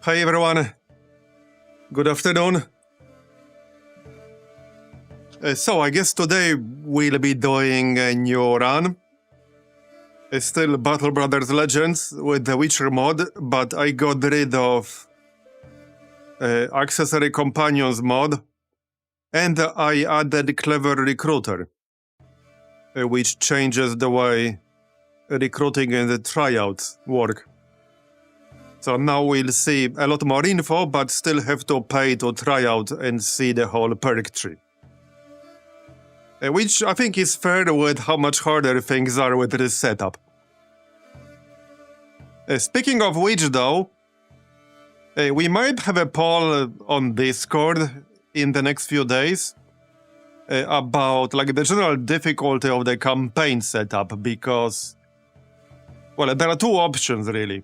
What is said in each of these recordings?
Hi everyone, good afternoon. So I guess today we'll be doing a new run. It's still Battle Brothers Legends with the Witcher mod, but I got rid of Accessory Companions mod, and I added Clever Recruiter, which changes the way recruiting and the tryouts work. So now we'll see a lot more info, but still have to pay to try out and see the whole perk tree. Which I think is fair with how much harder things are with this setup. Speaking of which though, we might have a poll on Discord in the next few days about like the general difficulty of the campaign setup, because, well, there are two options really.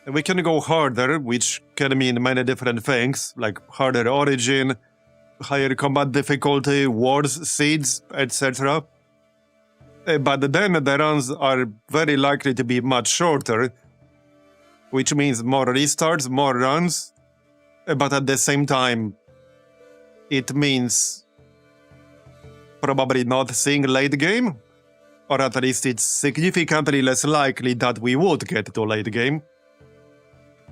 We can go harder, which can mean many different things, like harder origin, higher combat difficulty, wars, seeds, etc. But then the runs are very likely to be much shorter, which means more restarts, more runs, but at the same time, it means probably not seeing late game, or at least it's significantly less likely that we would get to late game.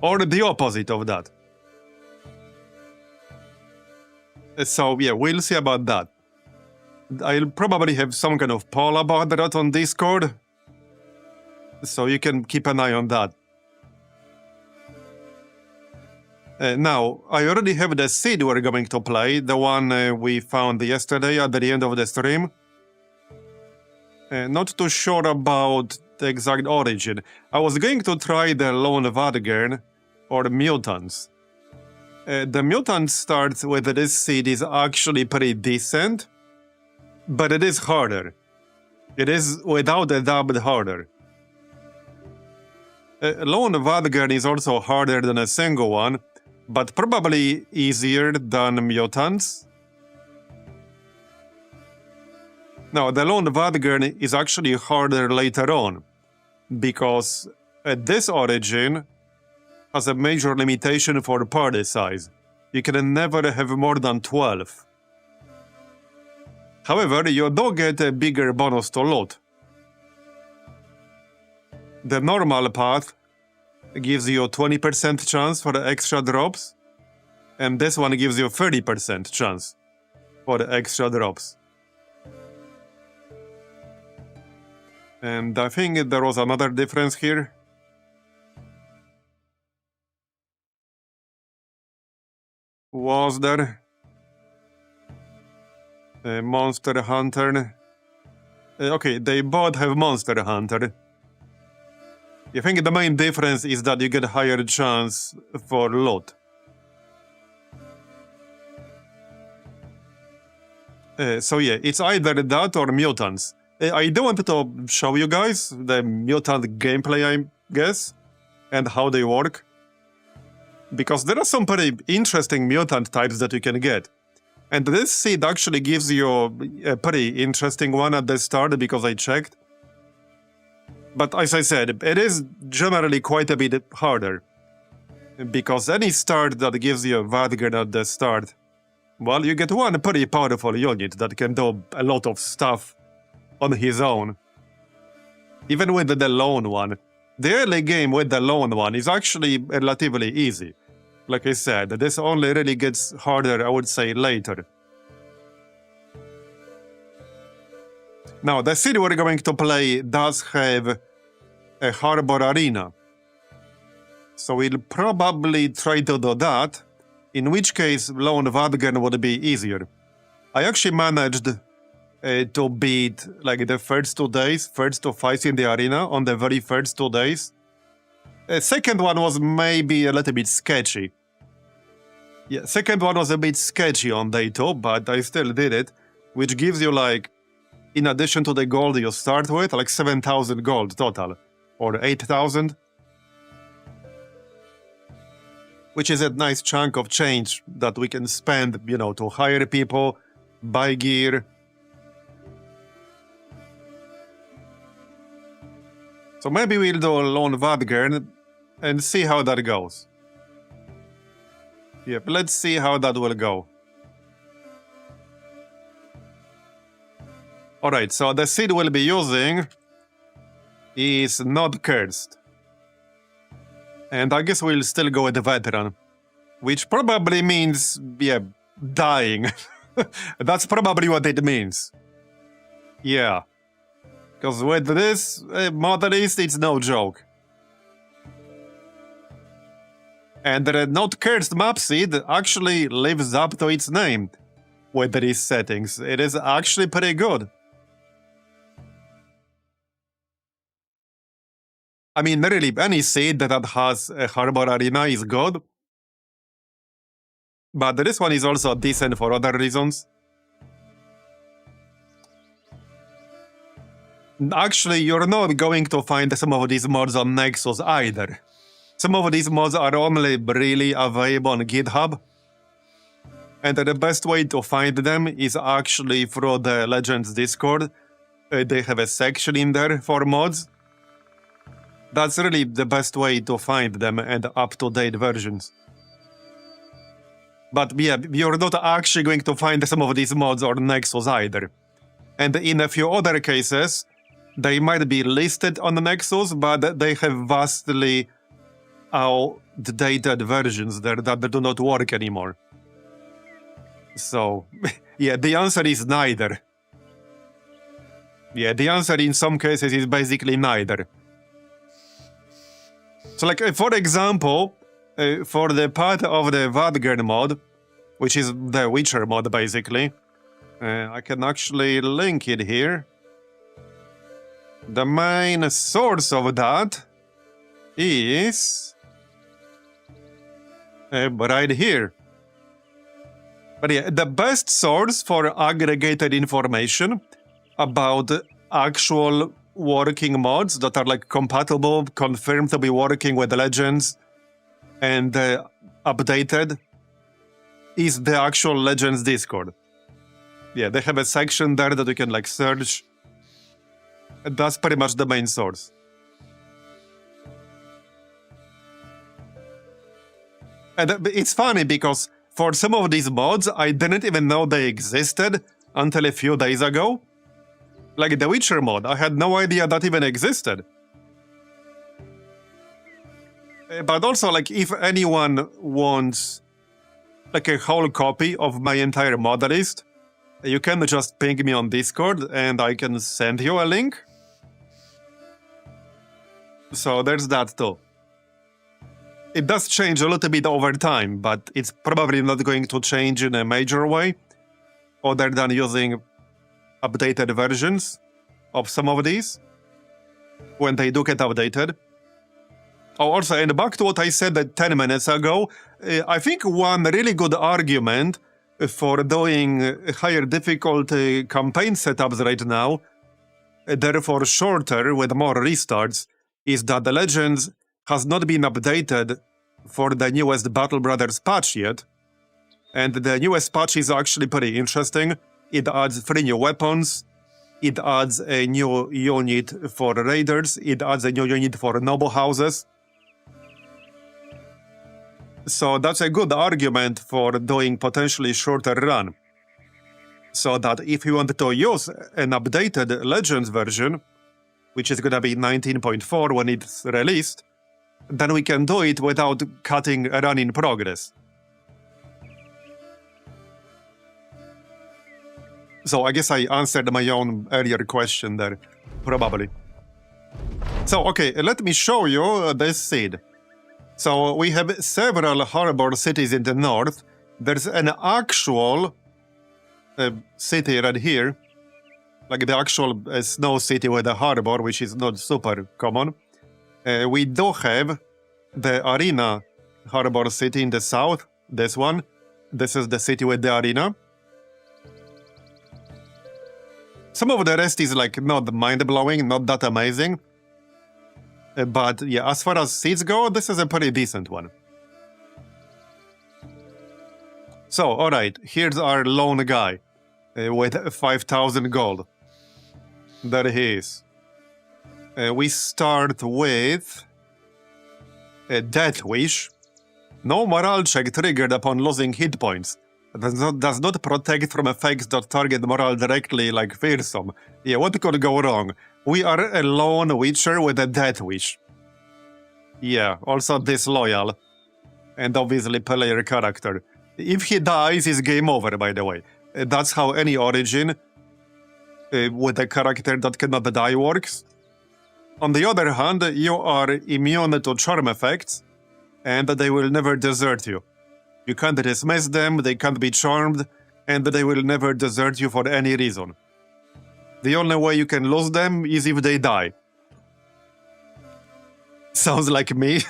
Or the opposite of that. So yeah, we'll see about that. I'll probably have some kind of poll about that on Discord, so you can keep an eye on that. Now, I already have the seed we're going to play, the one we found yesterday at the end of the stream. Not too sure about the exact origin. I was going to try the lone Vatt'ghern or Mutants. The Mutant starts with this seed is actually pretty decent, but it is harder. It is without a doubt harder. Lone Vatt'ghern is also harder than a single one, but probably easier than Mutants. Now, the lone Vatt'ghern is actually harder later on, because this origin has a major limitation for party size. You can never have more than 12. However, you do get a bigger bonus to loot. The normal path gives you a 20% chance for the extra drops, and this one gives you a 30% chance for the extra drops. And I think there was another difference here. Was there? Monster Hunter. Okay, they both have Monster Hunter. I think the main difference is that you get higher chance for loot. So yeah, it's either that or Mutants. I do want to show you guys the Mutant gameplay, I guess, and how they work. Because there are some pretty interesting mutant types that you can get. And this seed actually gives you a pretty interesting one at the start, because I checked. But as I said, it is generally quite a bit harder. Because any start that gives you a Vatt'ghern at the start, well, you get one pretty powerful unit that can do a lot of stuff on his own. Even with the lone one. The early game with the lone one is actually relatively easy. Like I said, this only really gets harder, I would say, later. Now, the city we're going to play does have a harbor arena. So we'll probably try to do that, in which case lone Vatt'ghern would be easier. I actually managed to beat like the first 2 days, first 2 fights in the arena on the very first 2 days. The second one was maybe a little bit sketchy. Yeah, second one was a bit sketchy on day 2, but I still did it, which gives you like, in addition to the gold you start with, like 7,000 gold total, or 8,000. Which is a nice chunk of change that we can spend, you know, to hire people, buy gear. So maybe we'll do a lone Vatt'ghern and see how that goes. Yep, let's see how that will go. Alright, so the seed we'll be using is not cursed. And I guess we'll still go with the Vatt'ghern, which probably means, yeah, dying. That's probably what it means. Yeah. Because with this modelist, it's no joke. And the not cursed map seed actually lives up to its name with these settings. It is actually pretty good. I mean, really, any seed that has a harbor arena is good. But this one is also decent for other reasons. Actually, you're not going to find some of these mods on Nexus either. Some of these mods are only really available on GitHub. And the best way to find them is actually through the Legends Discord. They have a section in there for mods. That's really the best way to find them and up-to-date versions. But yeah, you're not actually going to find some of these mods on Nexus either. And in a few other cases, they might be listed on the Nexus, but they have vastly outdated versions there that do not work anymore. So, yeah, the answer is neither. Yeah, the answer in some cases is basically neither. So, like, for example, for the part of the Vatt'ghern mod, which is the Witcher mod, basically, I can actually link it here. The main source of that is right here. But yeah, the best source for aggregated information about actual working mods that are like compatible, confirmed to be working with Legends, and updated is the actual Legends Discord. Yeah, they have a section there that you can like search. And that's pretty much the main source. And it's funny because for some of these mods, I didn't even know they existed until a few days ago. Like the Witcher mod, I had no idea that even existed. But also, like, if anyone wants like a whole copy of my entire mod list, you can just ping me on Discord and I can send you a link. So there's that too. It does change a little bit over time, but it's probably not going to change in a major way, other than using updated versions of some of these when they do get updated. Oh, also, and back to what I said 10 minutes ago, I think one really good argument for doing higher difficulty campaign setups right now, therefore shorter with more restarts, is that the Legends has not been updated for the newest Battle Brothers patch yet. And the newest patch is actually pretty interesting. It adds 3 new weapons, it adds a new unit for raiders, it adds a new unit for noble houses. So that's a good argument for doing potentially shorter run. So that if you want to use an updated Legends version, which is gonna be 19.4 when it's released, then we can do it without cutting a run in progress. So I guess I answered my own earlier question there, probably. So, okay, let me show you this seed. So we have several harbor cities in the north. There's an actual city right here, like the actual snow city with a harbor, which is not super common. We do have the arena harbor city in the south, this one. This is the city with the arena. Some of the rest is like not mind-blowing, not that amazing. But yeah, as far as seeds go, this is a pretty decent one. So, alright, here's our lone guy with 5,000 gold. There he is. We start with a Death Wish, No morale check triggered upon losing hit points. Does not protect from effects that target morale directly, like fearsome. Yeah, what could go wrong? We are a lone witcher with a death wish. Yeah, also disloyal. And obviously player character. If he dies, it's game over, by the way. That's how any origin with a character that cannot die works. On the other hand, you are immune to charm effects, and they will never desert you. You can't dismiss them, they can't be charmed, and they will never desert you for any reason. The only way you can lose them is if they die. Sounds like me.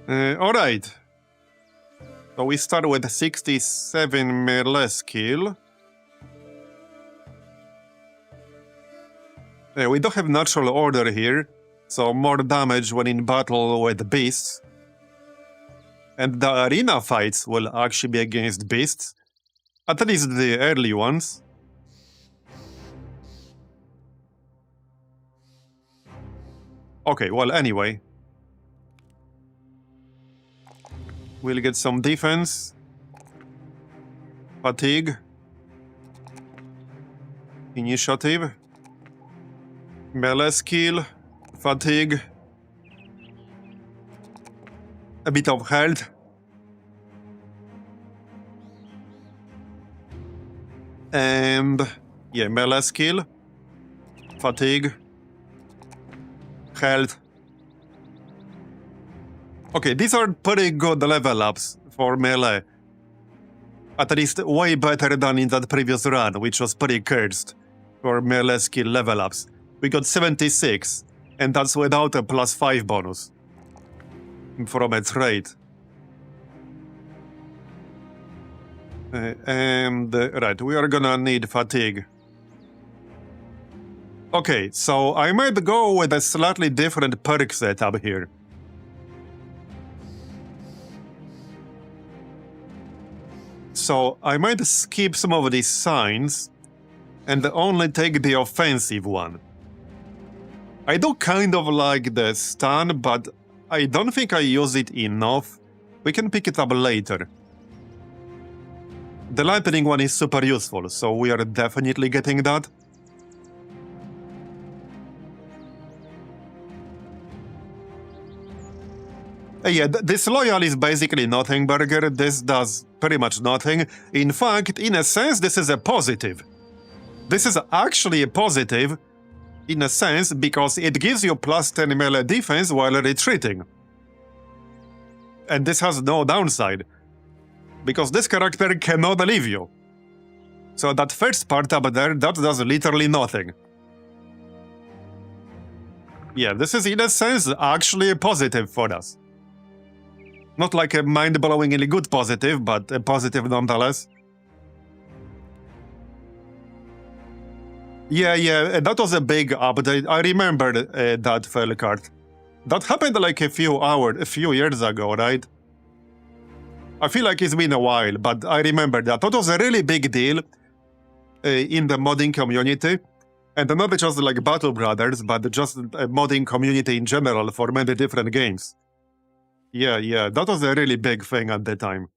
Alright. So we start with 67 melee skill. We don't have natural order here, so more damage when in battle with beasts. And the arena fights will actually be against beasts, at least the early ones. Okay, well, anyway. We'll get some defense. Fatigue. Initiative. Melee skill. Fatigue. A bit of health. And yeah, melee skill. Fatigue. Health. Okay, these are pretty good level ups for melee. At least way better than in that previous run, which was pretty cursed for melee skill level ups. We got 76, and that's without a +5 bonus from a trait. Right, we are gonna need fatigue. Okay, so I might go with a slightly different perk setup here. So I might skip some of these signs and only take the offensive one. I do kind of like the stun, but I don't think I use it enough. We can pick it up later. The lightning one is super useful, so we are definitely getting that. Yeah, disloyal is basically nothing, Burger. This does pretty much nothing. In fact, in a sense, this is a positive. This is actually a positive, in a sense, because it gives you +10 melee defense while retreating. And this has no downside, because this character cannot leave you. So that first part up there, that does literally nothing. Yeah, this is in a sense actually a positive for us. Not like a mind-blowingly good positive, but a positive nonetheless. Yeah, that was a big update. I remember that fell card. That happened like a few years ago, right? I feel like it's been a while, but I remember that. That was a really big deal in the modding community. And not just like Battle Brothers, but just a modding community in general for many different games. Yeah, that was a really big thing at the time.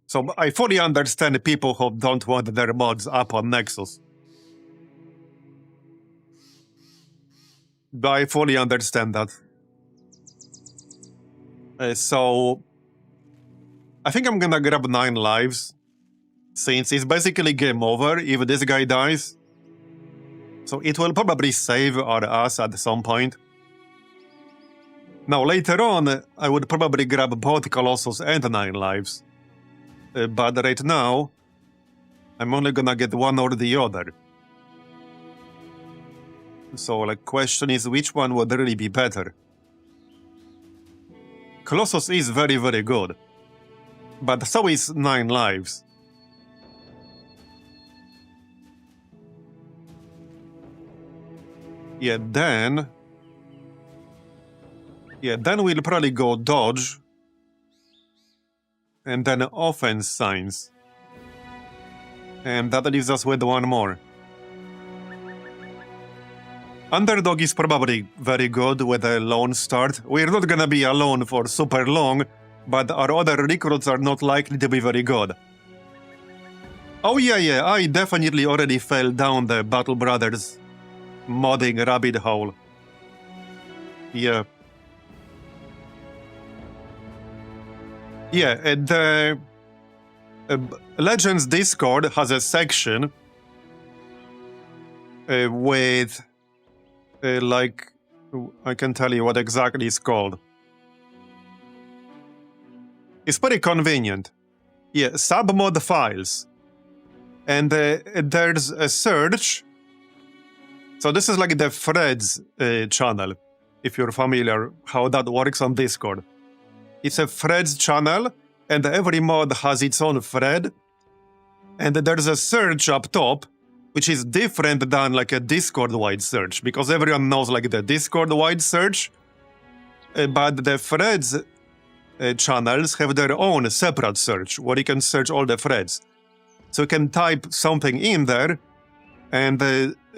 So I fully understand people who don't want their mods up on Nexus. I fully understand that. So I think I'm gonna grab 9 lives, since it's basically game over if this guy dies. So it will probably save our ass at some point. Now later on, I would probably grab both Colossus and 9 lives. But right now, I'm only gonna get one or the other. So like, question is, which one would really be better? Colossus is very, very good. But so is 9 lives. Then we'll probably go dodge. And then offense signs. And that leaves us with one more. Underdog is probably very good with a lone start. We're not gonna be alone for super long, but our other recruits are not likely to be very good. Oh yeah, I definitely already fell down the Battle Brothers modding rabbit hole. Yeah. Yeah, the Legends Discord has a section with, like, I can tell you what exactly it's called. It's pretty convenient. Yeah, submod files. And there's a search. So this is like the threads channel, if you're familiar how that works on Discord. It's a threads channel, and every mod has its own thread. And there's a search up top, which is different than like a Discord-wide search, because everyone knows like the Discord-wide search, but the threads channels have their own separate search, where you can search all the threads. So you can type something in there, and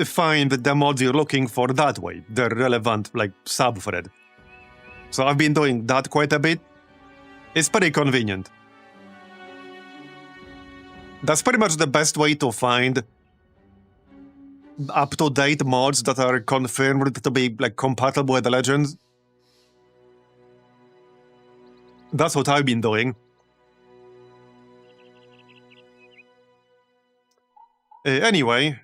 find the mods you're looking for that way, the relevant like subthread. So I've been doing that quite a bit. It's pretty convenient. That's pretty much the best way to find up-to-date mods that are confirmed to be like compatible with the Legends. That's what I've been doing. Anyway,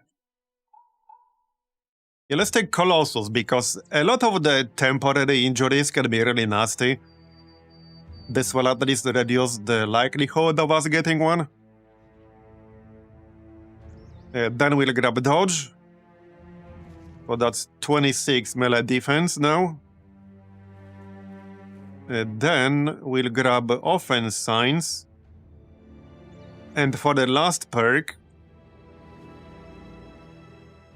yeah, let's take Colossus, because a lot of the temporary injuries can be really nasty. This will at least reduce the likelihood of us getting one. Then we'll grab Dodge. So that's 26 melee defense now. Then we'll grab Offense Signs. And for the last perk...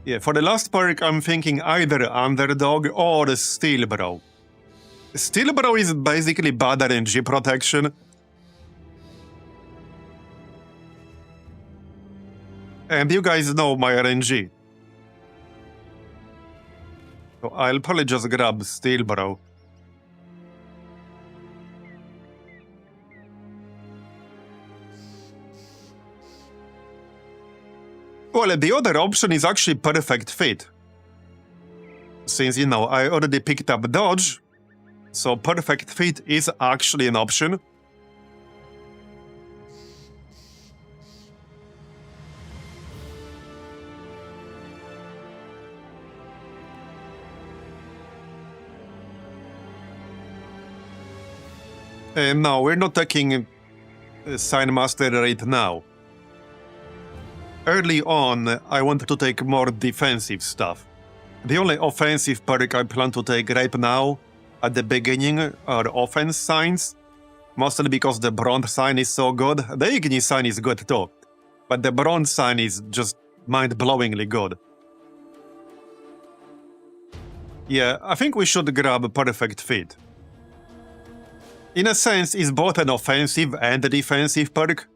Yeah, for the last perk, I'm thinking either Underdog or Steelbro. Steelbro is basically bad RNG protection. And you guys know my RNG. So I'll probably just grab Steelbro. Well, the other option is actually Perfect Fit. Since, you know, I already picked up Dodge, so Perfect Fit is actually an option. No, we're not taking Sign Master right now. Early on, I wanted to take more defensive stuff. The only offensive perk I plan to take right now, at the beginning, are offense signs. Mostly because the bronze sign is so good. The Ignis sign is good too. But the bronze sign is just mind-blowingly good. Yeah, I think we should grab Perfect Fit. In a sense, it's both an offensive and a defensive perk.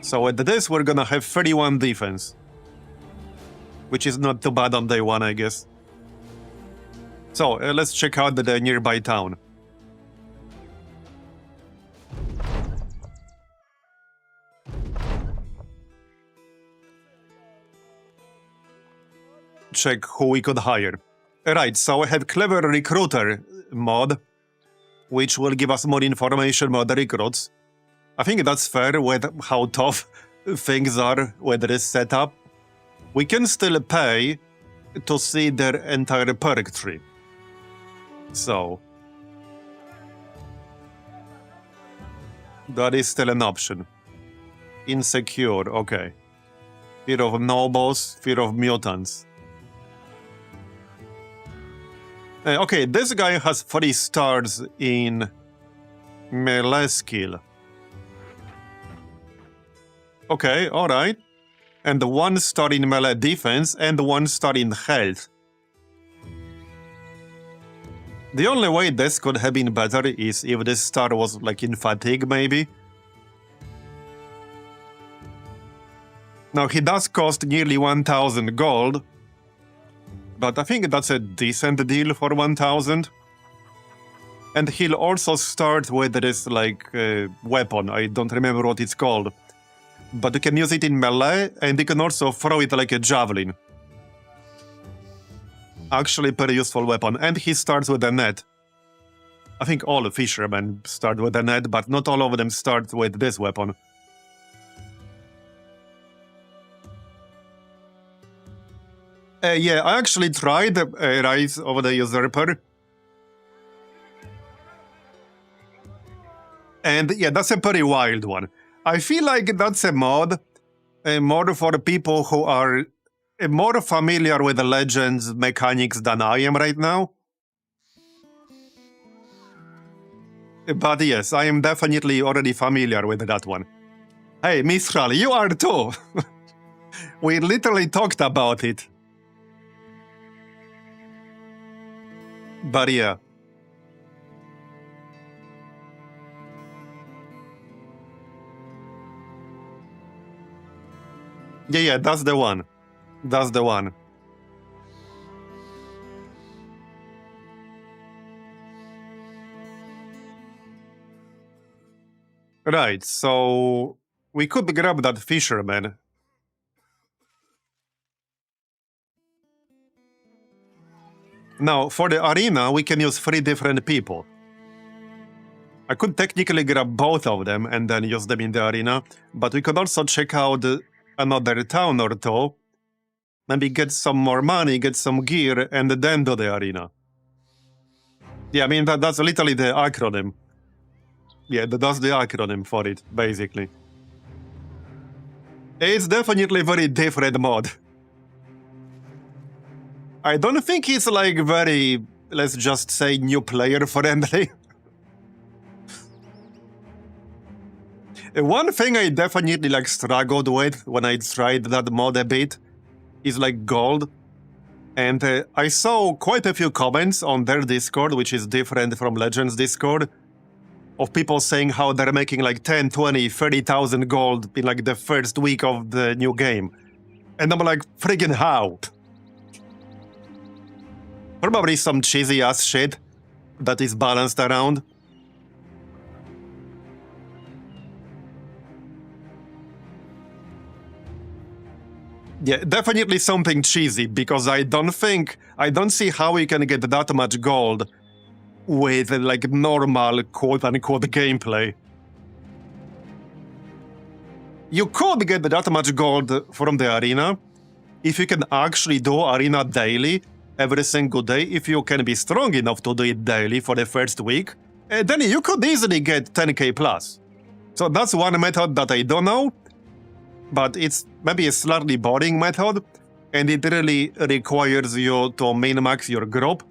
So with this, we're gonna have 31 defense. Which is not too bad on day one, I guess. So, let's check out the nearby town. Check who we could hire. Right, so I have Clever Recruiter mod, which will give us more information about the recruits. I think that's fair with how tough things are with this setup. We can still pay to see their entire perk tree. So, that is still an option. Insecure, okay. Fear of nobles, fear of mutants. Okay, this guy has 3 stars in melee skill. Okay, alright. And 1 star in melee defense and 1 star in health. The only way this could have been better is if this star was like in fatigue, maybe. Now, he does cost nearly 1,000 gold, but I think that's a decent deal for 1,000. And he'll also start with this, like, weapon. I don't remember what it's called. But you can use it in melee, and you can also throw it like a javelin. Actually, pretty useful weapon. And he starts with a net. I think all fishermen start with a net, but not all of them start with this weapon. Yeah, I actually tried Rise of the Usurper. And yeah, that's a pretty wild one. I feel like that's a mod more for people who are more familiar with the Legends mechanics than I am right now. But yes, I am definitely already familiar with that one. Hey, Mistral, you are too! We literally talked about it. But yeah. Yeah, that's the one. That's the one. Right, so we could grab that fisherman. Now, for the arena, we can use 3 different people. I could technically grab both of them and then use them in the arena, but we could also check out another town or two, maybe get some more money, get some gear, and then do the arena. Yeah, I mean, that's literally the acronym. Yeah, that's the acronym for it, basically. It's definitely a very different mod. I don't think it's like very, let's just say, new player friendly. One thing I definitely like struggled with when I tried that mod a bit is like gold. And I saw quite a few comments on their Discord, which is different from Legends Discord, of people saying how they're making like 10, 20, 30,000 gold in like the first week of the new game. And I'm like, friggin' how? Probably some cheesy ass shit that is balanced around. Yeah, definitely something cheesy, because I don't see how you can get that much gold with like normal quote-unquote gameplay. You could get that much gold from the arena if you can actually do arena daily, every single day, if you can be strong enough to do it daily for the first week, then you could easily get 10k plus. So that's one method that I don't know, but it's maybe a slightly boring method, and it really requires you to min-max your group,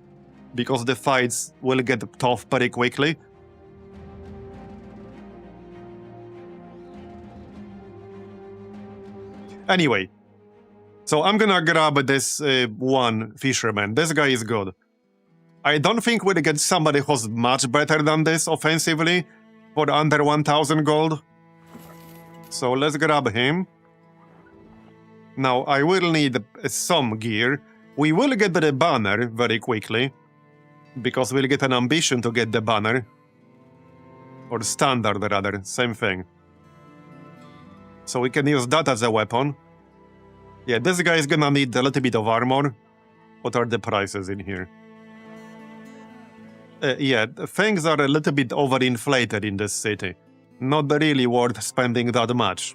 because the fights will get tough pretty quickly. Anyway, so I'm gonna grab this one fisherman. This guy is good. I don't think we'll get somebody who's much better than this offensively for under 1,000 gold. So let's grab him. Now, I will need some gear. We will get the banner very quickly, because we'll get an ambition to get the banner. Or standard, rather, same thing. So we can use that as a weapon. Yeah, this guy is gonna need a little bit of armor. What are the prices in here? Yeah, things are a little bit overinflated in this city. Not really worth spending that much.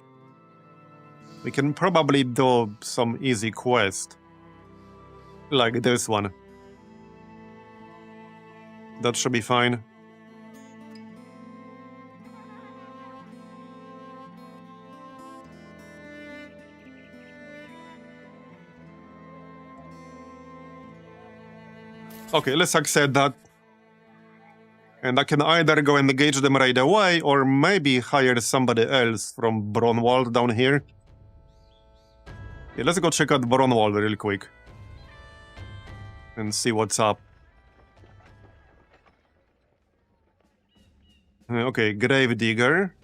We can probably do some easy quest. Like this one. That should be fine. Okay, let's accept that. And I can either go and engage them right away, or maybe hire somebody else from Stronghold down here. Yeah, let's go check out Stronghold real quick. And see what's up. Okay, Grave Digger.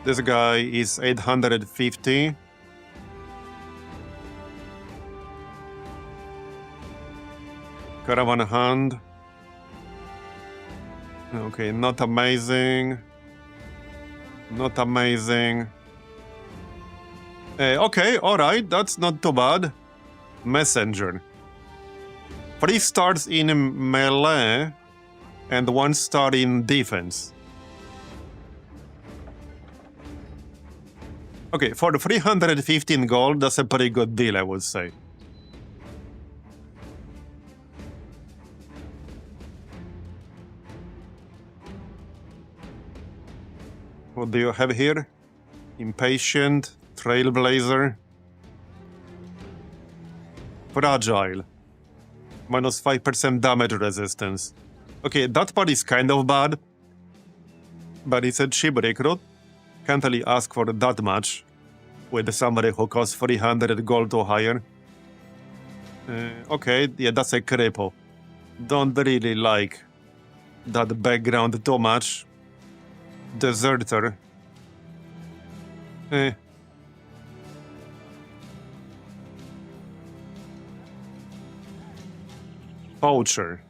This guy is 850. Caravan hand. Okay, not amazing. Not amazing. Okay, alright, that's not too bad. Messenger. 3 stars in melee and 1 star in defense. Okay, for the 315 gold, that's a pretty good deal, I would say. What do you have here? Impatient, Trailblazer, Fragile, minus 5% damage resistance. Okay, that part is kind of bad, but it's a cheap recruit. Can't really ask for that much with somebody who costs 300 gold or higher. Okay, yeah, that's a cripple. Don't really like that background too much. Deserter. Poacher.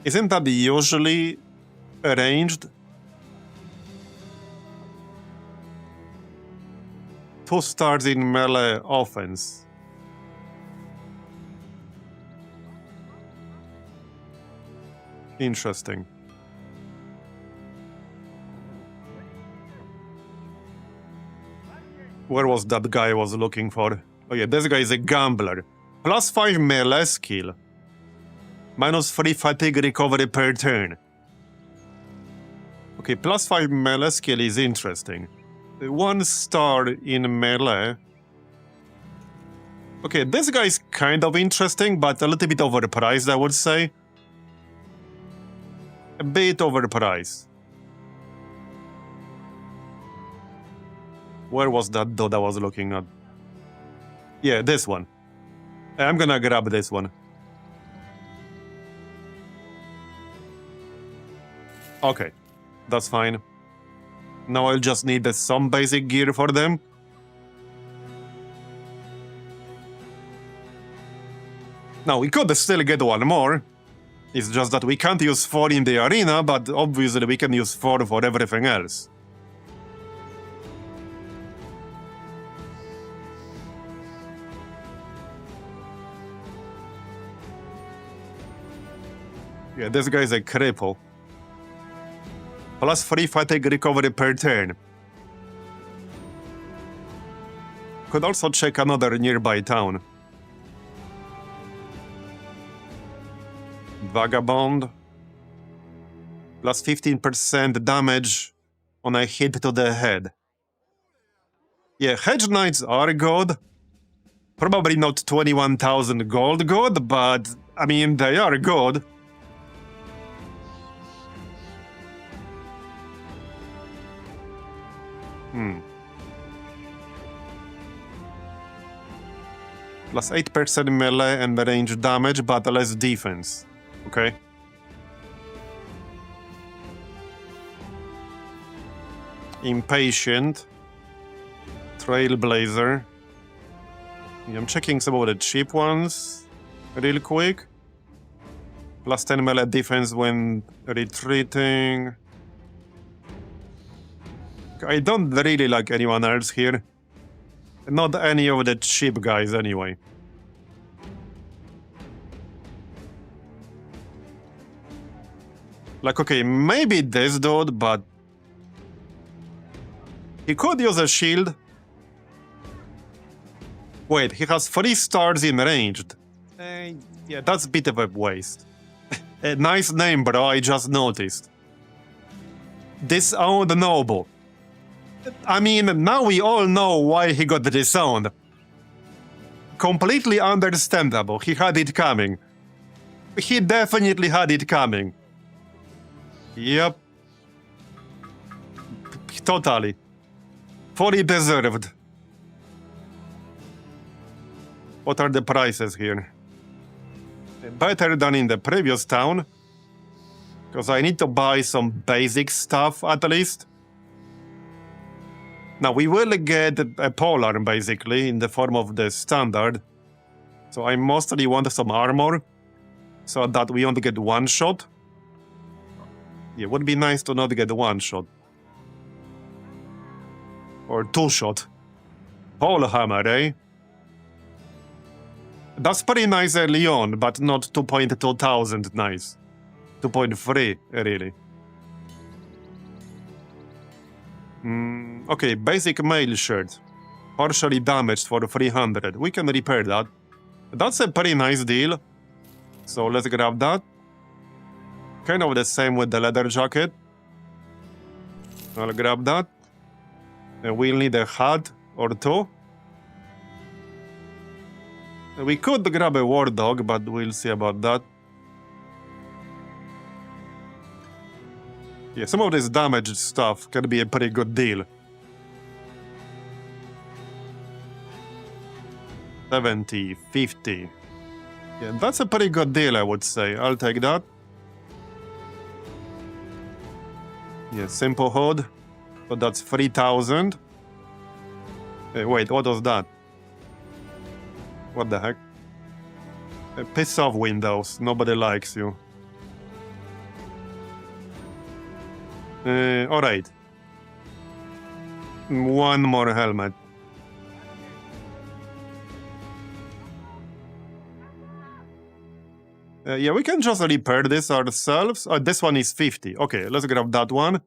Isn't that usually arranged? 2 stars in melee offense. Interesting. Where was that guy I was looking for? Oh yeah, this guy is a gambler. Plus 5 melee skill. Minus 3 fatigue recovery per turn. Okay, plus 5 melee skill is interesting. 1 star in melee. Okay, this guy is kind of interesting, but a little bit overpriced, I would say. A bit overpriced. Where was that dot I was looking at? Yeah, this one. I'm gonna grab this one. Okay, that's fine. Now I'll just need some basic gear for them. Now, we could still get one more. It's just that we can't use 4 in the arena, but obviously we can use 4 for everything else. Yeah, this guy's a cripple. Plus 3 fatigue recovery per turn. Could also check another nearby town. Vagabond. Plus 15% damage on a hit to the head. Yeah, Hedge Knights are good. Probably not 21,000 gold good, but I mean, they are good. Plus 8% melee and range damage, but less defense. Okay. Impatient. Trailblazer. Yeah, I'm checking some of the cheap ones real quick. Plus 10 melee defense when retreating. I don't really like anyone else here. Not any of the cheap guys, anyway. Like, okay, maybe this dude, but... he could use a shield. Wait, he has 3 stars in ranged. Yeah, that's a bit of a waste. A nice name, bro, I just noticed. Disowned Noble. I mean, now we all know why he got disowned. Completely understandable. He had it coming. He definitely had it coming. Yep. Totally. Fully deserved. What are the prices here? Better than in the previous town. Because I need to buy some basic stuff at least. Now we will get a polearm basically in the form of the standard. So I mostly want some armor so that we only get one shot. Yeah, it would be nice to not get one shot. Or two shot. Pole hammer, eh? That's pretty nice early on, but not 2,200 nice. 2.3, really. Okay, basic mail shirt. Partially damaged for 300. We can repair that. That's a pretty nice deal. So let's grab that. Kind of the same with the leather jacket. I'll grab that. And we'll need a hat or two. We could grab a war dog, but we'll see about that. Yeah, some of this damaged stuff can be a pretty good deal. 70, 50. Yeah, that's a pretty good deal, I would say. I'll take that. Yeah, simple hood. So that's 3,000. Hey, wait, what was that? What the heck? Piss off, Windows. Nobody likes you. Alright. One more helmet. Yeah, we can just repair this ourselves. This one is 50. Okay, let's grab that one.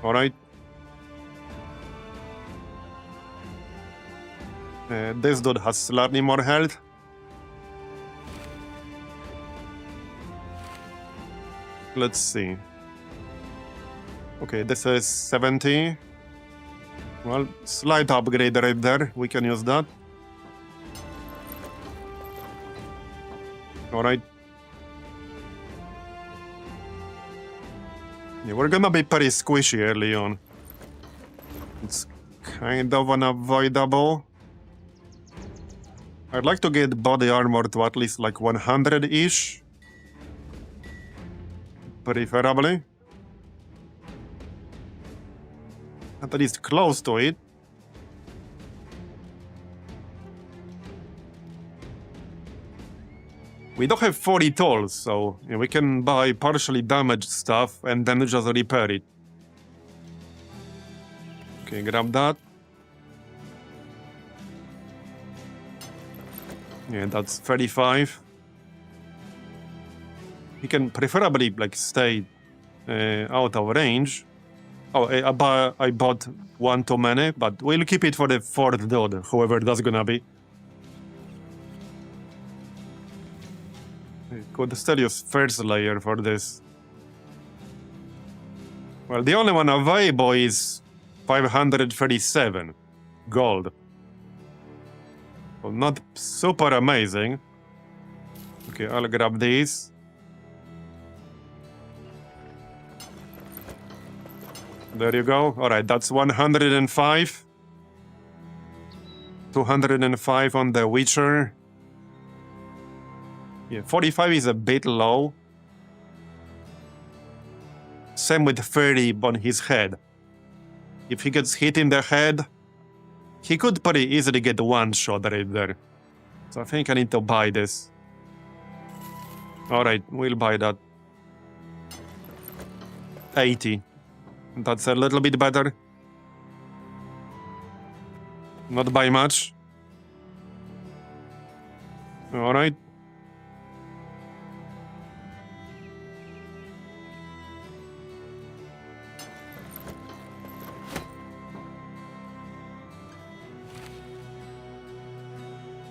Alright. This dude has slightly more health. Let's see. Okay, this is 70. Well, slight upgrade right there. We can use that. Alright. Yeah, we're gonna be pretty squishy early on. It's kind of unavoidable. I'd like to get body armor to at least like 100-ish. Preferably. At least close to it. We don't have 40 tools, so yeah, we can buy partially damaged stuff and then just repair it. Okay, grab that. Yeah, that's 35. You can preferably like stay out of range. Oh, I bought one too many, but we'll keep it for the fourth dude, whoever that's gonna be. Could still use first layer for this. Well, the only one available is 537 gold. Well, not super amazing. Okay, I'll grab these. There you go. Alright, that's 105. 205 on the Witcher. Yeah, 45 is a bit low. Same with 30 on his head. If he gets hit in the head, he could pretty easily get one shot right there. So I think I need to buy this. Alright, we'll buy that. 80. That's a little bit better. Not by much. Alright.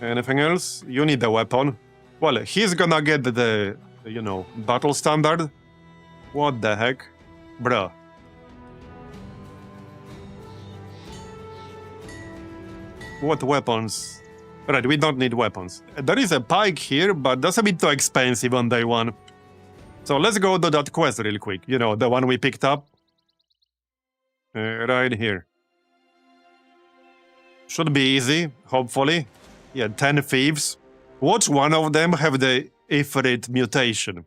Anything else? You need a weapon. Well, he's gonna get the, you know, battle standard. What the heck? Bruh. What weapons? Right, we don't need weapons. There is a pike here, but that's a bit too expensive on day one. So let's go do that quest real quick. You know, the one we picked up. Right here. Should be easy, hopefully. Yeah, 10 thieves. Watch one of them have the Ifrit mutation.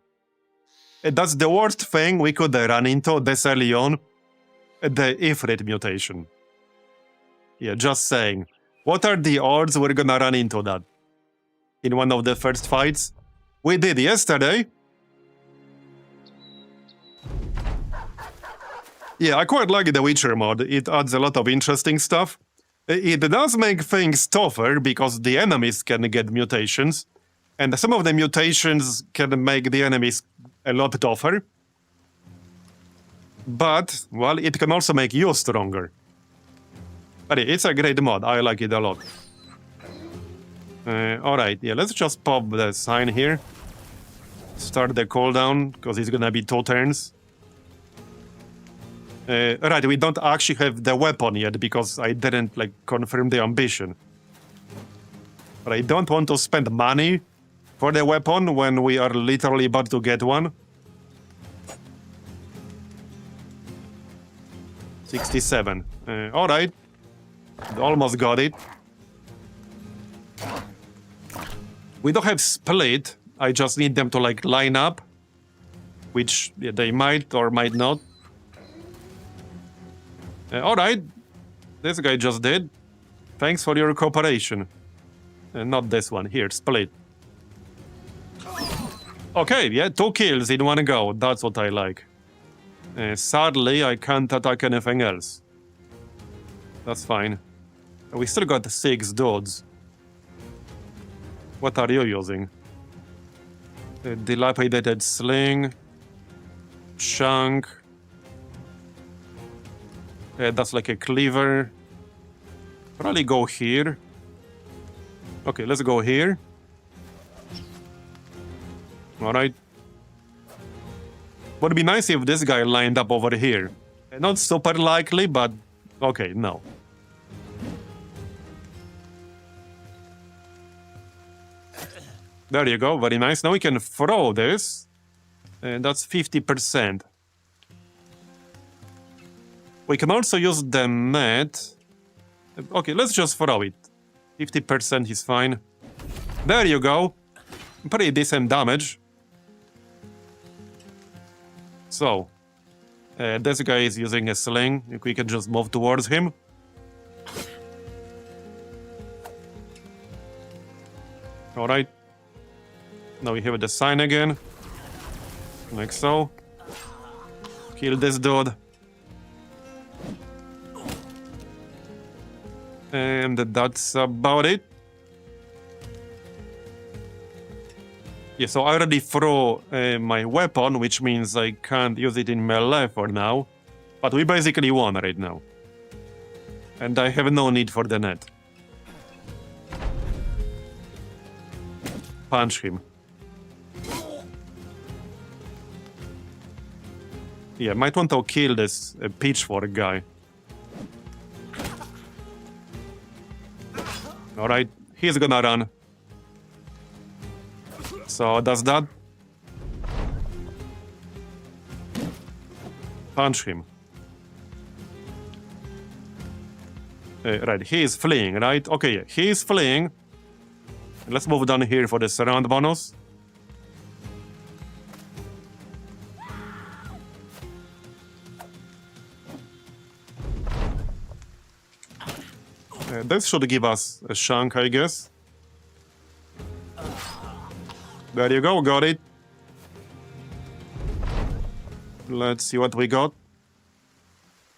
That's the worst thing we could run into this early on. The Ifrit mutation. Yeah, just saying. What are the odds we're gonna run into that? In one of the first fights? We did yesterday. Yeah, I quite like the Witcher mod. It adds a lot of interesting stuff. It does make things tougher because the enemies can get mutations. And some of the mutations can make the enemies a lot tougher. But, well, it can also make you stronger. But it's a great mod. I like it a lot. Alright, yeah, let's just pop the sign here. Start the cooldown, because it's gonna be 2 turns. Right, we don't actually have the weapon yet, because I didn't, confirm the ambition. But I don't want to spend money for the weapon when we are literally about to get one. 67. Alright. Almost got it. We don't have split. I just need them to line up. Which they might or might not. Alright. This guy just did. Thanks for your cooperation. Not this one. Here, split. Okay, yeah, 2 kills in one go. That's what I like. Sadly, I can't attack anything else. That's fine. We still got 6 dudes. What are you using? Dilapidated sling. Chunk. That's like a cleaver. Probably go here. Okay, let's go here. Alright. Would be nice if this guy lined up over here. Not super likely, but okay, no. There you go, very nice. Now we can throw this. And that's 50%. We can also use the net. Okay, let's just throw it. 50% is fine. There you go. Pretty decent damage. So, this guy is using a sling. We can just move towards him. Alright. Now we have the sign again. Like so. Kill this dude. And that's about it. Yeah, so I already threw my weapon, which means I can't use it in melee for now. But we basically won right now. And I have no need for the net. Punch him. Yeah, might want to kill this pitchfork guy. Alright, he's gonna run. So, does that. Punch him. Right, he is fleeing, right? Okay, he is fleeing. Let's move down here for the surround bonus. This should give us a chunk, I guess. There you go, got it. Let's see what we got.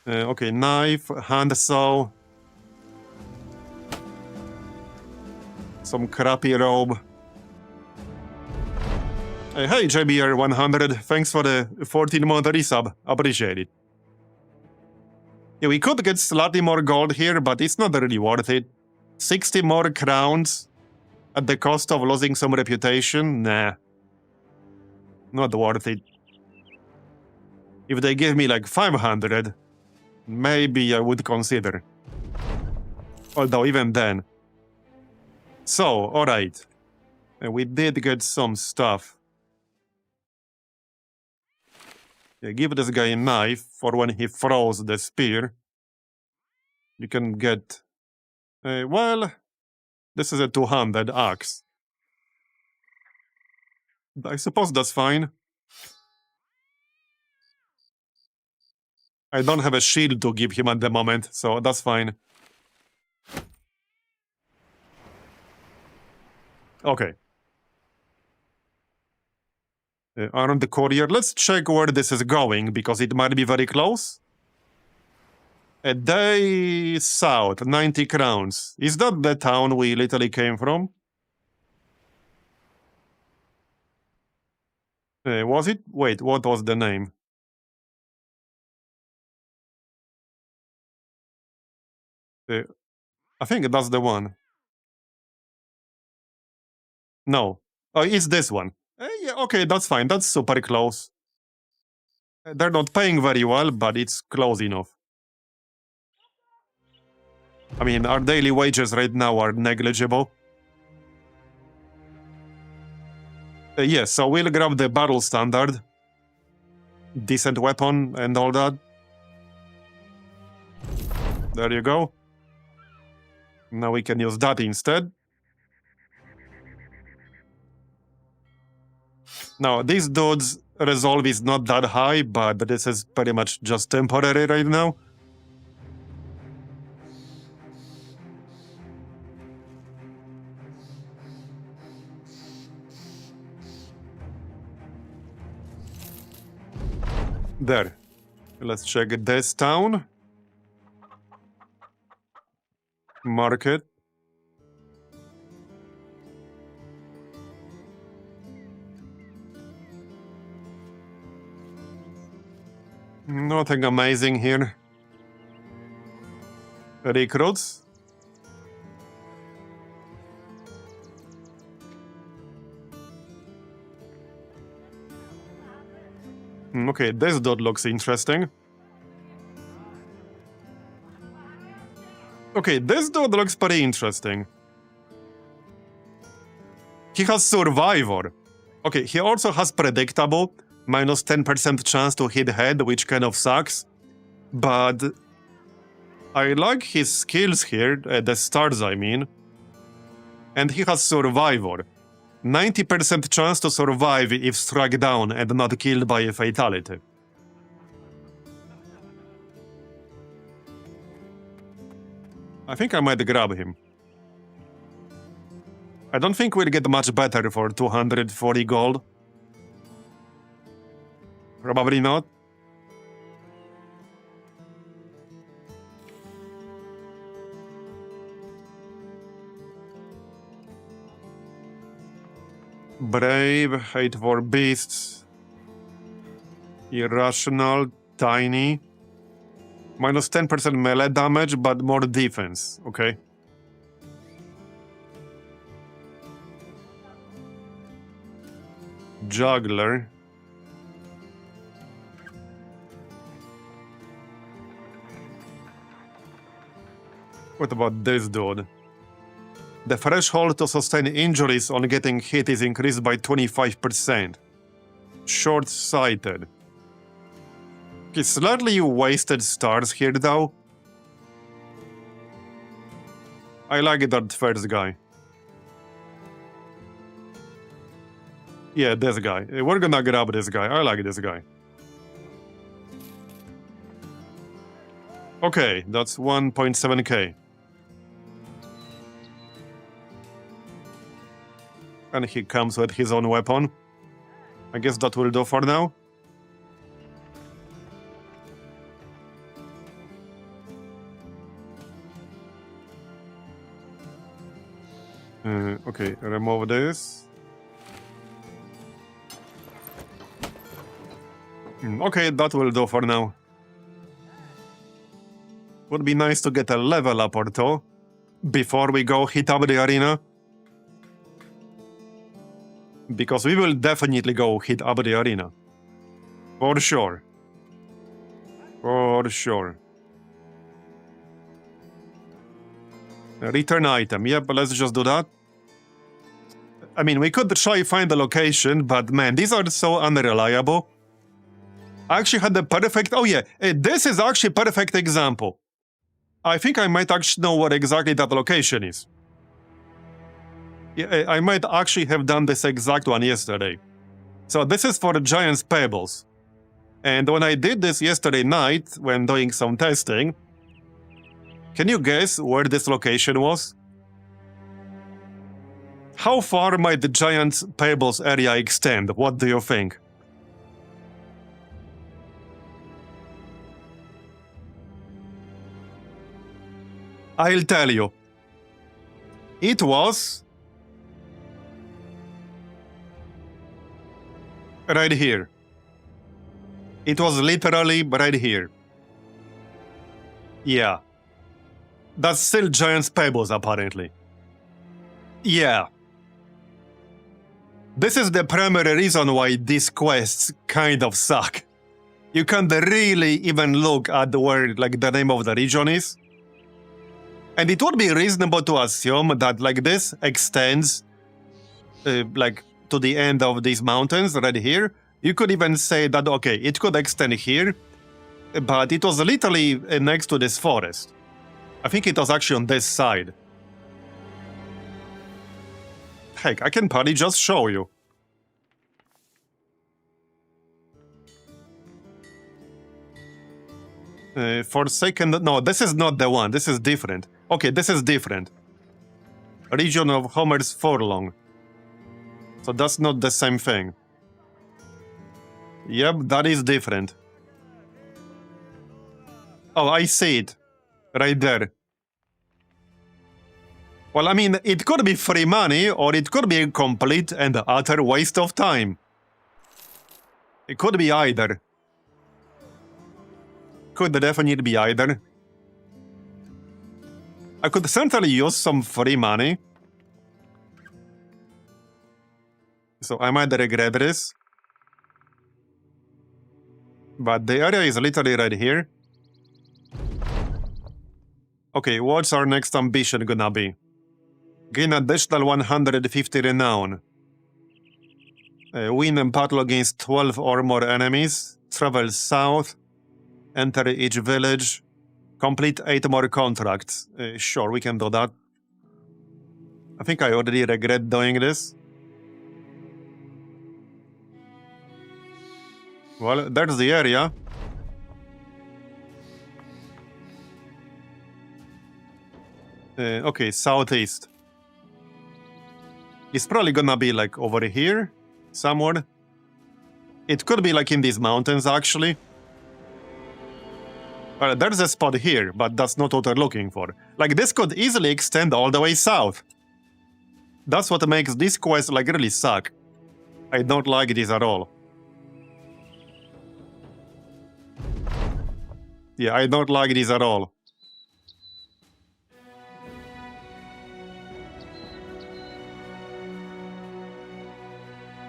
Okay, knife, hand saw. Some crappy robe. Hey, JBR100, thanks for the 14-month resub. Appreciate it. Yeah, we could get slightly more gold here, but it's not really worth it. 60 more crowns at the cost of losing some reputation? Nah. Not worth it. If they give me 500, maybe I would consider. Although even then. So, alright. We did get some stuff. Yeah, give this guy a knife for when he throws the spear. You can get... well, this is a 200 axe. I suppose that's fine. I don't have a shield to give him at the moment, so that's fine. Okay. Around the courier. Let's check where this is going, because it might be very close. A day south, 90 crowns. Is that the town we literally came from? Was it? Wait, what was the name? I think that's the one. No. Oh, it's this one. Yeah, okay, that's fine. That's super close. They're not paying very well, but it's close enough. I mean, our daily wages right now are negligible. Yes, so we'll grab the battle standard. Decent weapon and all that. There you go. Now we can use that instead. Now, these dudes' resolve is not that high, but this is pretty much just temporary right now. There. Let's check this town. Market. Nothing amazing here. Recruits. Okay, this dude looks interesting. Okay, this dude looks pretty interesting. He has Survivor. Okay, he also has Predictable, minus 10% chance to hit head, which kind of sucks. But I like his skills here, the stars I mean. And he has Survivor. 90% chance to survive if struck down and not killed by a fatality. I think I might grab him. I don't think we'll get much better for 240 gold. Probably not. Brave, hate for beasts. Irrational, tiny. Minus 10% melee damage, but more defense. Okay. Juggler. What about this dude? The threshold to sustain injuries on getting hit is increased by 25%. Short-sighted. Okay, slightly wasted stars here though. I like that first guy. Yeah, this guy. We're gonna grab this guy. I like this guy. Okay, that's 1.7k. And he comes with his own weapon. I guess that will do for now. Okay, remove this. Okay, that will do for now. Would be nice to get a level up or two before we go hit up the arena. Because we will definitely go hit up the arena. For sure. For sure. Return item. Yep, let's just do that. I mean, we could try find the location, but man, these are so unreliable. I actually had the perfect... Oh yeah, this is actually a perfect example. I think I might actually know what exactly that location is. Yeah, I might actually have done this exact one yesterday. So this is for the Giant's Pebbles. And when I did this yesterday night, when doing some testing, can you guess where this location was? How far might the giant pebbles area extend? What do you think? I'll tell you. It was right here. It was literally right here. Yeah. That's still giant pebbles, apparently. Yeah. This is the primary reason why these quests kind of suck. You can't really even look at where, like, the name of the region is. And it would be reasonable to assume that, like, this extends, like, to the end of these mountains right here. You could even say that, okay, it could extend here, but it was literally next to this forest. I think it was actually on this side. Heck, I can probably just show you. Forsaken... No, this is not the one. This is different. Okay, this is different. Region of Homer's Furlong. So that's not the same thing. Yep, that is different. Oh, I see it. Right there. Well, I mean, it could be free money, or it could be a complete and utter waste of time. It could be either. Could definitely be either. I could certainly use some free money. So I might regret this. But the area is literally right here. Okay, what's our next ambition gonna be? Gain additional 150 renown. Win a battle against 12 or more enemies. Travel south. Enter each village. Complete 8 more contracts. Sure, we can do that. I think I already regret doing this. Well, there's the area. Okay, southeast. It's probably gonna be like over here, somewhere. It could be like in these mountains, actually. There's a spot here, but that's not what we're looking for. Like, this could easily extend all the way south. That's what makes this quest, like, really suck. I don't like this at all. Yeah, I don't like this at all.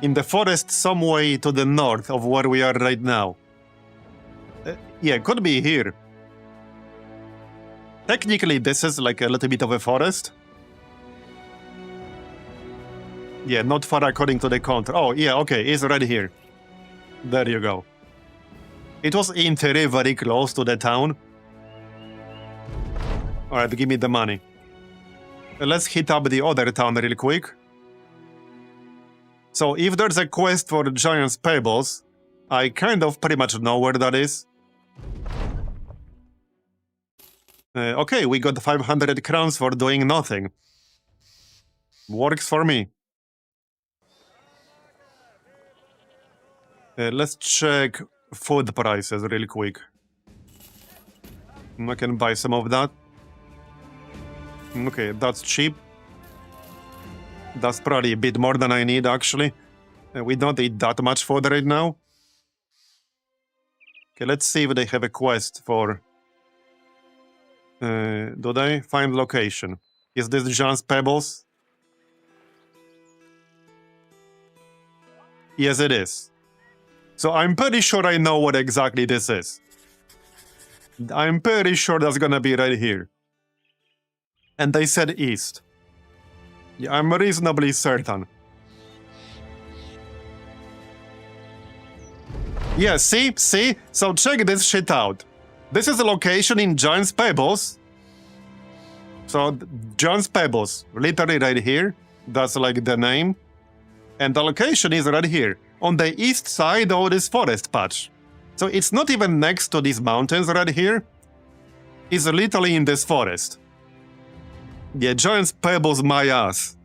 In the forest some way to the north of where we are right now. Yeah, could be here. Technically, this is like a little bit of a forest. Yeah, not far according to the count. Oh, yeah, okay, it's right here. There you go. It was in theory very close to the town. Alright, give me the money. Let's hit up the other town real quick. So if there's a quest for giant pebbles, I kind of pretty much know where that is. Okay, we got 500 crowns for doing nothing. Works for me. Let's check food prices real quick. I can buy some of that. Okay, that's cheap. That's probably a bit more than I need, actually. We don't eat that much food right now. Okay, let's see if they have a quest for... do they? Find location. Is this giant pebbles? Yes, it is. So I'm pretty sure I know what exactly this is. I'm pretty sure that's gonna be right here. And they said east. Yeah, I'm reasonably certain. Yeah, see? So check this shit out. This is a location in Giant's Pebbles. So, Giant's Pebbles, literally right here. That's like the name. And the location is right here, on the east side of this forest patch. So it's not even next to these mountains right here. It's literally in this forest. Yeah, giant pebbles my ass.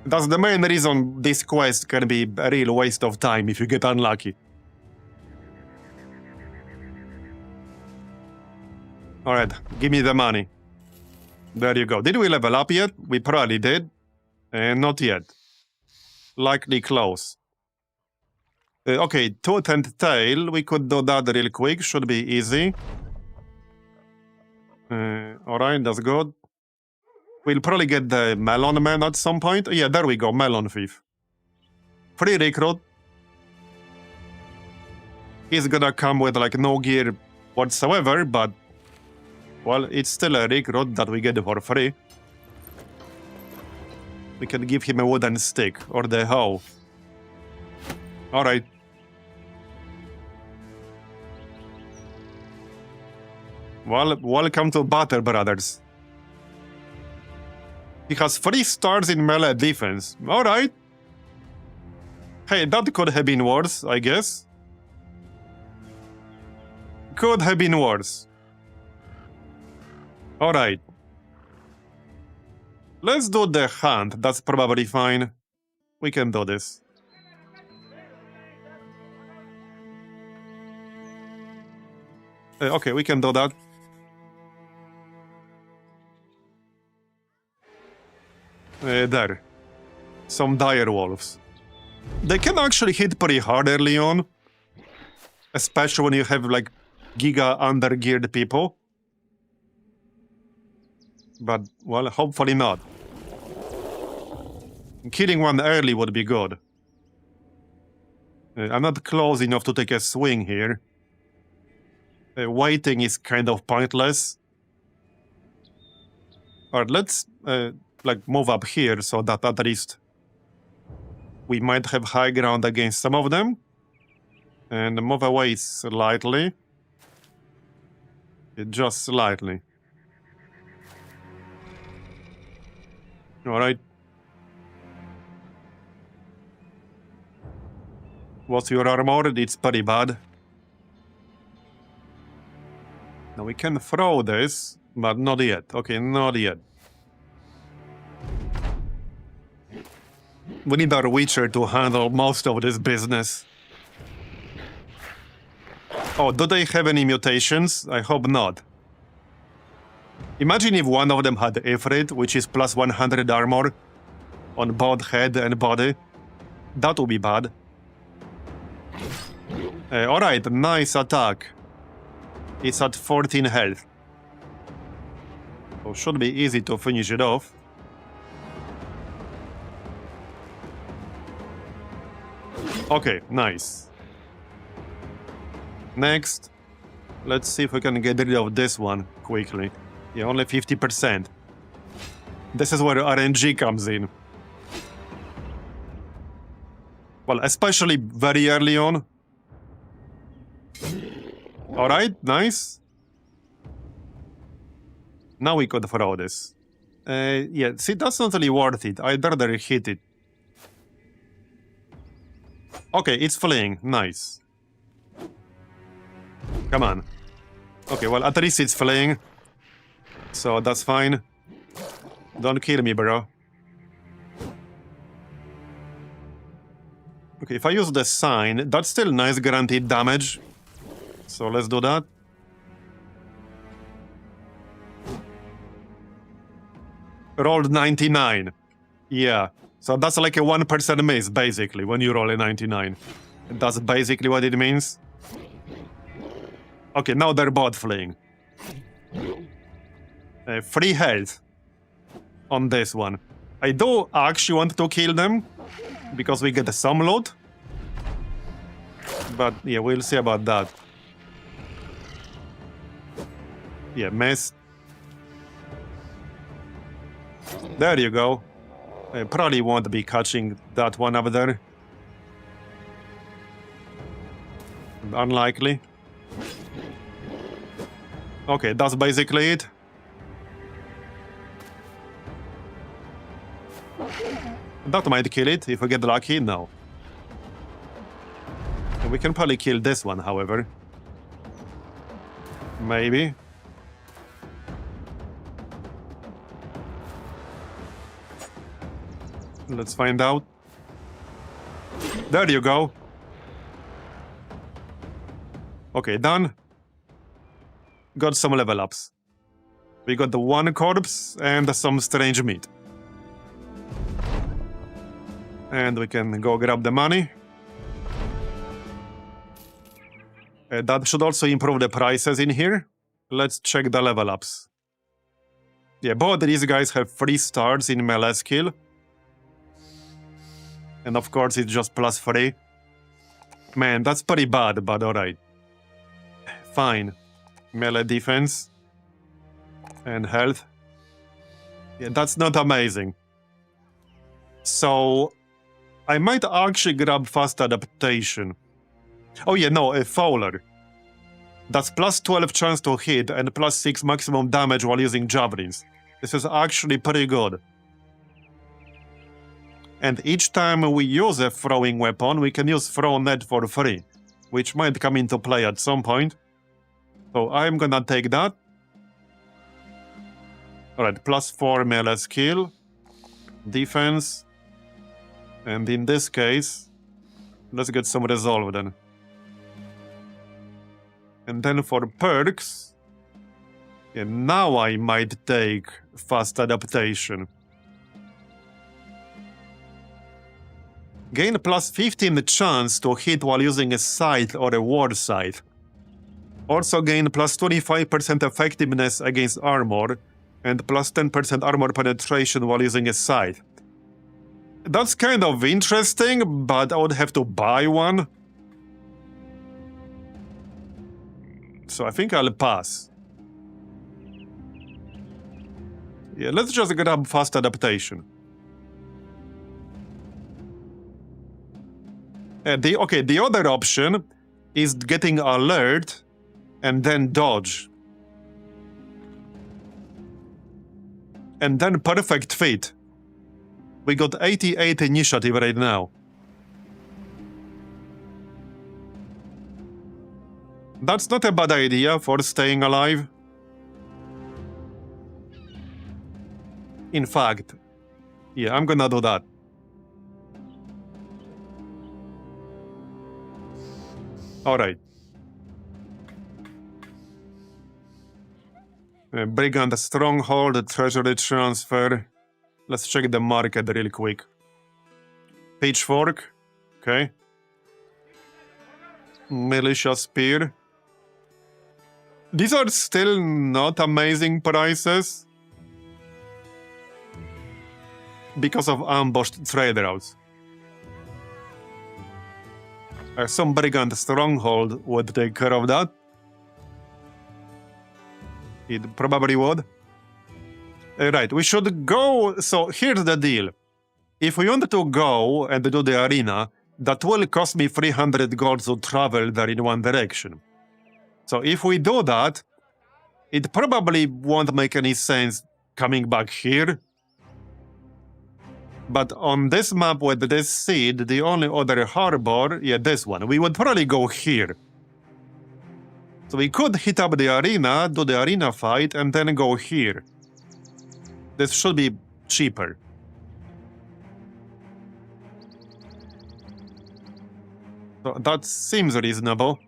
That's the main reason this quest can be a real waste of time if you get unlucky. Alright, give me the money. There you go. Did we level up yet? We probably did. Not yet. Likely close. Okay, tooth and tail. We could do that real quick. Should be easy. Alright, that's good. We'll probably get the melon man at some point. Yeah, there we go. Melon thief. Free recruit. He's gonna come with like no gear whatsoever, but well, it's still a recruit that we get for free. We can give him a wooden stick or the hoe. Alright. Well, welcome to Battle Brothers. He has 3 stars in melee defense. Alright. Hey, that could have been worse, I guess. Could have been worse. Alright. Let's do the hunt. That's probably fine. We can do this. Okay, we can do that. There. Some direwolves. They can actually hit pretty hard early on. Especially when you have like giga undergeared people. But, well, hopefully not. Killing one early would be good. I'm not close enough to take a swing here. Waiting is kind of pointless. Alright, let's like move up here so that at least we might have high ground against some of them. And move away slightly. Just slightly. Alright. What's your armor? It's pretty bad. Now we can throw this, but not yet. Okay, not yet. We need our Witcher to handle most of this business. Oh, do they have any mutations? I hope not. Imagine if one of them had Ifrit, which is plus 100 armor on both head and body. That would be bad. Alright, nice attack. It's at 14 health. So should be easy to finish it off. Okay, nice. Next, let's see if we can get rid of this one quickly. Yeah, only 50%. This is where RNG comes in. Well, especially very early on. Alright, nice. Now we could throw this. Yeah, see, that's not really worth it. I'd rather hit it. Okay, it's fleeing. Nice. Come on. Okay, well, at least it's fleeing. So that's fine. Don't kill me, bro. Okay, if I use the sign, that's still nice guaranteed damage. So let's do that. Rolled 99. Yeah. So that's like a 1% miss, basically, when you roll a 99. That's basically what it means. Okay, now they're both fleeing. 3 health on this one. I do actually want to kill them, because we get some loot. But yeah, we'll see about that. Yeah, missed. There you go. I probably won't be catching that one up there. Unlikely. Okay, that's basically it. That might kill it if we get lucky. No. We can probably kill this one, however. Maybe. Let's find out. There you go. Okay, done. Got some level ups. We got the one corpse and some strange meat. And we can go grab the money. That should also improve the prices in here. Let's check the level ups. Yeah, both these guys have 3 stars in melee skill. And of course it's just +3. Man, that's pretty bad, but alright. Fine. Melee defense. And health. Yeah, that's not amazing. So, I might actually grab fast adaptation. Oh yeah, no, a Fowler. That's +12 chance to hit and +6 maximum damage while using javelins. This is actually pretty good. And each time we use a throwing weapon, we can use throw net for free, which might come into play at some point. So I'm gonna take that. Alright, +4 melee skill, defense, and in this case, let's get some resolve then. And then for perks, yeah, now I might take fast adaptation. Gain +15 chance to hit while using a scythe or a war scythe. Also gain +25% effectiveness against armor and +10% armor penetration while using a scythe. That's kind of interesting, but I would have to buy one. So I think I'll pass. Yeah, let's just grab fast adaptation. The other option is getting alert and then dodge. And then perfect fit. We got 88 initiative right now. That's not a bad idea for staying alive. In fact, yeah, I'm gonna do that. Alright. Brigand Stronghold, treasury transfer. Let's check the market real quick. Pitchfork. Okay. Militia spear. These are still not amazing prices because of ambushed trade routes. Some Brigand Stronghold would take care of that. It probably would. Right, we should go... So here's the deal. If we want to go and do the arena, that will cost me 300 gold to travel there in one direction. So if we do that, it probably won't make any sense coming back here. But on this map with this seed, the only other harbor, yeah, this one, we would probably go here. So we could hit up the arena, do the arena fight, and then go here. This should be cheaper. So that seems reasonable.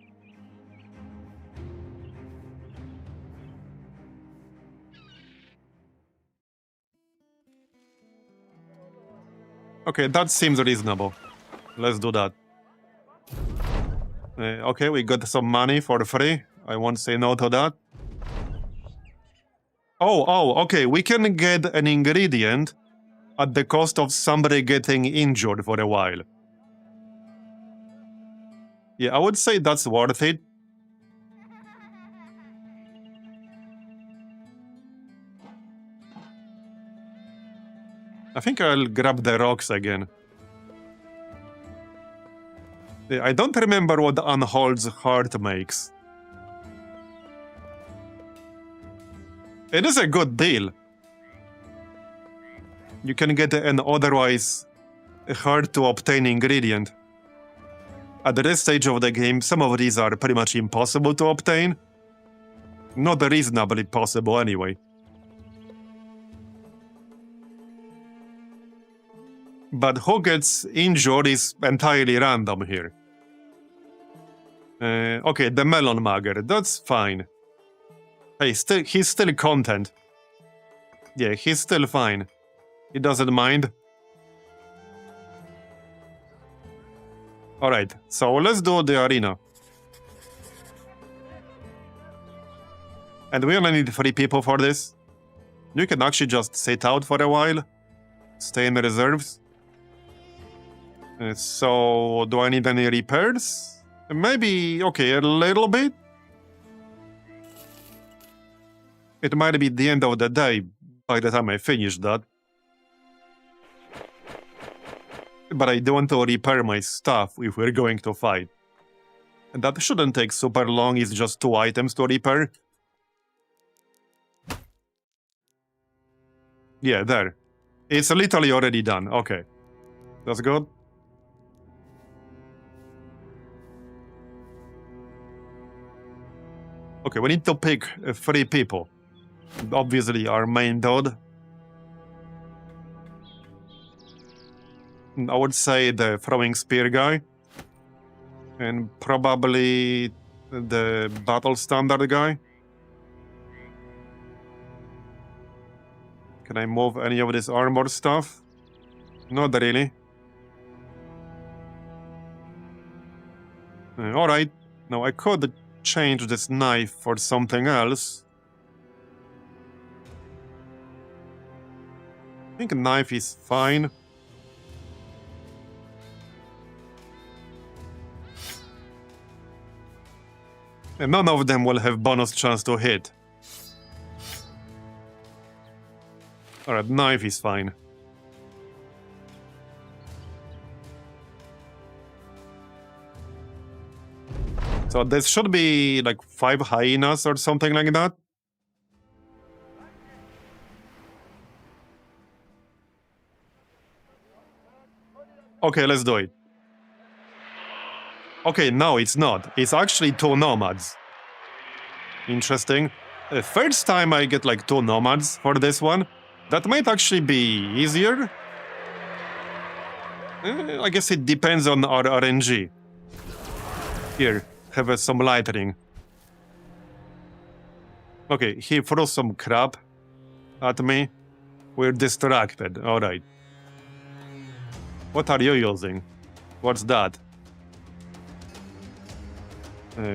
Okay, that seems reasonable. Let's do that. Okay, we got some money for free. I won't say no to that. Oh, okay, we can get an ingredient at the cost of somebody getting injured for a while. Yeah, I would say that's worth it. I think I'll grab the rocks again. I don't remember what Unhold's heart makes. It is a good deal. You can get an otherwise hard to obtain ingredient. At this stage of the game, some of these are pretty much impossible to obtain. Not reasonably possible anyway. But who gets injured is entirely random here. Okay, the melon mugger, that's fine. Hey, he's still content. Yeah, he's still fine. He doesn't mind. Alright, so let's do the arena. And we only need 3 people for this. You can actually just sit out for a while. Stay in the reserves. So, do I need any repairs? Maybe, okay, a little bit. It might be the end of the day by the time I finish that. But I do want to repair my stuff if we're going to fight. And that shouldn't take super long, it's just 2 items to repair. Yeah, there. It's literally already done, okay. That's good. Okay, we need to pick 3 people. Obviously, our main dude. I would say the throwing spear guy. And probably the battle standard guy. Can I move any of this armor stuff? Not really. Alright. Now I could change this knife for something else. I think a knife is fine. And none of them will have bonus chance to hit. Alright, knife is fine. So this should be like 5 hyenas or something like that. Okay, let's do it. Okay, no, it's not. It's actually 2 nomads. Interesting. First time I get like 2 nomads for this one. That might actually be easier. I guess it depends on our RNG. Here, have some lightning. Okay, he threw some crap at me. We're distracted, alright. What are you using? What's that?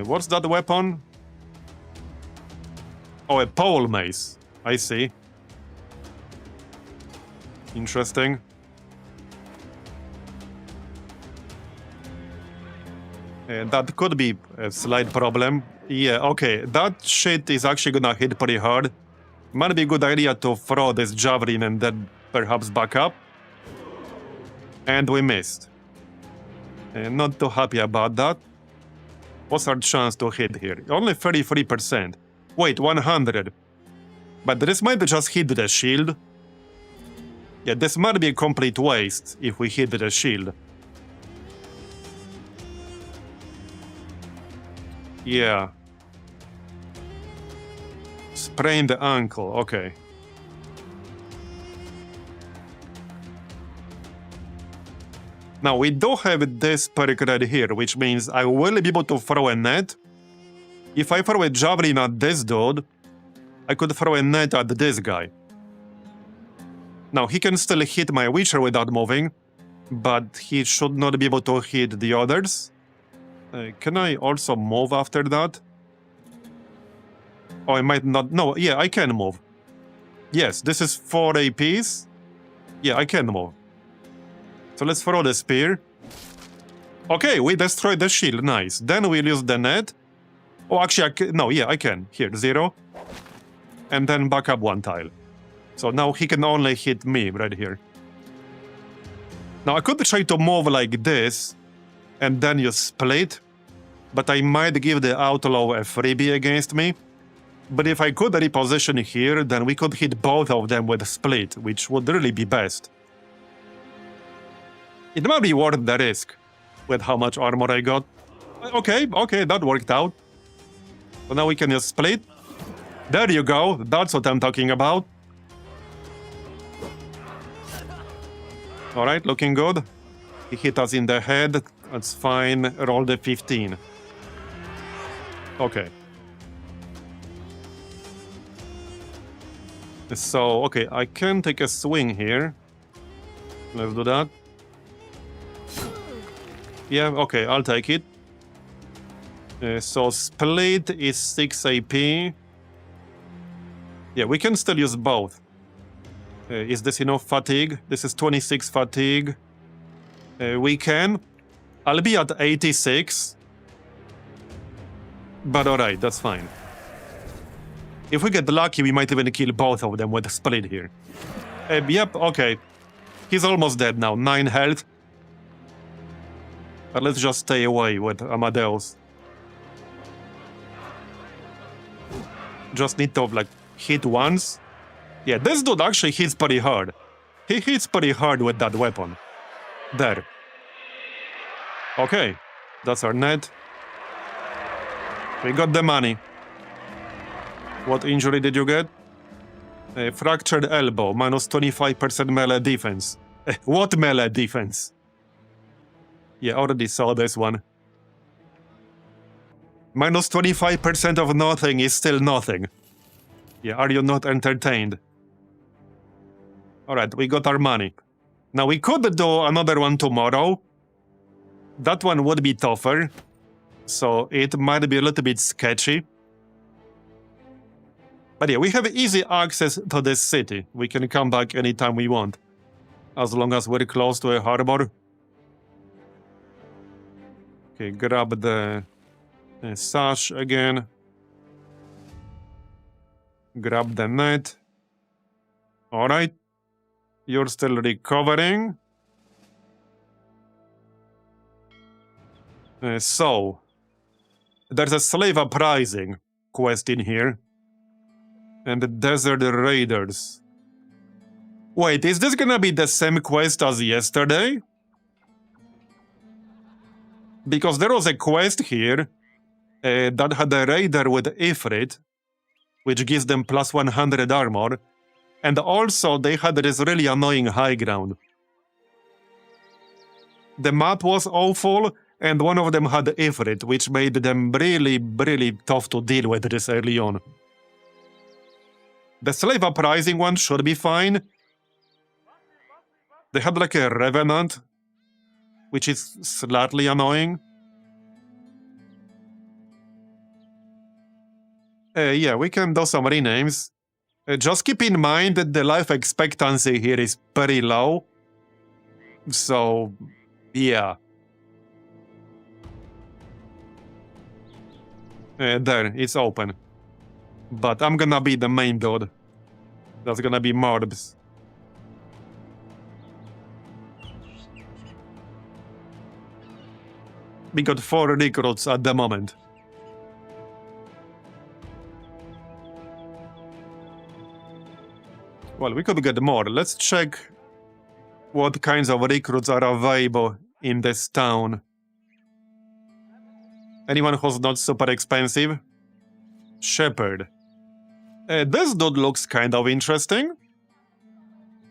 What's that weapon? Oh, a pole mace. I see. Interesting. That could be a slight problem. Yeah, okay. That shit is actually gonna hit pretty hard. Might be a good idea to throw this javelin and then perhaps back up. And we missed. Not too happy about that. What's our chance to hit here? Only 33%. Wait, 100. But this might just hit the shield. Yeah, this might be a complete waste if we hit the shield. Yeah. Sprained the ankle, okay. Now, we do have this perk right here, which means I will be able to throw a net. If I throw a javelin at this dude, I could throw a net at this guy. Now, he can still hit my Witcher without moving, but he should not be able to hit the others. Can I also move after that? Oh, I might not. No, yeah, I can move. Yes, this is 4 APs. Yeah, I can move. So let's throw the spear. Okay, we destroyed the shield. Nice. Then we'll use the net. Oh, actually, no, yeah, I can. Here, 0. And then back up 1 tile. So now he can only hit me right here. Now, I could try to move like this, and then you split. But I might give the outlaw a freebie against me. But if I could reposition here, then we could hit both of them with a split, which would really be best. It might be worth the risk. with how much armor I got. Okay, that worked out. So now we can just split. There you go, that's what I'm talking about. Alright, looking good. He hit us in the head, that's fine. Roll the 15. Okay. So, okay, I can take a swing here. Let's do that. Yeah, okay, I'll take it. So split is 6 AP. Yeah, we can still use both. Is this enough fatigue? This is 26 fatigue. We can. I'll be at 86. But alright, that's fine. If we get lucky, we might even kill both of them with a split here. Yep, okay. He's almost dead now, 9 health. But let's just stay away with Amadeus. Just need to, like, hit once. Yeah, this dude actually hits pretty hard. He hits pretty hard with that weapon. There. Okay, that's our net. We got the money. What injury did you get? A fractured elbow, minus 25% melee defense. What melee defense? Yeah, already saw this one. Minus 25% of nothing is still nothing. Yeah, are you not entertained? Alright, we got our money. Now we could do another one tomorrow. That one would be tougher. So it might be a little bit sketchy. But yeah, we have easy access to this city. We can come back anytime we want. As long as we're close to a harbor. Okay, grab the sash again. Grab the net. Alright. You're still recovering. So, there's a slave uprising quest in here. And the desert raiders. Wait, is this gonna be the same quest as yesterday? Because there was a quest here that had a raider with Ifrit, which gives them plus 100 armor, and also they had this really annoying high ground. The map was awful, and one of them had Ifrit, which made them really tough to deal with this early on. The slave uprising one should be fine. They had like a revenant, which is slightly annoying. Yeah, we can do some renames. Just keep in mind that the life expectancy here is pretty low. So, yeah. There, it's open. But I'm gonna be the main dude. That's gonna be Marbs. We got 4 recruits at the moment. Well, we could get more. Let's check what kinds of recruits are available in this town. Anyone who's not super expensive? Shepherd. This dude looks kind of interesting.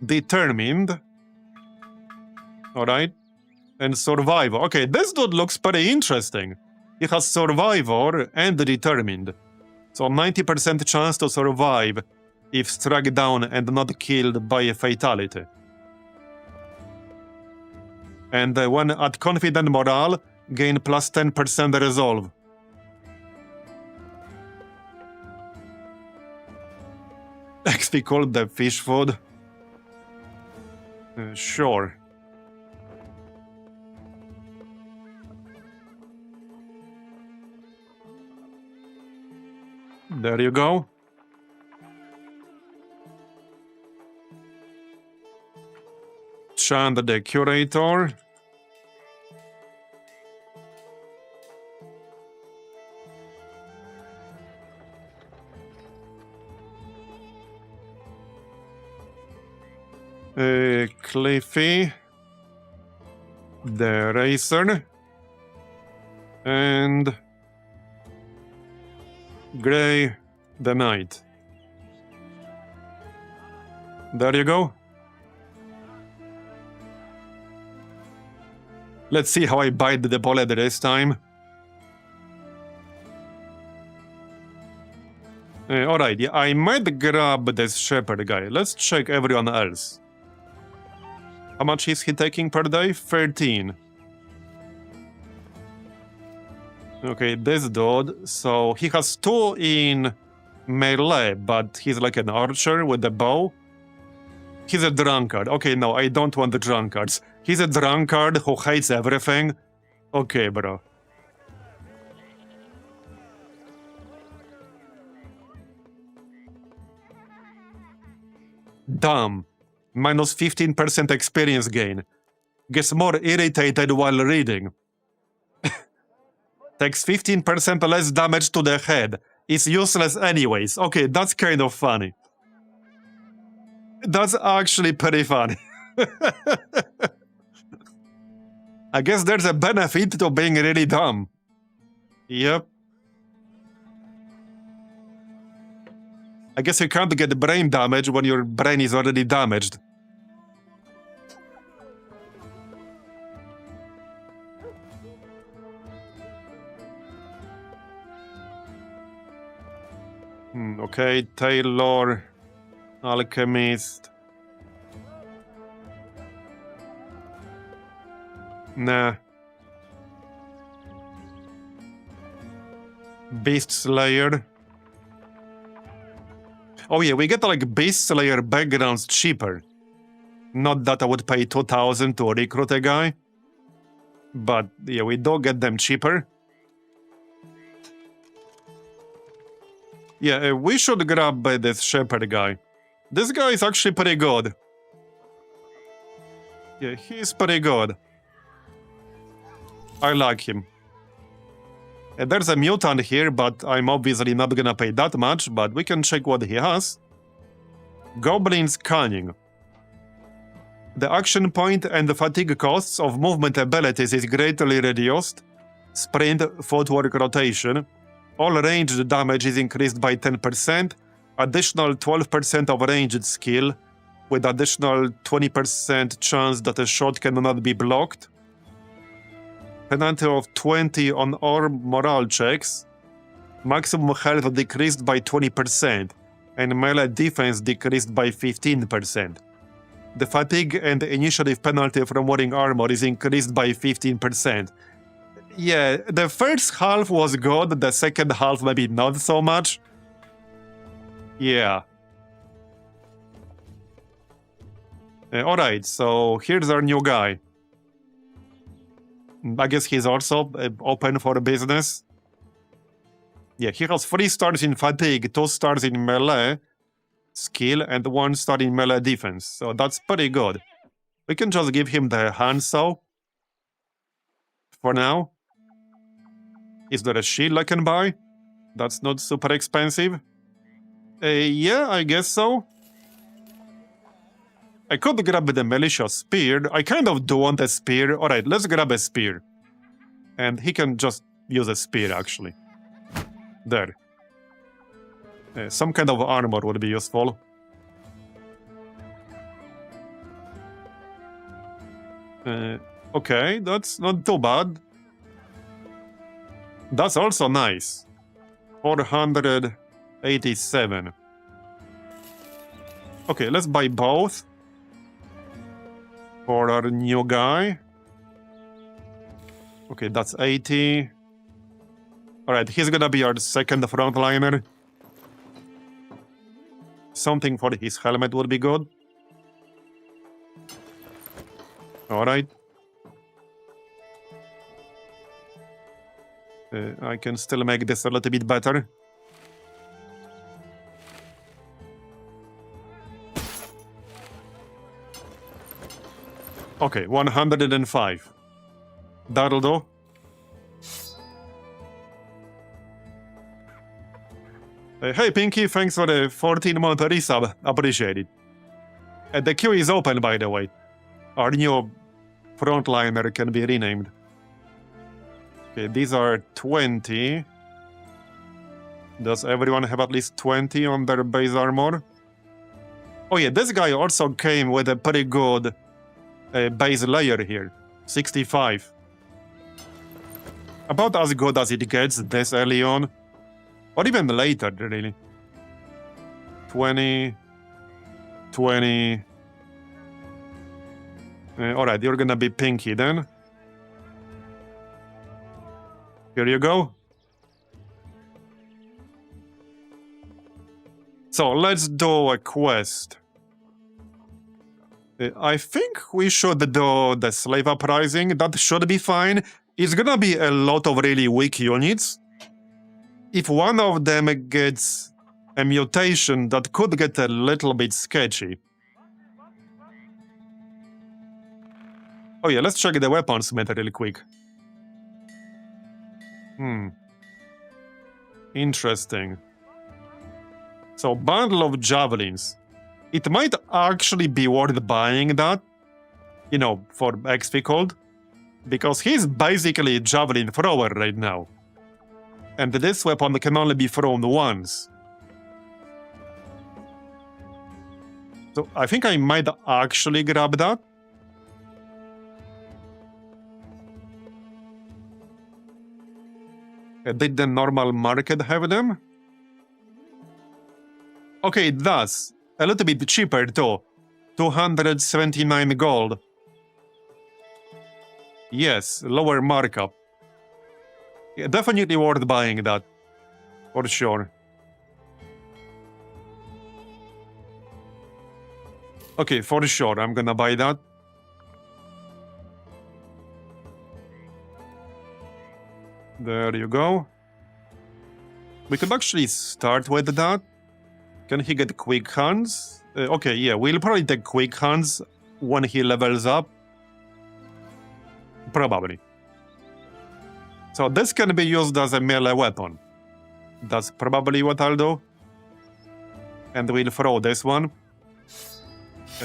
Determined. Alright. And Survivor. Okay, this dude looks pretty interesting. He has Survivor and Determined. So 90% chance to survive if struck down and not killed by a fatality. And when at Confident Morale, gain plus 10% Resolve. XP called the fish food. Sure. There you go. Chant the Curator. Cliffy. The Racer. And Gray the Knight. There you go. Let's see how I bite the bullet this time. Alright, yeah, I might grab this shepherd guy. Let's check everyone else. How much is he taking per day? 13. Okay, this dude, so he has 2 in melee, but he's like an archer with a bow. He's a drunkard. Okay, no, I don't want the drunkards. He's a drunkard who hates everything. Okay, bro. Dumb. Minus 15% experience gain. Gets more irritated while reading. Takes 15% less damage to the head. Is useless anyways. Okay, that's kind of funny. That's actually pretty funny. I guess there's a benefit to being really dumb. Yep. I guess you can't get brain damage when your brain is already damaged. Okay, Taylor, Alchemist. Nah. Beast Slayer. Oh yeah, we get like Beast Slayer backgrounds cheaper. Not that I would pay 2,000 to recruit a guy. But yeah, we do get them cheaper. Yeah, we should grab this shepherd guy. This guy is actually pretty good. Yeah, he's pretty good. I like him. And there's a mutant here, but I'm obviously not gonna pay that much, but we can check what he has. Goblin's Cunning. The action point and the fatigue costs of movement abilities is greatly reduced. Sprint, footwork, rotation. All ranged damage is increased by 10%. Additional 12% of ranged skill, with additional 20% chance that a shot cannot be blocked. Penalty of 20 on all morale checks. Maximum health decreased by 20%, and melee defense decreased by 15%. The fatigue and initiative penalty from wearing armor is increased by 15%. Yeah, the first half was good, the second half maybe not so much. Yeah. Alright, so here's our new guy. I guess he's also open for business. Yeah, he has 3 stars in fatigue, 2 stars in melee skill, and 1 star in melee defense. So that's pretty good. We can just give him the handsaw for now. Is there a shield I can buy? That's not super expensive. Yeah, I guess so. I could grab the militia spear. I kind of do want a spear. Alright, let's grab a spear. And he can just use a spear, actually. There. Some kind of armor would be useful. Okay, that's not too bad. That's also nice. 487. Okay, let's buy both. For our new guy. Okay, that's 80. Alright, he's gonna be our second frontliner. Something for his helmet would be good. Alright. I can still make this a little bit better. Okay, 105. That'll do. Hey Pinky, thanks for the 14-month resub. Appreciate it. The queue is open, by the way. Our new frontliner can be renamed. Okay, these are 20. Does everyone have at least 20 on their base armor? Oh yeah, this guy also came with a pretty good base layer here. 65. About as good as it gets this early on. Or even later, really. 20. 20. Alright, you're gonna be pinky then. Here you go. So let's do a quest. I think we should do the slave uprising. That should be fine. It's gonna be a lot of really weak units. If one of them gets a mutation, that could get a little bit sketchy. Oh yeah, let's check the weapons meta real quick. Interesting. So, bundle of javelins. It might actually be worth buying that, you know, for XP Cold, because he's basically a javelin thrower right now. And this weapon can only be thrown once. So I think I might actually grab that. Did the normal market have them? Okay, it does. A little bit cheaper too. 279 gold. Yes, lower markup. Yeah, definitely worth buying that. For sure. Okay, for sure, I'm gonna buy that. There you go. We could actually start with that. Can he get quick hands? Okay, yeah, we'll probably take quick hands when he levels up. Probably. So this can be used as a melee weapon. That's probably what I'll do. And we'll throw this one.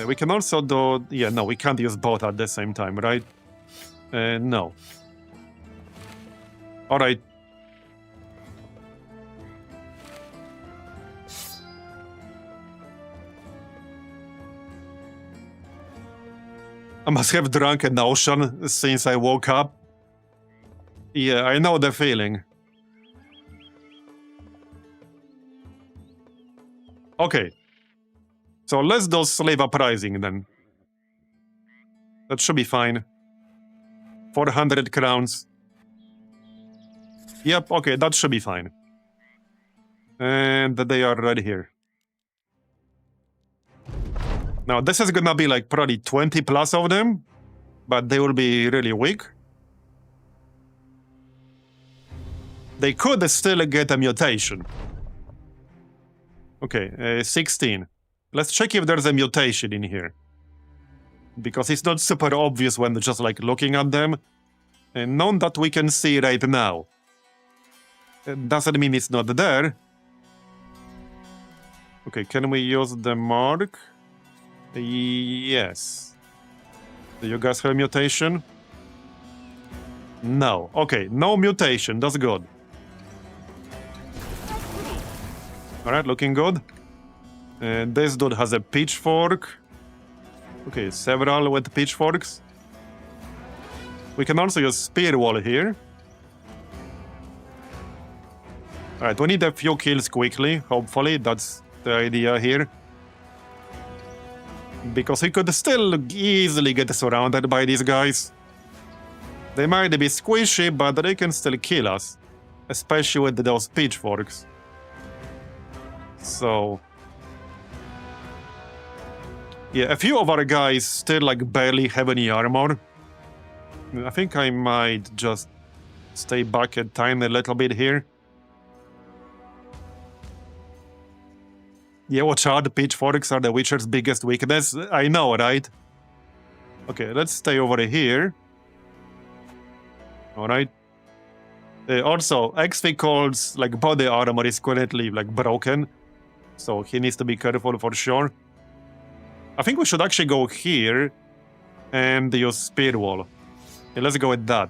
We can also do... Yeah, no, we can't use both at the same time, right? No. Alright. I must have drunk an ocean since I woke up. Yeah, I know the feeling. Okay. So let's do slave uprising then. That should be fine. 400 crowns. Yep, okay, that should be fine. And they are right here. Now, this is gonna be like probably 20 plus of them, but they will be really weak. They could still get a mutation. Okay, 16. Let's check if there's a mutation in here. Because it's not super obvious when just like looking at them. And none that we can see right now. It doesn't mean it's not there. Okay, can we use the mark? Yes. Do you guys have a mutation? No. Okay, no mutation. That's good. Alright, looking good. This dude has a pitchfork. Okay, several with pitchforks. We can also use spear wall here. Alright, we need a few kills quickly, hopefully. That's the idea here. Because we could still easily get surrounded by these guys. They might be squishy, but they can still kill us. Especially with those pitchforks. So... yeah, a few of our guys still like barely have any armor. I think I might just stay back a tiny little bit here. Yeah, watch out, the pitchforks are the Witcher's biggest weakness. I know, right? Okay, let's stay over here. Alright. Also, XP Cold's like body armor is currently like broken. So he needs to be careful for sure. I think we should actually go here and use spear wall. Okay, let's go with that.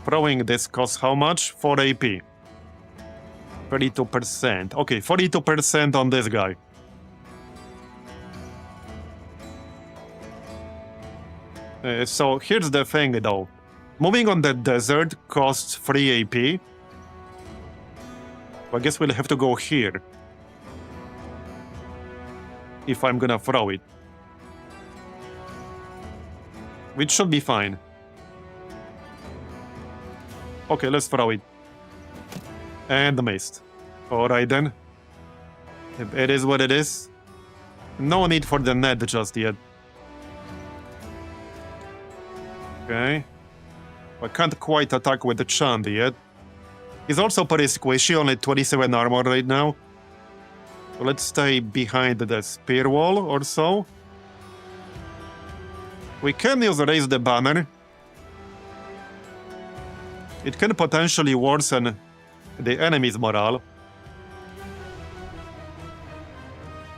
Throwing this costs how much? 4 AP. 32%. Okay, 42% on this guy. So here's the thing though. Moving on the desert costs 3 AP. I guess we'll have to go here. If I'm gonna throw it. Which should be fine. Okay, let's throw it. And missed. Alright then. It is what it is. No need for the net just yet. Okay. I can't quite attack with the Chand yet. He's also pretty squishy, only 27 armor right now. So let's stay behind the spear wall or so. We can use Raise the Banner. It can potentially worsen the enemy's morale.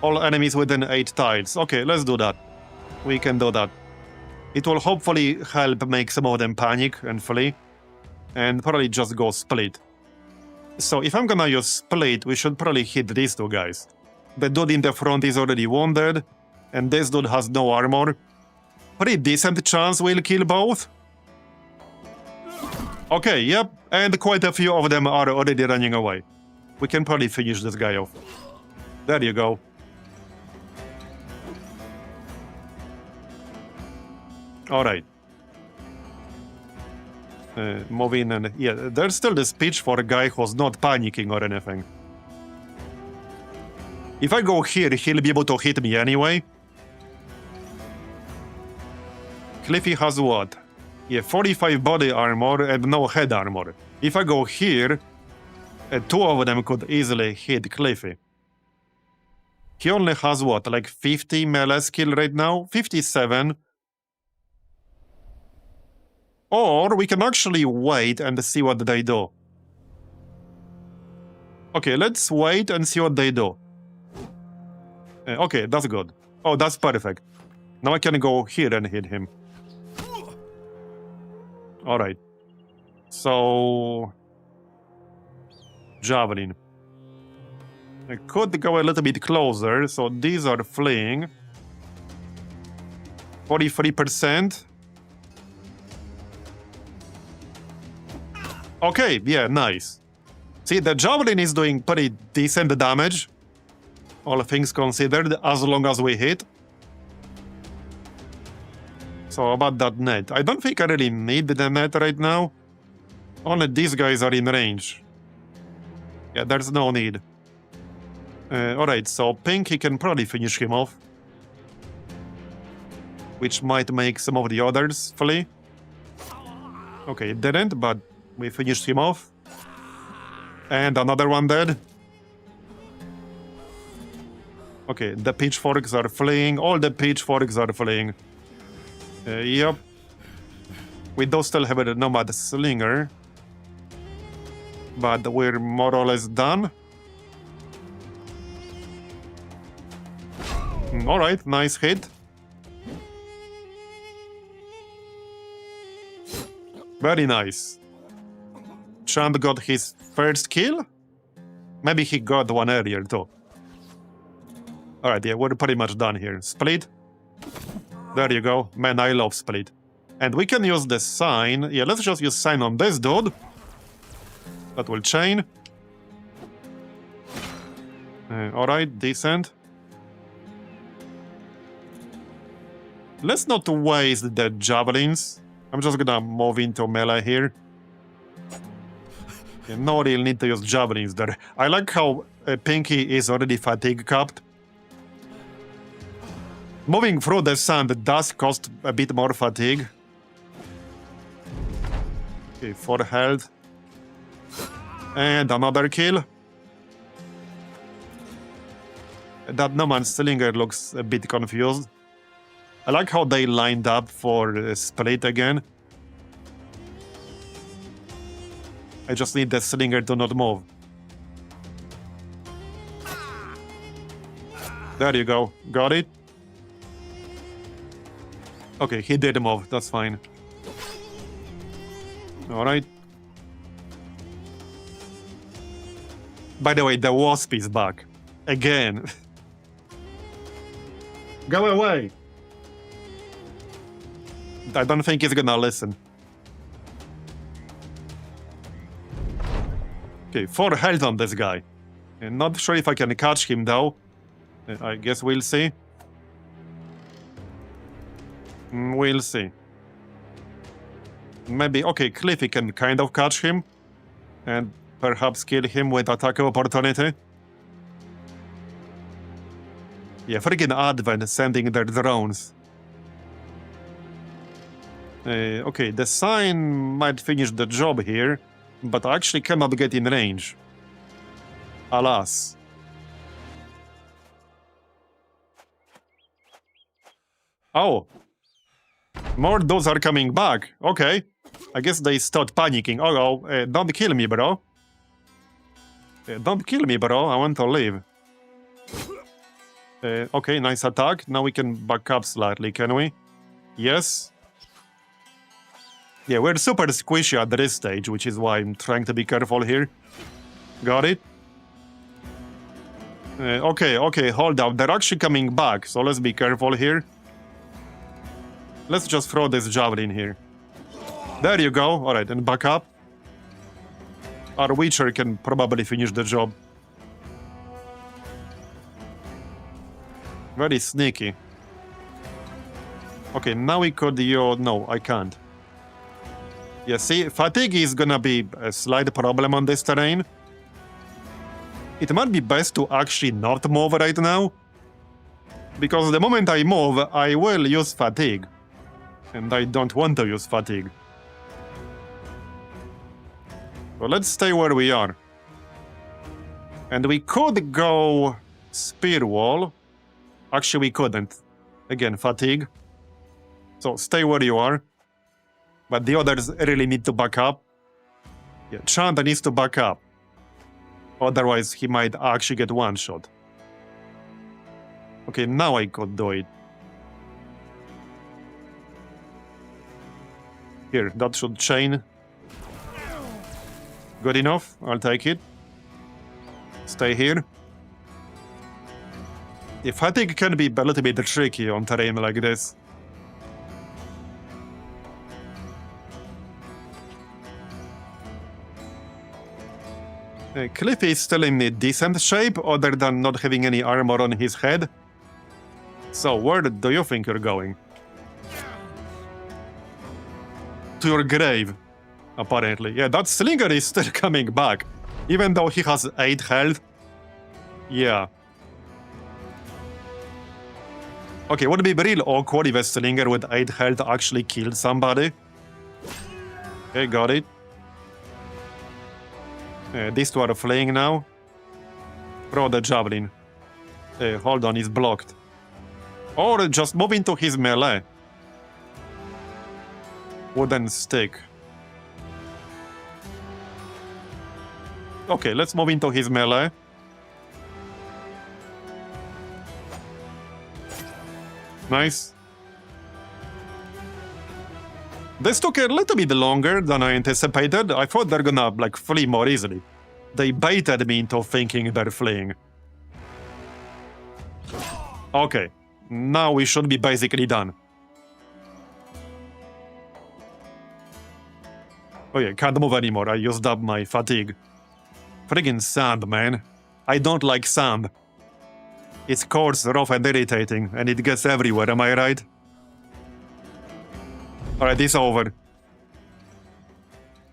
All enemies within 8 tiles. Okay, let's do that. We can do that. It will hopefully help make some of them panic and flee. And probably just go split. So if I'm gonna use split, we should probably hit these two guys. The dude in the front is already wounded. And this dude has no armor. Pretty decent chance we'll kill both. Okay, yep. And quite a few of them are already running away. We can probably finish this guy off. There you go. Alright. Moving and... yeah, there's still the speech for a guy who's not panicking or anything. If I go here, he'll be able to hit me anyway. Cliffy has what? Yeah, 45 body armor and no head armor. If I go here, 2 of them could easily hit Cliffy. He only has what, like 50 melee skill right now? 57. Or we can actually wait and see what they do. Okay, let's wait and see what they do. Okay, that's good. Oh, that's perfect. Now I can go here and hit him. Alright. So... Javelin. I could go a little bit closer, so these are fleeing. 43%. Okay, yeah, nice. See, the Javelin is doing pretty decent damage. All things considered, as long as we hit. So about that net. I don't think I really need the net right now. Only these guys are in range. Yeah, there's no need. Alright, so Pinky can probably finish him off. Which might make some of the others flee. Okay, it didn't, but we finished him off. And another one dead. Okay, the pitchforks are fleeing. All the pitchforks are fleeing. Yep. We do still have a nomad slinger. But we're more or less done. Alright, nice hit. Very nice. Chand got his first kill? Maybe he got one earlier too. Alright, yeah, we're pretty much done here. Split. There you go. Man, I love split. And we can use the sign. Yeah, let's just use sign on this dude. That will chain. Alright, decent. Let's not waste the javelins. I'm just gonna move into melee here. Yeah, no real need to use javelins there. I like how Pinky is already fatigue capped. Moving through the sand does cost a bit more fatigue. Okay, 4 health. And another kill. That nomad slinger looks a bit confused. I like how they lined up for split again. I just need the slinger to not move. There you go. Got it? Okay, he did move. That's fine. Alright. By the way, the wasp is back. Again. Go away! I don't think he's gonna listen. Okay, 4 health on this guy. Not sure if I can catch him though. I guess we'll see. We'll see. Maybe, okay, Cliffy can kind of catch him. And perhaps kill him with attack opportunity. Yeah, freaking Advent sending their drones. Okay, the sign might finish the job here, but I actually cannot get in range. Alas. Oh. More dudes are coming back. Okay. I guess they stopped panicking. Oh, don't kill me, bro. Don't kill me, bro. I want to leave. Okay, nice attack. Now we can back up slightly, can we? Yes. Yeah, we're super squishy at this stage, which is why I'm trying to be careful here. Got it? Okay, hold up. They're actually coming back, so let's be careful here. Let's just throw this javelin here. There you go. Alright, and back up. Our Witcher can probably finish the job. Very sneaky. Okay, now we could... No, I can't. Yeah, see, fatigue is gonna be a slight problem on this terrain. It might be best to actually not move right now. Because the moment I move, I will use fatigue. And I don't want to use fatigue. So let's stay where we are. And we could go spear wall. Actually, we couldn't. Again, fatigue. So stay where you are. But the others really need to back up. Yeah, Chanta needs to back up. Otherwise, he might actually get one shot. Okay, now I could do it. Here, that should chain. Good enough, I'll take it. Stay here. The fatigue can be a little bit tricky on terrain like this. Cliffy is still in a decent shape, other than not having any armor on his head. So, where do you think you're going? To your grave, apparently. Yeah, that slinger is still coming back, even though he has 8 health. Yeah. Okay, would it be real awkward if a slinger with 8 health actually killed somebody? Okay, got it. These two are fleeing now. Throw the javelin. Hold on, he's blocked. Or just move into his melee. Wooden stick. Okay, let's move into his melee. Nice. This took a little bit longer than I anticipated. I thought they're gonna, like, flee more easily. They baited me into thinking they're fleeing. Okay, now we should be basically done. Oh yeah, can't move anymore. I used up my fatigue. Friggin' sand, man. I don't like sand. It's coarse, rough, and irritating, and it gets everywhere, am I right? Alright, it's over.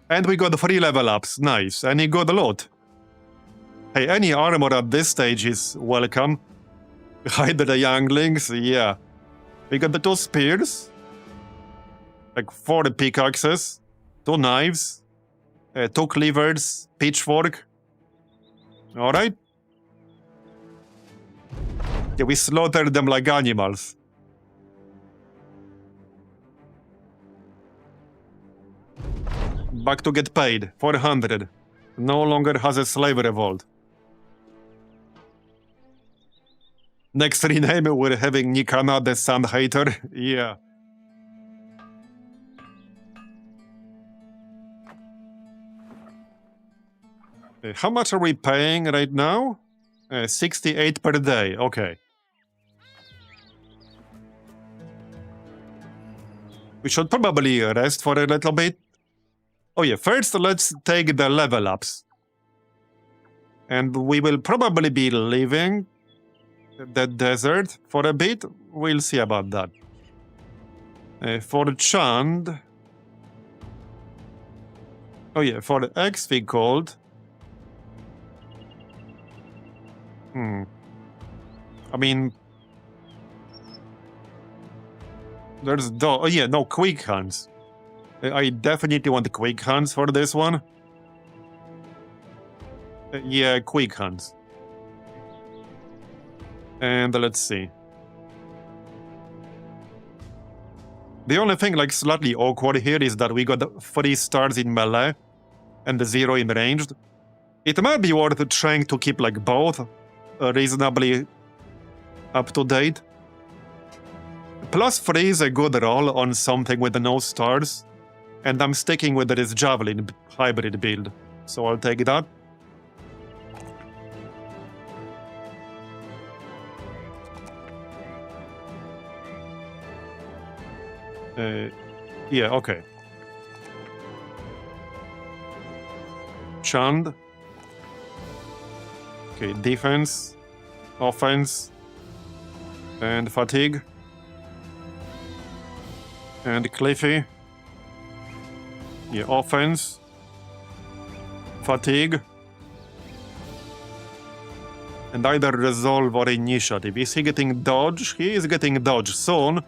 And we got 3 level ups. Nice. And he got a lot. Hey, any armor at this stage is welcome. Hide the younglings, yeah. We got the 2 spears. Like 4 pickaxes. 2 knives. 2 cleavers. Pitchfork. Alright. Yeah, we slaughtered them like animals. Back to get paid. 400. No longer has a slave revolt. Next rename, we're having Nikana the Sand Hater. Yeah. How much are we paying right now? 68 per day, okay. We should probably rest for a little bit. Oh yeah, first let's take the level ups. And we will probably be leaving the desert for a bit. We'll see about that. For Chand... Oh yeah, for the XV Gold... I mean... There's... Oh yeah, no, quick hands. I definitely want quick hands for this one. Yeah, quick hands. And let's see. The only thing like slightly awkward here is that we got 3 stars in melee and 0 in ranged. It might be worth trying to keep like both reasonably up to date. +3 is a good roll on something with no stars. And I'm sticking with this Javelin hybrid build, so I'll take that. Yeah, okay. Chand. Okay, defense, offense, and fatigue. And Cliffy. Yeah, offense, fatigue, and either resolve or initiative. Is he getting dodge? He is getting dodge soon,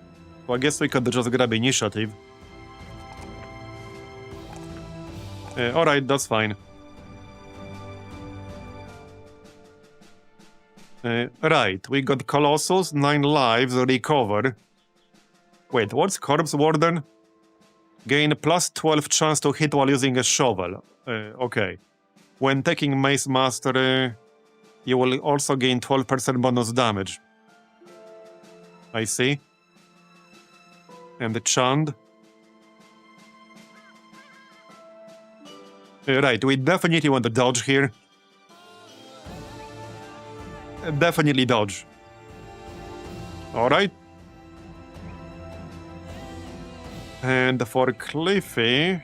so I guess we could just grab initiative. Alright, that's fine. Right, we got Colossus, 9 lives, recover. Wait, what's Corpse Warden? Gain +12 chance to hit while using a shovel. Okay. When taking Mace Master, you will also gain 12% bonus damage. I see. And the Chand. Right, we definitely want to dodge here. Definitely dodge. Alright. And for Cliffy...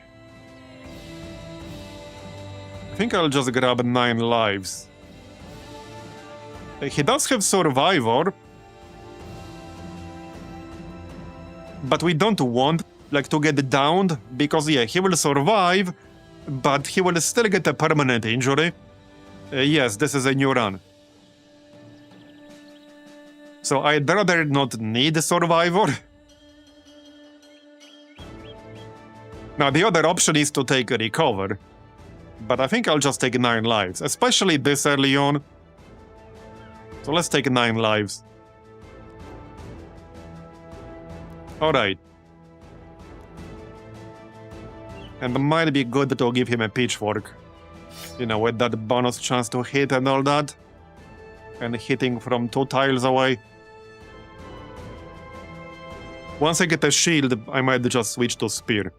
I think I'll just grab 9 lives. He does have Survivor. But we don't want, like, to get downed, because, yeah, he will survive, but he will still get a permanent injury. Yes, this is a new run. So I'd rather not need a Survivor. Now, the other option is to take a Recover. But I think I'll just take 9 lives, especially this early on. So let's take 9 lives. Alright. And it might be good to give him a pitchfork. You know, with that bonus chance to hit and all that. And hitting from 2 tiles away. Once I get a shield, I might just switch to spear.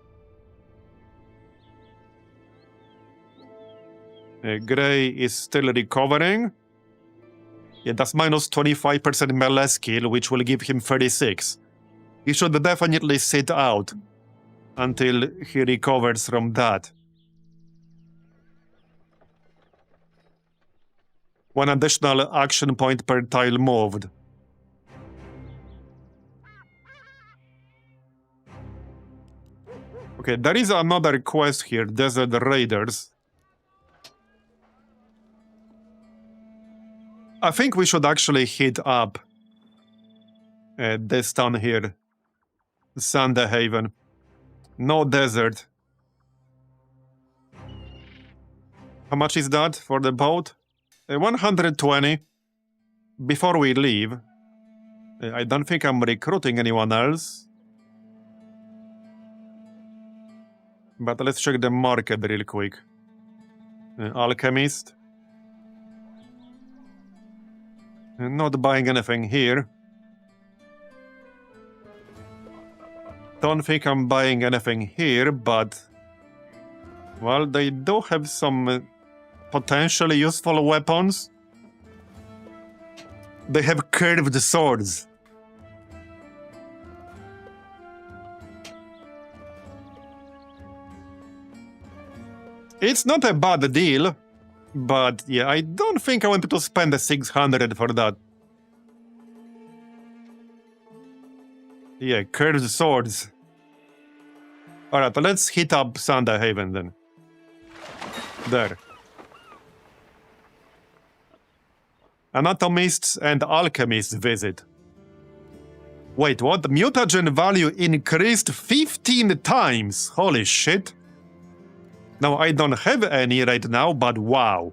Gray is still recovering. Yeah, that's minus 25% melee skill, which will give him 36. He should definitely sit out until he recovers from that. 1 additional action point per tile moved. Okay, there is another quest here, Desert Raiders. I think we should actually hit up this town here. Sandehaven. No desert. How much is that for the boat? 120. Before we leave. I don't think I'm recruiting anyone else. But let's check the market real quick. Alchemist. Not buying anything here. Don't think I'm buying anything here, but... Well, they do have some potentially useful weapons. They have curved swords. It's not a bad deal, but yeah, I don't think I wanted to spend the 600 for that. Yeah, curved swords. Alright, let's hit up Sunday Haven then. There. Anatomists and alchemists visit. Wait, what? Mutagen value increased 15 times! Holy shit! Now, I don't have any right now, but wow.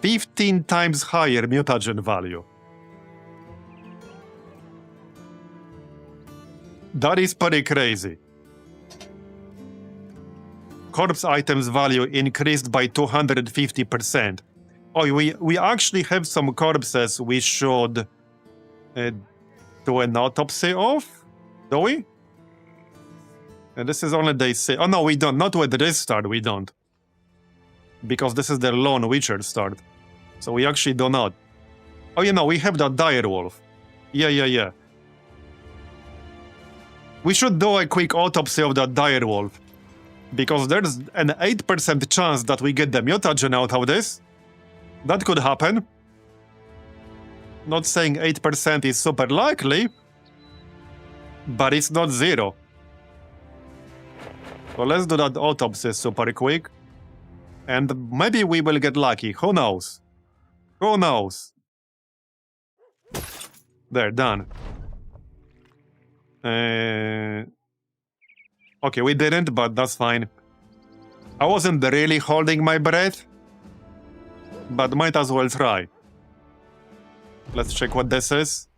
15 times higher mutagen value. That is pretty crazy. Corpse items value increased by 250%. Oh, we actually have some corpses we should do an autopsy of? Do we? And this is only day 6. Oh no, we don't. Not with this start, we don't. Because this is the Lone Witcher start. So we actually do not. Oh, you know, we have that Direwolf. Yeah. We should do a quick autopsy of that Direwolf. Because there's an 8% chance that we get the mutagen out of this. That could happen. Not saying 8% is super likely, but it's not 0. So let's do that autopsy super quick. And maybe we will get lucky. Who knows? Who knows? There, done. Okay, we didn't, but that's fine. I wasn't really holding my breath, but might as well try. Let's check what this is.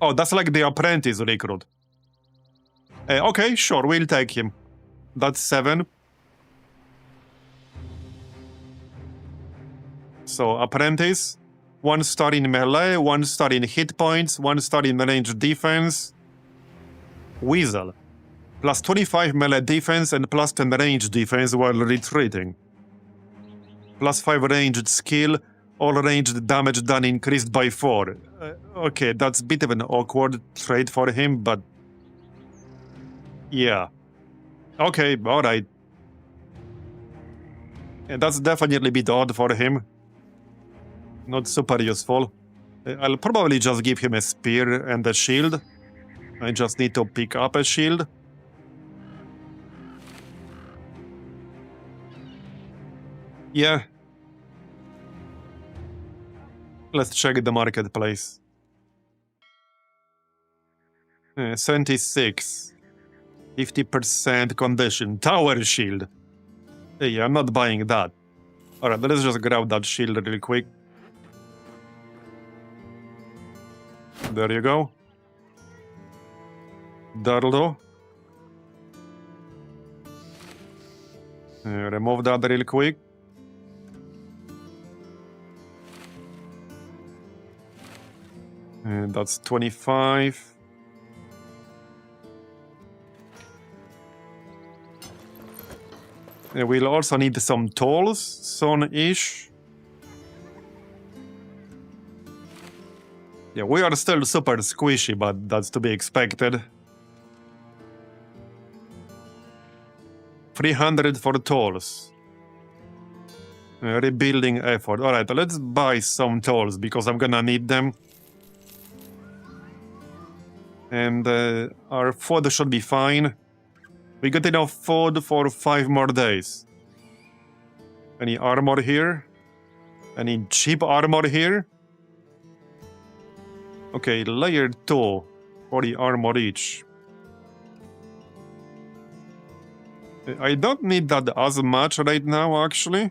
Oh, that's like the apprentice recruit. Okay, sure, we'll take him. That's 7. So, apprentice. 1 star in melee, 1 star in hit points, 1 star in range defense. Weasel. Plus 25 melee defense and plus 10 range defense while retreating. Plus 5 ranged skill, all ranged damage done increased by 4. Okay, that's a bit of an awkward trait for him, but... yeah. Okay, alright. Yeah, that's definitely a bit odd for him. Not super useful. I'll probably just give him a spear and a shield. I just need to pick up a shield. Yeah. Let's check the marketplace. 76. 50% condition. Tower shield. Hey, I'm not buying that. Alright, let's just grab that shield real quick. There you go. That'll do. Remove that real quick. That's 25. We'll also need some tools soon-ish. Yeah, we are still super squishy, but that's to be expected. 300 for tools. Rebuilding effort. Alright, let's buy some tools because I'm gonna need them. And our food should be fine. We got enough food for 5 more days. Any armor here? Any cheap armor here? Okay, layer 2. 40 armor each. I don't need that as much right now, actually.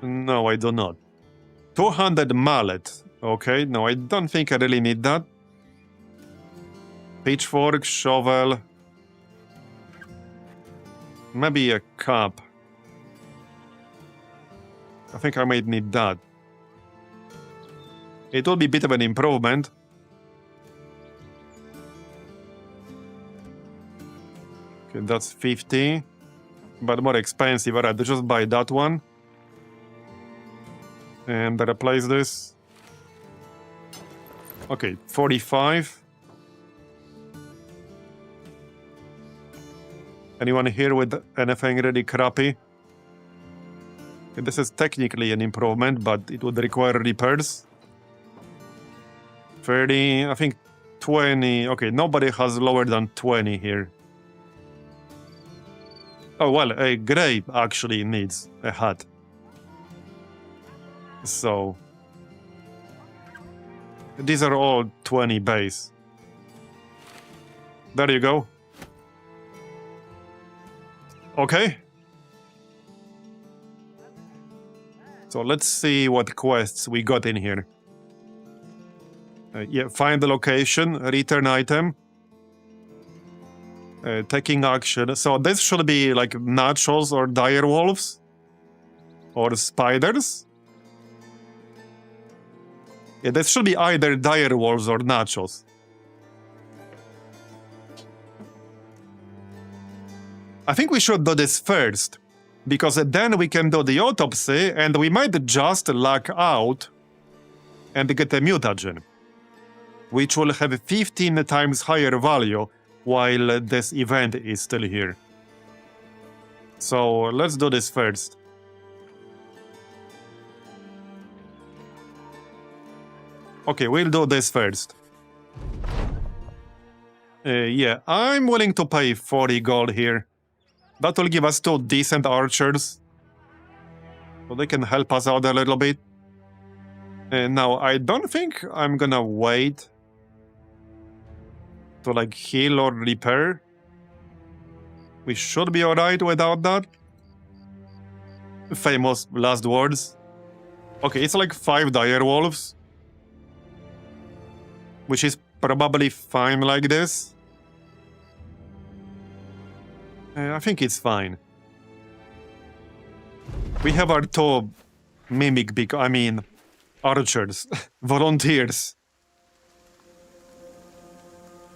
No, I do not. 200 mallet. Okay, no, I don't think I really need that. Pitchfork, shovel. Maybe a cup. I think I might need that. It will be a bit of an improvement. Okay, that's 50. But more expensive. Alright, just buy that one. And replace this. Okay, 45. Anyone here with anything really crappy? Okay, this is technically an improvement, but it would require repairs. 30, I think 20. Okay, nobody has lower than 20 here. Oh, well, a Grey actually needs a hat. So, these are all 20 base. There you go. Okay. So let's see what quests we got in here. Yeah, find the location, return item. Taking action. So this should be like nachos or direwolves. Or spiders. Yeah, this should be either direwolves or nachos. I think we should do this first, because then we can do the autopsy and we might just luck out and get a mutagen, which will have 15 times higher value while this event is still here. So let's do this first. Okay, we'll do this first. Yeah, I'm willing to pay 40 gold here. That will give us 2 decent archers. So they can help us out a little bit. Now, I don't think I'm gonna wait to like heal or repair. We should be alright without that. Famous last words. Okay, it's like 5 direwolves. Which is probably fine like this. I think it's fine. We have our 2 archers, volunteers.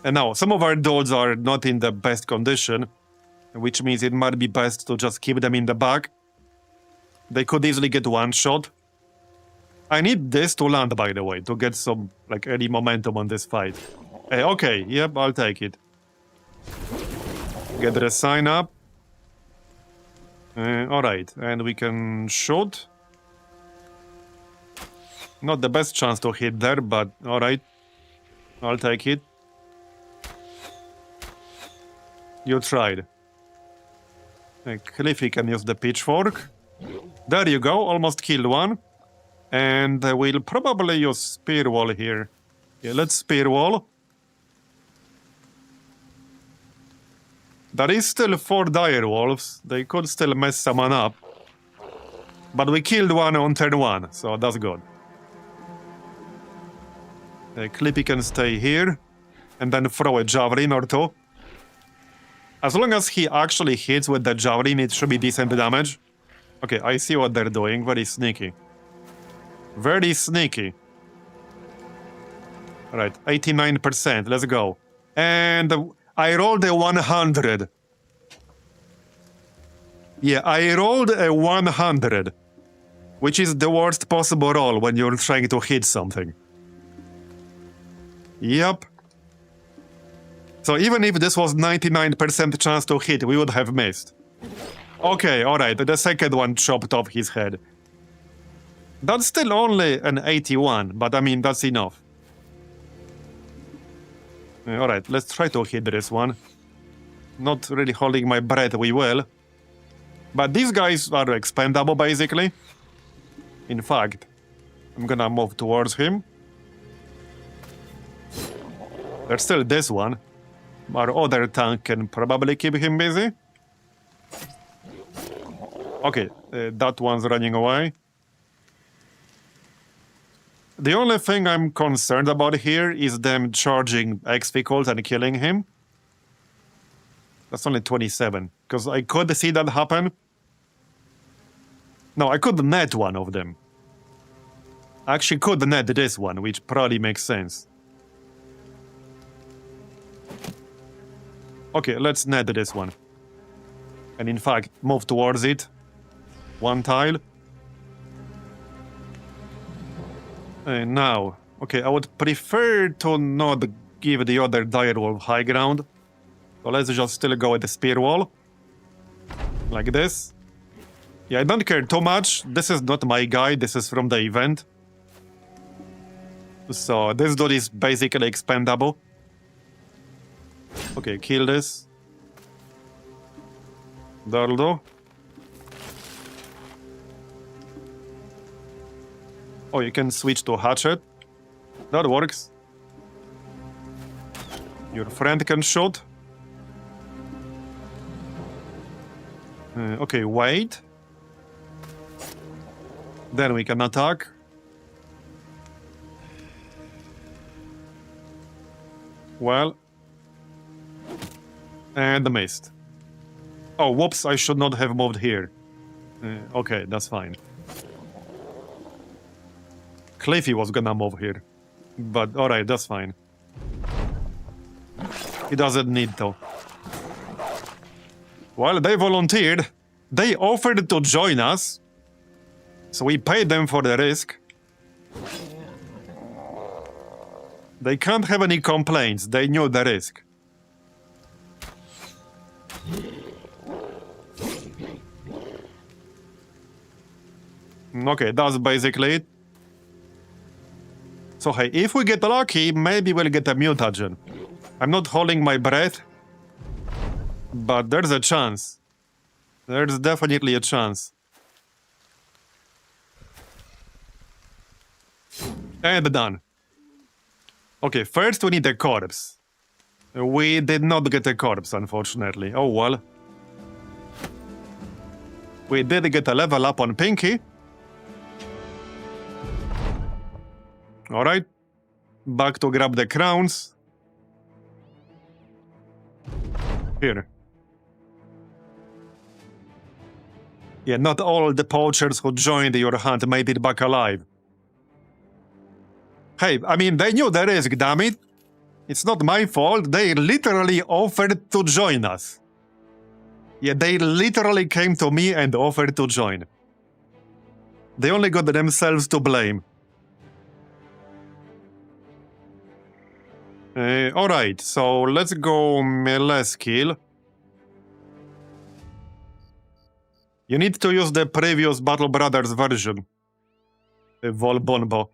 And now, some of our dudes are not in the best condition, which means it might be best to just keep them in the back. They could easily get one shot. I need this to land, by the way, to get some, like, early momentum on this fight. Okay, yep, I'll take it. Get the sign up. Alright, and we can shoot. Not the best chance to hit there, but alright. I'll take it. You tried. Cliffy can use the pitchfork. There you go, almost killed one. And we'll probably use spear wall here. Yeah, let's spear wall. There is still 4 direwolves. They could still mess someone up. But we killed one on turn 1, so that's good. Clippy can stay here. And then throw a javelin or 2. As long as he actually hits with the javelin, it should be decent damage. Okay, I see what they're doing. Very sneaky. Very sneaky. Alright, 89%. Let's go. And I rolled a 100. Yeah, I rolled a 100. Which is the worst possible roll when you're trying to hit something. Yep. So even if this was 99% chance to hit, we would have missed. Okay, alright, the second one chopped off his head. That's still only an 81, but I mean, that's enough. Alright, let's try to hit this one. Not really holding my breath, we will. But these guys are expendable, basically. In fact, I'm gonna move towards him. There's still this one. Our other tank can probably keep him busy. Okay, that one's running away. The only thing I'm concerned about here is them charging X-Vehicles and killing him. That's only 27, because I could see that happen. No, I could net one of them. I actually could net this one, which probably makes sense. Okay, let's net this one. And in fact, move towards it. One tile. And now, okay, I would prefer to not give the other Direwolf high ground. So let's just still go with the spear wall. Like this. Yeah, I don't care too much. This is not my guy, this is from the event. So this dude is basically expendable. Okay, kill this. That'll do. Oh, you can switch to hatchet. That works. Your friend can shoot. Okay, wait. Then we can attack. Well. And missed. Oh, whoops, I should not have moved here. Okay, that's fine. Cliffy was gonna move here. But alright, that's fine. He doesn't need to. Well, they volunteered. They offered to join us. So we paid them for the risk. They can't have any complaints. They knew the risk. Okay, that's basically it. So hey, if we get lucky, maybe we'll get a mutagen. I'm not holding my breath, but there's a chance. There's definitely a chance. And done. Okay, first we need a corpse. We did not get a corpse, unfortunately. Oh well. We did get a level up on Pinky. Alright. Back to grab the crowns. Here. Yeah, not all the poachers who joined your hunt made it back alive. Hey, I mean, they knew the risk, damn it. It's not my fault. They literally offered to join us. Yeah, they literally came to me and offered to join. They only got themselves to blame. Alright, so let's go melee skill. You need to use the previous Battle Brothers version. Volbonbo.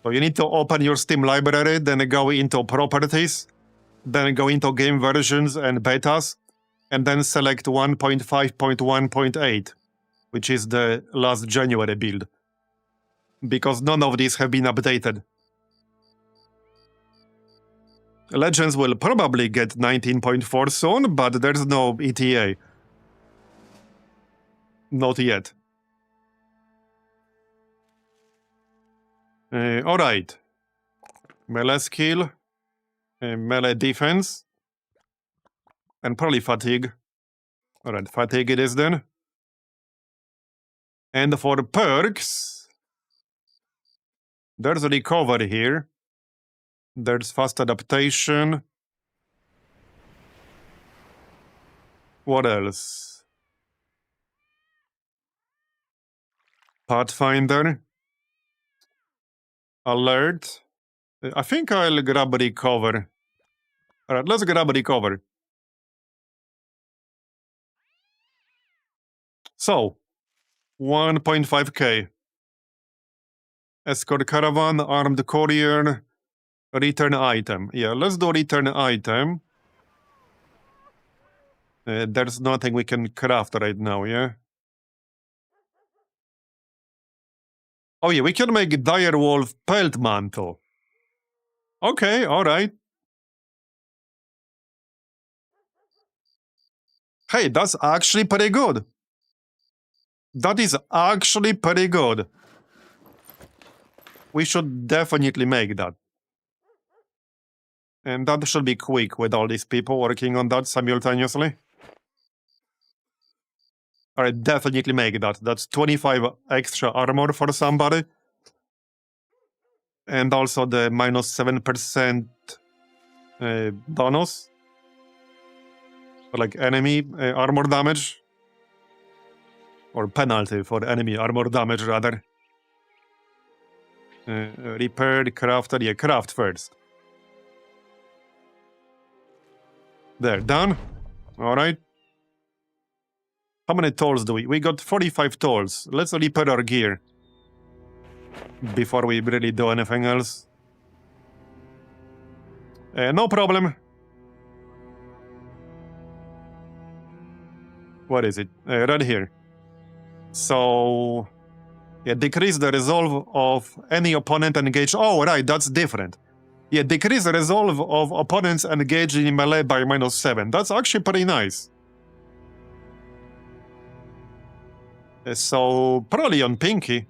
So you need to open your Steam library, then go into properties, then go into game versions and betas, and then select 1.5.1.8, which is the last January build. Because none of these have been updated. Legends will probably get 19.4 soon, but there's no ETA. Not yet. Alright. Melee skill. Melee defense. And probably fatigue. Alright, fatigue it is then. And for perks, there's a recovery here. There's fast adaptation. What else? Pathfinder. Alert. I think I'll grab recover. Alright, let's grab recover. So, 1.5k. Escort caravan, armed courier, return item. Yeah, let's do return item. There's nothing we can craft right now, yeah? Oh yeah, we can make Direwolf pelt mantle. Okay, alright. Hey, that's actually pretty good. That is actually pretty good. We should definitely make that. And that should be quick with all these people working on that simultaneously. Alright, definitely make that. That's 25 extra armor for somebody. And also the minus 7% bonus. Like enemy armor damage. Or penalty for enemy armor damage, rather. Repaired, crafted. Yeah, craft first. There, done. Alright. How many tools do we? We got 45 tools. Let's repair our gear before we really do anything else. No problem. What is it? Right here. So, yeah, decrease the resolve of any opponent engaged. Oh, right, that's different. Yeah, decrease the resolve of opponents engaged in melee by -7. That's actually pretty nice. So, probably on Pinky.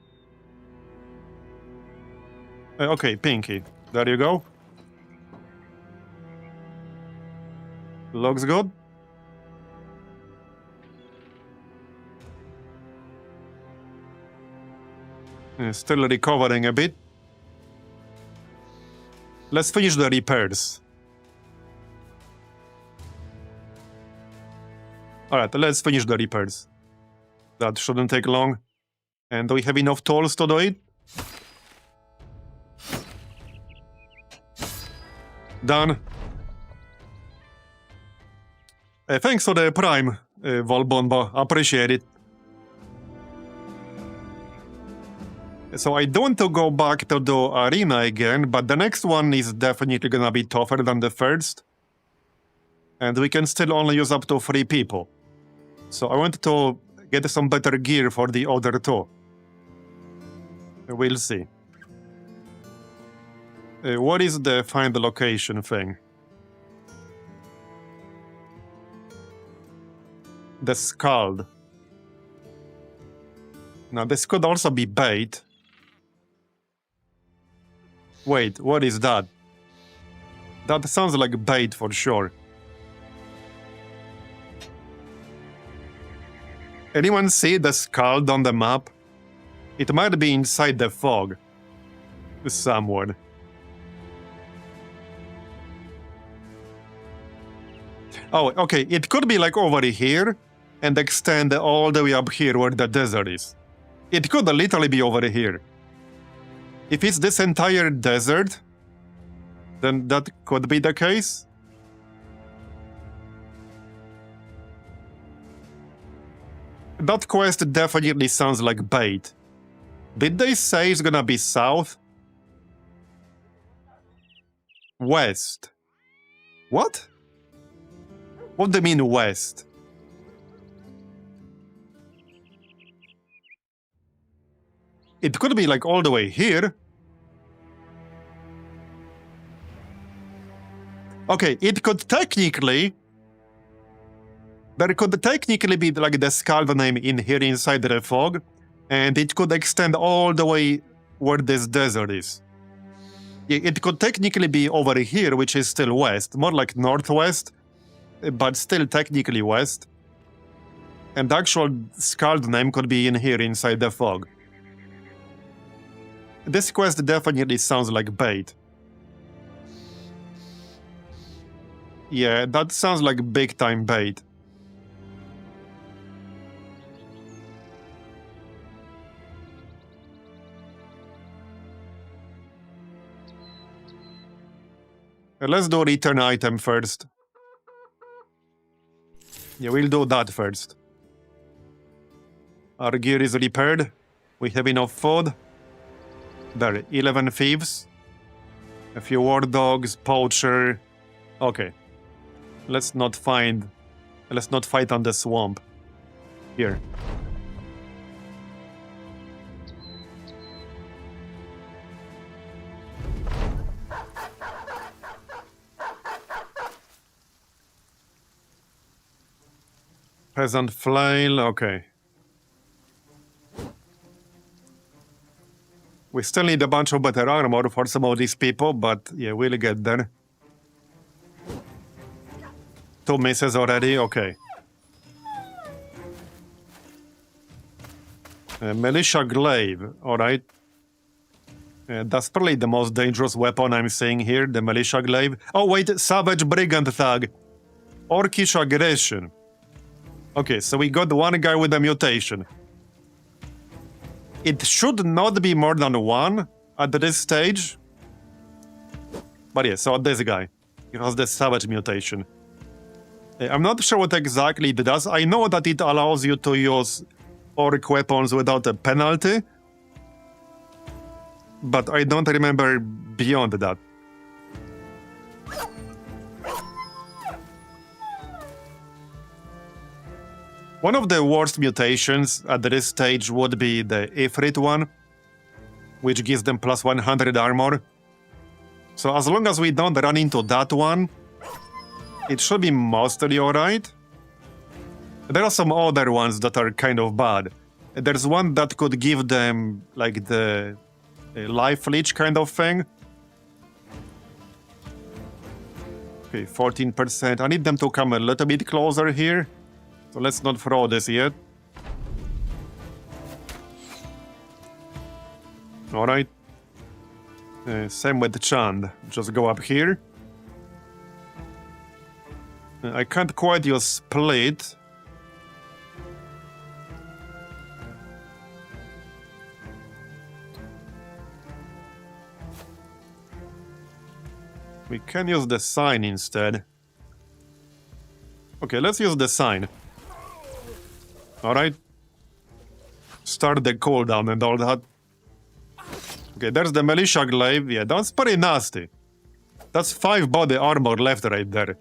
Okay, Pinky. There you go. Looks good. Still recovering a bit. Let's finish the repairs. Alright, let's finish the repairs. That shouldn't take long. And do we have enough tools to do it? Done. Thanks for the prime, Volbomba. Appreciate it. So I don't want to go back to the arena again, but the next one is definitely gonna be tougher than the first. And we can still only use up to 3 people. So I want to get some better gear for the other 2. We'll see. What is the find the location thing? The Scald. Now this could also be bait. Wait, what is that? That sounds like bait for sure. Anyone see the Scald on the map? It might be inside the fog. Somewhere. Oh, okay, it could be like over here and extend all the way up here where the desert is. It could literally be over here. If it's this entire desert, then that could be the case. That quest definitely sounds like bait. Did they say it's gonna be south? West. What? What do you mean west? It could be like all the way here. Okay, it could technically... There could technically be like the Scald name in here inside the fog, and it could extend all the way where this desert is. It could technically be over here, which is still west, more like northwest, but still technically west. And the actual Scald name could be in here inside the fog. This quest definitely sounds like bait. Yeah, that sounds like big-time bait. Let's do return item first. Yeah, we'll do that first. Our gear is repaired. We have enough food. There, 11 thieves. A few war dogs, poacher. Okay. Let's not fight on the swamp. Here. Peasant flail, okay. We still need a bunch of better armor for some of these people, but yeah, we'll get there. 2 misses already, okay. Militia glaive, alright. That's probably the most dangerous weapon I'm seeing here, the militia glaive. Oh wait, savage brigand thug. Orcish aggression. Okay, so we got one guy with a mutation. It should not be more than one at this stage. But yeah, so this guy. He has the savage mutation. I'm not sure what exactly it does. I know that it allows you to use orc weapons without a penalty. But I don't remember beyond that. One of the worst mutations at this stage would be the Ifrit one, which gives them plus 100 armor. So as long as we don't run into that one, it should be mostly alright. There are some other ones that are kind of bad. There's one that could give them, like, the life leech kind of thing. Okay, 14%. I need them to come a little bit closer here. So let's not throw this yet. Alright. Same with Chand. Just go up here. I can't quite use split. We can use the sign instead. Okay, let's use the sign. Alright. Start the cooldown and all that. Okay, there's the militia glaive. Yeah, that's pretty nasty. That's 5 body armor left right there.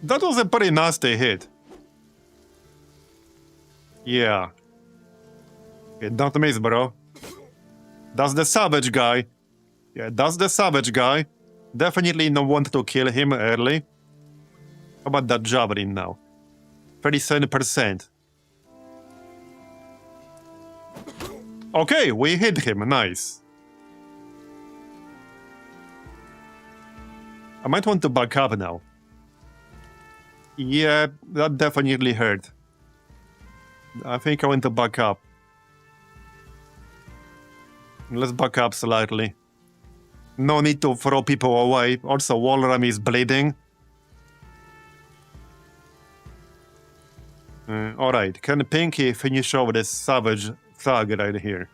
That was a pretty nasty hit. Yeah. Okay, don't miss, bro. That's the savage guy. Yeah, that's the savage guy. Definitely not want to kill him early. How about that javelin now? 37%. Okay, we hit him. Nice. I might want to back up now. Yeah, that definitely hurt. I think I want to back up. Let's back up slightly. No need to throw people away. Also, Walram is bleeding. Alright, can Pinky finish off this savage thug right here?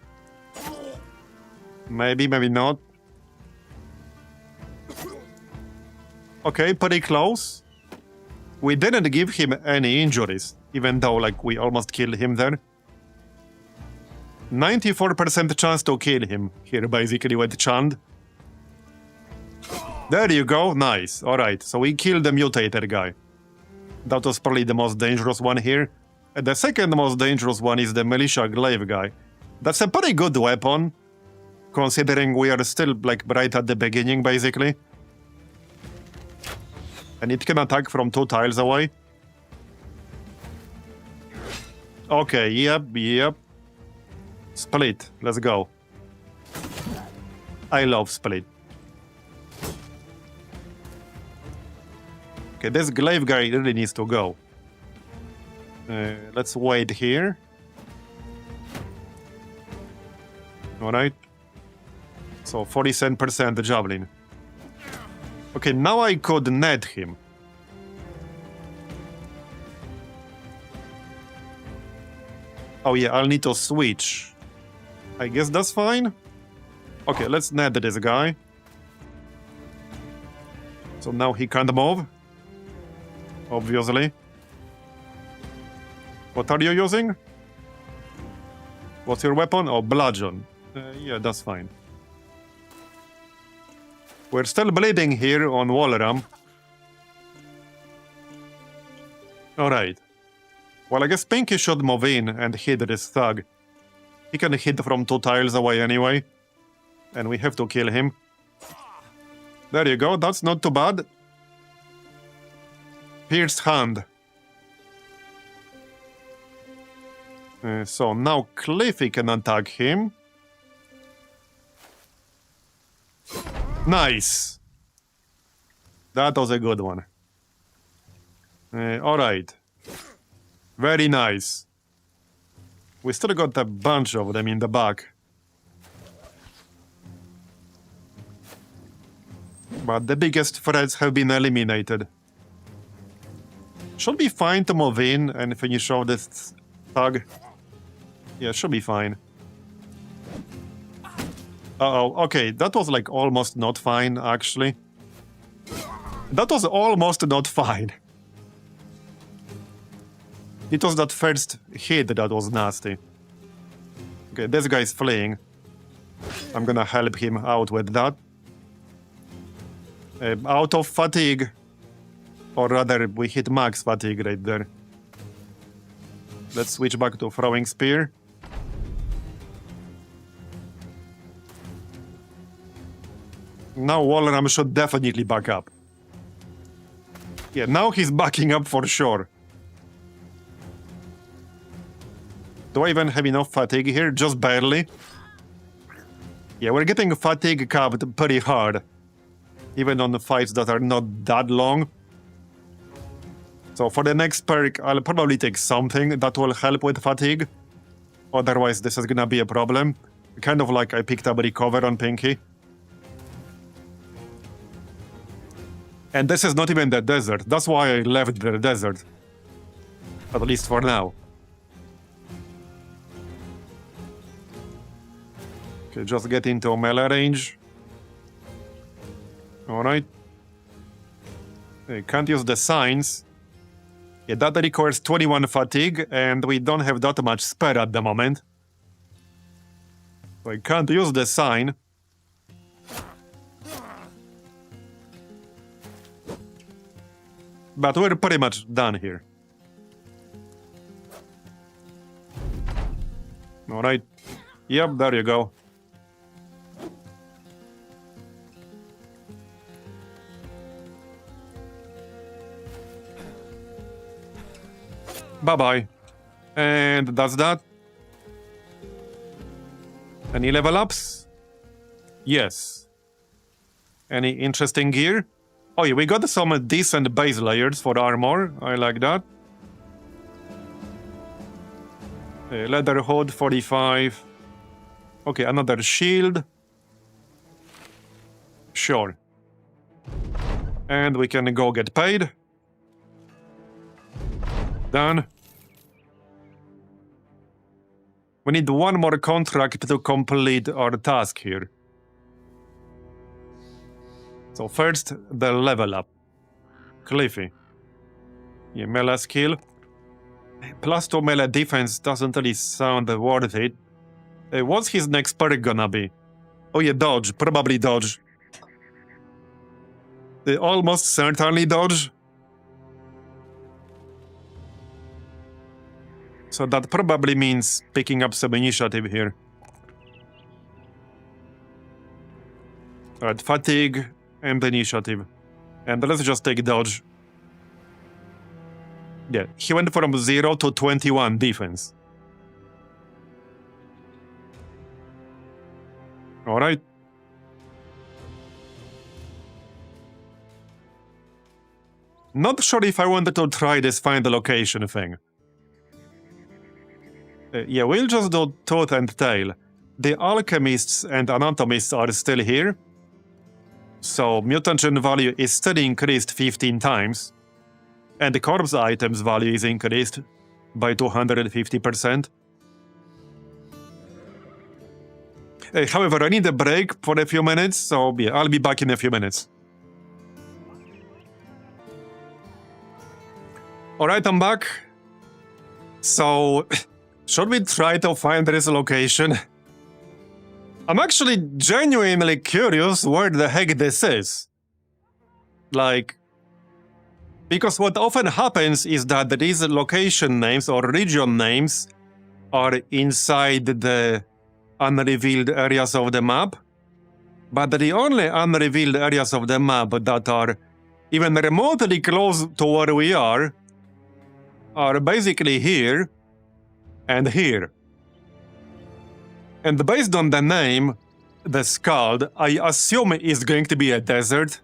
Maybe, maybe not. Okay, pretty close. We didn't give him any injuries, even though, like, we almost killed him there. 94% chance to kill him here, basically, with Chand. There you go, nice. Alright, so we killed the mutator guy. That was probably the most dangerous one here. And the second most dangerous one is the militia glaive guy. That's a pretty good weapon, considering we are still, like, right at the beginning, basically. And it can attack from 2 tiles away. Okay, yep. Split, let's go. I love split. Okay, this glaive guy really needs to go. Let's wait here. Alright. So 47% javelin. Okay, now I could net him. Oh yeah, I'll need to switch. I guess that's fine. Okay, let's net this guy. So now he can't move. Obviously. What are you using? What's your weapon? Oh, bludgeon. Yeah, that's fine. We're still bleeding here on Walram. Alright. Well, I guess Pinky should move in and hit this thug. He can hit from 2 tiles away anyway. And we have to kill him. There you go, that's not too bad. Pierced hand. So now Cliffy can attack him. Nice! That was a good one. Alright. Very nice. We still got a bunch of them in the back. But the biggest threats have been eliminated. Should be fine to move in and finish off this thug. Yeah, should be fine. Uh-oh, okay, that was like almost not fine, actually. That was almost not fine. It was that first hit that was nasty. Okay, this guy's fleeing. I'm gonna help him out with that. Out of fatigue. Or rather, we hit max fatigue right there. Let's switch back to throwing spear. Now Walram should definitely back up. Yeah, now he's backing up for sure. Do I even have enough fatigue here? Just barely. Yeah, we're getting fatigue capped pretty hard. Even on the fights that are not that long. So for the next perk, I'll probably take something that will help with fatigue. Otherwise, this is gonna be a problem. Kind of like I picked up Recover on Pinky. And this is not even the desert. That's why I left the desert. At least for now. Okay, just get into melee range. Alright. Okay, can't use the signs. Yeah, that requires 21 fatigue, and we don't have that much spare at the moment. So I can't use the sign. But we're pretty much done here. Alright. Yep, there you go. Bye-bye. And that's that. Any level ups? Yes. Any interesting gear? Oh yeah, we got some decent base layers for armor. I like that. Leather hood, 45. Okay, another shield. Sure. And we can go get paid. Done. We need one more contract to complete our task here. So first, the level up. Cliffy. Yeah, melee skill. +2 melee defense doesn't really sound worth it. What's his next perk gonna be? Oh yeah, dodge. Probably dodge. Almost certainly dodge. So that probably means picking up some initiative here. Alright, fatigue and initiative. And let's just take dodge. Yeah, he went from 0 to 21 defense. Alright. Not sure if I wanted to try this find the location thing. Yeah, we'll just do tooth and tail. The alchemists and anatomists are still here. So mutagen value is still increased 15 times. And the corpse items value is increased by 250%. However, I need a break for a few minutes, so yeah, I'll be back in a few minutes. Alright, I'm back. So, should we try to find this location? I'm actually genuinely curious where the heck this is. Like, because what often happens is that these location names or region names are inside the unrevealed areas of the map, but the only unrevealed areas of the map that are even remotely close to where we are basically here and here. And based on the name, the Scald, I assume is going to be a desert.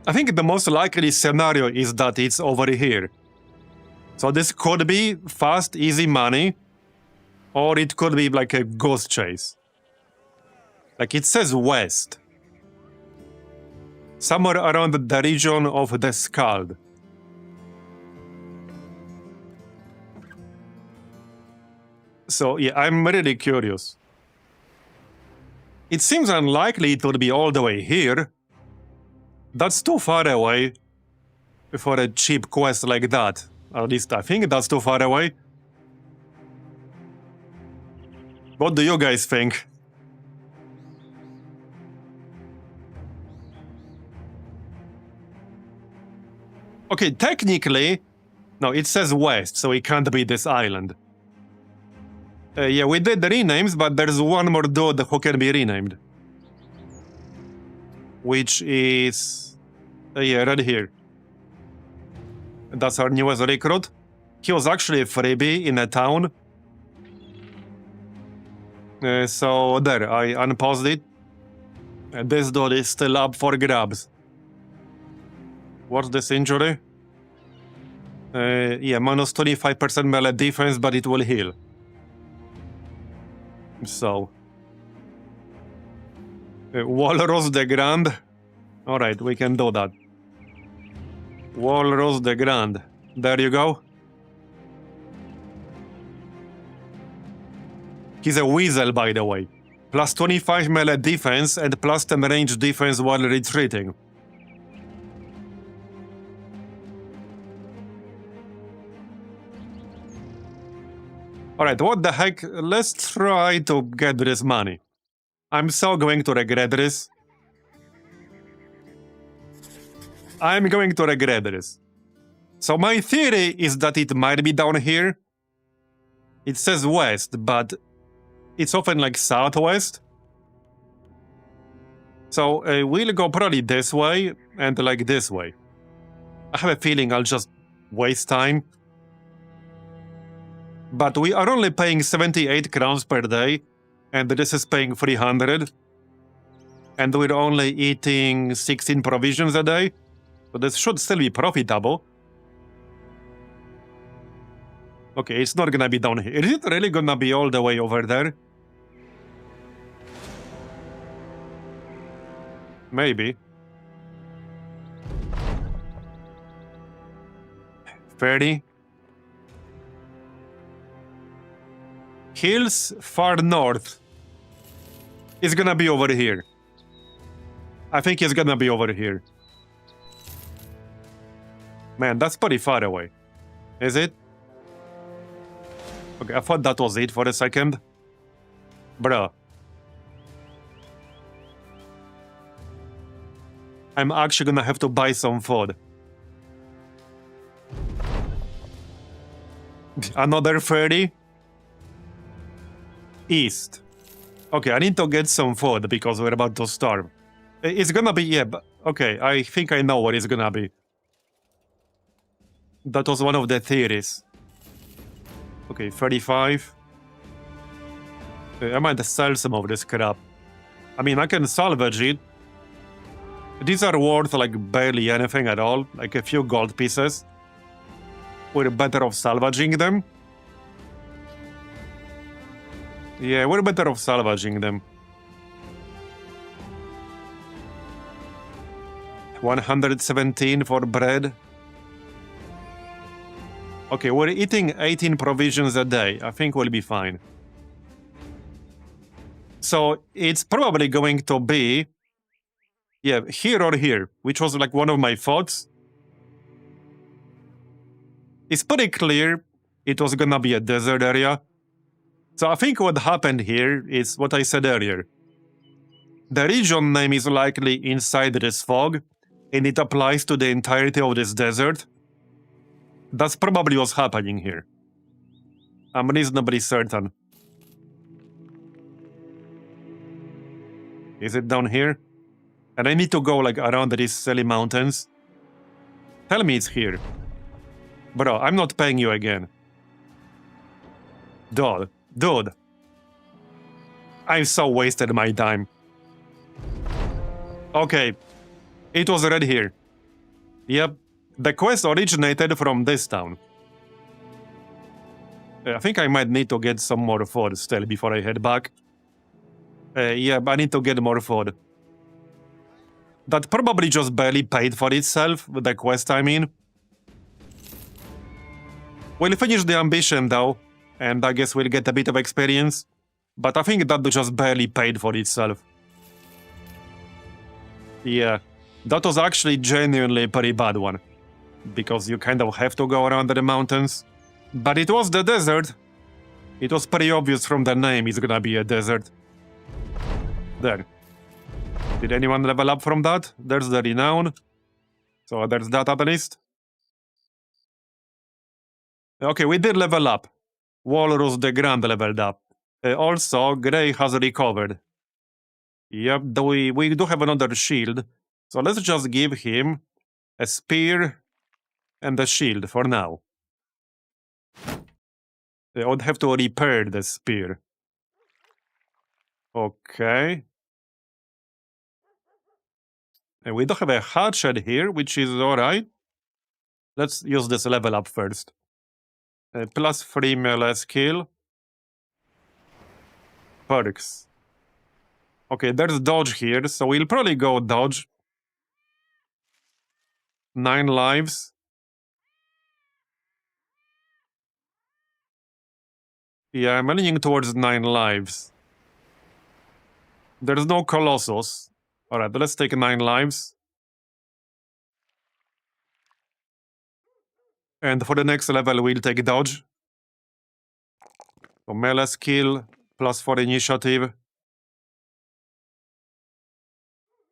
I think the most likely scenario is that it's over here. So this could be fast, easy money, or it could be like a ghost chase. Like it says west. Somewhere around the region of the Scald. So yeah, I'm really curious. It seems unlikely it would be all the way here. That's too far away for a cheap quest like that. At least I think that's too far away. What do you guys think? Okay, technically, no, it says west, so it can't be this island. Yeah, we did the renames, but there's one more dude who can be renamed. Which is... yeah, right here. That's our newest recruit. He was actually a freebie in a town. So there, I unpaused it. This dude is still up for grabs. What's this injury? Yeah, minus 25% melee defense, but it will heal. So... Walrus the Grand. Alright, we can do that. Walrus the Grand. There you go. He's a weasel, by the way. Plus 25 melee defense and plus 10 range defense while retreating. Alright, what the heck? Let's try to get this money. I'm so going to regret this. I'm going to regret this. So my theory is that it might be down here. It says west, but it's often like southwest. So we'll go probably this way and like this way. I have a feeling I'll just waste time. But we are only paying 78 crowns per day, and this is paying 300. And we're only eating 16 provisions a day, so this should still be profitable. Okay, it's not gonna be down here. Is it really gonna be all the way over there? Maybe. Ferry. Hills far north. It's gonna be over here. I think it's gonna be over here. Man, that's pretty far away. Is it? Okay, I thought that was it for a second. Bruh. I'm actually gonna have to buy some food. Another 30? East. Okay, I need to get some food because we're about to starve. It's gonna be, yeah, but okay, I think I know what it's gonna be. That was one of the theories. Okay, 35. I might sell some of this crap. I mean, I can salvage it. These are worth like barely anything at all, like a few gold pieces. We're better off salvaging them. Yeah, we're better off salvaging them. 117 for bread. Okay, we're eating 18 provisions a day. I think we'll be fine. So it's probably going to be, yeah, here or here, which was like one of my thoughts. It's pretty clear it was gonna be a desert area. So I think what happened here is what I said earlier. The region name is likely inside this fog, and it applies to the entirety of this desert. That's probably what's happening here. I'm reasonably certain. Is it down here? And I need to go like around these silly mountains. Tell me it's here. Bro, I'm not paying you again. Dude. I've so wasted my time. Okay. It was right here. Yep. The quest originated from this town. I think I might need to get some more food still before I head back. Yeah, I need to get more food. That probably just barely paid for itself, the quest I mean. We'll finish the ambition though, and I guess we'll get a bit of experience. But I think that just barely paid for itself. Yeah, that was actually genuinely a pretty bad one. Because you kind of have to go around the mountains. But it was the desert. It was pretty obvious from the name it's gonna be a desert. There. Did anyone level up from that? There's the renown. So there's that at least. Okay, we did level up. Walrus the Grand leveled up. Also, Grey has recovered. Yep, we do have another shield. So let's just give him a spear and a shield for now. I would have to repair the spear. Okay. And we do have a hatchet here, which is alright. Let's use this level up first. Plus 3 melee skill. Perks. Okay, there's dodge here, so we'll probably go dodge. 9 lives. Yeah, I'm leaning towards 9 lives. There's no Colossus. Alright, let's take 9 lives. And for the next level, we'll take dodge. So melee skill, plus 4 initiative.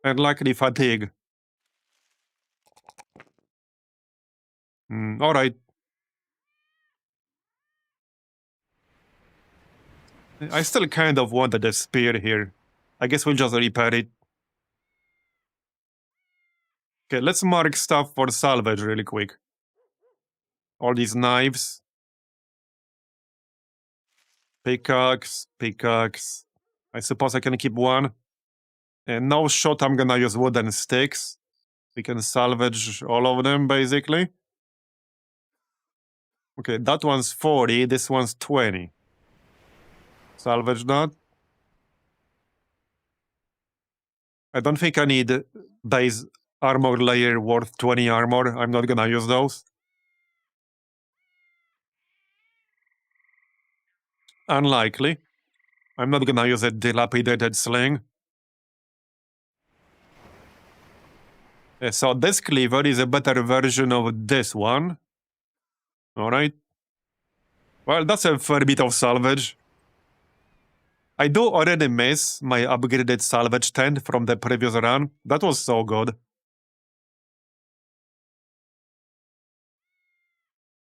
And likely fatigue. Alright. I still kind of wanted a spear here. I guess we'll just repair it. Okay, let's mark stuff for salvage really quick. All these knives. Pickaxe, pickaxe. I suppose I can keep one. And no shot, I'm gonna use wooden sticks. We can salvage all of them, basically. Okay, that one's 40, this one's 20. Salvage that. I don't think I need base armor layer worth 20 armor. I'm not gonna use those. Unlikely. I'm not gonna use a dilapidated sling. So this cleaver is a better version of this one. Alright. Well, that's a fair bit of salvage. I do already miss my upgraded salvage tent from the previous run. That was so good.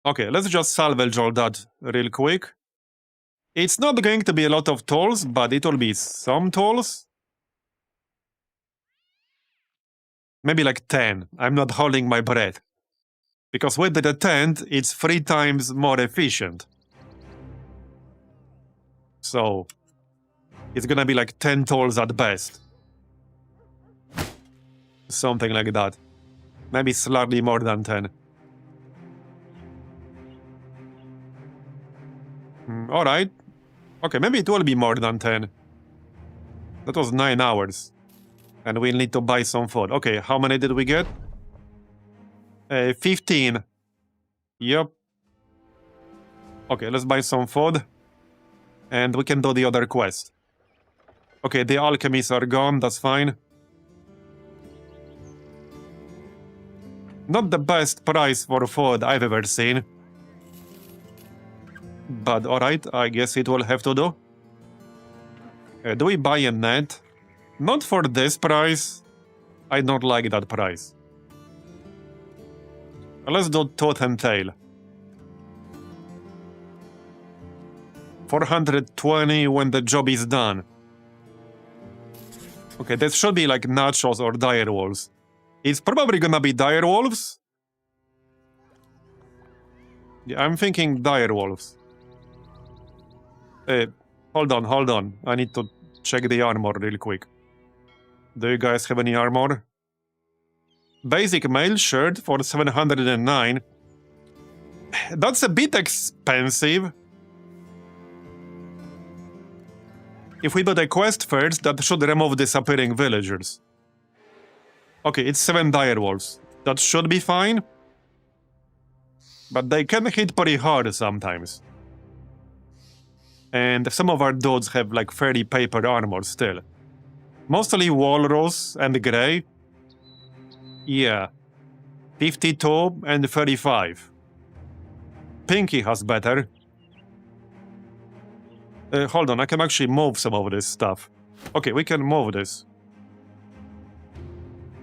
Okay, let's just salvage all that real quick. It's not going to be a lot of tools, but it will be some tools. Maybe like 10. I'm not holding my breath. Because with the tent, it's 3 times more efficient. So, it's gonna be like 10 tools at best. Something like that. Maybe slightly more than 10. Alright. Okay, maybe it will be more than 10. That was 9 hours. And we'll need to buy some food. Okay, how many did we get? 15. Yep. Okay, let's buy some food. And we can do the other quest. Okay, the alchemies are gone, that's fine. Not the best price for food I've ever seen. But alright, I guess it will have to do. Do we buy a net? Not for this price. I don't like that price. Let's do tooth and tail. 420 when the job is done. Okay, this should be like nachos or direwolves. It's probably gonna be direwolves. Yeah, I'm thinking direwolves. Hold on. I need to check the armor real quick. Do you guys have any armor? Basic mail shirt for 709. That's a bit expensive. If we do the quest first, that should remove disappearing villagers. Okay, it's 7 direwolves. That should be fine. But they can hit pretty hard sometimes. And some of our dudes have like 30 paper armor still. Mostly walrus and grey. Yeah. 52 and 35. Pinky has better. Hold on, I can actually move some of this stuff. Okay, we can move this.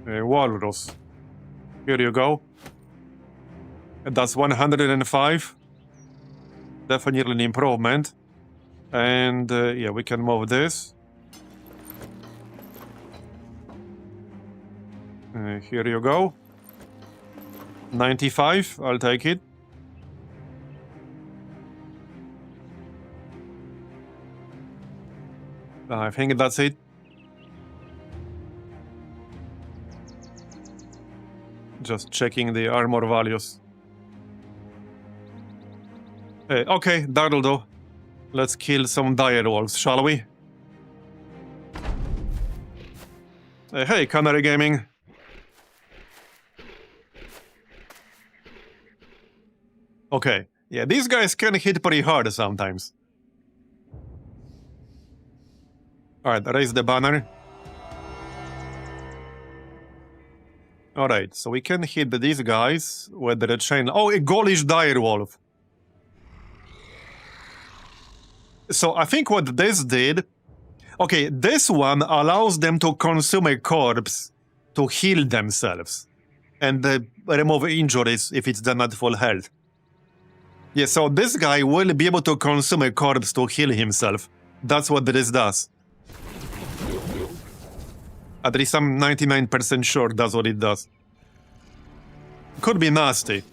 Walrus. Here you go. That's 105. Definitely an improvement. And yeah, we can move this. Here you go. 95, I'll take it. I think that's it. Just checking the armor values. Okay, that'll do. Let's kill some direwolves, shall we? Hey, Canary Gaming. Okay, yeah, these guys can hit pretty hard sometimes. Alright, raise the banner. Alright, so we can hit these guys with the chain. Oh, a Gaulish direwolf. So I think what this did... Okay, this one allows them to consume a corpse to heal themselves. And remove injuries if it's done at full health. Yeah, so this guy will be able to consume a corpse to heal himself. That's what this does. At least I'm 99% sure that's what it does. Could be nasty.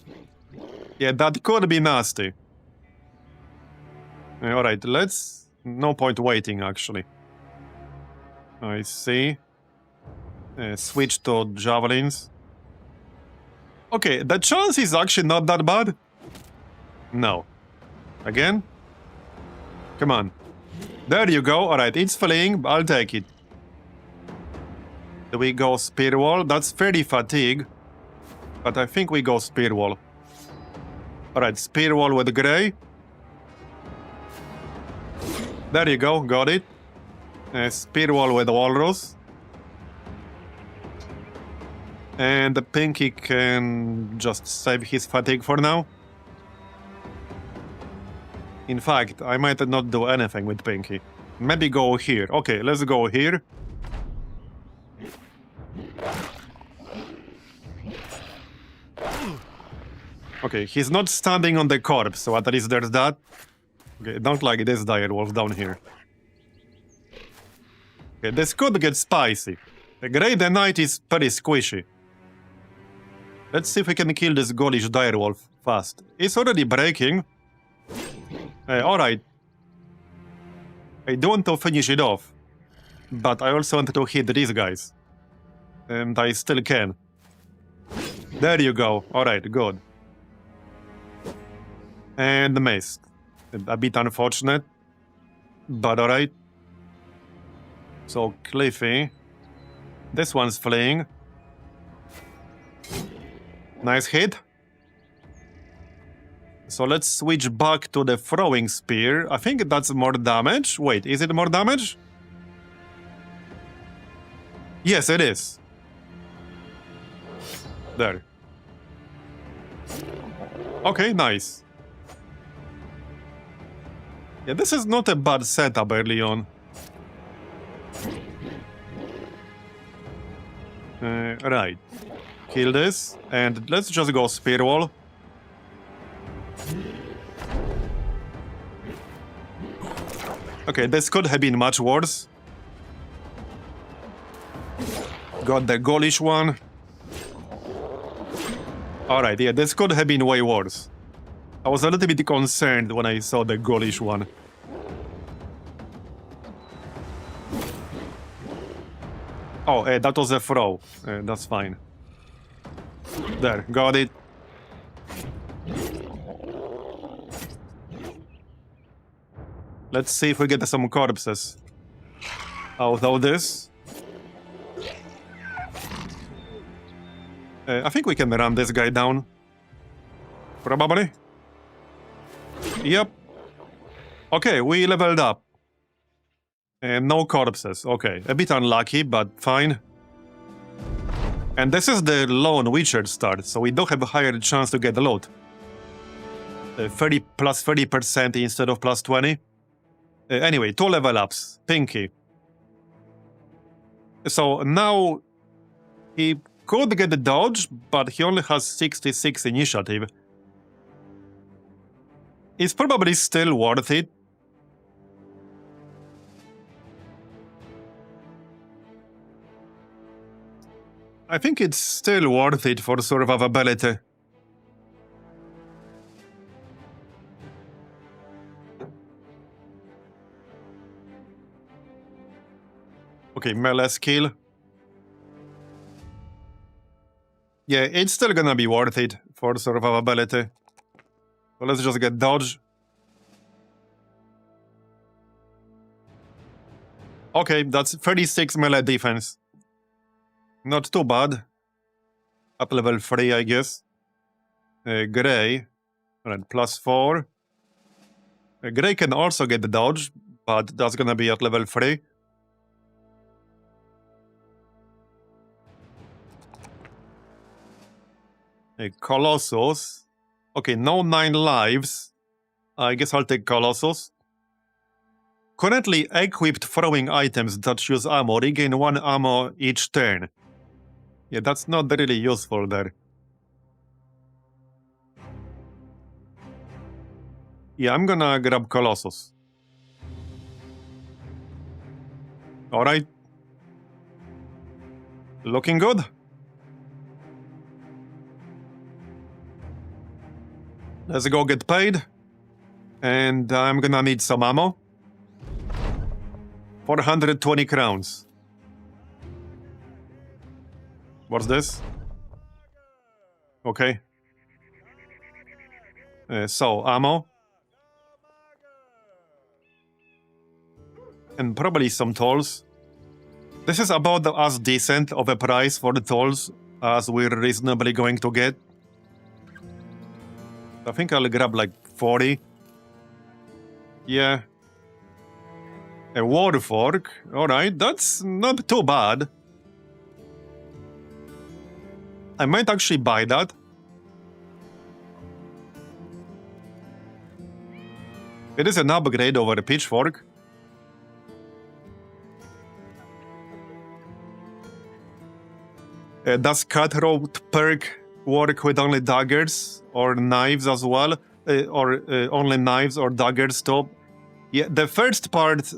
Yeah, that could be nasty. Alright, let's... No point waiting, actually. I see. Switch to javelins. Okay, the chance is actually not that bad. No. Again? Come on. There you go. Alright, it's fleeing. I'll take it. Do we go spear wall? That's 30 fatigue. But I think we go spear wall. Alright, spear wall with grey. There you go, got it. Spear wall with walrus. And the Pinky can just save his fatigue for now. In fact, I might not do anything with Pinky. Maybe go here. Okay, let's go here. Okay, he's not standing on the corpse, so at least there's that. Okay, don't like this direwolf down here. Okay, this could get spicy. The Grey the Knight is pretty squishy. Let's see if we can kill this Gaulish direwolf fast. It's already breaking. Alright. I do want to finish it off. But I also want to hit these guys. And I still can. There you go. Alright, good. And missed. A bit unfortunate. But alright. So, Cliffy. This one's fleeing. Nice hit. So let's switch back to the throwing spear. I think that's more damage. Wait, is it more damage? Yes, it is. There. Okay, nice. Yeah, this is not a bad setup early on. Right. Kill this, and let's just go spear wall. Okay, this could have been much worse. Got the Gaulish one. Alright, yeah, this could have been way worse. I was a little bit concerned when I saw the Gaulish one. Oh, that was a throw. That's fine. There, got it. Let's see if we get some corpses out of this. I think we can run this guy down. Probably. Yep. Okay, we leveled up. No corpses. Okay, a bit unlucky, but fine. And this is the lone Witcher start, so we do have a higher chance to get the loot. 30 plus 30% instead of plus 20. Anyway, 2 level ups. Pinky. So now he could get the dodge, but he only has 66 initiative. It's probably still worth it. I think it's still worth it for survivability. Okay, melee skill. Yeah, it's still gonna be worth it for survivability. So let's just get dodge. Okay, that's 36 melee defense. Not too bad. Up level 3, I guess. Grey. Right, plus 4. Grey can also get the dodge, but that's gonna be at level 3. Colossus. Okay, no 9 lives. I guess I'll take Colossus. Currently equipped throwing items that use ammo regain 1 ammo each turn. Yeah, that's not really useful there. Yeah, I'm gonna grab Colossus. Alright. Looking good. Let's go get paid. And I'm gonna need some ammo. 420 crowns. What's this? Okay. So, ammo. And probably some tools. This is about as decent of a price for the tools as we're reasonably going to get. I think I'll grab like 40. Yeah. A war fork. Alright, that's not too bad. I might actually buy that. It is an upgrade over a pitchfork. Does cutthroat perk work with only daggers or knives as well? Or only knives or daggers too? Yeah, the first part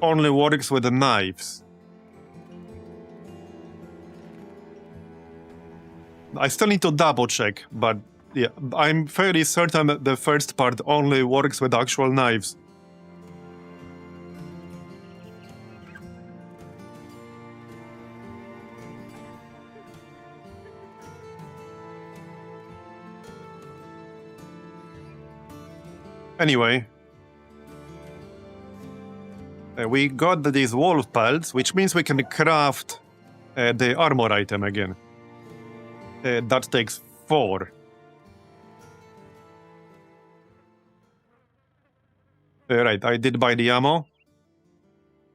only works with the knives. I still need to double check, but yeah, I'm fairly certain that the first part only works with actual knives. Anyway, we got these wolf pelts, which means we can craft the armor item again. That takes 4. Right, I did buy the ammo.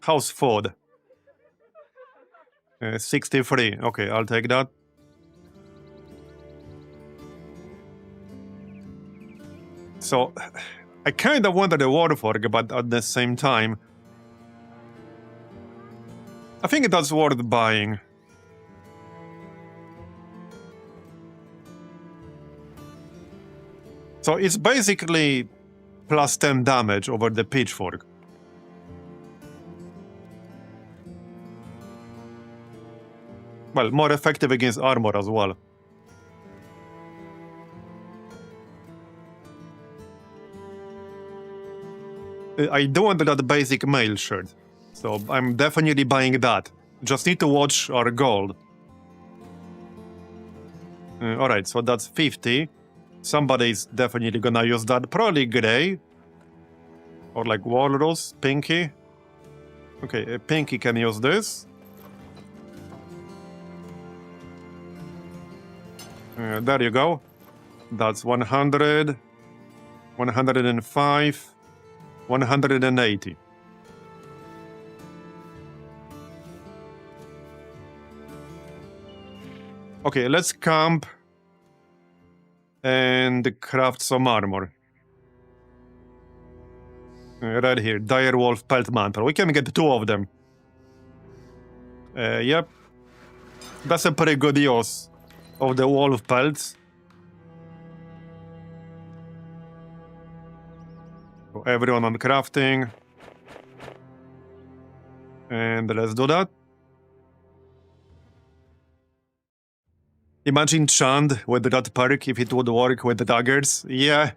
How's food? 63. Okay, I'll take that. So, I kind of wanted a warfork, but at the same time, I think that's worth buying. So it's basically plus 10 damage over the pitchfork. Well, more effective against armor as well. I do want that basic mail shirt, so I'm definitely buying that. Just need to watch our gold. Alright, so that's 50. Somebody's definitely gonna use that. Probably Grey. Or like Walrus, Pinky. Okay, Pinky can use this. There you go. That's 100, 105, 180. Okay, let's camp and craft some armor. Right here, Direwolf Pelt Mantle. We can get 2 of them. Yep. That's a pretty good use of the wolf pelts. So everyone on crafting. And let's do that. Imagine Chand with that perk if it would work with the daggers. Yeah.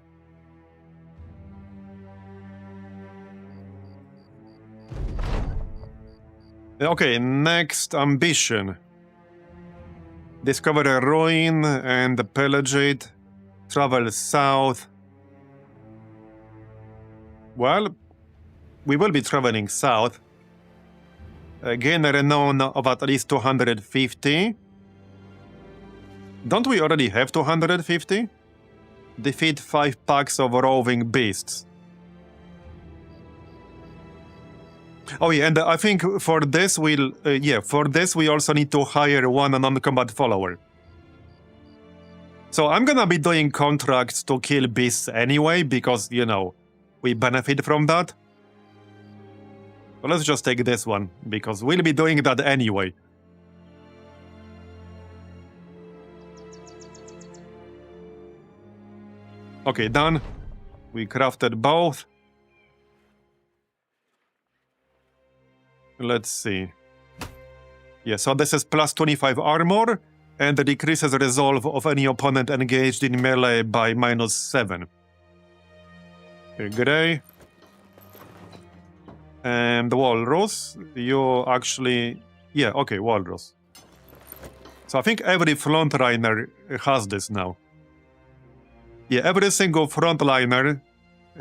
Okay, next ambition. Discover a ruin and pillage it. Travel south. Well, we will be traveling south. Gain a renown of at least 250. Don't we already have 250? Defeat 5 packs of roving beasts. Oh yeah, and I think for this we'll for this we also need to hire 1 non-combat follower. So I'm gonna be doing contracts to kill beasts anyway because, you know, we benefit from that. So let's just take this one because we'll be doing that anyway. Okay, done. We crafted both. Let's see. Yeah, so this is plus 25 armor, and it decreases resolve of any opponent engaged in melee by -7. Grey. And Walrus, you actually... Yeah, okay, Walrus. So I think every frontliner has this now. Yeah, every single frontliner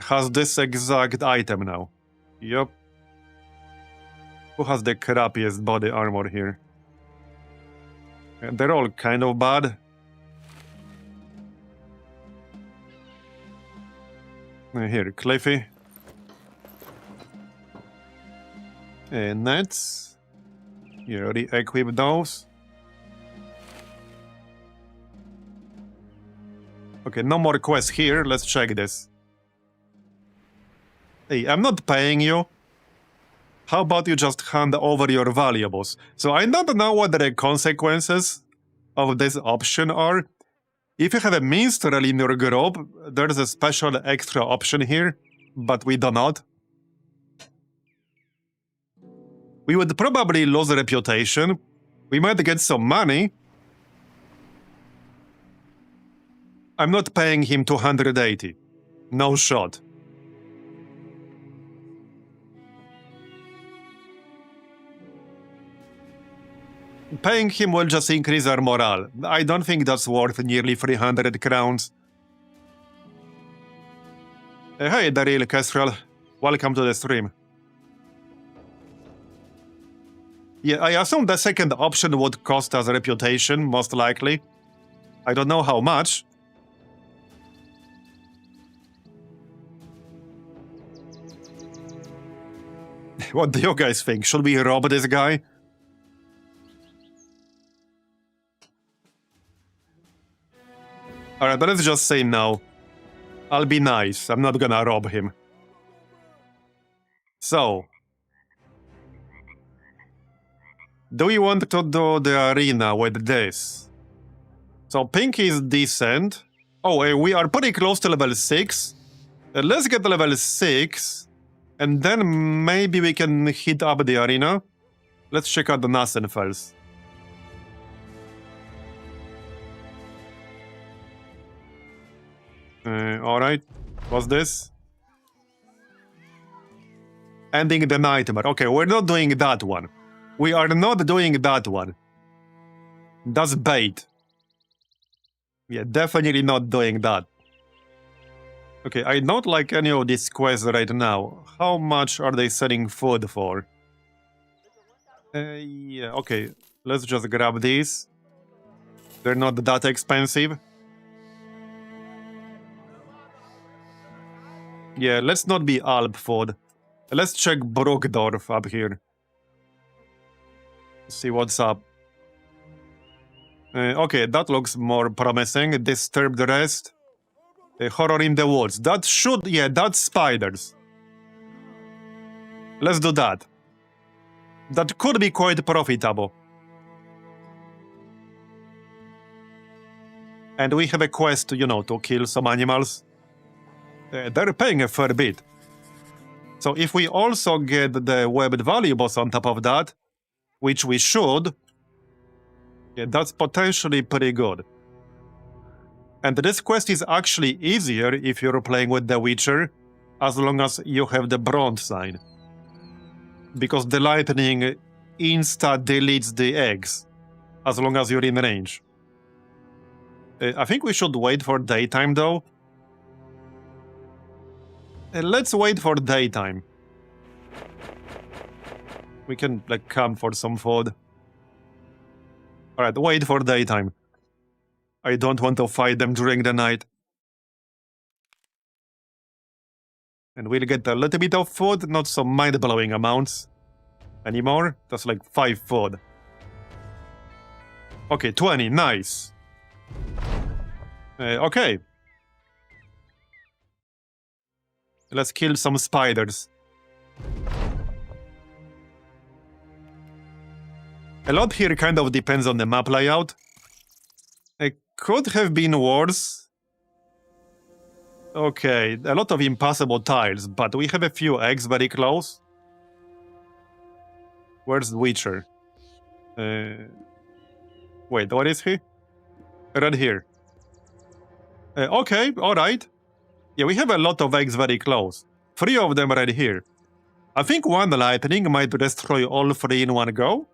has this exact item now. Yup. Who has the crappiest body armor here? And they're all kind of bad. Here, Cliffy. Nets. You re-equip those. Okay, no more quests here. Let's check this. Hey, I'm not paying you. How about you just hand over your valuables? So I don't know what the consequences of this option are. If you have a minstrel in your group, there's a special extra option here, but we do not. We would probably lose reputation. We might get some money. I'm not paying him 280. No shot. Paying him will just increase our morale. I don't think that's worth nearly 300 crowns. Hey, Daryl Kestrel. Welcome to the stream. Yeah, I assume the second option would cost us reputation, most likely. I don't know how much. What do you guys think? Should we rob this guy? Alright, but let's just say no. I'll be nice. I'm not gonna rob him. So. Do we want to do the arena with this? So pink is decent. Oh, we are pretty close to level 6. Let's get to level 6. And then maybe we can hit up the arena. Let's check out the Nassen first. Alright. What's this? Ending the nightmare. Okay, we're not doing that one. We are not doing that one. That's bait. Yeah, definitely not doing that. Okay, I don't like any of these quests right now. How much are they selling food for? Yeah, okay. Let's just grab these. They're not that expensive. Yeah, let's not be Alpford. Let's check Brookdorf up here. See what's up. Okay, that looks more promising. Disturbed rest. Horror in the woods. That should... Yeah, that's spiders. Let's do that. That could be quite profitable. And we have a quest, you know, to kill some animals. They're paying a fair bit. So if we also get the webbed valuables on top of that, which we should, yeah, that's potentially pretty good. And this quest is actually easier if you're playing with The Witcher, as long as you have the bronze sign. Because the lightning insta-deletes the eggs, as long as you're in range. I think we should wait for daytime, though. Let's wait for daytime. We can, like, come for some food. Alright, wait for daytime. I don't want to fight them during the night. And we'll get a little bit of food, not some mind-blowing amounts anymore. That's like 5 food. Okay, 20, nice. Okay. Let's kill some spiders. A lot here kind of depends on the map layout. It could have been worse. Okay, a lot of impassable tiles, but we have a few eggs very close. Where's the Witcher? Wait, what is he? Right here. Okay, alright. Yeah, we have a lot of eggs very close. 3 of them right here. I think one lightning might destroy all 3 in one go.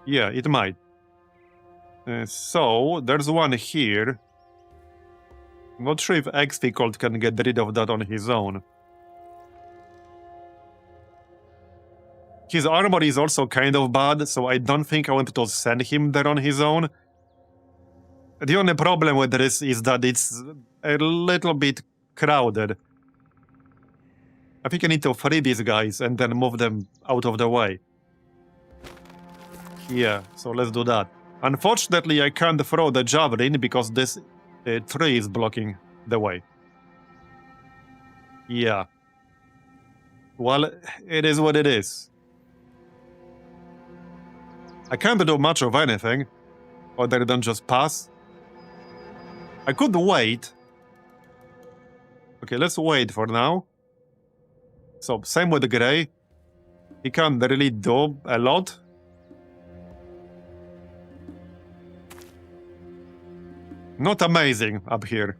Yeah, it might. So, there's one here. Not sure if Exficold can get rid of that on his own. His armor is also kind of bad, so I don't think I want to send him there on his own. The only problem with this is that it's a little bit crowded. I think I need to free these guys and then move them out of the way. Yeah, so let's do that. Unfortunately, I can't throw the javelin because this tree is blocking the way. Yeah. Well, it is what it is. I can't do much of anything, other than just pass. I could wait. Okay, let's wait for now. So, same with Grey. He can't really do a lot. Not amazing up here.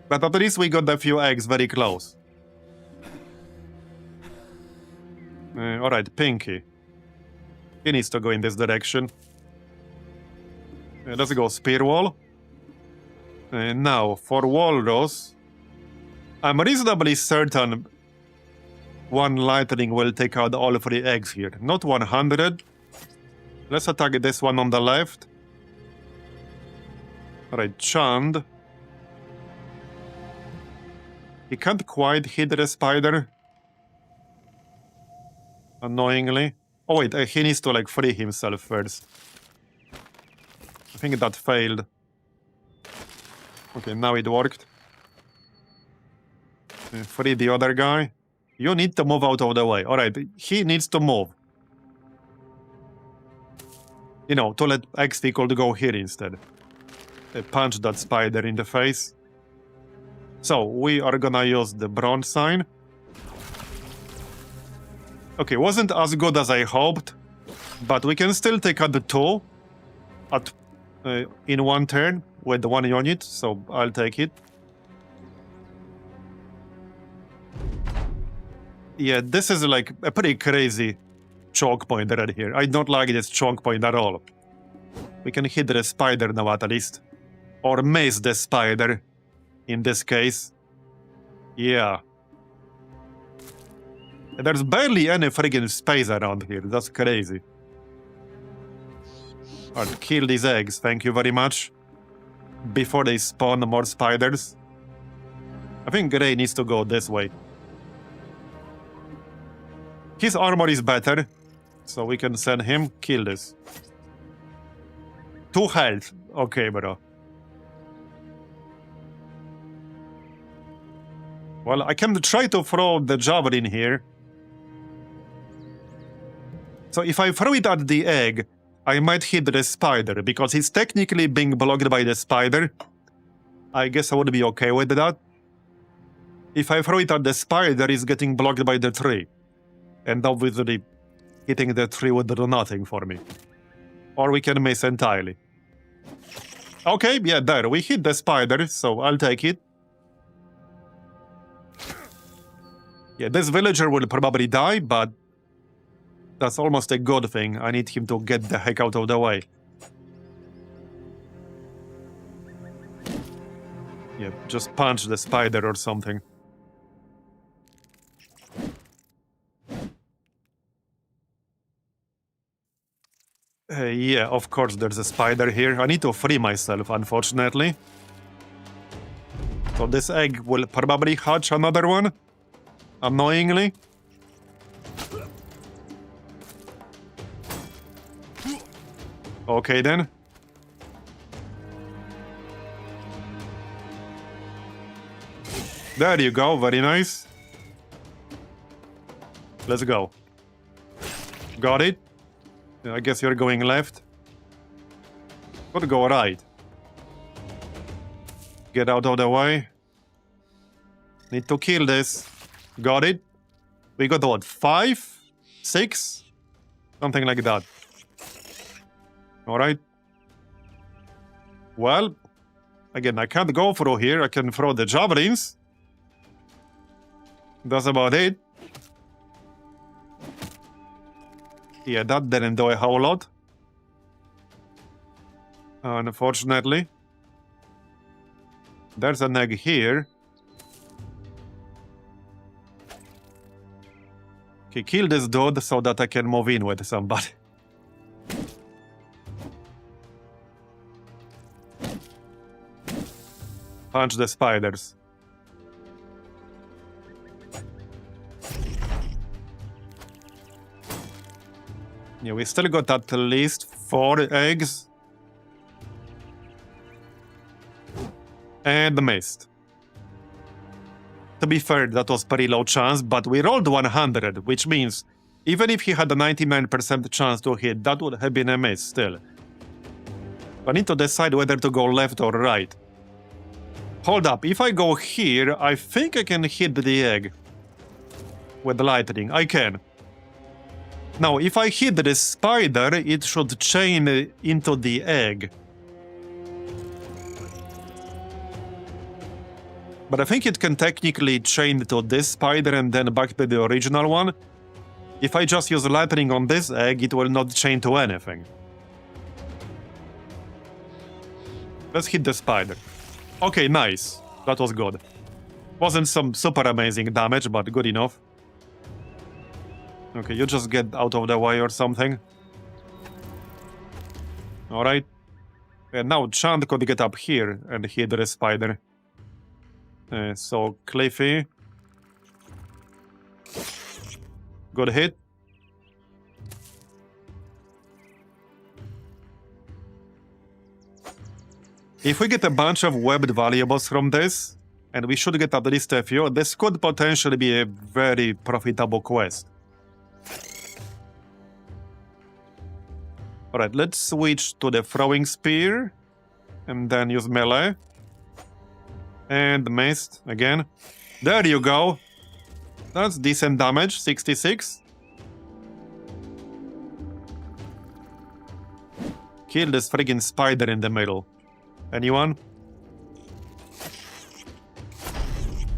But at least we got a few eggs very close. Alright, Pinky. He needs to go in this direction. Let's go Spear Wall. Now, for Walrus, I'm reasonably certain one lightning will take out all 3 eggs here. Not 100. Let's attack this one on the left. Alright, Chand. He can't quite hit the spider. Annoyingly. Oh wait, he needs to like free himself first. I think that failed. Okay, now it worked. Free the other guy. You need to move out of the way. Alright, he needs to move. You know, to let Exficold go here instead. Punch that spider in the face. So, we are gonna use the bronze sign. Okay, wasn't as good as I hoped, but we can still take out the 2 at, in one turn with 1 unit, so I'll take it. Yeah, this is like a pretty crazy choke point right here. I don't like this choke point at all. We can hit the spider now at least. Or mace the spider, in this case. Yeah. There's barely any friggin' space around here, that's crazy. Alright, kill these eggs, thank you very much. Before they spawn more spiders. I think Grey needs to go this way. His armor is better, so we can send him. Kill this. 2 health. Okay, bro. Well, I can try to throw the javelin here. So if I throw it at the egg, I might hit the spider, because he's technically being blocked by the spider. I guess I would be okay with that. If I throw it at the spider, it's getting blocked by the tree. And obviously, hitting the tree would do nothing for me. Or we can miss entirely. Okay, yeah, there. We hit the spider, so I'll take it. Yeah, this villager will probably die, but that's almost a good thing. I need him to get the heck out of the way. Yeah, just punch the spider or something. Yeah, of course there's a spider here. I need to free myself, unfortunately. So this egg will probably hatch another one. Annoyingly. Okay then. There you go, very nice. Let's go. Got it? I guess you're going left. Could go right. Get out of the way. Need to kill this. Got it? We got what, 5? 6? Something like that. Alright. Well, again, I can't go through here. I can throw the javelins. That's about it. Yeah, that didn't do a whole lot. Unfortunately. There's an egg here. Okay, kill this dude so that I can move in with somebody. Punch the spiders. Yeah, we still got at least 4 eggs. And missed. To be fair, that was pretty low chance, but we rolled 100, which means even if he had a 99% chance to hit, that would have been a miss still. I need to decide whether to go left or right. Hold up, if I go here, I think I can hit the egg. With lightning, I can. Now, if I hit the spider, it should chain into the egg. But I think it can technically chain to this spider and then back to the original one. If I just use lightning on this egg, it will not chain to anything. Let's hit the spider. Okay, nice. That was good. Wasn't some super amazing damage, but good enough. Okay, you just get out of the way or something. Alright. And now Chant could get up here and hit the spider. So, Cliffy. Good hit. If we get a bunch of webbed valuables from this, and we should get at least a few, this could potentially be a very profitable quest. Alright, let's switch to the throwing spear, and then use melee. And missed again. There you go. That's decent damage, 66. Kill this friggin' spider in the middle. Anyone?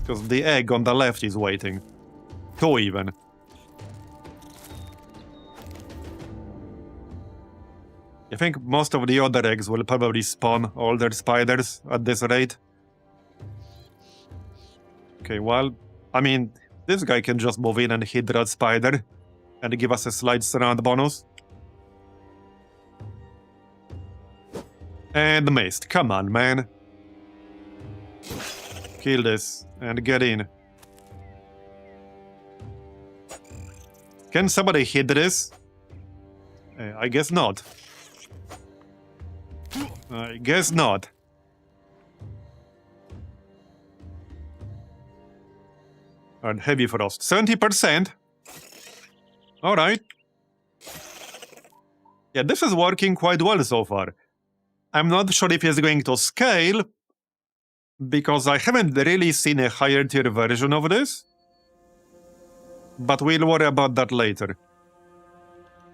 Because the egg on the left is waiting. 2 even. I think most of the other eggs will probably spawn older spiders at this rate. Okay, well, I mean, this guy can just move in and hit that spider and give us a slight surround bonus. And missed. Come on, man. Kill this and get in. Can somebody hit this? I guess not. I guess not. And heavy frost. 70%. Alright. Yeah, this is working quite well so far. I'm not sure if it's going to scale, because I haven't really seen a higher tier version of this. But we'll worry about that later.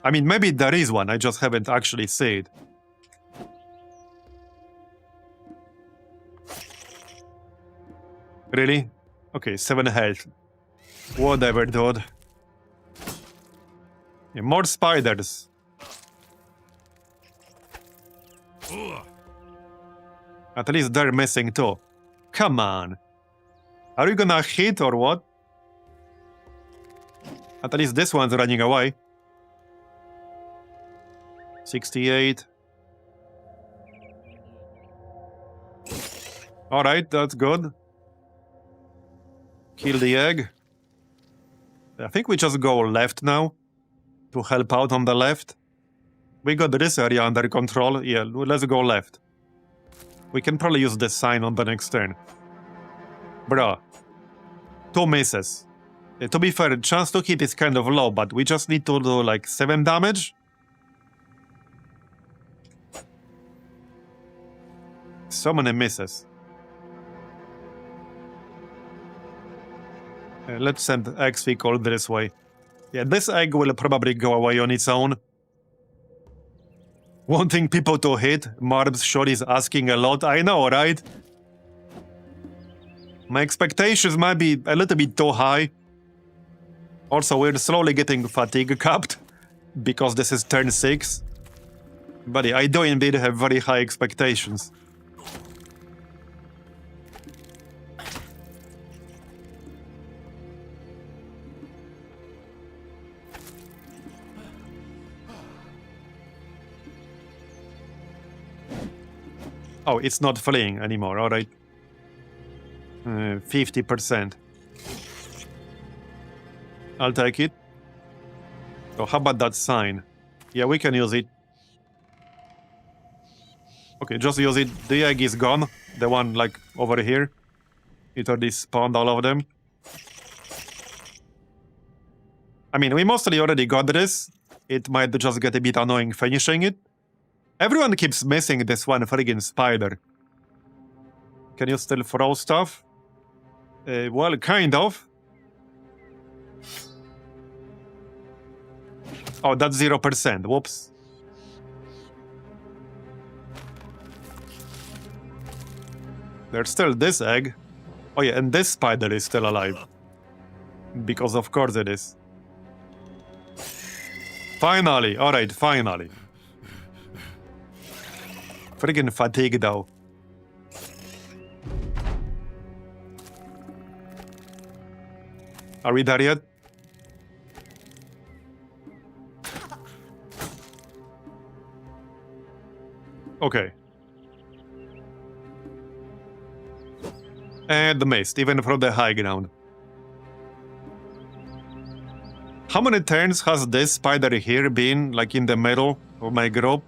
I mean, maybe there is one, I just haven't actually seen it. Really? Okay, 7 health. Whatever, dude. Yeah, more spiders. At least they're missing too. Come on. Are you gonna hit or what? At least this one's running away. 68. Alright, that's good. Kill the egg. I think we just go left now to help out on the left. We got this area under control. Yeah, let's go left. We can probably use this sign on the next turn. Bruh. 2 misses. To be fair, chance to hit is kind of low, but we just need to do like 7 damage. So many misses. Let's send X-Vehicle this way. Yeah, this egg will probably go away on its own. Wanting people to hit, Marb's shot is asking a lot, I know, right? My expectations might be a little bit too high. Also, we're slowly getting fatigue capped, because this is turn 6. But yeah, I do indeed have very high expectations. Oh, it's not fleeing anymore, alright. 50%. I'll take it. So how about that sign? Yeah, we can use it. Okay, just use it. The egg is gone. The one, like, over here. It already spawned all of them. I mean, we mostly already got this. It might just get a bit annoying finishing it. Everyone keeps missing this one friggin' spider. Can you still throw stuff? Well, kind of. Oh, that's 0%. Whoops. There's still this egg. Oh yeah, and this spider is still alive. Because of course it is. Finally. Alright, finally. Friggin' fatigue though. Are we there yet? Okay. And the mist, even from the high ground. How many turns has this spider here been, like in the middle of my group?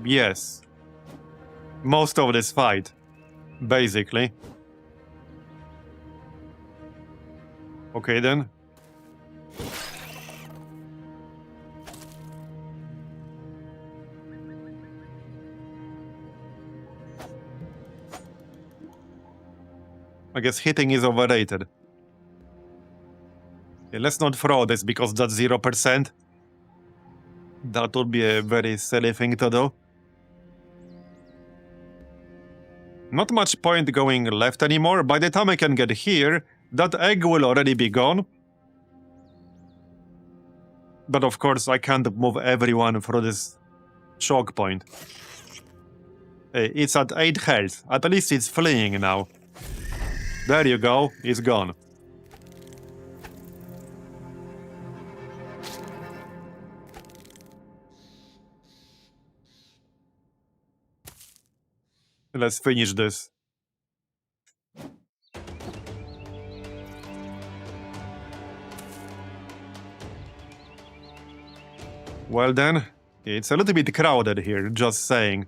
Yes. Most of this fight, basically. Okay then. I guess hitting is overrated. Yeah, let's not throw this because that's 0%. That would be a very silly thing to do. Not much point going left anymore. By the time I can get here, that egg will already be gone. But of course, I can't move everyone through this choke point. It's at 8 health. At least it's fleeing now. There you go. It's gone. Let's finish this. Well then, it's a little bit crowded here, just saying.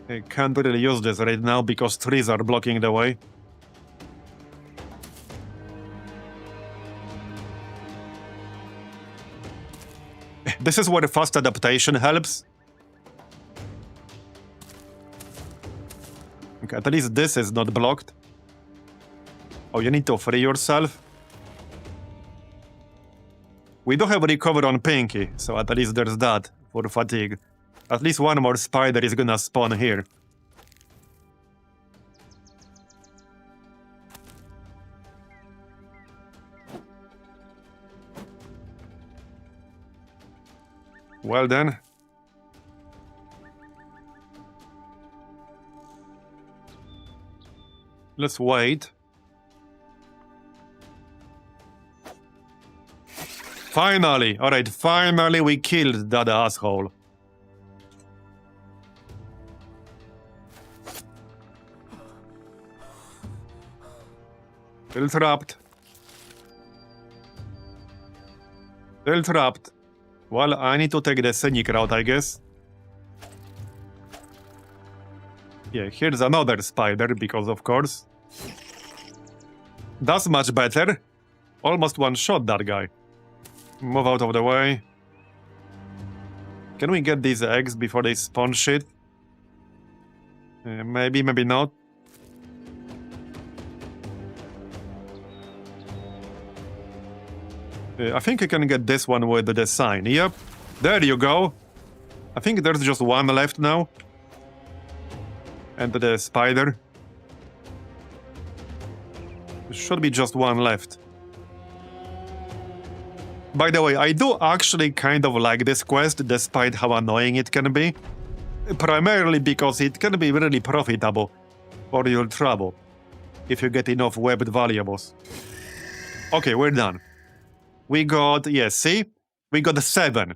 I can't really use this right now because trees are blocking the way. This is where fast adaptation helps. Okay, at least this is not blocked. Oh, you need to free yourself. We do have recover on Pinky, so at least there's that for fatigue. At least one more spider is gonna spawn here. Well then. Let's wait. Finally! Alright, finally we killed that asshole. Still trapped. Still trapped. Well, I need to take the scenic route, I guess. Yeah, here's another spider, because of course. That's much better. Almost one-shot that guy. Move out of the way. Can we get these eggs before they spawn shit? Maybe, maybe not. I think I can get this one with the sign. Yep, there you go. I think there's just one left now. And the spider. There should be just one left. By the way, I do actually kind of like this quest, despite how annoying it can be. Primarily because it can be really profitable for your trouble, if you get enough webbed valuables. Okay, we're done. We got, yeah, see? We got 7.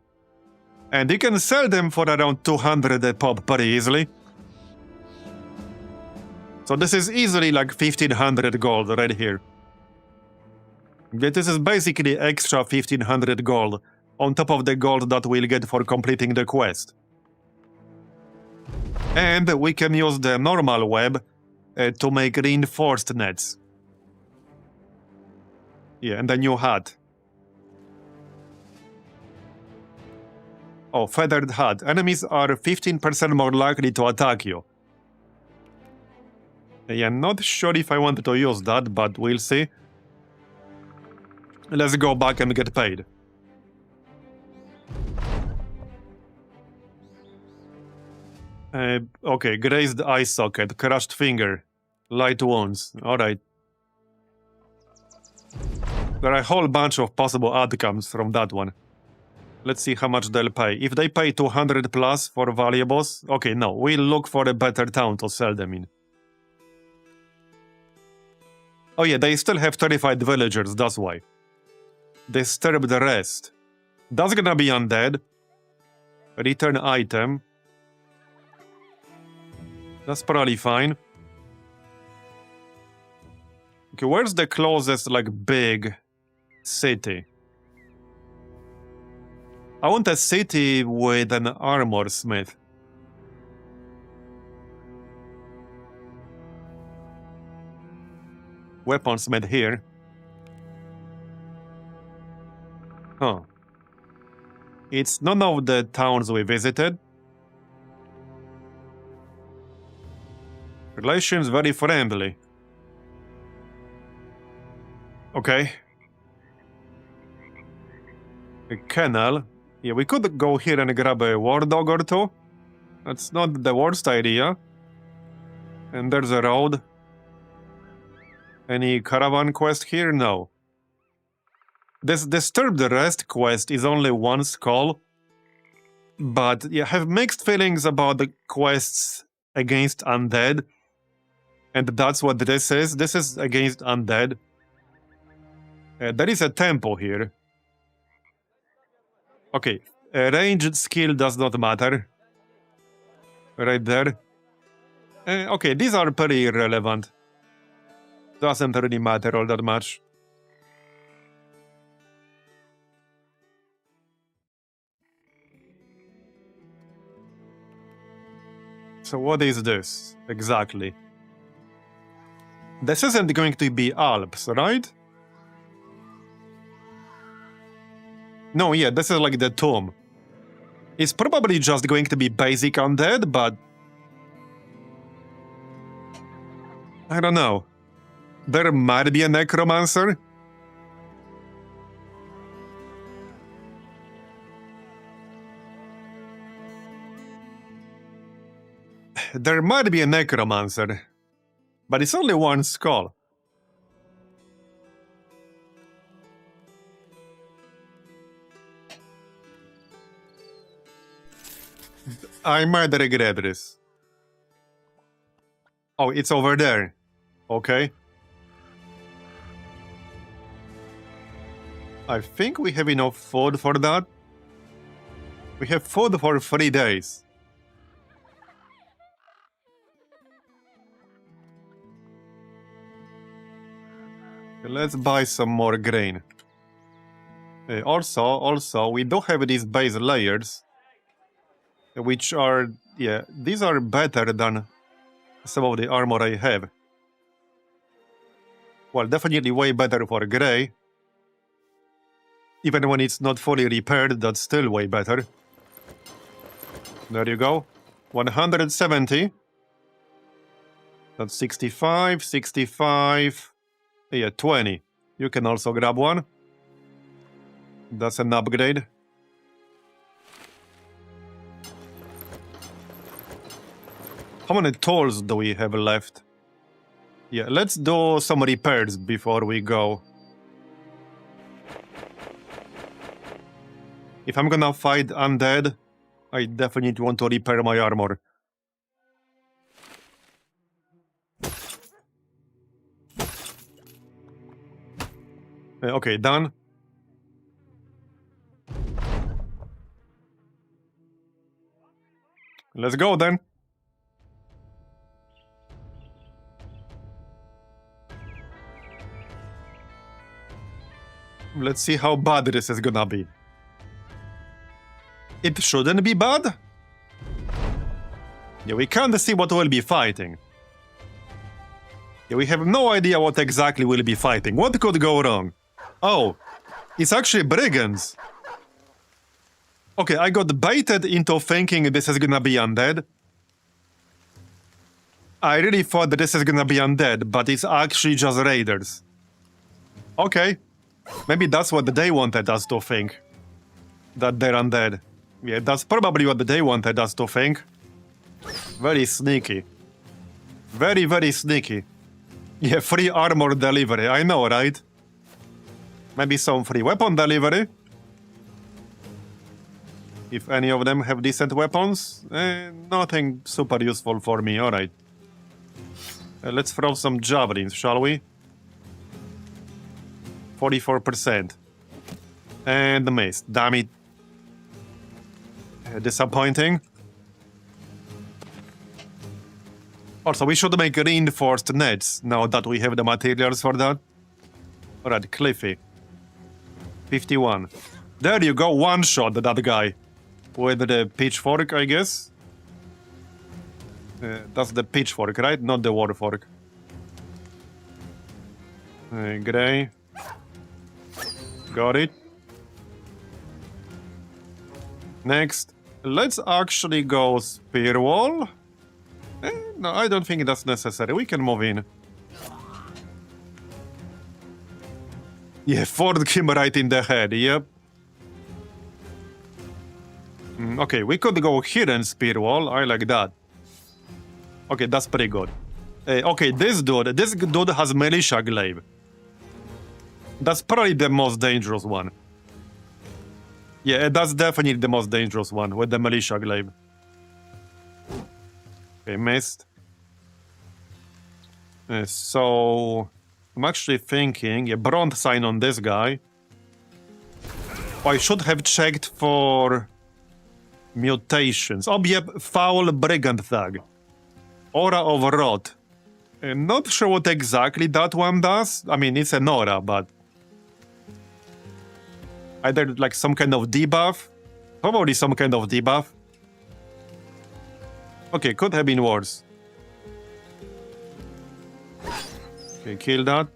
And you can sell them for around 200 a pop pretty easily. So this is easily like 1500 gold right here. This is basically extra 1500 gold on top of the gold that we'll get for completing the quest. And we can use the normal web to make reinforced nets. Yeah, and a new hat. Oh, feathered hat. Enemies are 15% more likely to attack you. Yeah, not sure if I wanted to use that, but we'll see. Let's go back and get paid. Okay, grazed eye socket, crushed finger, light wounds. Alright. There are a whole bunch of possible outcomes from that one. Let's see how much they'll pay. If they pay 200 plus for valuables, okay, no, we'll look for a better town to sell them in. Oh yeah, they still have terrified villagers, that's why. Disturb the rest. That's gonna be undead. Return item. That's probably fine. Okay, where's the closest, like, big city? I want a city with an armor smith. Weaponsmith here. Huh. It's none of the towns we visited. Relations very friendly. Okay. A kennel. Yeah, we could go here and grab a war dog or two. That's not the worst idea. And there's a road. Any caravan quest here? No. This Disturb the Rest quest is only one skull. But yeah, I have mixed feelings about the quests against undead. And that's what this is. This is against undead. There is a temple here. Okay, ranged skill does not matter. Right there. Okay, these are pretty irrelevant. Doesn't really matter all that much. So what is this, exactly? This isn't going to be Alps, right? No, yeah, this is like the tomb. It's probably just going to be basic undead, but... I don't know. There might be a necromancer. There might be a necromancer. But it's only one skull. I might regret this. Oh, it's over there. Okay. I think we have enough food for that. We have food for 3 days. Let's buy some more grain. Also, we do have these base layers, which are, yeah, these are better than some of the armor I have. Well, definitely way better for gray. Even when it's not fully repaired, that's still way better. There you go. 170. That's 65, 65. Yeah, 20. You can also grab one. That's an upgrade. How many tools do we have left? Yeah, let's do some repairs before we go. If I'm gonna fight undead, I definitely want to repair my armor. Okay, done. Let's go then. Let's see how bad this is gonna be. It shouldn't be bad. Yeah, we can't see what we'll be fighting. Yeah, we have no idea what exactly we'll be fighting. What could go wrong? Oh, it's actually brigands. Okay, I got baited into thinking this is gonna be undead. I really thought that this is gonna be undead, but it's actually just raiders. Okay. Maybe that's what they wanted us to think. That they're undead. Yeah, that's probably what they wanted us to think. Very sneaky. Very, very sneaky. Yeah, free armor delivery, I know, right? Maybe some free weapon delivery. If any of them have decent weapons. Nothing super useful for me, alright. Let's throw some javelins, shall we? 44%. And missed. Damn it. Disappointing. Also, we should make reinforced nets now that we have the materials for that. Alright, Cliffy. 51. There you go, one shot that guy. With the pitchfork, I guess. That's the pitchfork, right? Not the warfork. Gray. Got it. Next. Let's actually go spear wall. No, I don't think that's necessary. We can move in. Yeah, forked him right in the head, yep. Okay, we could go here and spear wall. I like that. Okay, that's pretty good. Okay, this dude has militia glaive. That's probably the most dangerous one. Yeah, that's definitely the most dangerous one with the militia glaive. Okay, missed. So I'm actually thinking, yeah, bronze sign on this guy. Oh, I should have checked for mutations. Oh, yep, foul brigand thug. Aura of Rot. Not sure what exactly that one does. I mean, it's an aura, but... either like some kind of debuff. Probably some kind of debuff. Okay, could have been worse. Okay, kill that.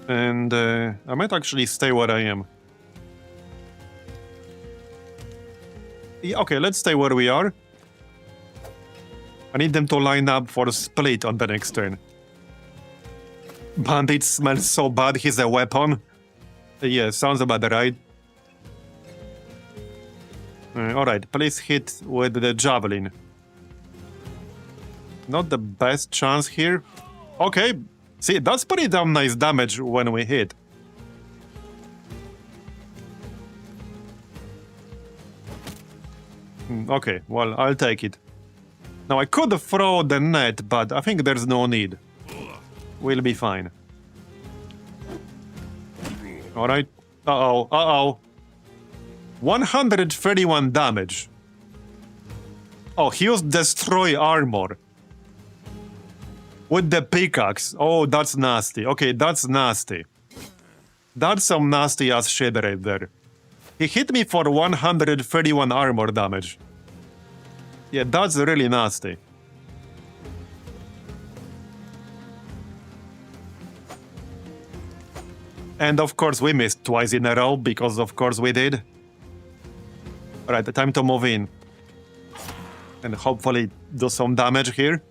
And I might actually stay where I am. Yeah, okay, let's stay where we are. I need them to line up for a split on the next turn. Bandit smells so bad, he's a weapon. Yeah, sounds about right. Alright, please hit with the javelin. Not the best chance here. Okay, see, that's pretty damn nice damage when we hit. Okay, well, I'll take it. Now, I could throw the net, but I think there's no need. We'll be fine. Alright. Uh-oh, uh-oh. 131 damage. Oh, he used Destroy Armor. With the pickaxe. Oh, that's nasty. Okay, that's nasty. That's some nasty-ass shit right there. He hit me for 131 armor damage. Yeah, that's really nasty. And of course we missed twice in a row, because of course we did. Alright, time to move in. And hopefully do some damage here.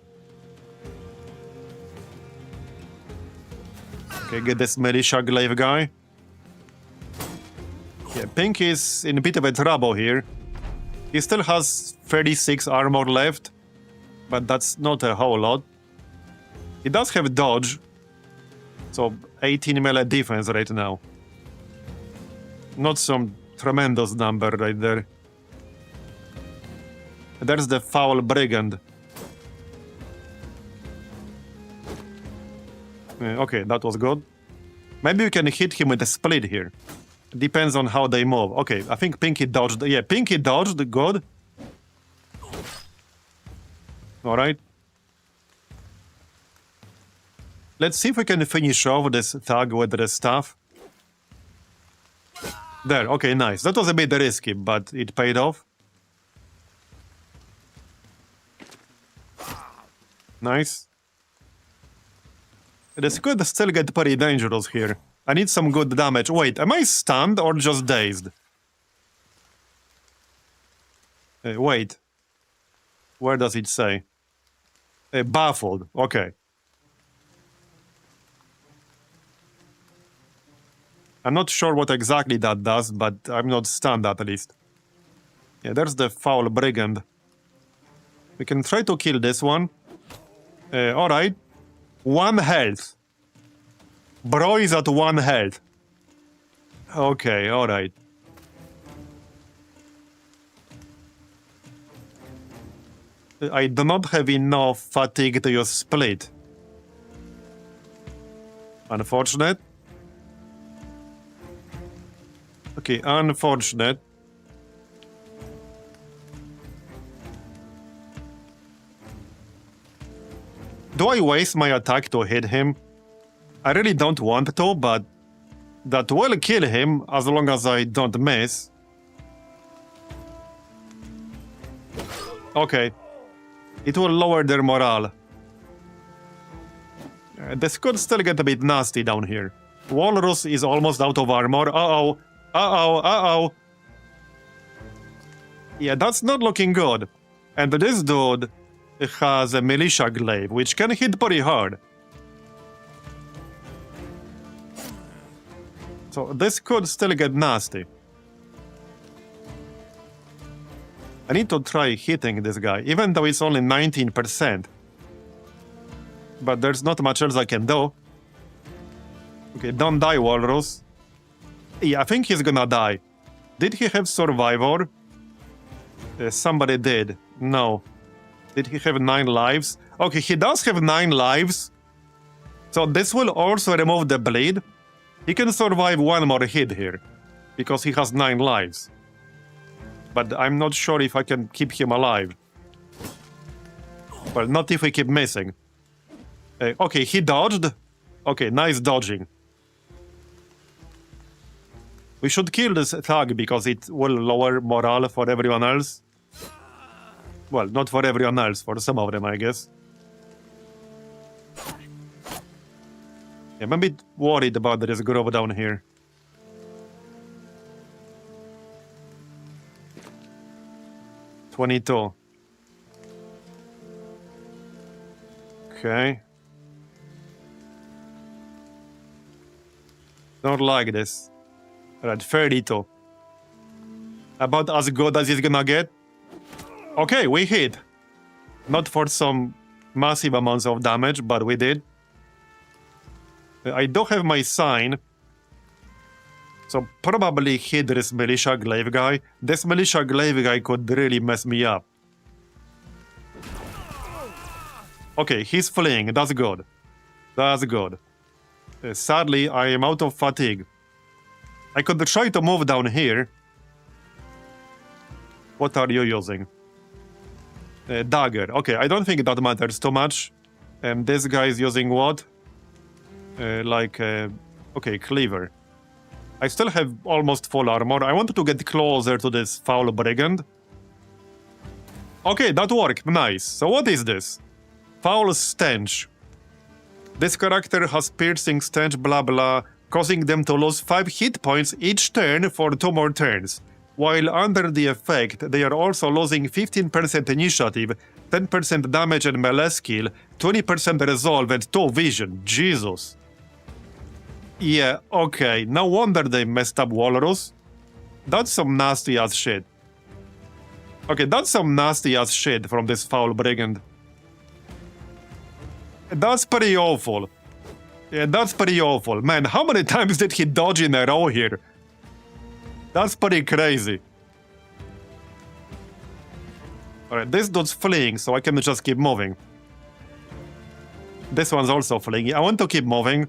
Okay, get this militia glaive guy. Yeah, Pink is in a bit of a trouble here. He still has 36 armor left, but that's not a whole lot. He does have dodge, so 18 melee defense right now. Not some tremendous number right there. There's the Foul Brigand. Okay, that was good. Maybe we can hit him with a split here. Depends on how they move. Okay, I think Pinky dodged. Yeah, Pinky dodged. Good. Alright. Let's see if we can finish off this thug with the staff. There, okay, nice. That was a bit risky, but it paid off. Nice. This could still get pretty dangerous here. I need some good damage. Wait, am I stunned or just dazed? Wait. Where does it say? Baffled. Okay. I'm not sure what exactly that does, but I'm not stunned at least. Yeah, there's the Foul Brigand. We can try to kill this one. Alright. 1 health. Bro is at 1 health. Okay, alright. I do not have enough fatigue to use split. Unfortunate. Okay, unfortunate. Do I waste my attack to hit him? I really don't want to, but that will kill him as long as I don't miss. Okay. It will lower their morale. This could still get a bit nasty down here. Walrus is almost out of armor. Uh-oh. Uh-oh. Uh-oh. Yeah, that's not looking good. And this dude has a militia glaive, which can hit pretty hard. So this could still get nasty. I need to try hitting this guy, even though it's only 19%. But there's not much else I can do. Okay, don't die, Walrus. Yeah, I think he's gonna die. Did he have Survivor? Somebody did. No. Did he have 9 lives? Okay, he does have 9 lives. So this will also remove the bleed. He can survive 1 more hit here, because he has 9 lives. But I'm not sure if I can keep him alive. Well, not if we keep missing. Okay, he dodged. Okay, nice dodging. We should kill this thug because it will lower morale for everyone else. Well, not for everyone else, for some of them, I guess. Yeah, I'm a bit worried about this grove down here. $22. Okay. Don't like this. Alright, 32. About as good as it's gonna get. Okay, we hit. Not for some massive amounts of damage, but we did. I don't have my sign. So probably hit this militia glaive guy. This militia glaive guy could really mess me up. Okay, he's fleeing. That's good. That's good. Sadly, I am out of fatigue. I could try to move down here. What are you using? Dagger. Okay, I don't think that matters too much. This guy is using what? Okay, cleaver. I still have almost full armor. I wanted to get closer to this foul brigand. Okay, that worked. Nice. So what is this? Foul stench. This character has piercing stench, blah blah, causing them to lose 5 hit points each turn for 2 more turns. While under the effect, they are also losing 15% initiative, 10% damage and melee skill, 20% resolve and 2 vision. Jesus. Yeah, okay, no wonder they messed up Walrus. That's some nasty ass shit. Okay, that's some nasty ass shit from this foul brigand. That's pretty awful. Yeah, that's pretty awful. Man, how many times did he dodge in a row here? That's pretty crazy. Alright, this dude's fleeing, so I can just keep moving. This one's also fleeing. I want to keep moving.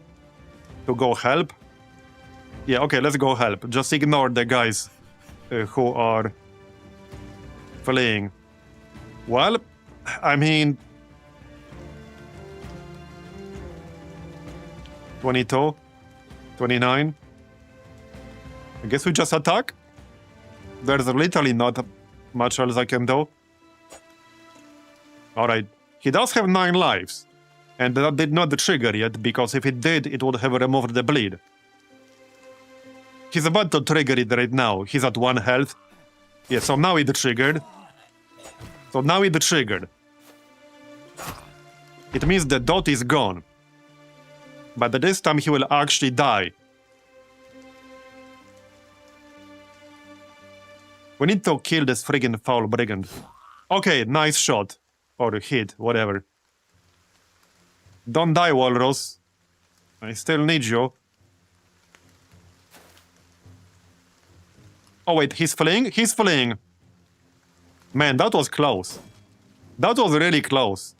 To go help. Yeah, okay, let's go help. Just ignore the guys who are fleeing. Well, I mean... 22, 29. I guess we just attack? There's literally not much else I can do. Alright, he does have 9 lives. And that did not trigger yet, because if it did, it would have removed the bleed. He's about to trigger it right now. He's at 1 health. Yeah, so now it triggered. So now it triggered. It means the dot is gone. But this time he will actually die. We need to kill this friggin' foul brigand. Okay, nice shot. Or hit, whatever. Don't die, Walrus. I still need you. Oh wait, he's fleeing? He's fleeing. Man, that was close. That was really close.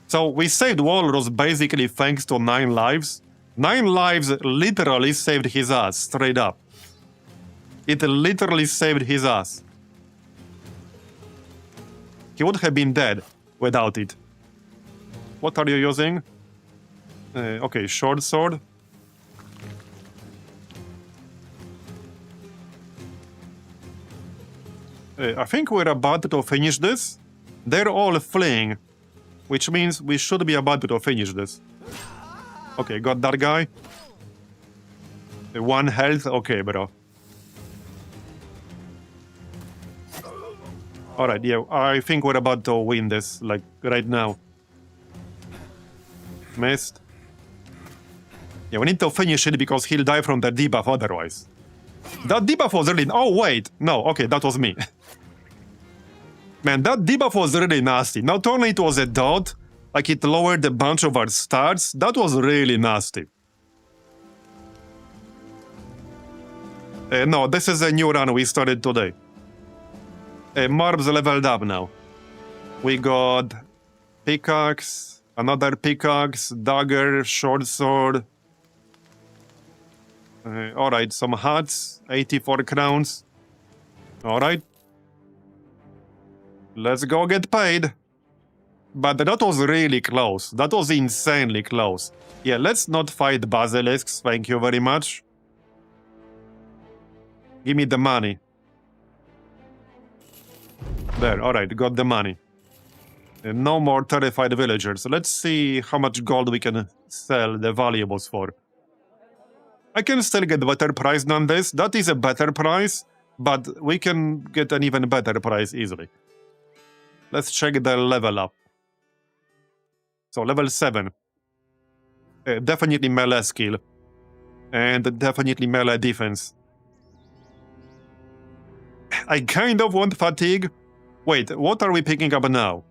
So we saved Walrus basically thanks to 9 lives. 9 lives literally saved his ass, straight up. It literally saved his ass. He would have been dead without it. What are you using? Okay, short sword. I think we're about to finish this. They're all fleeing, which means we should be about to finish this. Okay, got that guy. 1 health. Okay, bro. Alright, yeah, I think we're about to win this, like, right now. Missed. Yeah, we need to finish it because he'll die from the debuff otherwise. That debuff was really... Oh, wait. No, okay, that was me. Man, that debuff was really nasty. Not only it was a dot, like it lowered a bunch of our stats, that was really nasty. No, this is a new run we started today. Marb's leveled up now. We got pickaxe... Another pickaxe, dagger, short sword. Alright, some hats, 84 crowns. Alright, Let's go get paid. But that was really close. That was insanely close. Yeah, let's not fight basilisks, thank you very much. Give me the money. There, alright, got the money. No more terrified villagers. Let's see how much gold we can sell the valuables for. I can still get a better price than this. That is a better price, but we can get an even better price easily. Let's check the level up. So level 7. Definitely melee skill. And definitely melee defense. I kind of want fatigue. Wait, what are we picking up now?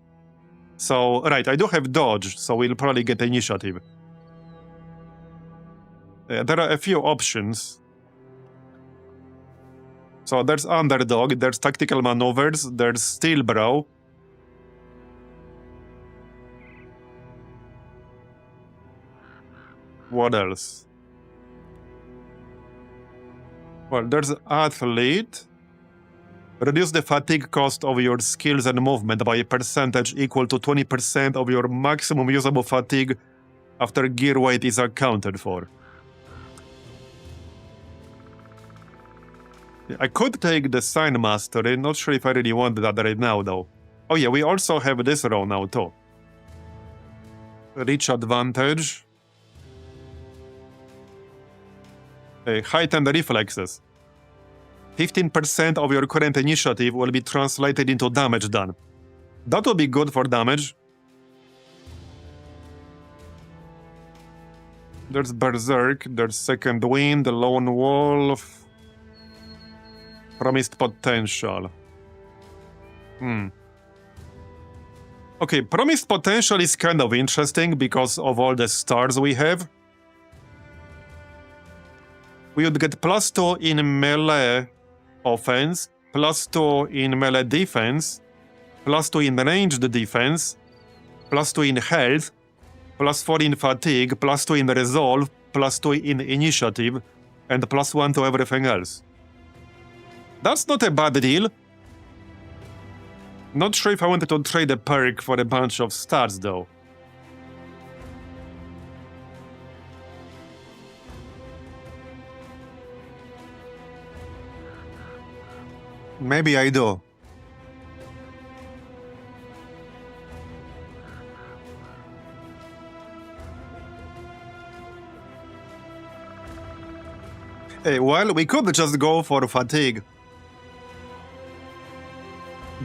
So, right, I do have dodge, so we'll probably get initiative. There are a few options. So there's underdog, there's tactical maneuvers, there's steel bro. What else? Well, there's athlete. Reduce the fatigue cost of your skills and movement by a percentage equal to 20% of your maximum usable fatigue after gear weight is accounted for. I could take the sign mastery, not sure if I really want that right now though. Oh yeah, we also have this row now too. Reach advantage. Heightened reflexes. 15% of your current initiative will be translated into damage done. That will be good for damage. There's Berserk, there's Second Wind, Lone Wolf. Promised Potential. Okay, Promised Potential is kind of interesting because of all the stars we have. We would get +2 in melee offense, +2 in melee defense, +2 in ranged defense, +2 in health, +4 in fatigue, +2 in resolve, +2 in initiative, and +1 to everything else. That's not a bad deal. Not sure if I wanted to trade a perk for a bunch of stats though. Maybe I do. Well, we could just go for fatigue.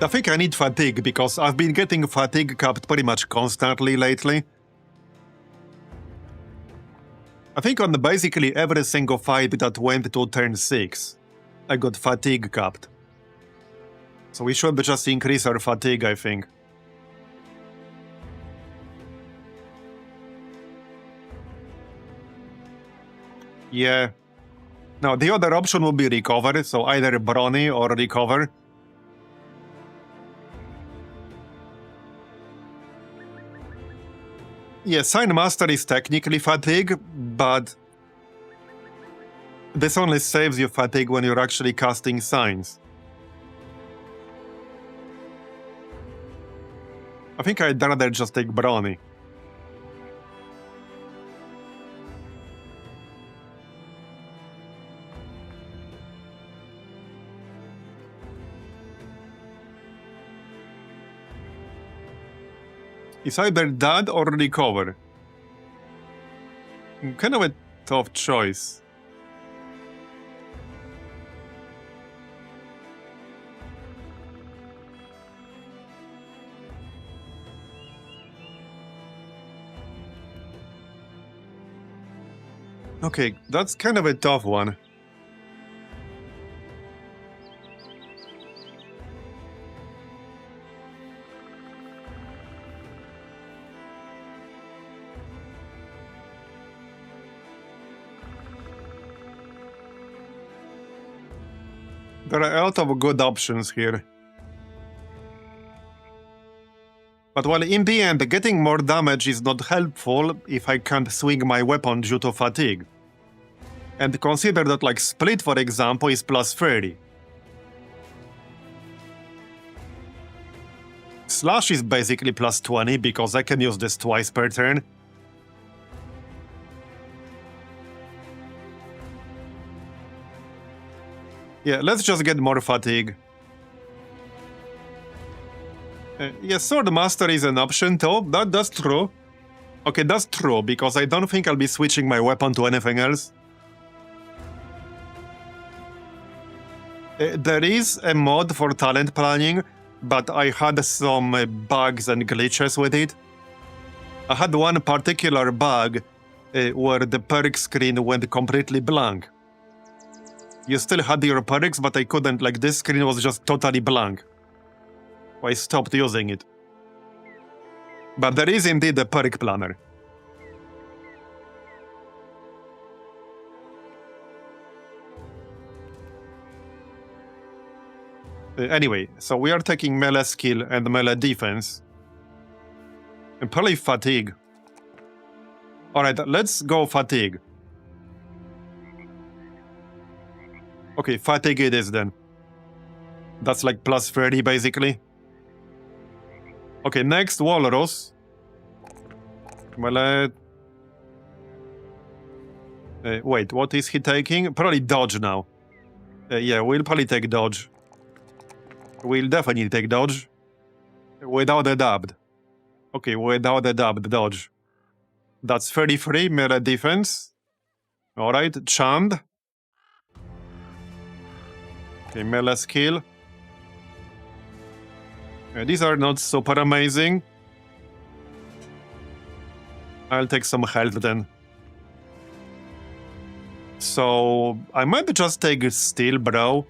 I think I need fatigue because I've been getting fatigue capped pretty much constantly lately. I think on basically every single fight that went to turn 6, I got fatigue capped. So we should just increase our fatigue, I think. Yeah. Now, the other option would be recover, so either brawny or recover. Yeah, Sign Master is technically fatigue, but this only saves you fatigue when you're actually casting signs. I think I'd rather just take Brawny. It's either that or recover. Kind of a tough choice. Okay, that's kind of a tough one. There are a lot of good options here. But well, in the end, getting more damage is not helpful if I can't swing my weapon due to fatigue. And consider that like split, for example, is +30. slash is basically plus 20 because I can use this twice per turn. Yeah, let's just get more fatigue. Yeah, Sword Master is an option too. That's true. Okay, that's true, because I don't think I'll be switching my weapon to anything else. There is a mod for talent planning, but I had some bugs and glitches with it. I had one particular bug where the perk screen went completely blank. You still had your perks, but I couldn't, like, this screen was just totally blank. I stopped using it. But there is indeed a perk planner. Anyway, so we are taking melee skill and melee defense. And probably fatigue. Alright, let's go fatigue. Okay, fatigue it is then. That's like plus 30 basically. Okay, next Walrus. Melee. Wait, what is he taking? Probably dodge now. Yeah, we'll probably take dodge. We'll definitely take dodge. Without a dubbed. Okay, without a dubbed dodge. That's 33 melee defense. Alright, charmed. Okay, melee skill. These are not super amazing. I'll take some health then. So, I might just take Steel Bro.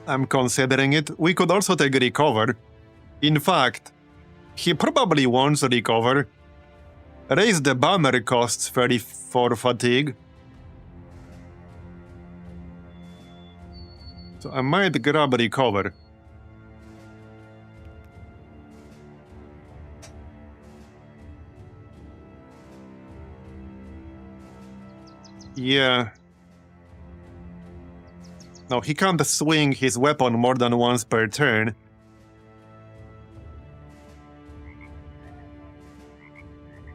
I'm considering it. We could also take Recover. In fact, he probably wants Recover. Raise the banner costs 34 fatigue. So I might grab Recover. Yeah. No, he can't swing his weapon more than once per turn.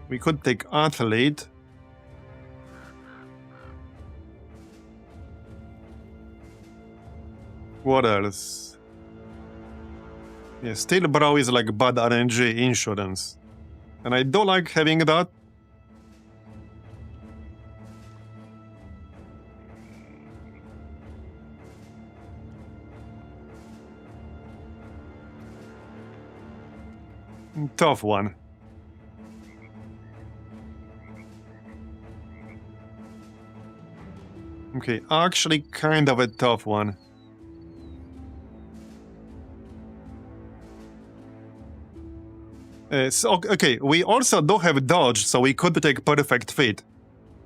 We could take Athlete. What else? Yeah, Steel Bro is like bad RNG insurance. And I do like having that. Tough one. Okay, actually kind of a tough one. Okay, we also do have dodge, so we could take perfect fit.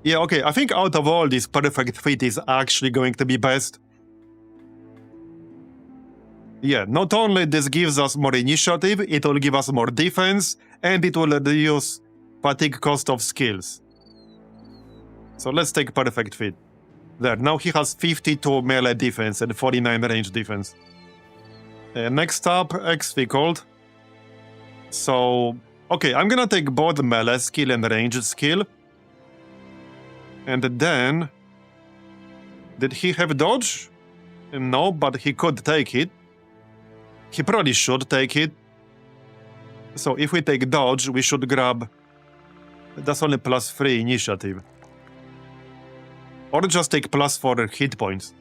Yeah, okay, I think out of all these, perfect fit is actually going to be best. Yeah, not only this gives us more initiative, it will give us more defense, and it will reduce fatigue cost of skills. So let's take perfect fit. There, now he has 52 melee defense and 49 range defense. Next up, X-Ficold. So, okay, I'm gonna take both melee skill and range skill. And then... Did he have dodge? No, but he could take it. He probably should take it. So if we take dodge, we should grab... That's only plus 3 initiative. Or just take plus 4 hit points.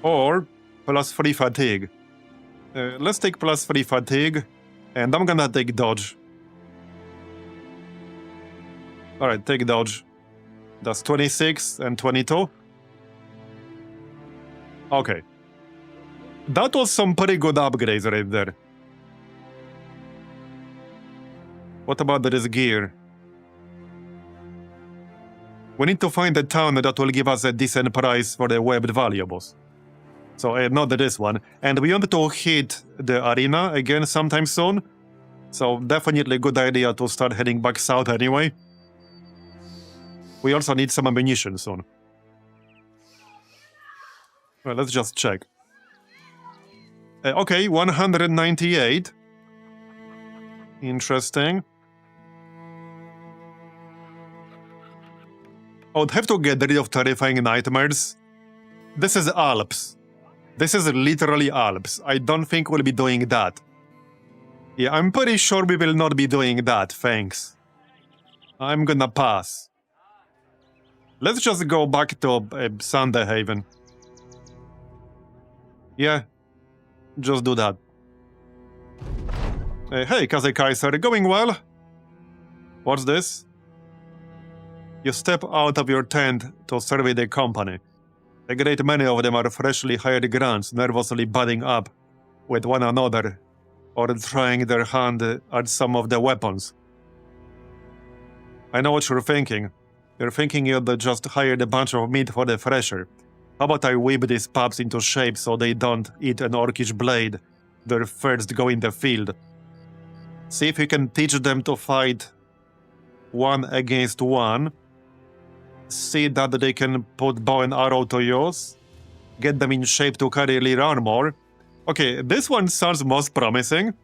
Or plus 3 fatigue. Let's take plus 3 fatigue, and I'm gonna take dodge. Alright, take dodge. That's 26 and 22. Okay. That was some pretty good upgrades right there. What about this gear? We need to find a town that will give us a decent price for the webbed valuables. So, not this one. And we want to hit the arena again sometime soon. So, definitely a good idea to start heading back south anyway. We also need some ammunition soon. Well, let's just check. Okay, 198. Interesting. I would have to get rid of terrifying nightmares. This is Alps. This is literally Alps. I don't think we'll be doing that. Yeah, I'm pretty sure we will not be doing that, thanks. I'm gonna pass. Let's just go back to Sandehaven. Yeah, just do that. Hey, Kaiser, going well? What's this? You step out of your tent to survey the company. A great many of them are freshly hired grunts, nervously budding up with one another, or trying their hand at some of the weapons. I know what you're thinking. You're thinking you'd just hired a bunch of meat for the fresher. How about I whip these pups into shape so they don't eat an orcish blade their first go in the field. See if you can teach them to fight 1 against 1. See that they can put bow and arrow to use. Get them in shape to carry lead armor. Okay, this one sounds most promising.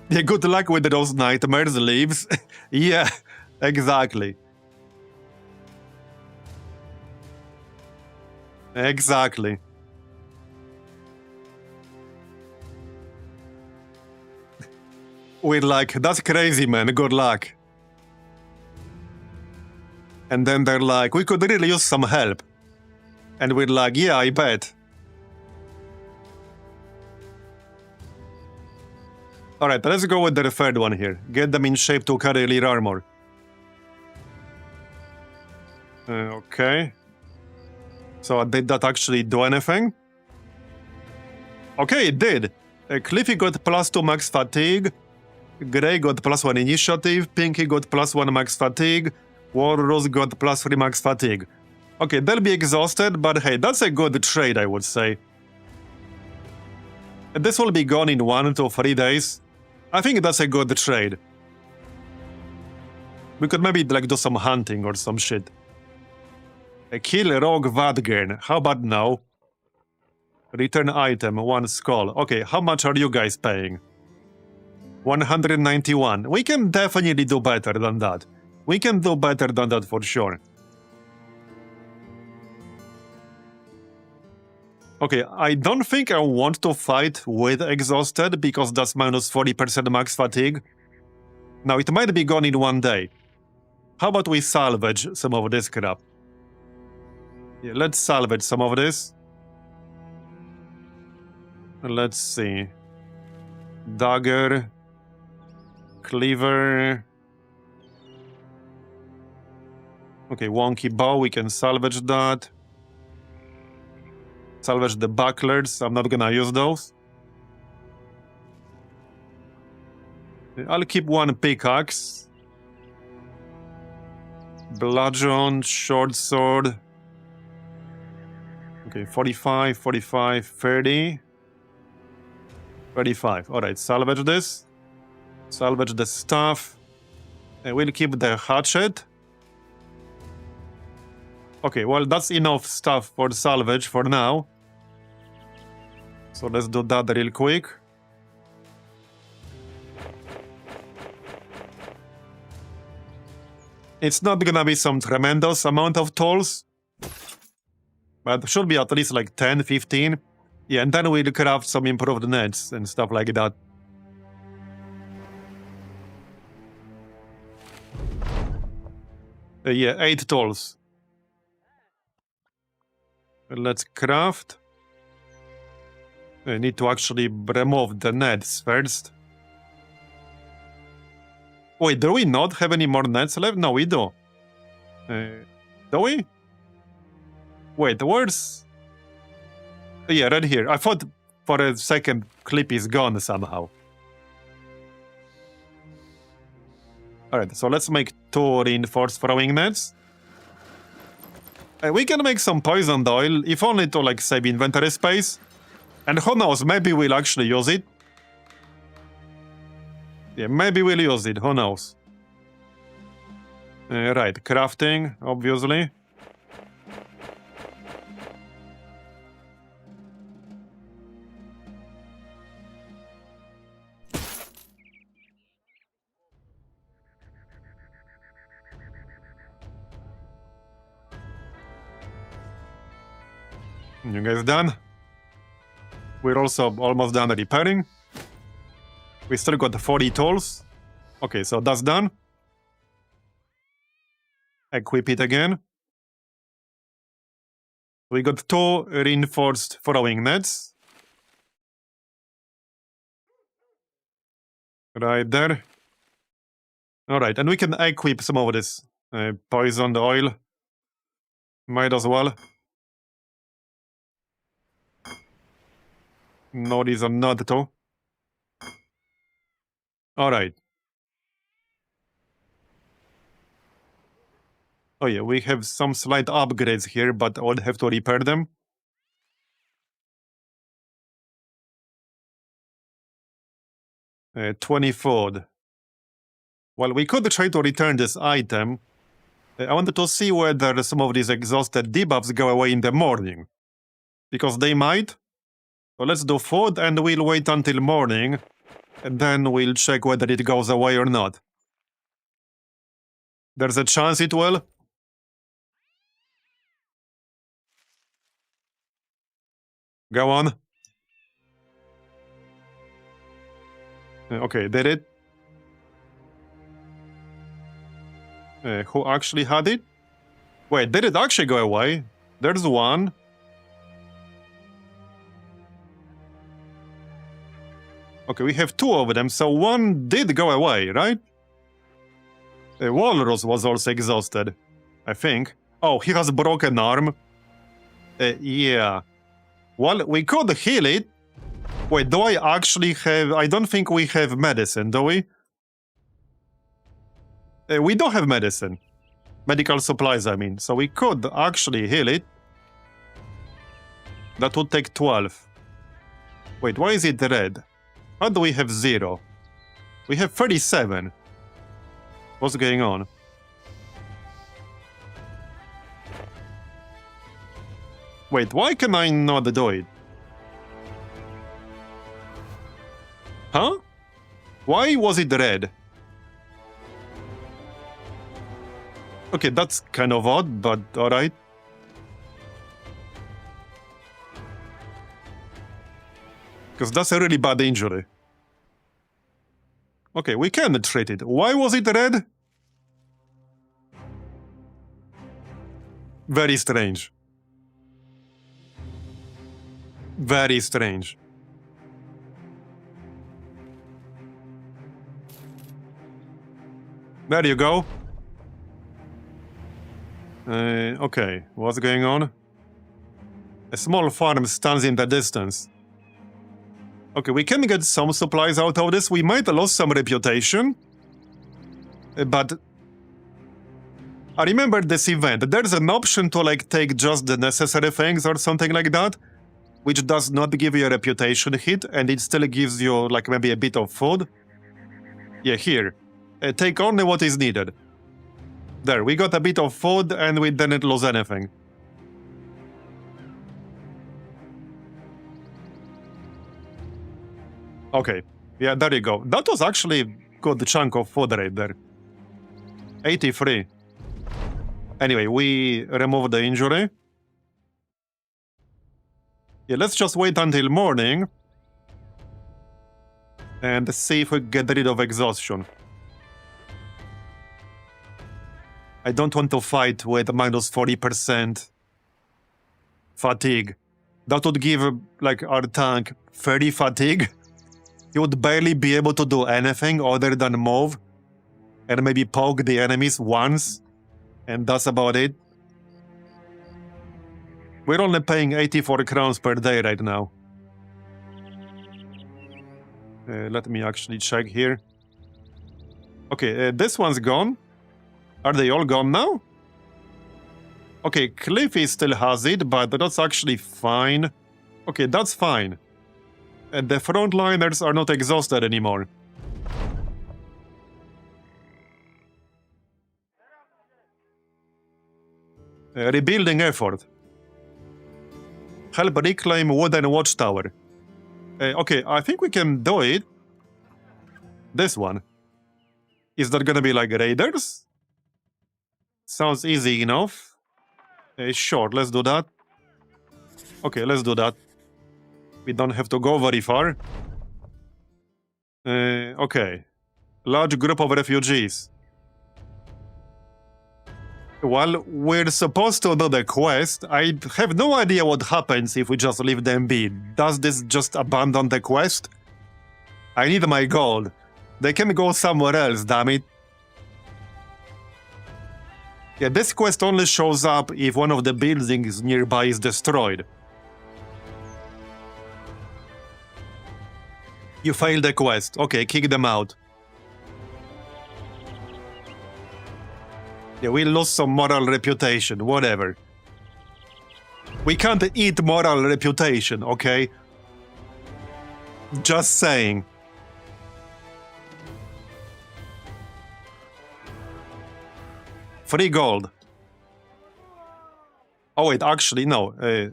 Yeah, good luck with those nightmares, leaves. Yeah, exactly. Exactly. We're like, that's crazy, man, good luck. And then they're like, we could really use some help. And we're like, yeah, I bet. Alright, let's go with the third one here. Get them in shape to carry lead armor. Okay. So did that actually do anything? Okay, it did. Cliffy got +2 max fatigue. Grey got +1 initiative. Pinky got +1 max fatigue. Walrus got +3 max fatigue. Okay, they'll be exhausted, but hey, that's a good trade, I would say. This will be gone in 1 to 3 days. I think that's a good trade. We could maybe like do some hunting or some shit. Kill rogue Vatt'ghern. How about now? Return item, 1 skull. Okay, how much are you guys paying? 191. We can definitely do better than that. We can do better than that for sure. Okay, I don't think I want to fight with exhausted because that's minus 40% max fatigue. Now, it might be gone in 1 day. How about we salvage some of this crap? Yeah, let's salvage some of this. Let's see. Dagger. Cleaver. Okay, wonky bow, we can salvage that. Salvage the bucklers, I'm not gonna use those. I'll keep 1 pickaxe. Bludgeon, short sword. Okay, 45, 45, 30. 35. Alright, salvage this. Salvage the stuff. And we'll keep the hatchet. Okay, well, that's enough stuff for salvage for now. So let's do that real quick. It's not gonna be some tremendous amount of tools, but it should be at least like 10, 15. Yeah, and then we'll craft some improved nets and stuff like that. Yeah, 8 tools. Let's craft. I need to actually remove the nets first. Wait, do we not have any more nets left? No, we do. Do we? Wait, where's... Yeah, right here. I thought for a second clip is gone somehow. Alright, so let's make 2 reinforced throwing nets. We can make some poisoned oil, if only to like save inventory space. And who knows, maybe we'll actually use it. Yeah, maybe we'll use it, who knows. Right, crafting, obviously. You guys done? We're also almost done repairing. We still got 40 tools. Okay, so that's done. Equip it again. We got 2 reinforced throwing nets. Right there. Alright, and we can equip some of this poisoned oil. Might as well. No reason not to. Alright. Oh yeah, we have some slight upgrades here, but I'll have to repair them. Uh, 20 food. Well, we could try to return this item. I wanted to see whether some of these exhausted debuffs go away in the morning. Because they might. So let's do food and we'll wait until morning. And then we'll check whether it goes away or not. There's a chance it will. Go on. Okay, did it? Who actually had it? Wait, did it actually go away? There's one. Okay, we have 2 of them, so one did go away, right? Walrus was also exhausted, I think. Oh, he has a broken arm. Yeah. Well, we could heal it. Wait, do I actually have... I don't think we have medicine, do we? We don't have medicine. Medical supplies, I mean. So we could actually heal it. That would take 12. Wait, why is it red? How do we have 0? We have 37. What's going on? Wait, why can I not do it? Huh? Why was it red? Okay, that's kind of odd, but alright. Because that's a really bad injury. Okay, we can treat it. Why was it red? Very strange. Very strange. There you go. Okay, what's going on? A small farm stands in the distance. Okay, we can get some supplies out of this. We might lose some reputation. But... I remember this event. There's an option to, like, take just the necessary things or something like that, which does not give you a reputation hit, and it still gives you, like, maybe a bit of food. Yeah, here. Take only what is needed. There, we got a bit of food, and we didn't lose anything. Okay, yeah, there you go. That was actually a good chunk of food right there. 83. Anyway, we removed the injury. Yeah, let's just wait until morning. And see if we get rid of exhaustion. I don't want to fight with minus 40% fatigue. That would give, like, our tank 30 fatigue. He would barely be able to do anything other than move. And maybe poke the enemies once. And that's about it. We're only paying 84 crowns per day right now. Let me actually check here. Okay, this one's gone. Are they all gone now? Okay, Cliffy still has it, but that's actually fine. Okay, that's fine. And the frontliners are not exhausted anymore. Rebuilding effort. Help reclaim wooden watchtower. Okay, I think we can do it. This one. Is that gonna be like raiders? Sounds easy enough. Sure, let's do that. Okay, let's do that. We don't have to go very far. Okay. Large group of refugees. Well, we're supposed to do the quest. I have no idea what happens if we just leave them be. Does this just abandon the quest? I need my gold. They can go somewhere else, damn it. Yeah, this quest only shows up if one of the buildings nearby is destroyed. You failed the quest. Okay, kick them out. Yeah, we lost some moral reputation, whatever. We can't eat moral reputation, okay? Just saying. Free gold. Oh wait, actually, no.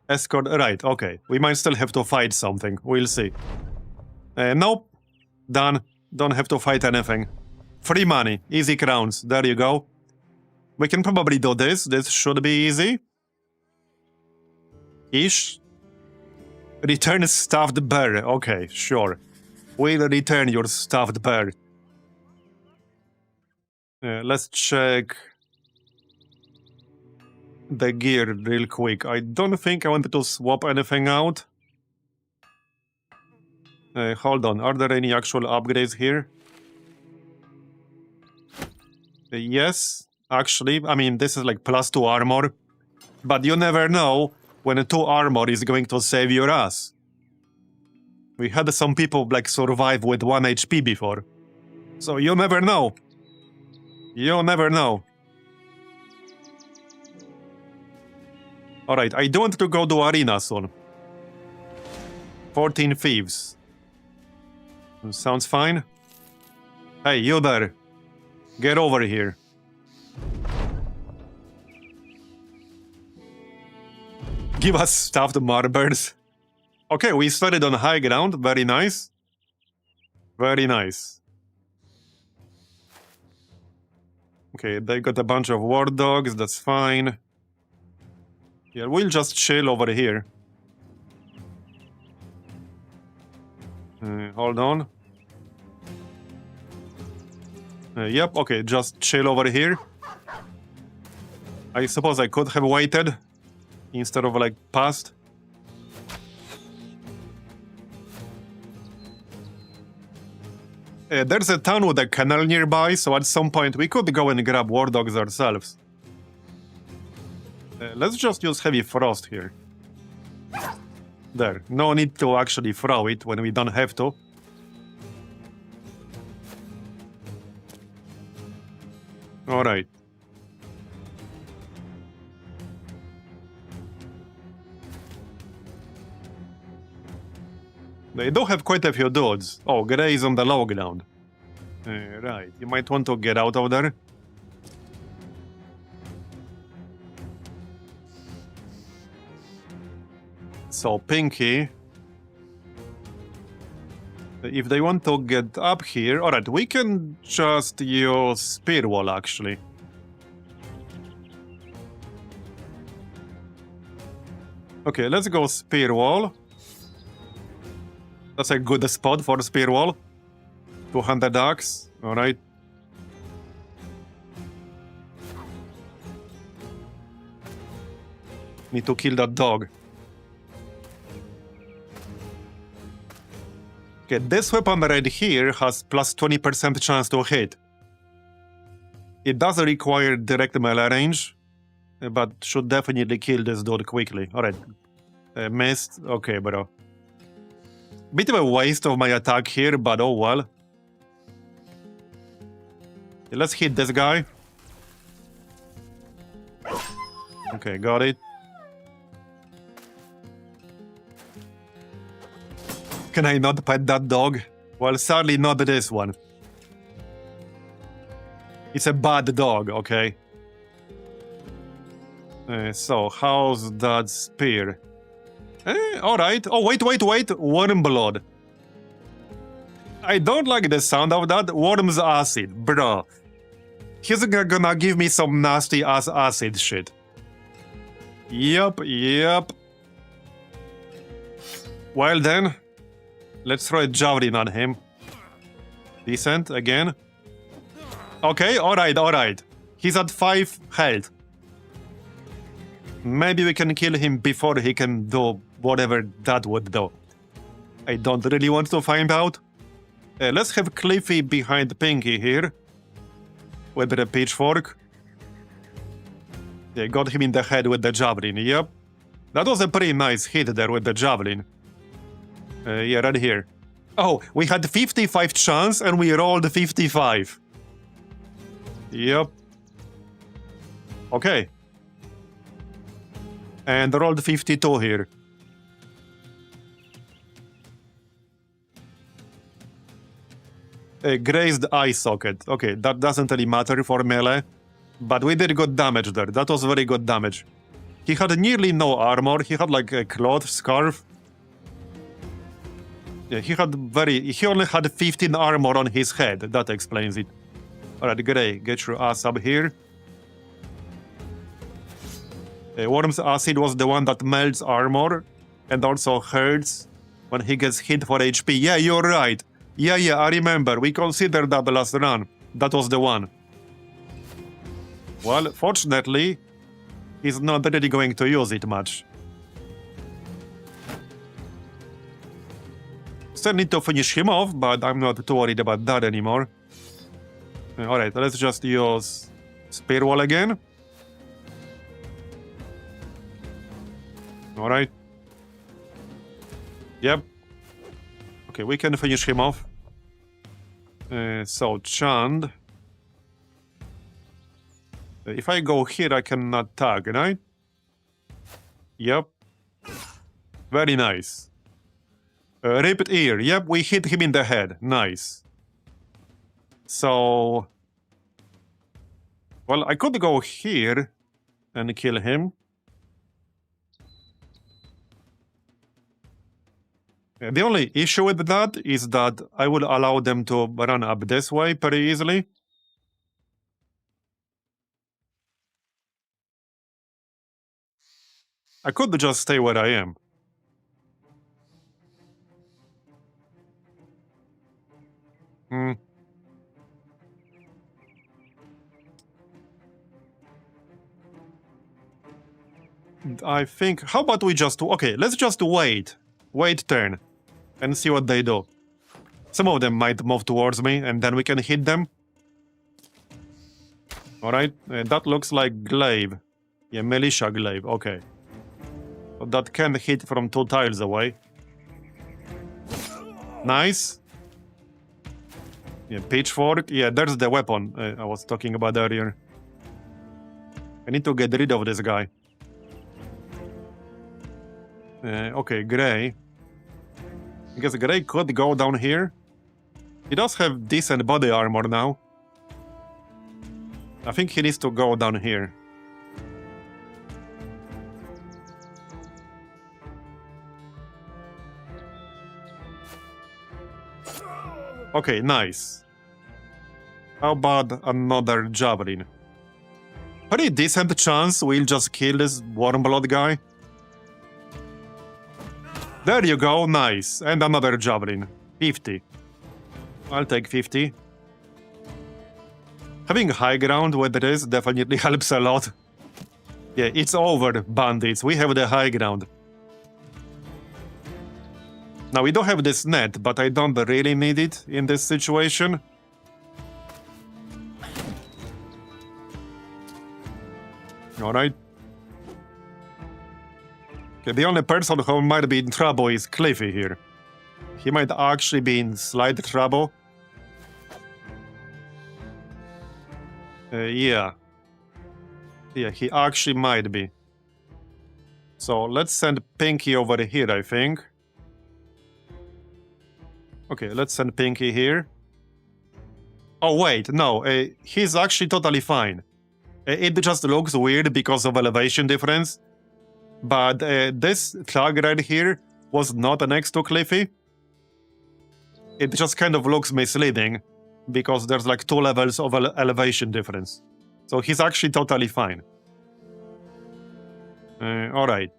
Escort, right, okay. We might still have to fight something. We'll see. Nope. Done. Don't have to fight anything. Free money. Easy crowns. There you go. We can probably do this. This should be easy. Ish. Return stuffed bear. Okay, sure. We'll return your stuffed bear. Let's check the gear real quick. I don't think I wanted to swap anything out. Hold on. Are there any actual upgrades here? Yes, actually. I mean, this is like +2 armor. But you never know when a 2 armor is going to save your ass. We had some people like survive with 1 HP before. So you never know. You never know. Alright, I do want to go to arena soon. 14 thieves. Sounds fine. Hey, you there. Get over here. Give us stuffed marbers. Okay, we started on high ground. Very nice. Very nice. Okay, they got a bunch of war dogs. That's fine. Yeah, we'll just chill over here. Hold on. Yep, okay, just chill over here. I suppose I could have waited instead of like passed. There's a town with a canal nearby, so at some point we could go and grab war dogs ourselves. Let's just use heavy frost here. There, no need to actually throw it when we don't have to. Alright. They do have quite a few dudes. Oh, Grey is on the low ground. Right, you might want to get out of there. So, Pinky. If they want to get up here... Alright, we can just use Spear Wall, actually. Okay, let's go Spear Wall. That's a good spot for Spear Wall. 200 ducks, alright. Need to kill that dog. Okay, this weapon right here has plus 20% chance to hit. It does require direct melee range, but should definitely kill this dude quickly. Alright. Missed. Okay, bro. Bit of a waste of my attack here, but oh well. Let's hit this guy. Okay, got it. Can I not pet that dog? Well, sadly not this one. It's a bad dog, okay? So, how's that spear? Alright. Oh, wait. Worm blood. I don't like the sound of that. Worm's acid, bro. He's gonna give me some nasty ass acid shit. Yep. Well then, let's throw a javelin on him. Decent, again. Okay, alright. He's at 5 health. Maybe we can kill him before he can do whatever that would do. I don't really want to find out. Let's have Cliffy behind Pinky here. With the pitchfork. Yeah, got him in the head with the javelin, yep. That was a pretty nice hit there with the javelin. Yeah, right here. Oh, we had 55 chance and we rolled 55. Yep. Okay. And rolled 52 here. Grazed eye socket. Okay, that doesn't really matter for melee. But we did good damage there. That was very good damage. He had nearly no armor. He had like a cloth scarf. Yeah, he only had 15 armor on his head. That explains it. Alright, Grey, get your ass up here. Worm's acid was the one that melts armor and also hurts when he gets hit for HP. Yeah, you're right. Yeah, I remember. We considered that the last run. That was the one. Well, fortunately, he's not really going to use it much. Still need to finish him off, but I'm not too worried about that anymore. Alright, let's just use Spear Wall again. Alright. Yep. Okay, we can finish him off. So, Chand. If I go here, I cannot tag, right? Yep. Very nice. Ripped ear. Yep, we hit him in the head. Nice. So... Well, I could go here and kill him. The only issue with that is that I would allow them to run up this way pretty easily. I could just stay where I am. I think... How about we just... Okay, let's just wait. Wait turn. And see what they do. Some of them might move towards me, and then we can hit them. Alright, that looks like glaive. Yeah, militia glaive, okay. So that can hit from 2 tiles away. Nice. Yeah, pitchfork. Yeah, there's the weapon I was talking about earlier. I need to get rid of this guy. Okay, Grey. I guess Grey could go down here. He does have decent body armor now. I think he needs to go down here. Okay, nice. How about another javelin? Pretty decent chance we'll just kill this Wormblood guy. There you go, nice. And another javelin. 50. I'll take 50. Having high ground with this definitely helps a lot. Yeah, it's over, bandits. We have the high ground. Now, we don't have this net, but I don't really need it in this situation. Alright. Okay, the only person who might be in trouble is Cliffy here. He might actually be in slight trouble. Yeah. Yeah, he actually might be. So let's send Pinky over here, I think. Okay, let's send Pinky here. Oh, wait, no, he's actually totally fine. It just looks weird because of elevation difference. But this thug right here was not next to Cliffy. It just kind of looks misleading because there's like 2 levels of elevation difference. So he's actually totally fine. Alright.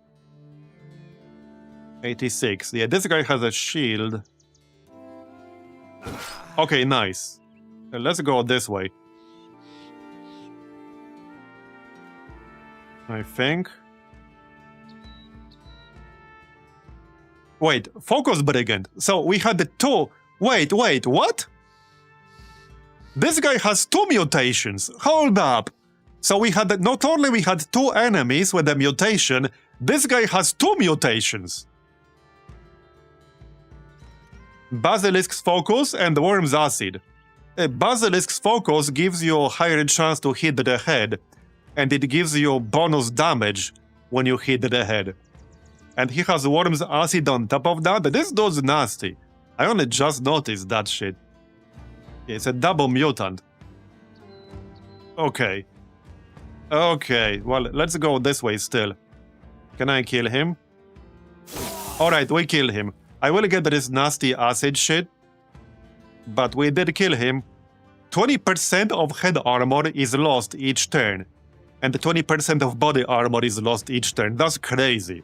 86. Yeah, this guy has a shield. Okay, nice. Let's go this way. I think. Wait, Focus Brigand. So we had the 2. Wait, what? This guy has 2 mutations. Hold up. So we had, not only we had 2 enemies with a mutation, this guy has 2 mutations. Basilisk's Focus and Worm's Acid. Basilisk's Focus gives you a higher chance to hit the head, and it gives you bonus damage when you hit the head. And he has Worm's Acid on top of that. This dude's nasty. I only just noticed that shit. It's a double mutant. Okay. Okay, well, let's go this way still. Can I kill him? Alright, we kill him. I will get this nasty acid shit. But we did kill him. 20% of head armor is lost each turn. And 20% of body armor is lost each turn. That's crazy.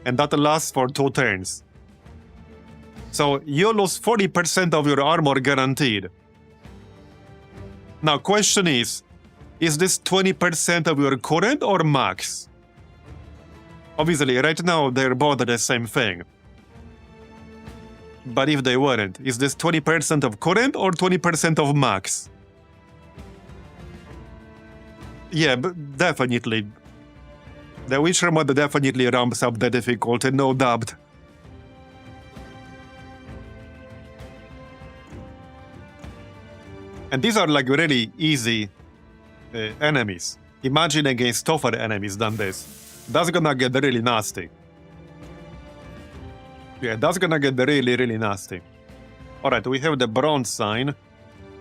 And that lasts for 2 turns. So you lose 40% of your armor guaranteed. Now, question is this 20% of your current or max? Obviously, right now they're both the same thing. But if they weren't, is this 20% of current or 20% of max? Yeah, but definitely. The Witcher mod definitely ramps up the difficulty, no doubt. And these are like really easy enemies. Imagine against tougher enemies than this. That's gonna get really nasty. Yeah, that's gonna get really, really nasty. Alright, we have the bronze sign.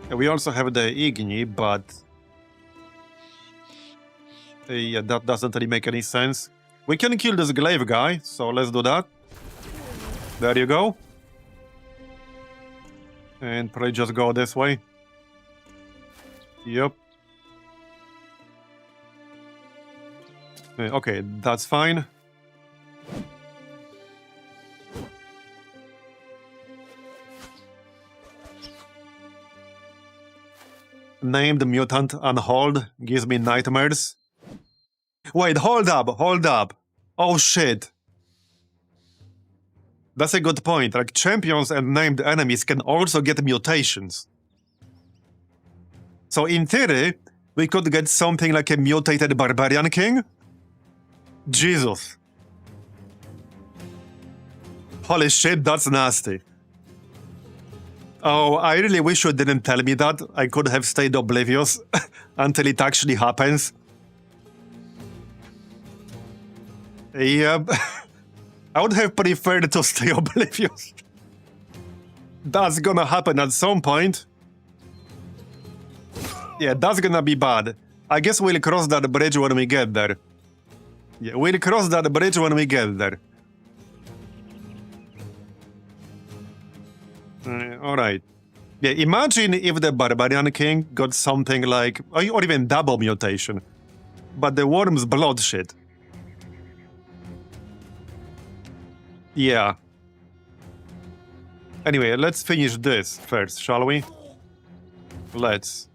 We also have the Igni, but... yeah, that doesn't really make any sense. We can kill this glaive guy, so let's do that. There you go. And probably just go this way. Yep. Okay, that's fine. Named Mutant on hold gives me nightmares. Wait, hold up. Oh shit. That's a good point. Like, champions and named enemies can also get mutations. So in theory, we could get something like a mutated Barbarian King? Jesus. Holy shit, that's nasty. Oh, I really wish you didn't tell me that. I could have stayed oblivious until it actually happens. Yep. I would have preferred to stay oblivious. That's gonna happen at some point. Yeah, that's gonna be bad. I guess we'll cross that bridge when we get there. Yeah, we'll cross that bridge when we get there. Alright. Yeah, imagine if the Barbarian King got something like... or even double mutation. But the Worm's blood shit. Yeah. Anyway, let's finish this first, shall we? Let's.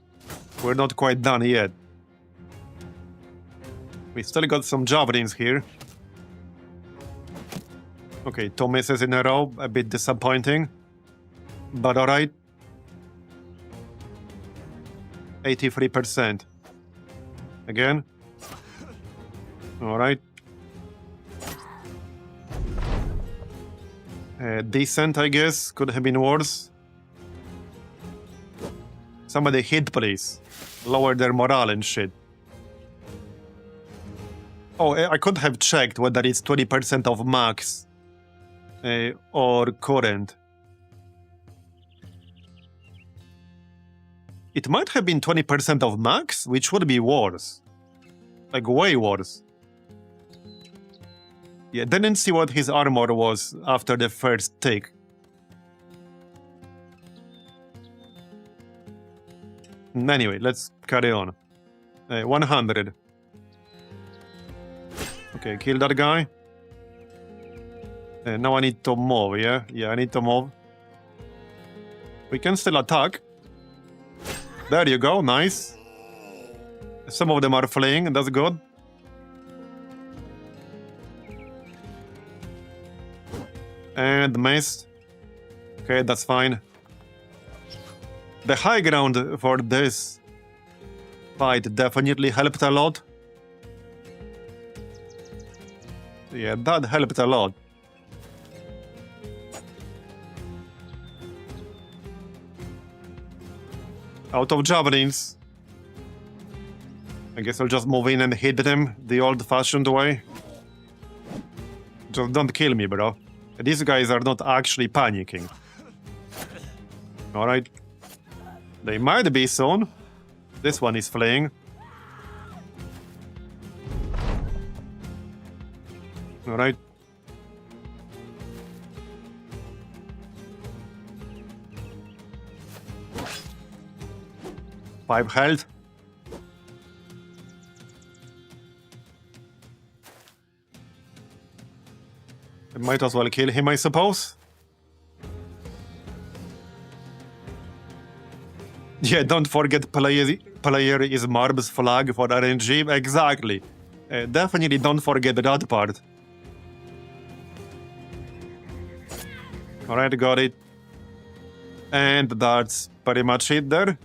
We're not quite done yet. We still got some javelins here. Okay, 2 misses in a row, a bit disappointing. But alright. 83%. Again. Alright. Decent, I guess. Could have been worse. Somebody hit, please. Lower their morale and shit. Oh, I could have checked whether it's 20% of max or current. It might have been 20% of max, which would be worse. Like, way worse. Yeah, didn't see what his armor was after the first take. Anyway, let's carry on. 100. Okay, kill that guy. Now I need to move, yeah? Yeah, I need to move. We can still attack. There you go, nice. Some of them are fleeing, that's good. And missed. Okay, that's fine. The high ground for this fight definitely helped a lot. Yeah, that helped a lot. Out of javelins. I guess I'll just move in and hit them the old-fashioned way. Just don't kill me, bro. These guys are not actually panicking. Alright. They might be soon. This one is fleeing. Alright. Five health. I might as well kill him, I suppose. Yeah, don't forget player is Marb's flag for RNG. Exactly. Definitely don't forget that part. Alright, got it. And that's pretty much it there.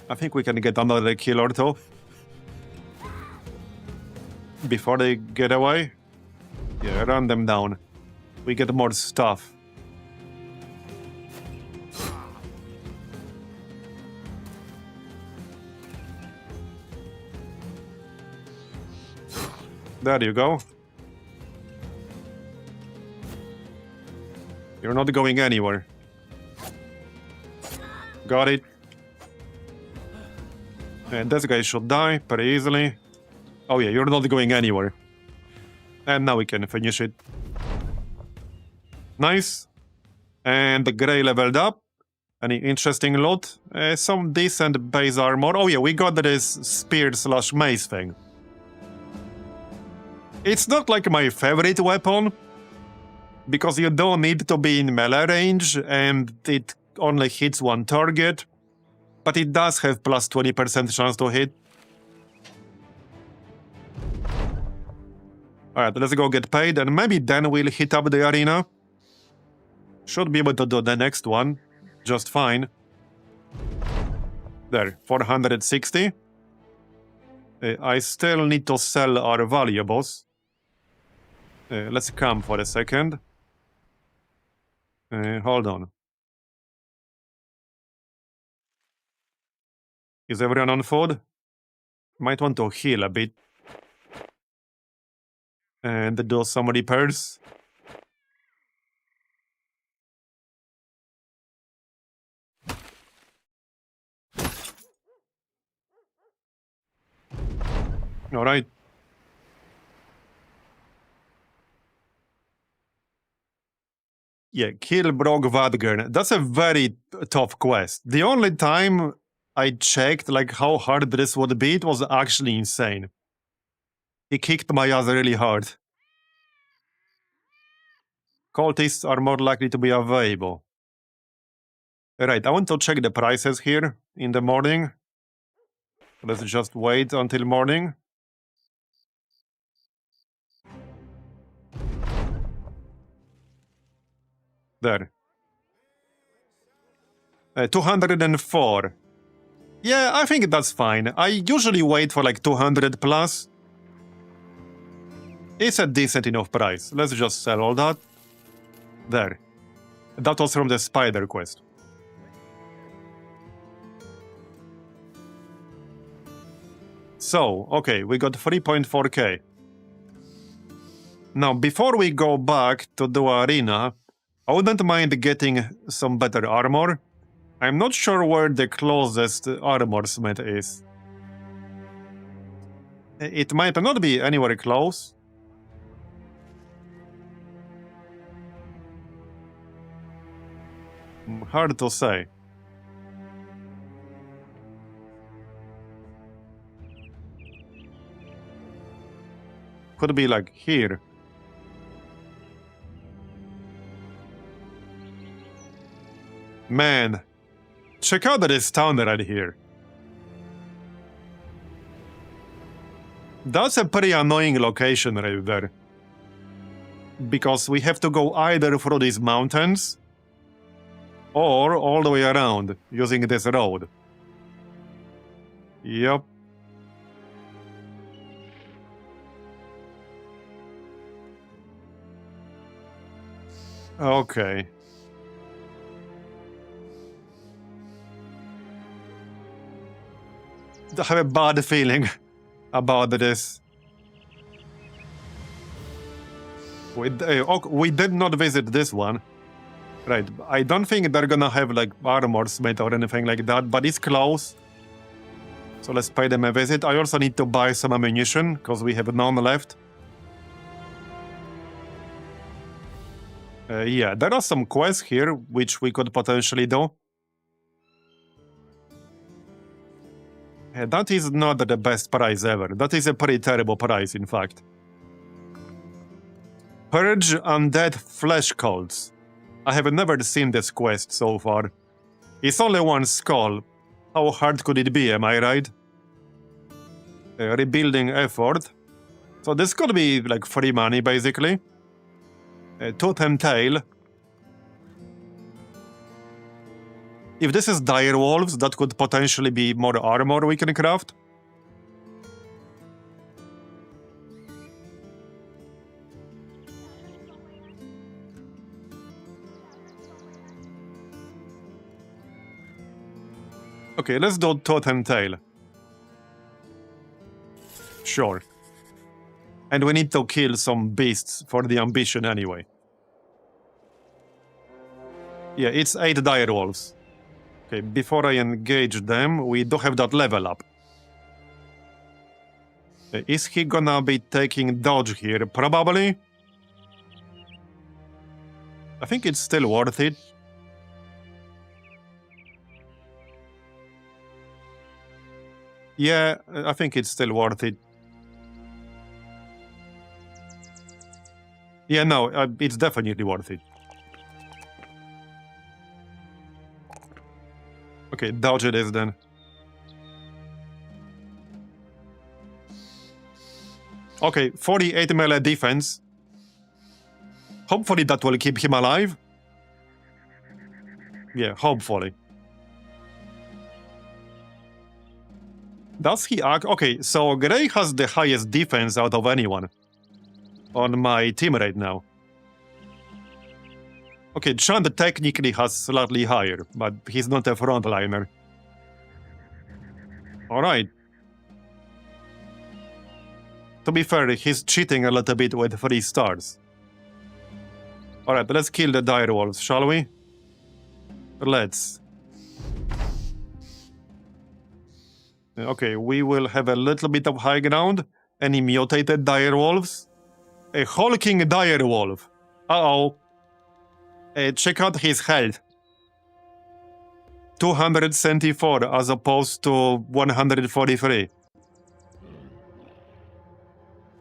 I think we can get another kill or two before they get away. Yeah, run them down. We get more stuff. There you go. You're not going anywhere. Got it. And this guy should die pretty easily. Oh yeah, you're not going anywhere. And now we can finish it. Nice. And the Grey leveled up. Any interesting loot? Some decent base armor. Oh yeah, we got this spear/mace thing. It's not like my favorite weapon, because you don't need to be in melee range and it only hits one target, but it does have plus 20% chance to hit. Alright, let's go get paid and maybe then we'll hit up the arena. Should be able to do the next one just fine. There, 460. I still need to sell our valuables. Let's come for a second. Hold on. Is everyone on food? Might want to heal a bit. And do some repairs. Alright. Yeah, kill Vatt'ghern. That's a very tough quest. The only time I checked like how hard this would be, it was actually insane. He kicked my ass really hard. Cultists are more likely to be available. Right, I want to check the prices here in the morning. Let's just wait until morning. There. 204. Yeah, I think that's fine. I usually wait for like 200 plus. It's a decent enough price. Let's just sell all that. There. That was from the spider quest. So, okay, we got 3.4k. Now, before we go back to the arena, I wouldn't mind getting some better armor. I'm not sure where the closest armor smith is. It might not be anywhere close. Hard to say. Could be like here. Man, check out this town right here. That's a pretty annoying location right there. Because we have to go either through these mountains or all the way around using this road. Yep. Okay. I have a bad feeling about this. We did not visit this one. Right, I don't think they're gonna have like armor smith or anything like that, but it's close. So let's pay them a visit. I also need to buy some ammunition, because we have none left. Yeah, there are some quests here, which we could potentially do. That is not the best price ever. That is a pretty terrible price, in fact. Purge undead flesh cults. I have never seen this quest so far. It's only one skull. How hard could it be, am I right? Rebuilding effort. So this could be like free money, basically. Totem tail. If this is Direwolves, that could potentially be more armor we can craft. Okay, let's do Totem Tail. Sure. And we need to kill some beasts for the ambition anyway. Yeah, it's 8 Direwolves. Okay, before I engage them, we do have that level up. Is he gonna be taking dodge here? Probably. I think it's still worth it. Yeah, I think it's still worth it. Yeah, no, it's definitely worth it. Okay, dodge it is then. Okay, 48 melee defense. Hopefully that will keep him alive. Yeah, hopefully. Does he act? Okay, so Grey has the highest defense out of anyone on my team right now. Okay, Chand technically has slightly higher, but he's not a frontliner. Alright. To be fair, he's cheating a little bit with 3 stars. Alright, let's kill the Direwolves, shall we? Let's. Okay, we will have a little bit of high ground. Any mutated Direwolves? A hulking Direwolf. Uh-oh. Check out his health. 274 as opposed to 143.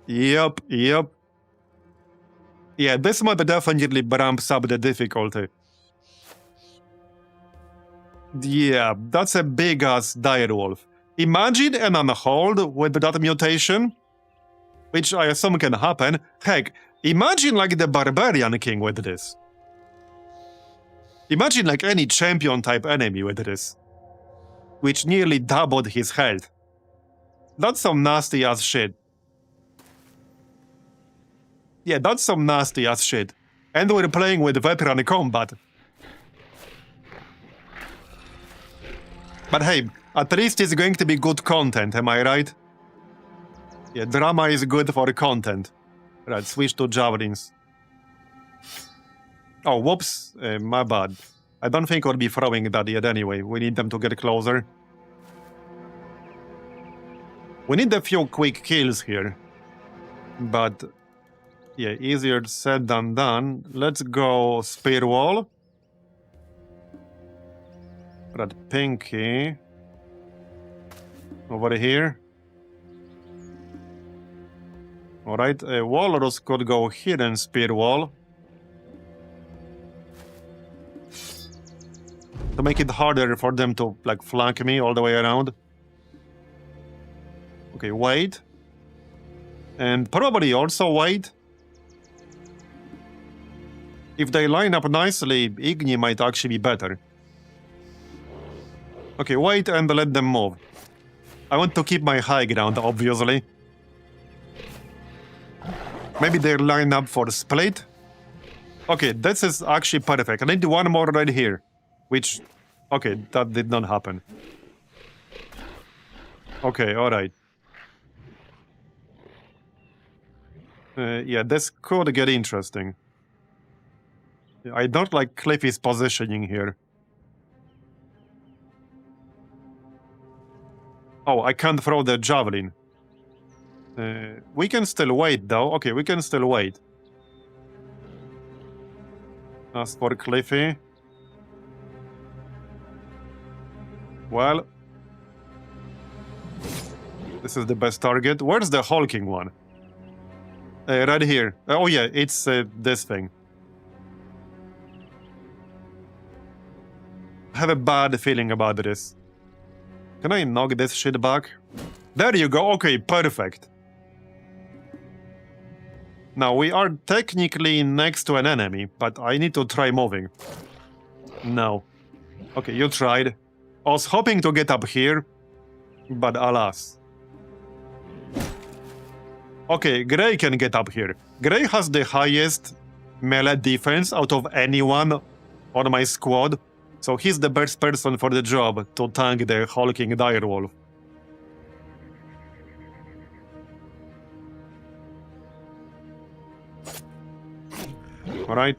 Yep. Yeah, this map definitely ramps up the difficulty. Yeah, that's a big-ass Direwolf. Imagine an unhold with that mutation, which I assume can happen. Heck, imagine like the Barbarian King with this. Imagine like any champion-type enemy with this, which nearly doubled his health. That's some nasty-ass shit. Yeah, that's some nasty-ass shit. And we're playing with veteran combat. But hey, at least it's going to be good content, am I right? Yeah, drama is good for content. Right, switch to javelins. Oh, whoops, my bad. I don't think I'll be throwing that yet anyway. We need them to get closer. We need a few quick kills here. But, yeah, easier said than done. Let's go Spear Wall. Red Pinky. Over here. Alright, Walrus could go here and Spear Wall. To make it harder for them to, like, flank me all the way around. Okay, wait. And probably also wait. If they line up nicely, Igni might actually be better. Okay, wait and let them move. I want to keep my high ground, obviously. Maybe they line up for split. Okay, this is actually perfect. I need one more right here. Which, okay, that did not happen. Okay, alright. Yeah, this could get interesting. I don't like Cliffy's positioning here. Oh, I can't throw the javelin. We can still wait, though. Okay, we can still wait. As for Cliffy... Well... This is the best target. Where's the hulking one? Right here. Oh yeah, it's this thing. I have a bad feeling about this. Can I knock this shit back? There you go. Okay, perfect. Now, we are technically next to an enemy, but I need to try moving. No. Okay, you tried. I was hoping to get up here, but alas. Okay, Grey can get up here. Grey has the highest melee defense out of anyone on my squad, so he's the best person for the job to tank the hulking Direwolf. Alright.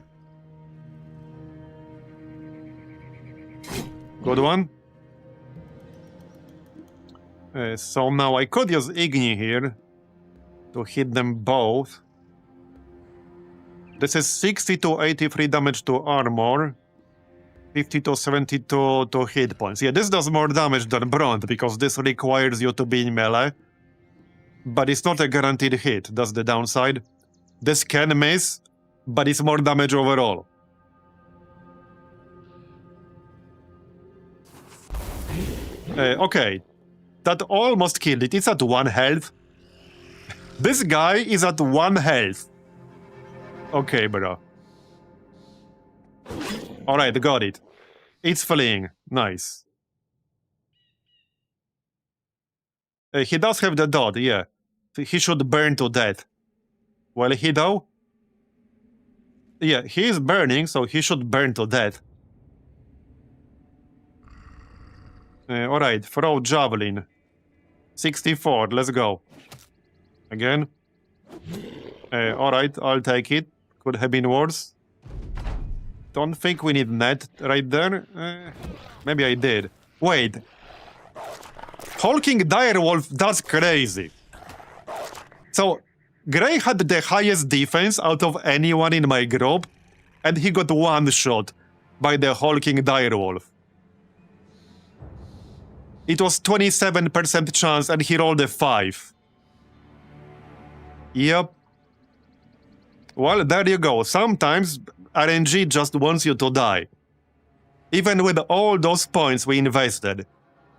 Good one. So now I could use Igni here to hit them both. This is 60 to 83 damage to armor, 50 to 72 to hit points. Yeah, this does more damage than Bronze because this requires you to be in melee. But it's not a guaranteed hit, that's the downside. This can miss, but it's more damage overall. Okay, that almost killed it. It's at 1 health. This guy is at 1 health. Okay, bro. Alright, got it. It's fleeing. Nice. He does have the dot, yeah. He should burn to death. Will he though? Yeah, he is burning, so he should burn to death. Alright, throw javelin. 64, let's go. Again. Alright, I'll take it. Could have been worse. Don't think we need net right there. Maybe I did. Wait. Hulking Direwolf, that's crazy. So, Grey had the highest defense out of anyone in my group, and he got one shot by the hulking Direwolf. It was 27% chance and he rolled a 5. Yep. Well, there you go. Sometimes RNG just wants you to die. Even with all those points we invested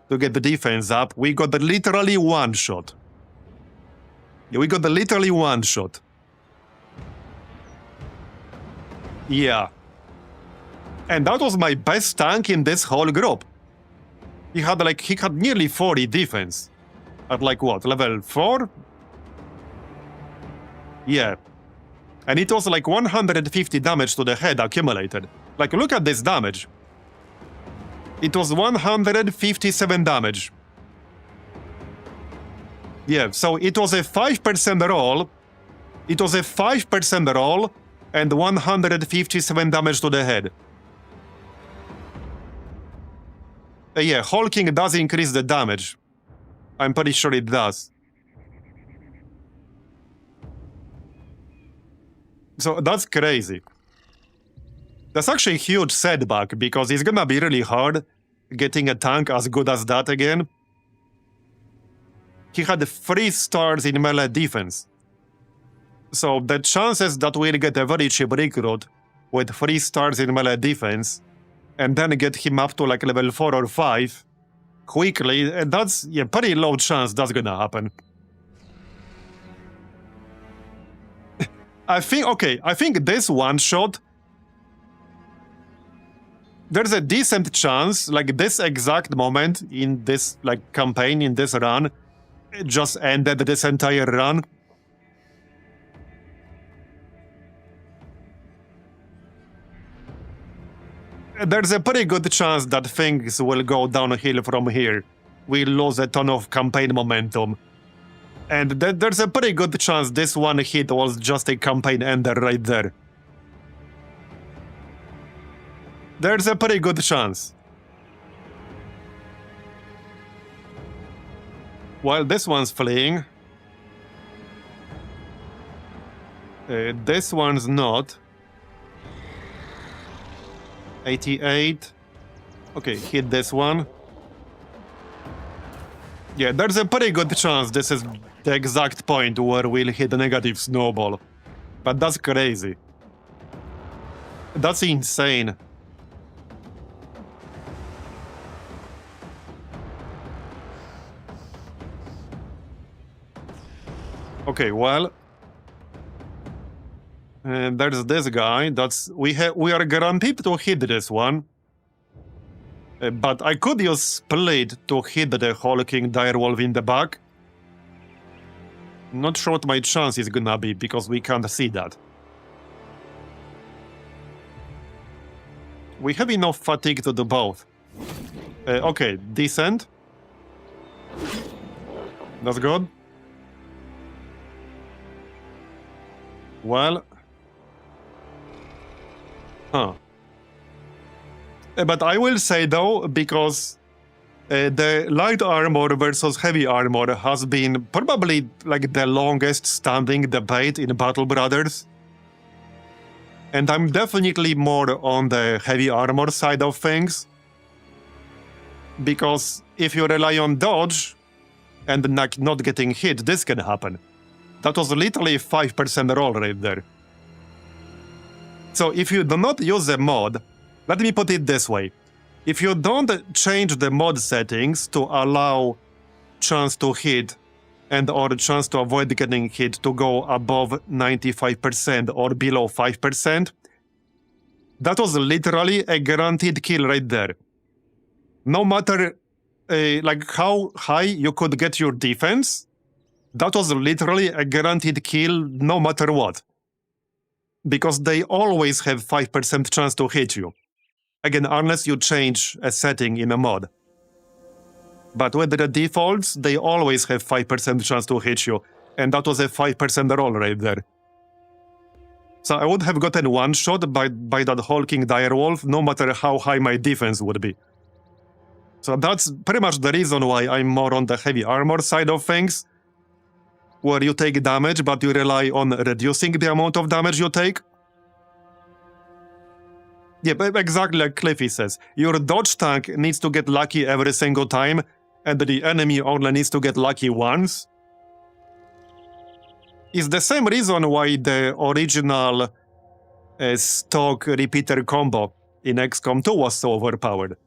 to get the defense up, we got literally one shot. We got literally one shot. Yeah. And that was my best tank in this whole group. He had nearly 40 defense. At like what, level 4? Yeah. And it was like 150 damage to the head accumulated. Like, look at this damage. It was 157 damage. Yeah, so it was a 5% roll. It was a 5% roll and 157 damage to the head. Yeah, hulking does increase the damage. I'm pretty sure it does. So that's crazy. That's actually a huge setback, because it's gonna be really hard getting a tank as good as that again. He had 3 stars in melee defense. So the chances that we'll get a very cheap recruit with 3 stars in melee defense and then get him up to like level 4 or 5 quickly, that's a pretty low chance that's gonna happen. I think this one shot, there's a decent chance, like this exact moment in this like campaign, in this run, it just ended this entire run. There's a pretty good chance that things will go downhill from here. We lose a ton of campaign momentum. And there's a pretty good chance this one hit was just a campaign ender right there. There's a pretty good chance. While this one's fleeing. This one's not. 88. Okay, hit this one. Yeah, there's a pretty good chance this is the exact point where we'll hit a negative snowball. But that's crazy. That's insane. Okay, well, there's this guy. We are guaranteed to hit this one. But I could use split to hit the hulking direwolf in the back. Not sure what my chance is gonna be, because we can't see that. We have enough fatigue to do both. Okay, decent. That's good. Well. Huh. But I will say though, because the light armor versus heavy armor has been probably like the longest standing debate in Battle Brothers. And I'm definitely more on the heavy armor side of things. Because if you rely on dodge and not getting hit, this can happen. That was literally 5% roll right there. So if you do not use a mod, let me put it this way. If you don't change the mod settings to allow chance to hit and or chance to avoid getting hit to go above 95% or below 5%, that was literally a guaranteed kill right there. No matter like how high you could get your defense, that was literally a guaranteed kill no matter what. Because they always have 5% chance to hit you. Again, unless you change a setting in a mod. But with the defaults, they always have 5% chance to hit you. And that was a 5% roll right there. So I would have gotten one shot by that hulking direwolf, no matter how high my defense would be. So that's pretty much the reason why I'm more on the heavy armor side of things, where you take damage, but you rely on reducing the amount of damage you take. Yeah, exactly like Cliffy says. Your dodge tank needs to get lucky every single time, and the enemy only needs to get lucky once. It's the same reason why the original stock repeater combo in XCOM 2 was so overpowered.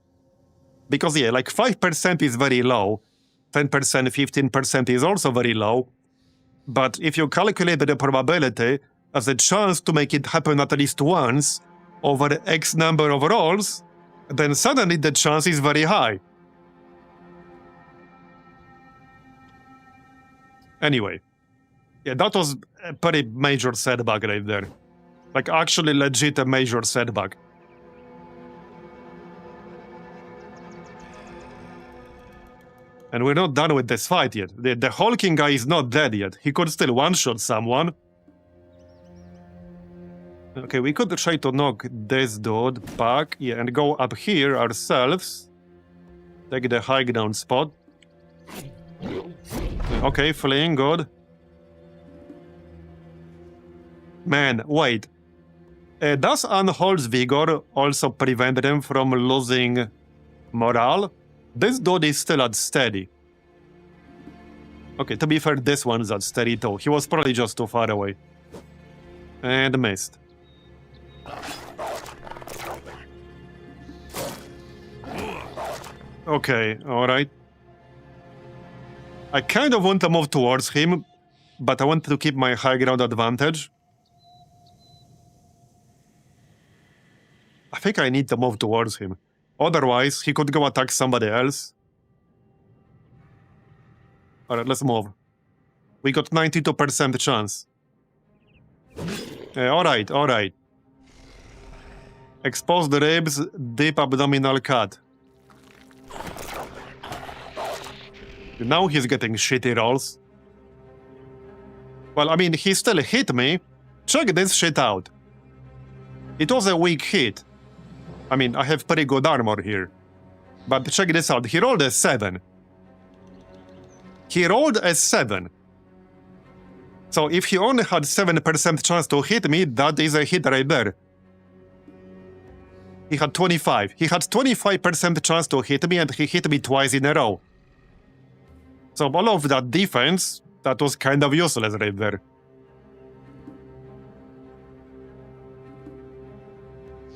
Because yeah, like 5% is very low, 10%, 15% is also very low. But if you calculate the probability as a chance to make it happen at least once over X number of rolls, then suddenly the chance is very high. Anyway, yeah, that was a pretty major setback right there. Like actually legit a major setback. And we're not done with this fight yet. The hulking guy is not dead yet. He could still one-shot someone. Okay, we could try to knock this dude back, yeah, and go up here ourselves. Take the high ground spot. Okay, fleeing, good. Man, wait. Does Unhold's Vigor also prevent them from losing morale? This dude is still at steady. Okay, to be fair, this one's at steady too. He was probably just too far away. And missed. Okay, alright. I kind of want to move towards him, but I want to keep my high ground advantage. I think I need to move towards him. Otherwise, he could go attack somebody else. Alright, let's move. We got 92% chance. Alright, alright. Exposed ribs, deep abdominal cut. Now he's getting shitty rolls. Well, I mean, he still hit me. Check this shit out. It was a weak hit. I mean, I have pretty good armor here. But check this out. He rolled a 7. He rolled a 7. So if he only had 7% chance to hit me, that is a hit right there. He had 25. He had 25% chance to hit me, and he hit me twice in a row. So all of that defense, that was kind of useless right there.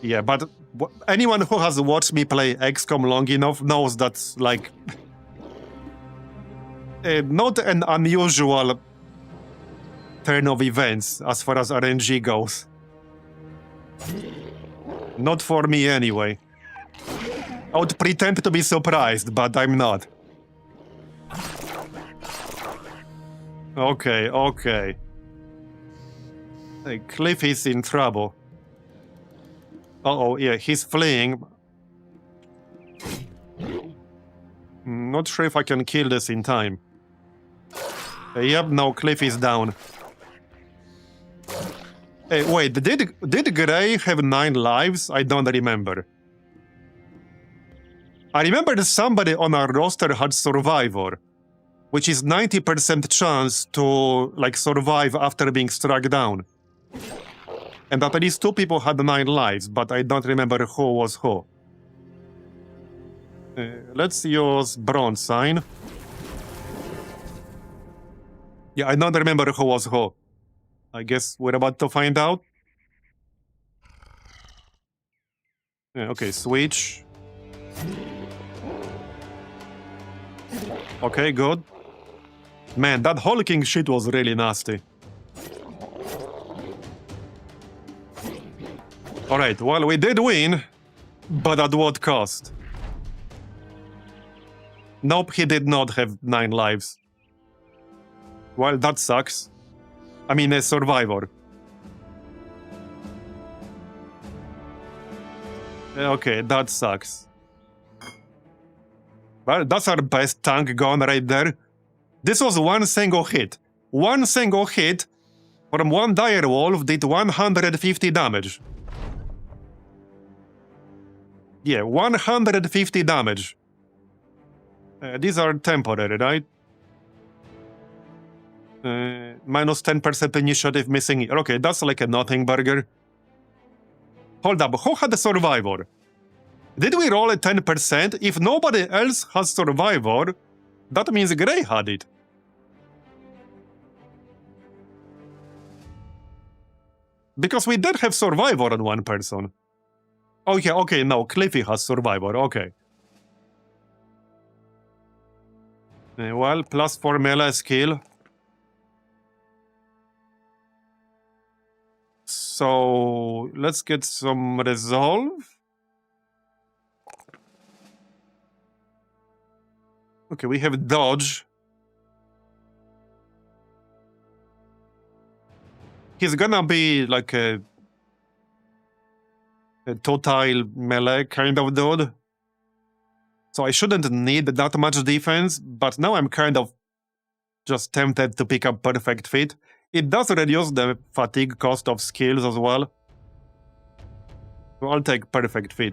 Yeah, but anyone who has watched me play XCOM long enough knows that's like not an unusual turn of events as far as RNG goes. Not for me anyway. I would pretend to be surprised, but I'm not. Okay, okay. Cliff is in trouble. Uh-oh, yeah, he's fleeing. Not sure if I can kill this in time. Yep, no, Cliff is down. Hey, wait, did Gray have 9 lives? I don't remember. I remember that somebody on our roster had Survivor, which is 90% chance to, like, survive after being struck down. And at least 2 people had 9 lives, but I don't remember who was who. Let's use Bronze Sign. Yeah, I don't remember who was who. I guess we're about to find out. Yeah, okay, switch. Okay, good. Man, that hulking shit was really nasty. Alright, well, we did win, but at what cost? Nope, he did not have 9 lives. Well, that sucks. I mean, a survivor. Okay, that sucks. Well, that's our best tank gone right there. This was one single hit. One single hit from one Direwolf did 150 damage. Yeah, 150 damage. These are temporary, right? Minus 10% initiative missing here. Okay, that's like a nothing burger. Hold up, who had a Survivor? Did we roll a 10%? If nobody else has Survivor, that means Gray had it. Because we did have Survivor on one person. Oh yeah, okay, no, Cliffy has Survivor, okay. Well, plus 4 melee skill. So, let's get some resolve. Okay, we have dodge. He's gonna be like a total melee kind of dude. So I shouldn't need that much defense, but now I'm kind of just tempted to pick up Perfect Fit. It does reduce the fatigue cost of skills as well. So I'll take Perfect Fit.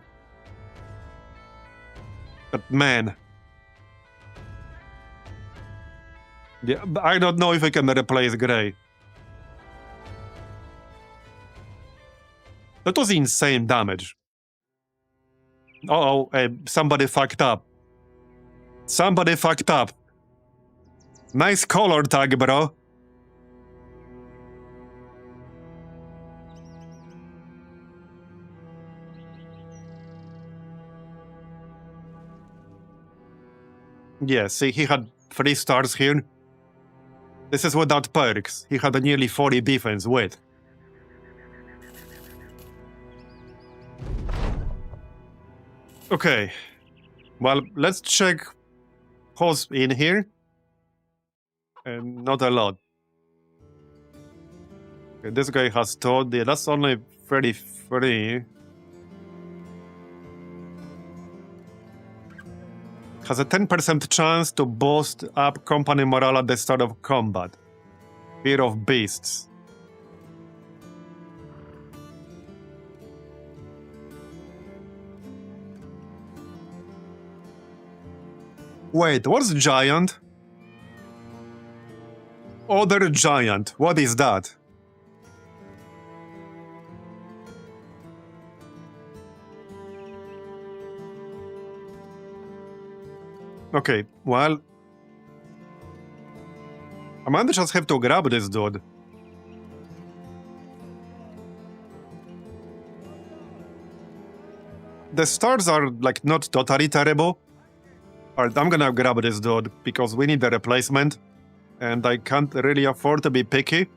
But man, Yeah, but I don't know if I can replace Grey. That was insane damage. Uh-oh, somebody fucked up. Somebody fucked up. Nice color tag, bro. Yeah, see, he had 3 stars here. This is without perks. He had a nearly 40 defense with. Okay. Well, let's check who's in here. Not a lot. Okay, this guy has told, yeah, that's only 33. Has a 10% chance to boost up company morale at the start of combat. Fear of beasts. Wait, what's giant? Other giant, what is that? Okay, well... I might just have to grab this dude. The stars are, like, not totally terrible. Alright, I'm gonna grab this dude, because we need a replacement. And I can't really afford to be picky.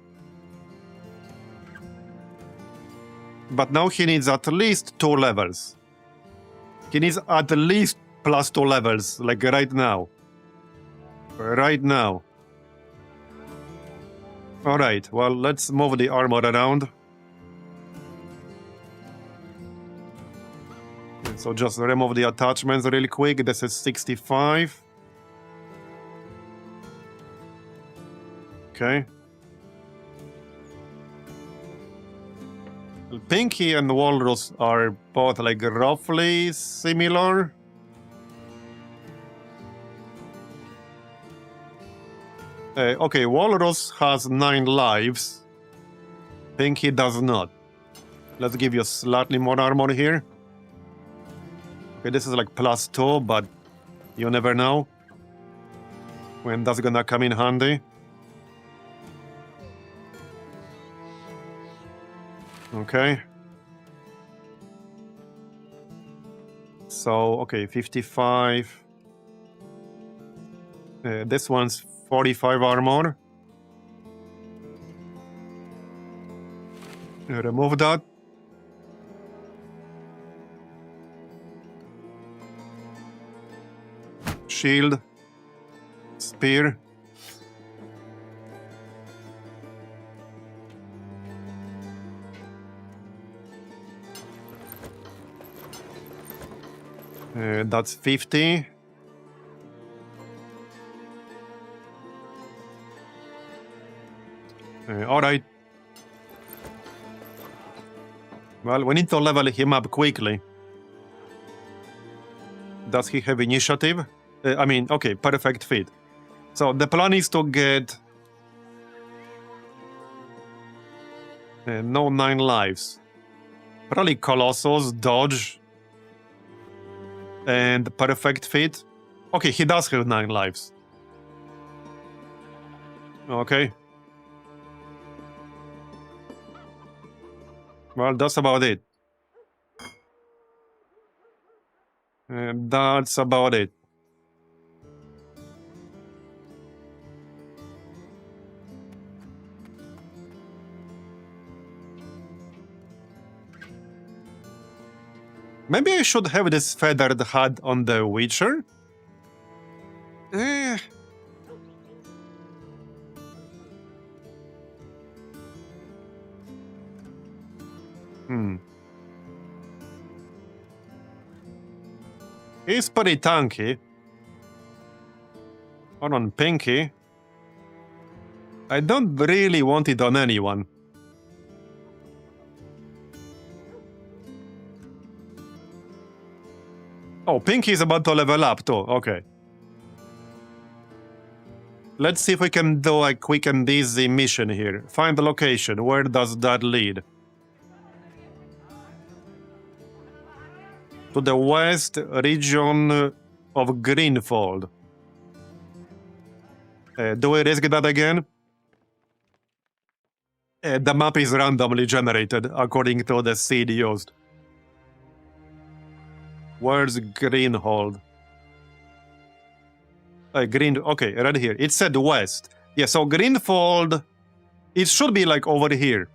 But now he needs at least 2 levels. He needs at least plus 2 levels, like right now. Right now. Alright, well, let's move the armor around. So just remove the attachments really quick. This is 65. Okay. Pinky and Walrus are both like roughly similar. Okay, Walrus has 9 lives. Pinky does not. Let's give you slightly more armor here. Okay, this is like plus 2, but you never know when that's gonna come in handy. Okay. So, okay, 55. This one's 45 armor. Remove that. Shield. Spear. That's 50. Alright. Well, we need to level him up quickly. Does he have initiative? I mean, okay, perfect fit. So the plan is to get... no 9 lives. Probably Colossus, Dodge... and perfect fit. Okay, he does have 9 lives. Okay. Well, that's about it. And that's about it. Maybe I should have this feathered hat on the Witcher? He's pretty tanky. Or on Pinky. I don't really want it on anyone. Oh, Pinky is about to level up too, okay. let's see if we can do a quick and easy mission here. Find the location. Where does that lead? To the west region of Greenfold. Do we risk that again? The map is randomly generated according to the seed used. Where's Greenhold? Okay, right here. It said west. Yeah, so Greenfold, it should be like over here.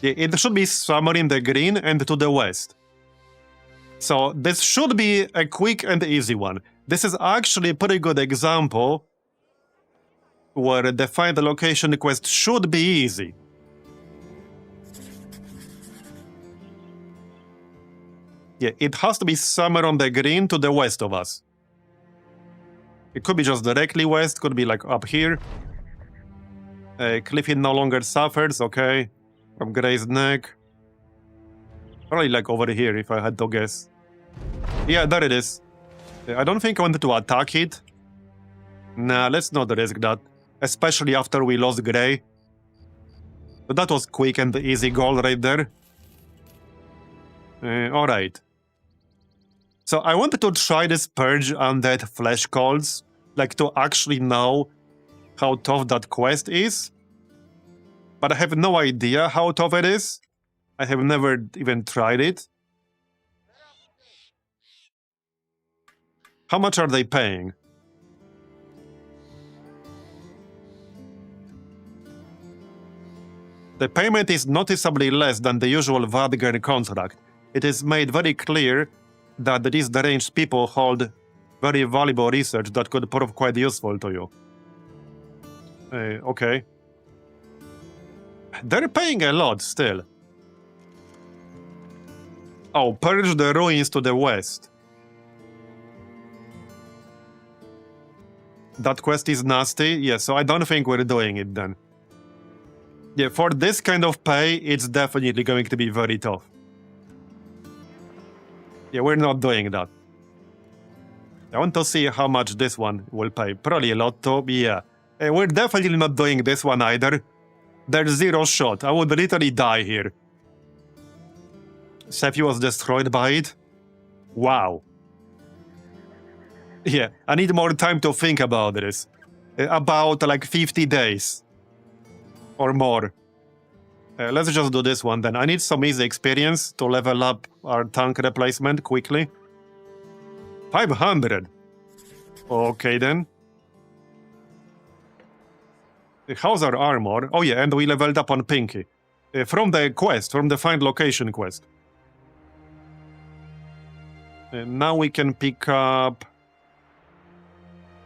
Yeah, it should be somewhere in the green and to the west. So this should be a quick and easy one. This is actually a pretty good example where the find the location quest should be easy. Yeah, it has to be somewhere on the green to the west of us. It could be just directly west, could be like up here. Cliffy no longer suffers, okay. From Gray's Neck. Probably like over here if I had to guess. Yeah, there it is. I don't think I wanted to attack it. Nah, let's not risk that. Especially after we lost Gray. But that was quick and easy goal right there. Alright. So I wanted to try this Purge Undead Flesh Calls. Like to actually know how tough that quest is. But I have no idea how tough it is. I have never even tried it. How much are they paying? The payment is noticeably less than the usual Vatt'ghern contract. It is made very clear that these deranged people hold very valuable research that could prove quite useful to you. Okay. They're paying a lot still. Oh, purge the ruins to the west. That quest is nasty? Yeah, so I don't think we're doing it then. Yeah, for this kind of pay, it's definitely going to be very tough. Yeah, we're not doing that. I want to see how much this one will pay. Probably a lot too, yeah. We're definitely not doing this one either. There's zero shot. I would literally die here. Sephi was destroyed by it? Wow. Yeah, I need more time to think about this. About like 50 days. Or more. Let's just do this one then. I need some easy experience to level up our tank replacement quickly. 500. Okay then. How's our armor? Oh yeah, and we leveled up on Pinky. From the quest, from the find location quest. Now we can pick up...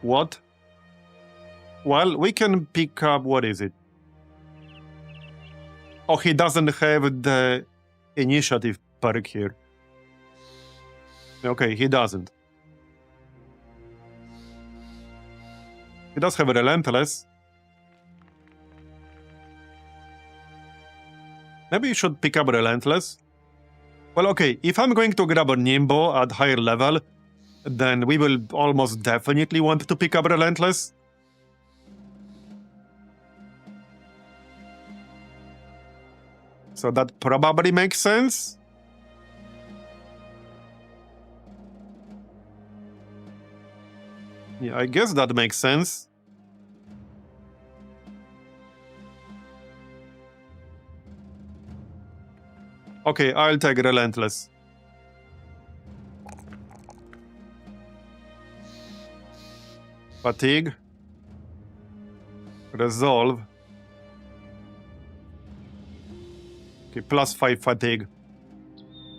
What? Well, we can pick up... What is it? Oh, he doesn't have the initiative perk here. Okay, he doesn't. He does have a Relentless. Maybe you should pick up Relentless. Well, okay, if I'm going to grab a Nimbo at higher level, then we will almost definitely want to pick up Relentless. So that probably makes sense. Yeah, I guess that makes sense. Okay, I'll take Relentless. Fatigue. Resolve. Okay, +5 fatigue.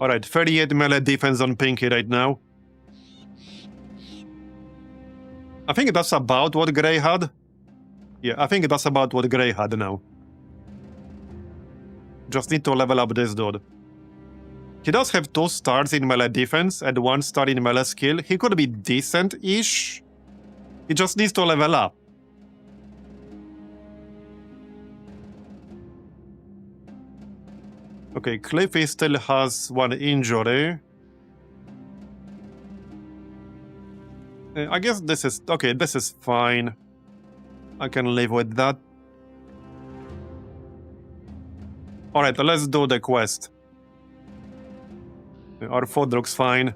Alright, 38 melee defense on Pinky right now. I think that's about what Gray had. Yeah, I think that's about what Gray had now. Just need to level up this dude. He does have 2 stars in melee defense and 1 star in melee skill. He could be decent-ish. He just needs to level up. Okay, Cliffy still has 1 injury. I guess this is... Okay, this is fine. I can live with that. Alright, let's do the quest. Our food looks fine.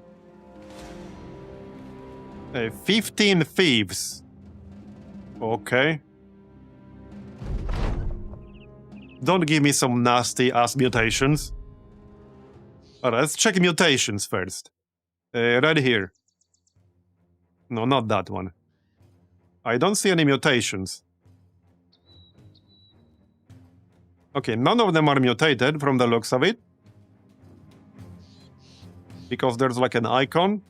15 thieves. Okay. Don't give me some nasty ass mutations. Alright, let's check mutations first. Right here. No, not that one. I don't see any mutations. Okay, none of them are mutated from the looks of it. Because there's like an icon.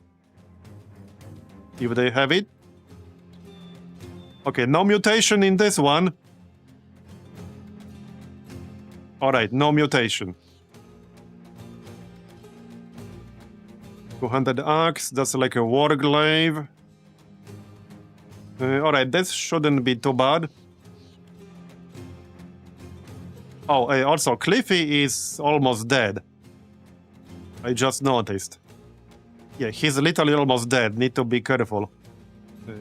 If they have it. Okay, no mutation in this one. Alright, no mutation. 200 axe, that's like a war glaive. Alright, this shouldn't be too bad. Oh, also, Cliffy is almost dead. I just noticed. Yeah, he's literally almost dead. Need to be careful.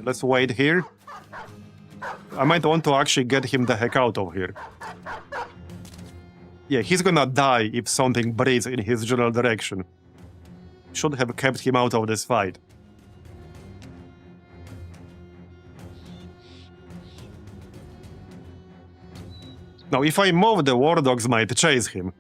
Let's wait here. I might want to actually get him the heck out of here. Yeah, he's gonna die if something breathes in his general direction. Should have kept him out of this fight. Now, if I move, the war dogs might chase him.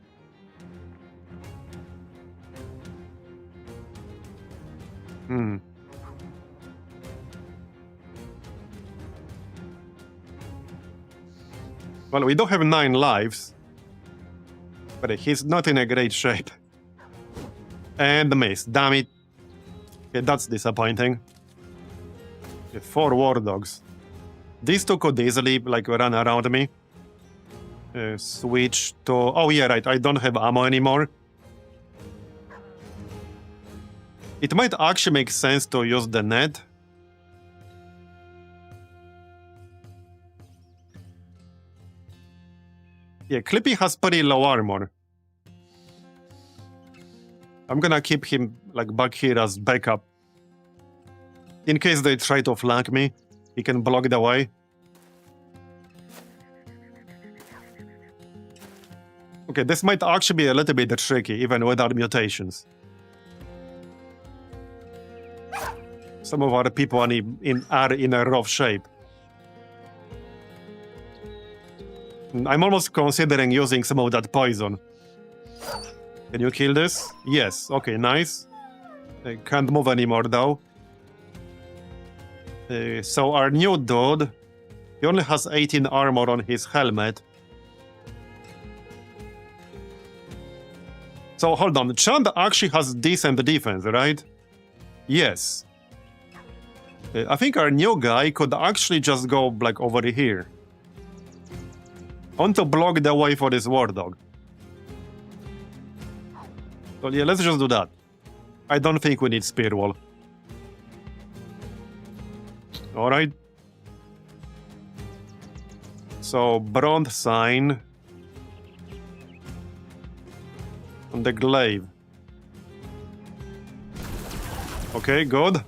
Well, we do have 9 lives. But he's not in a great shape. And the miss, damn it. Okay, that's disappointing. Okay, 4 war dogs. These two could easily, like, run around me. Switch to... Oh, yeah, right, I don't have ammo anymore. It might actually make sense to use the net. Yeah, Clippy has pretty low armor. I'm gonna keep him, like, back here as backup. In case they try to flank me, he can block the way. Okay, this might actually be a little bit tricky, even without mutations. Some of our people are in a rough shape. I'm almost considering using some of that poison. Can you kill this? Yes. Okay, nice. I can't move anymore, though. So our new dude, he only has 18 armor on his helmet. So hold on, Chand actually has decent defense, right? Yes. I think our new guy could actually just go, like, over here. I want to block the way for this war dog. So yeah, let's just do that. I don't think we need spear wall. Alright. So, bronze sign. On the glaive. Okay, good.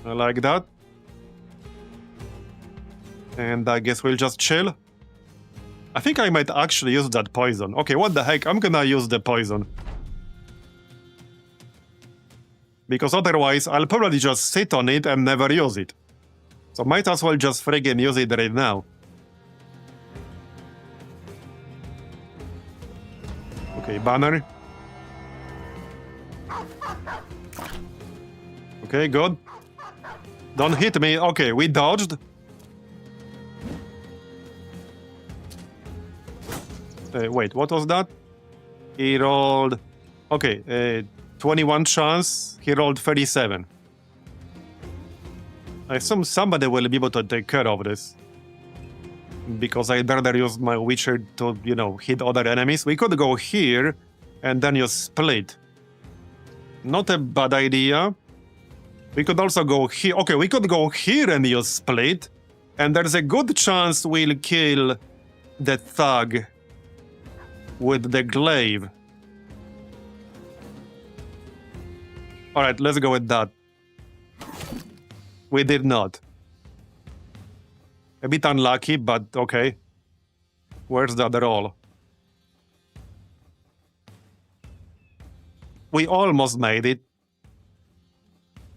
I like that. And I guess we'll just chill. I think I might actually use that poison. Okay, what the heck? I'm gonna use the poison. Because otherwise, I'll probably just sit on it and never use it. So might as well just friggin' use it right now. Okay, banner. Okay, good. Don't hit me. Okay, we dodged. Wait, what was that? He rolled... Okay, 21 chance. He rolled 37. I assume somebody will be able to take care of this. Because I'd rather use my Witcher to, you know, hit other enemies. We could go here and then use split. Not a bad idea. We could also go here. Okay, we could go here and use split. And there's a good chance we'll kill the thug with the glaive. Alright, let's go with that. We did not. A bit unlucky, but okay. Where's the other roll? We almost made it.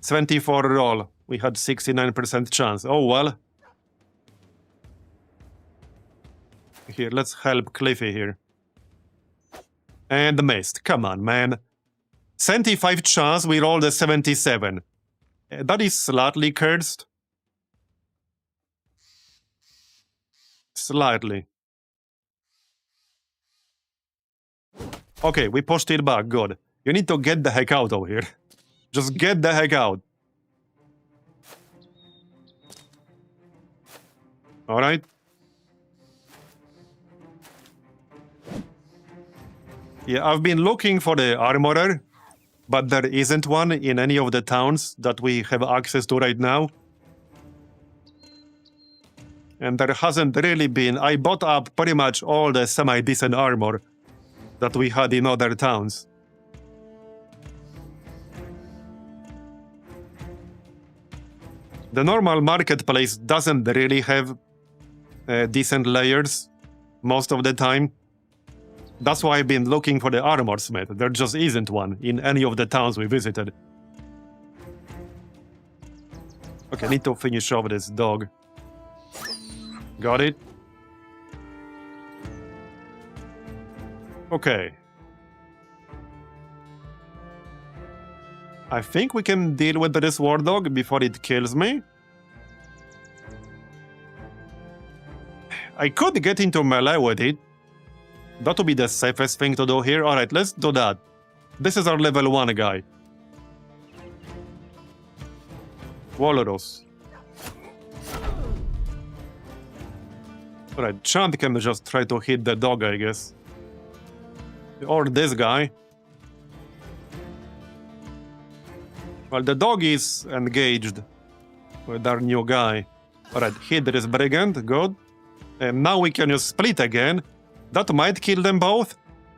24 roll. We had 69% chance. Oh well. Here, let's help Cliffy here. And missed. Come on, man. 75 chance, we rolled a 77. That is slightly cursed. Slightly. Okay, we pushed it back. Good. You need to get the heck out of here. Just get the heck out. Alright. Yeah, I've been looking for the armorer, but there isn't one in any of the towns that we have access to right now. And there hasn't really been. I bought up pretty much all the semi-decent armor that we had in other towns. The normal marketplace doesn't really have decent layers most of the time. That's why I've been looking for the armor smith. There just isn't one in any of the towns we visited. Okay, need to finish off this dog. Got it? Okay. I think we can deal with this war dog before it kills me. I could get into melee with it. That would be the safest thing to do here. Alright, let's do that. This is our level 1 guy. Walrus. Alright, Chant can just try to hit the dog, I guess. Or this guy. Well, the dog is engaged with our new guy. Alright, hit this brigand, good. And now we can use split again. That might kill them both.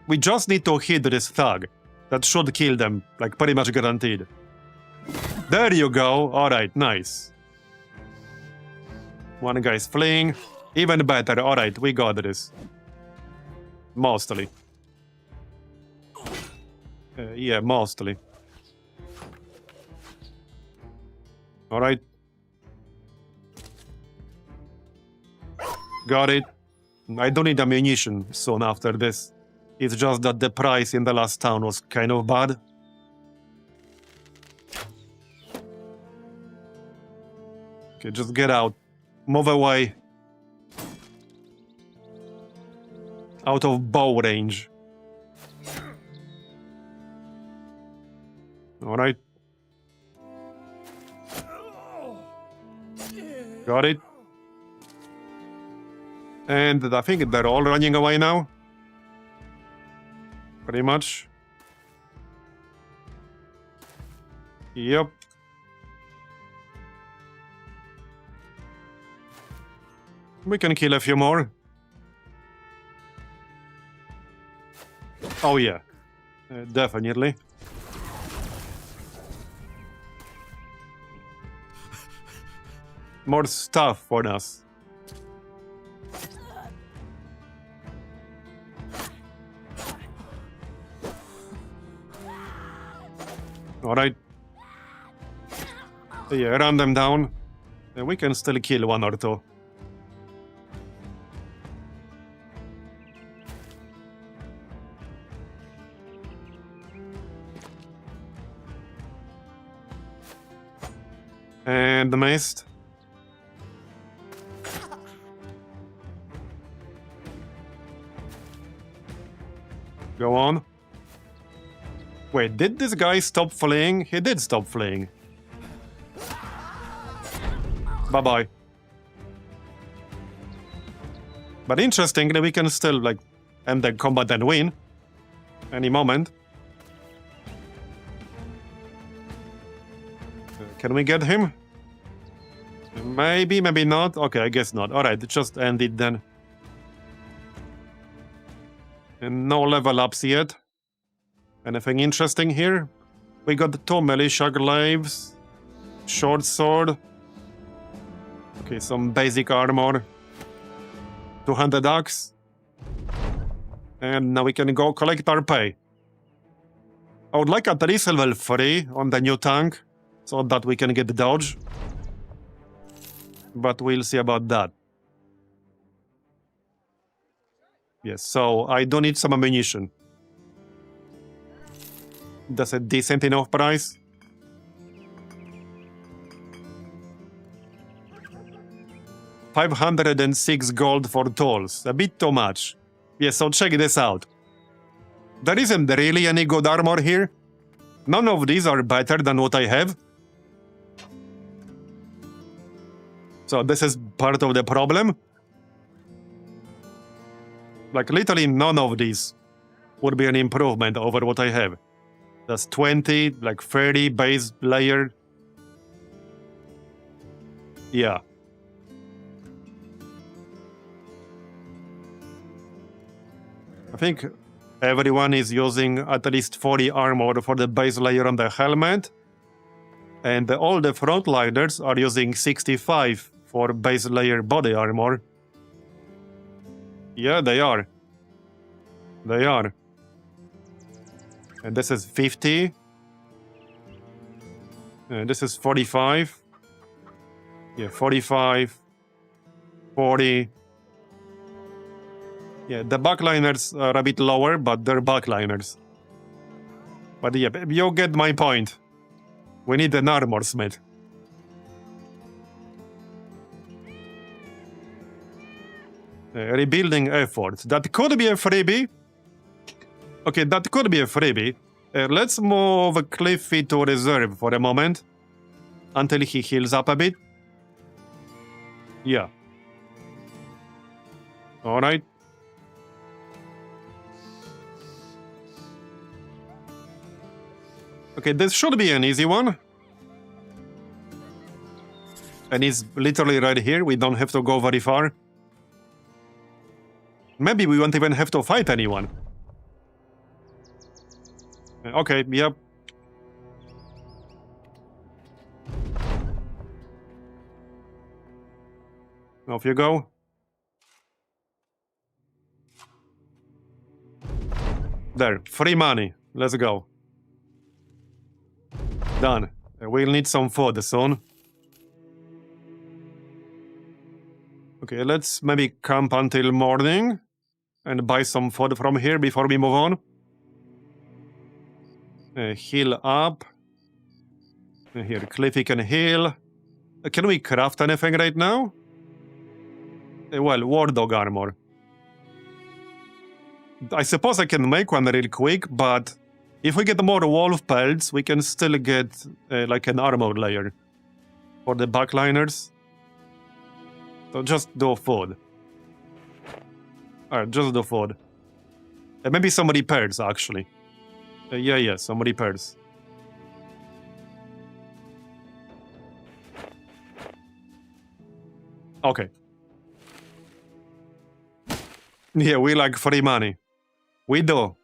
We just need to hit this thug. That should kill them, like pretty much guaranteed. There you go. Alright, nice. One guy's fleeing. Even better. Alright, we got this. Mostly. Yeah, mostly. Alright. Got it. I don't need ammunition soon after this. It's just that the price in the last town was kind of bad. Okay, just get out. Move away. Out of bow range. Alright. Got it. And I think they're all running away now. Pretty much. Yep. We can kill a few more. Oh yeah. Definitely. More stuff for us. Alright. Yeah, run them down. We can still kill one or two. And the mist. Go on. Wait, did this guy stop fleeing? He did stop fleeing. Bye-bye. But interestingly, we can still, like, end the combat and win. Any moment. Can we get him? Maybe, maybe not. Okay, I guess not. Alright, just end it then. And no level ups yet. Anything interesting here? We got 2 militia glaives, short sword, Okay, some basic armor. 200 ducks. And now we can go collect our pay. I would like at least level 3 on the new tank, so that we can get the dodge. But we'll see about that. Yes, so I do need some ammunition. That's a decent enough price. $506 gold for tools. A bit too much. Yes, so check this out. There isn't really any good armor here. None of these are better than what I have. So this is part of the problem. Like literally none of these would be an improvement over what I have. That's 20, like 30 base layer. Yeah. I think everyone is using at least 40 armor for the base layer on the helmet. And all the frontliners are using 65 for base layer body armor. Yeah, they are. They are. And this is 50. And this is 45. Yeah, 45. 40. Yeah, the backliners are a bit lower, but they're backliners. But yeah, you get my point. We need an armor smith. Rebuilding effort. That could be a freebie. Okay, that could be a freebie. Let's move Cliffy to reserve for a moment. Until he heals up a bit. Yeah. Alright. Okay, this should be an easy one. And it's literally right here. We don't have to go very far. Maybe we won't even have to fight anyone. Okay, yep. Off you go. There, free money. Let's go. Done. We'll need some food soon. Okay, let's maybe camp until morning and buy some food from here before we move on. Heal up. Here, Cliffy can heal. Can we craft anything right now? Well, war dog armor. I suppose I can make one real quick, but if we get more wolf pelts, we can still get like an armor layer for the backliners. So just do food. Alright, just do food. Maybe some repairs, actually. Yeah, some repairs. Okay. Yeah, we like free money. We do.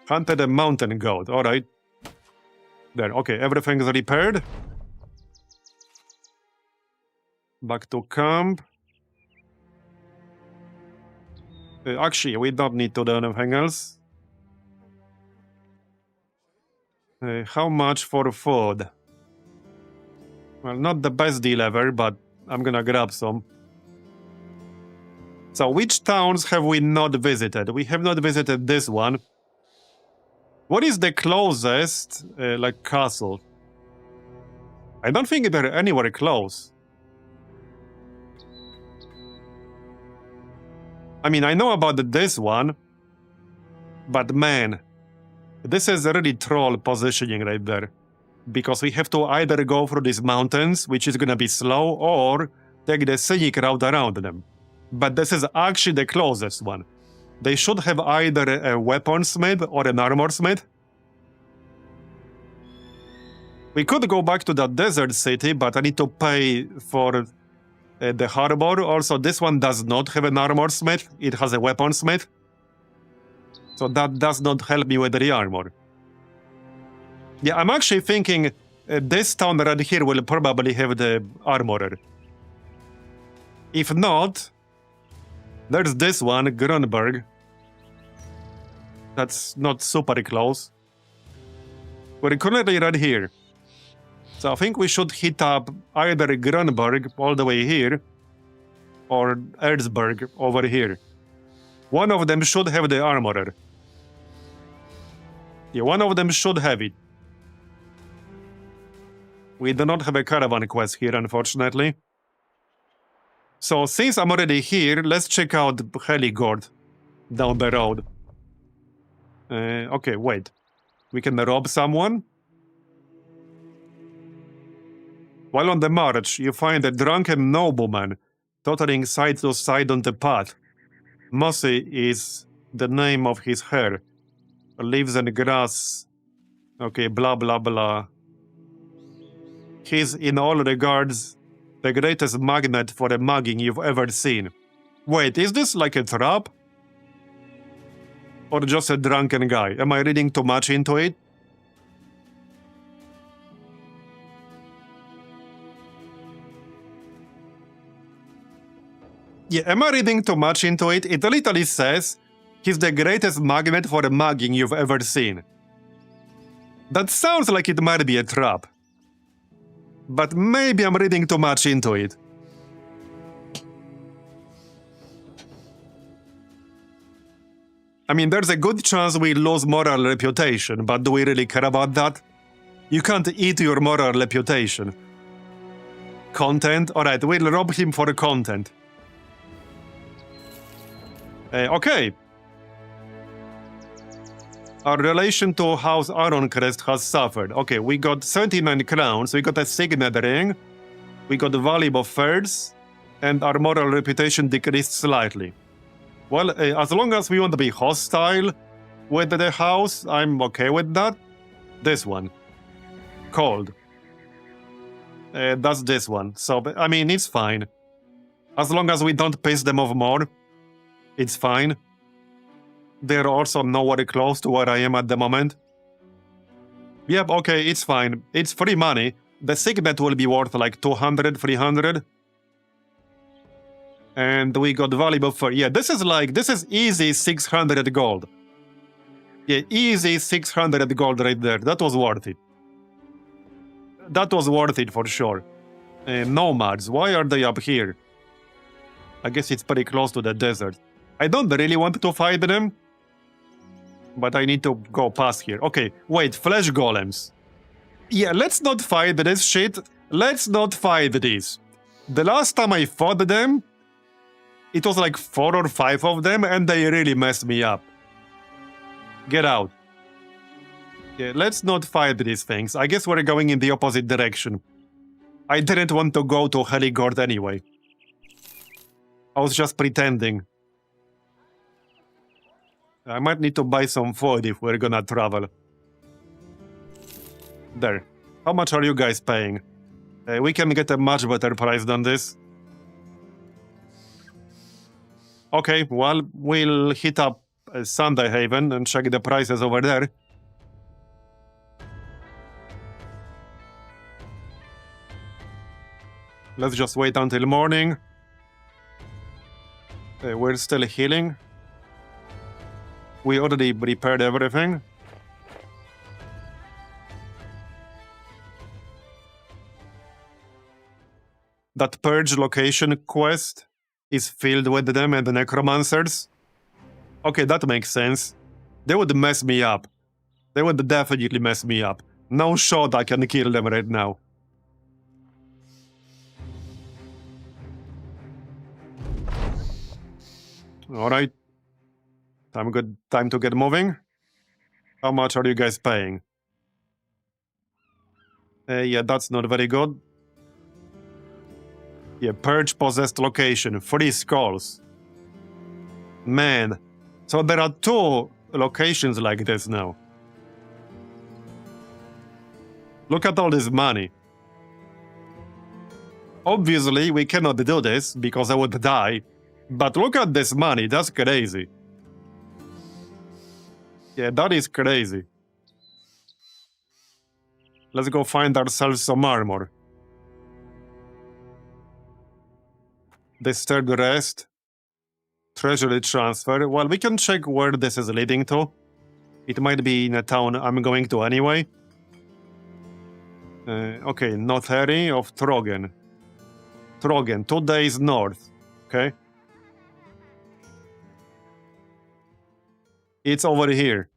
Hunted a mountain goat, alright. There, okay, everything's repaired. Back to camp. Actually, we don't need to do anything else. How much for food? Well, not the best deal ever, but I'm gonna grab some. So, which towns have we not visited? We have not visited this one. What is the closest, like, castle? I don't think they're anywhere close. I mean, I know about this one, but man, this is really troll positioning right there. Because we have to either go through these mountains, which is gonna be slow, or take the scenic route around them. But this is actually the closest one. They should have either a weaponsmith or an armorsmith. We could go back to that desert city, but I need to pay for the harbor. Also, this one does not have an armorsmith. It has a weaponsmith. So that does not help me with the armor. Yeah, I'm actually thinking This town right here will probably have the armorer. If not, there's this one, Grunberg. That's not super close. We're currently right here. So I think we should hit up either Grunberg all the way here, or Erzberg over here. One of them should have the armorer. Yeah, one of them should have it. We do not have a caravan quest here, unfortunately. So since I'm already here, let's check out Heligord down the road. Okay, wait. We can rob someone? While on the march, you find a drunken nobleman tottering side to side on the path. Mossy is the name of his hair. Lives in grass. Okay, blah blah blah. He's in all regards the greatest magnet for a mugging you've ever seen. Wait, is this like a trap? Or just a drunken guy? Am I reading too much into it? Yeah, am I reading too much into it? It literally says he's the greatest magnet for a mugging you've ever seen. That sounds like it might be a trap. But maybe I'm reading too much into it. I mean, there's a good chance we lose moral reputation, but do we really care about that? You can't eat your moral reputation. Content? Alright, we'll rob him for content. Okay. Our relation to House Ironcrest has suffered. Okay, we got 79 crowns, we got a signet ring, we got valuable furs, and our moral reputation decreased slightly. Well, as long as we want to be hostile with the house, I'm okay with that. This one. Cold. That's this one. So, I mean, it's fine. As long as we don't piss them off more, it's fine. They're also nowhere close to where I am at the moment. Yep, okay, it's fine. It's free money. The signet will be worth like 200, 300. And we got valuable for... Yeah, this is easy 600 gold. Yeah, easy 600 gold right there. That was worth it. That was worth it for sure. Nomads, why are they up here? I guess it's pretty close to the desert. I don't really want to fight them, but I need to go past here. Okay, wait, flesh golems. Yeah, let's not fight this shit. Let's not fight this. The last time I fought them, it was like 4 or 5 of them, and they really messed me up. Get out. Yeah, let's not fight these things. I guess we're going in the opposite direction. I didn't want to go to Heligord anyway. I was just pretending. I might need to buy some food if we're gonna travel. There. How much are you guys paying? We can get a much better price than this. Okay, well, we'll hit up Sunday Haven and check the prices over there. Let's just wait until morning. We're still healing. We already repaired everything. That Purge location quest is filled with them and the necromancers. Okay, that makes sense. They would mess me up. They would definitely mess me up. No shot I can kill them right now. Alright. Time to get moving. How much are you guys paying? Yeah, that's not very good. Yeah, Purge possessed location, 3 skulls. Man. So there are 2 locations like this now. Look at all this money. Obviously, we cannot do this because I would die. But look at this money, that's crazy. Yeah, that is crazy. Let's go find ourselves some armor. Disturbed rest. Treasury transfer. Well, we can check where this is leading to. It might be in a town I'm going to anyway. Okay, Notary of Trogen. Trogen, 2 days north. Okay. It's over here.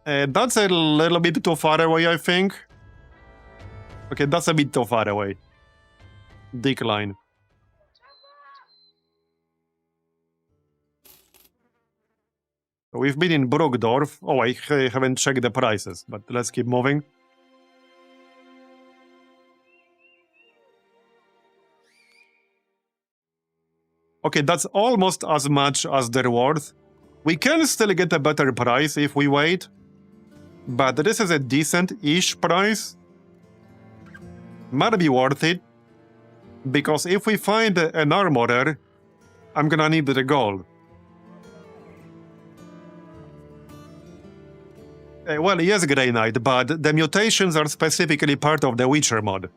That's a little bit too far away, I think. Okay, that's a bit too far away. Decline. We've been in Brookdorf. Oh, I haven't checked the prices, but let's keep moving. Okay, that's almost as much as they're worth. We can still get a better price if we wait, but this is a decent-ish price. Might be worth it, because if we find an armorer, I'm gonna need the gold. Well, yes, Grey Knight, but the mutations are specifically part of the Witcher mod.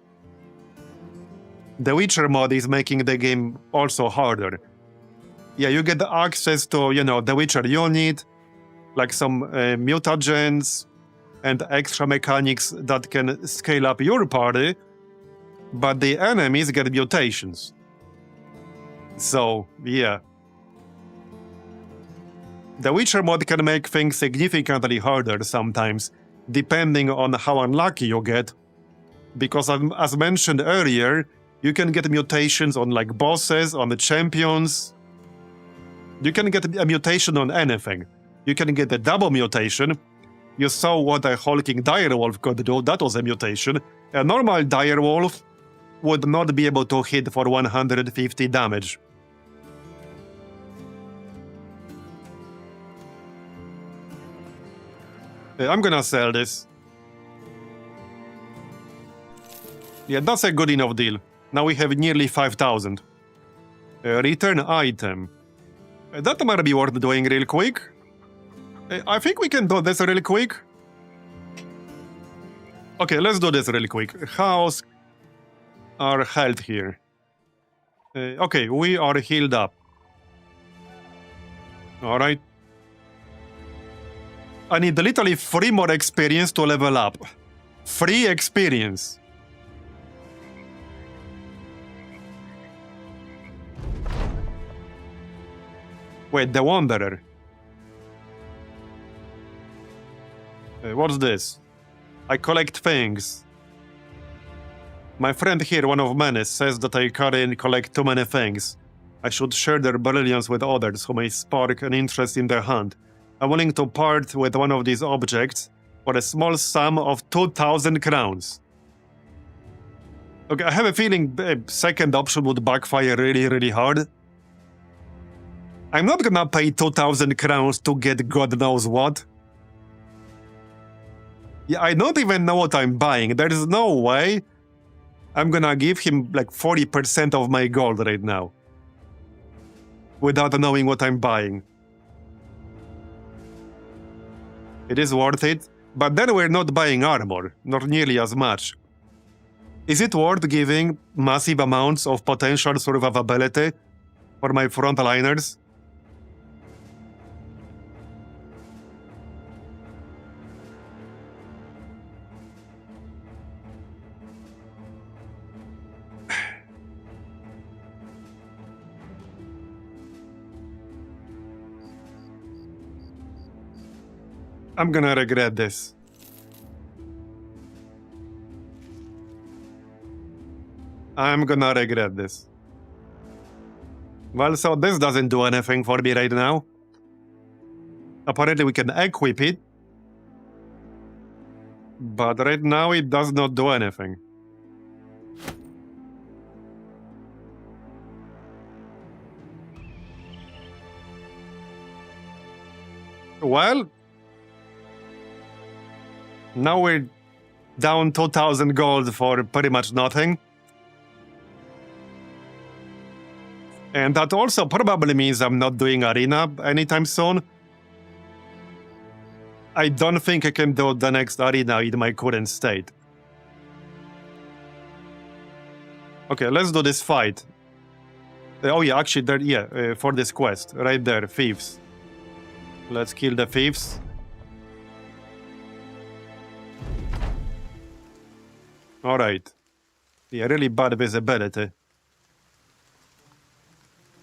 The Witcher mod is making the game also harder. Yeah, you get access to, the Witcher unit, like some mutagens and extra mechanics that can scale up your party, but the enemies get mutations. So, yeah. The Witcher mod can make things significantly harder sometimes, depending on how unlucky you get, because as mentioned earlier, you can get mutations on like bosses, on the champions. You can get a mutation on anything. You can get a double mutation. You saw what a hulking Direwolf could do, that was a mutation. A normal Direwolf would not be able to hit for 150 damage. I'm gonna sell this. Yeah, that's a good enough deal. Now we have nearly 5,000. Return item. That might be worth doing real quick. I think we can do this real quick. Okay, let's do this real quick. How's our health here? Okay, we are healed up. Alright. I need literally 3 more experience to level up. 3 experience. Wait, the Wanderer. What's this? I collect things. My friend here, one of many, says that I carry and collect too many things. I should share their brilliance with others who may spark an interest in their hunt. I'm willing to part with one of these objects for a small sum of 2,000 crowns. Okay, I have a feeling the second option would backfire really, really hard. I'm not gonna pay 2,000 crowns to get God knows what. Yeah, I don't even know what I'm buying. There's no way I'm gonna give him like 40% of my gold right now. Without knowing what I'm buying. It is worth it, but then we're not buying armor, not nearly as much. Is it worth giving massive amounts of potential survivability for my frontliners? I'm gonna regret this. I'm gonna regret this. Well, so this doesn't do anything for me right now. Apparently we can equip it. But right now it does not do anything. Well, now we're down 2,000 gold for pretty much nothing. And that also probably means I'm not doing Arena anytime soon. I don't think I can do the next arena in my current state. Okay, let's do this fight. Oh yeah, actually, there, yeah, for this quest, right there, thieves. Let's kill the thieves. Alright. Yeah, really bad visibility.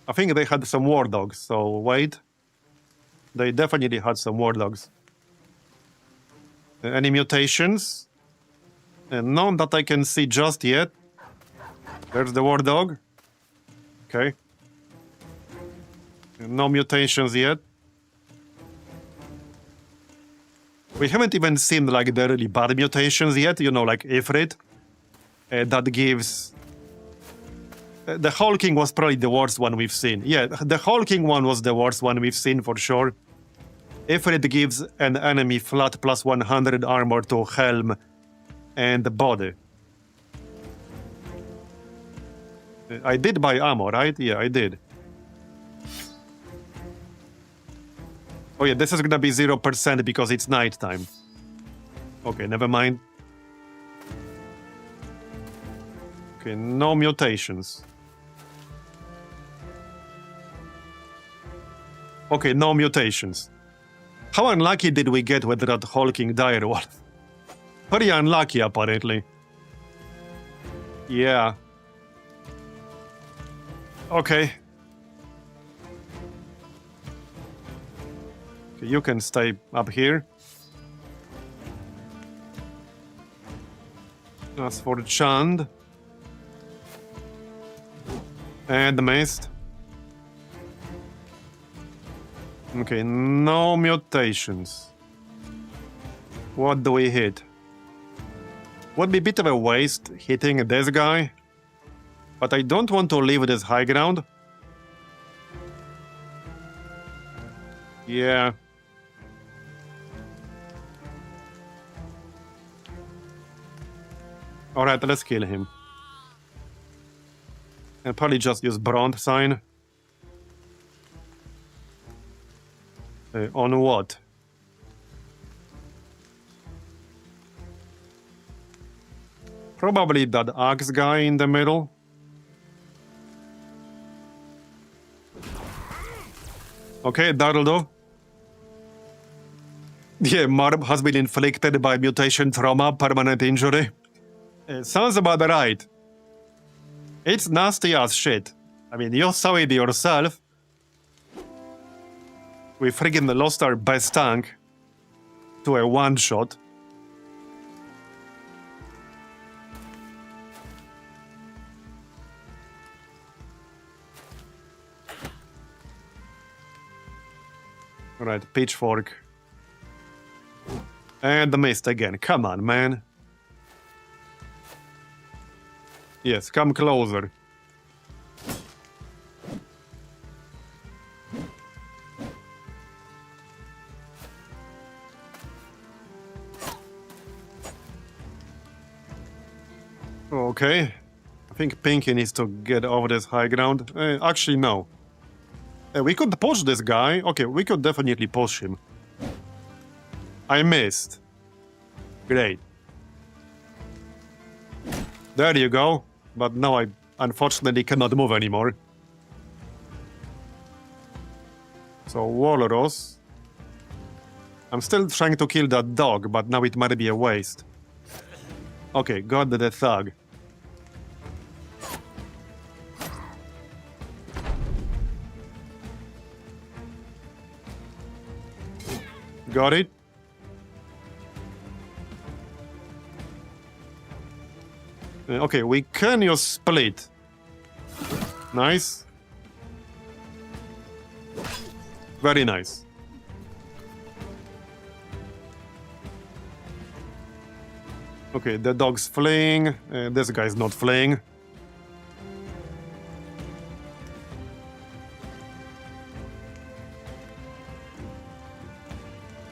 I think they had some war dogs, so wait. They definitely had some war dogs. Any mutations? None that I can see just yet. There's the war dog. Okay. No mutations yet. We haven't even seen like the really bad mutations yet, you know, like Ifrit. That gives... the hulking was probably the worst one we've seen. Yeah, the hulking one was the worst one we've seen for sure. Ifrit gives an enemy flat plus 100 armor to helm and body. I did buy ammo, right? Yeah, I did. Oh yeah, this is gonna be 0% because it's nighttime. Okay, never mind. Okay, no mutations. Okay, no mutations. How unlucky did we get with that hulking direwolf? Very unlucky, apparently. Yeah. Okay. Okay, you can stay up here. As for Chand. And the mist. Okay, no mutations. What do we hit? Would be a bit of a waste hitting this guy. But I don't want to leave this high ground. Yeah. Alright, let's kill him. I'll probably just use Bronze Sign. On what? Probably that axe guy in the middle. Okay, that'll do. Yeah, Marb has been inflicted by mutation trauma, permanent injury. Sounds about right. It's nasty as shit. I mean, you saw it yourself. We friggin' lost our best tank to a one-shot. Alright, pitchfork. And the mist again. Come on, man. Yes, come closer. Okay. I think Pinky needs to get over this high ground. Actually, no. We could push this guy. Okay, we could definitely push him. I missed. Great. There you go. But now I unfortunately cannot move anymore. So, Walrus. I'm still trying to kill that dog, but now it might be a waste. Okay, got the thug. Got it? Okay, we can use split. Nice. Very nice. Okay, the dog's fleeing. This guy's not fleeing.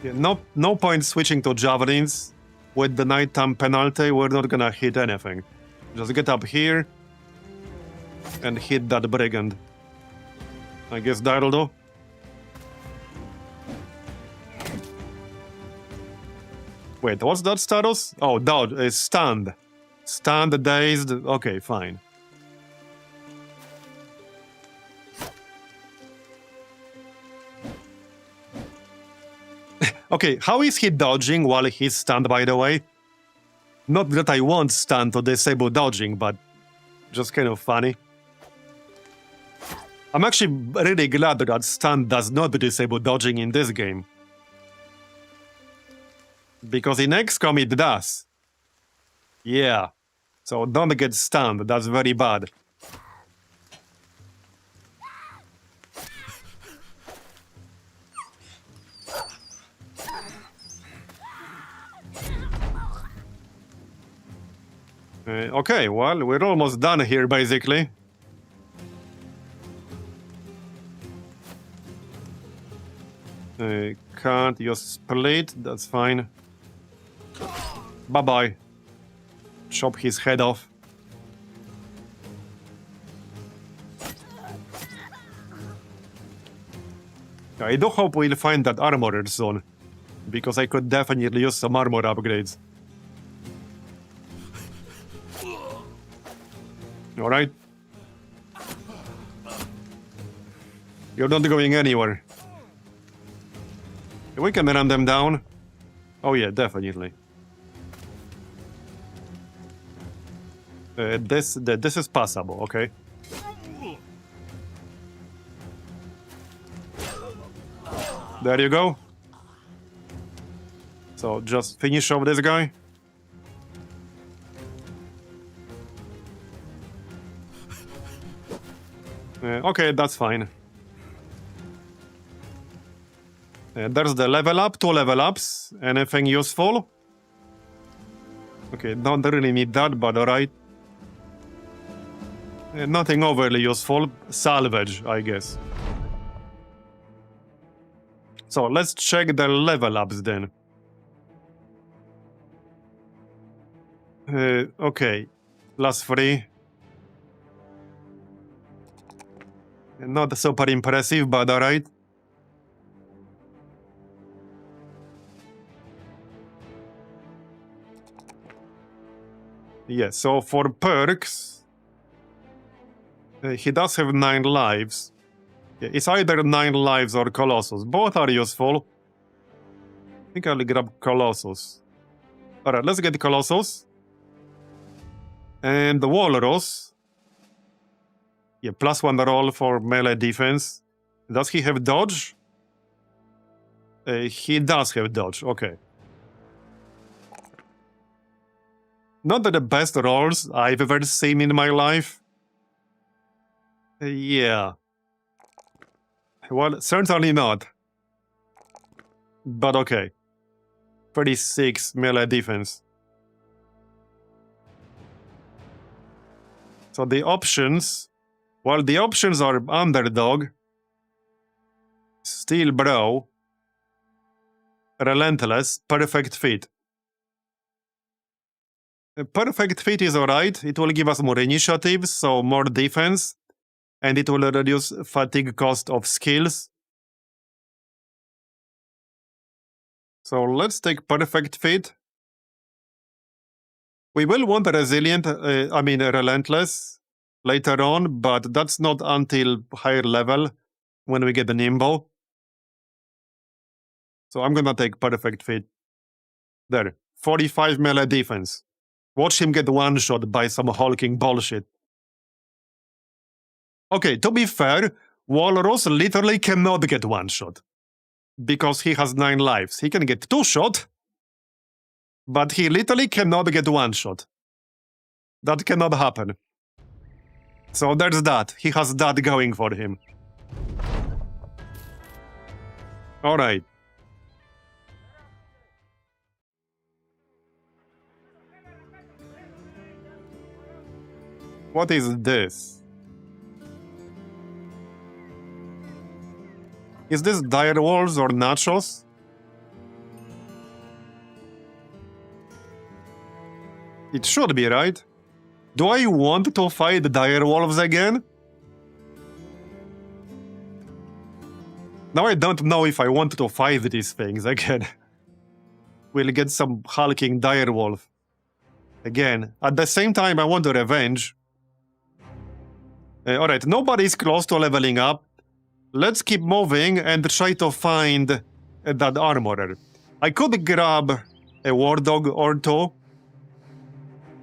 Yeah, no point switching to javelins. With the nighttime penalty, we're not gonna hit anything. Just get up here and hit that brigand. I guess that'll do. Wait, what's that status? Oh, dodge, stunned. Stunned, dazed. Okay, fine. Okay, how is he dodging while he's stunned, by the way? Not that I want stun to disable dodging, but just kind of funny. I'm actually really glad that stun does not disable dodging in this game. Because in XCOM it does. Yeah. So don't get stunned, that's very bad. Okay, well, we're almost done here, basically. Can't use split, that's fine. Bye-bye. Chop his head off. I do hope we'll find that armorer soon, because I could definitely use some armor upgrades. Alright. You're not going anywhere. We can run them down. Oh yeah, definitely. This is passable, okay? There you go. So just finish off this guy. Okay, that's fine. There's the level up, 2 level ups. Anything useful? Okay, don't really need that, but alright. Nothing overly useful. Salvage, I guess. So let's check the level ups then. Okay, +3. Not super impressive, but alright. Yeah, so for perks, he does have 9 lives. Yeah, it's either 9 lives or Colossus. Both are useful. I think I'll grab Colossus. Alright, let's get Colossus. And the Walrus. Yeah, +1 roll for melee defense. Does he have dodge? He does have dodge, okay. Not the best rolls I've ever seen in my life. Yeah. Well, certainly not. But okay. 36 melee defense. So the options... Well, the options are Underdog, Steel Bro, Relentless, Perfect Fit. Perfect Fit is alright. It will give us more initiative, so more defense, and it will reduce fatigue cost of skills. So let's take Perfect Fit. We will want a Relentless later on, but that's not until higher level when we get the Nimble. So I'm gonna take Perfect Fit. There, 45 melee defense. Watch him get one-shot by some hulking bullshit. Okay, to be fair, Walrus literally cannot get one-shot. Because he has 9 lives. He can get 2-shot, but he literally cannot get one-shot. That cannot happen. So there's that. He has that going for him. Alright. What is this? Is this Direwolves or Nachos? It should be, right? Do I want to fight Direwolves again? Now I don't know if I want to fight these things again. we'll get some hulking Direwolf. Again, at the same time, I want to revenge. Alright, nobody's close to leveling up. Let's keep moving and try to find that armorer. I could grab a war dog or two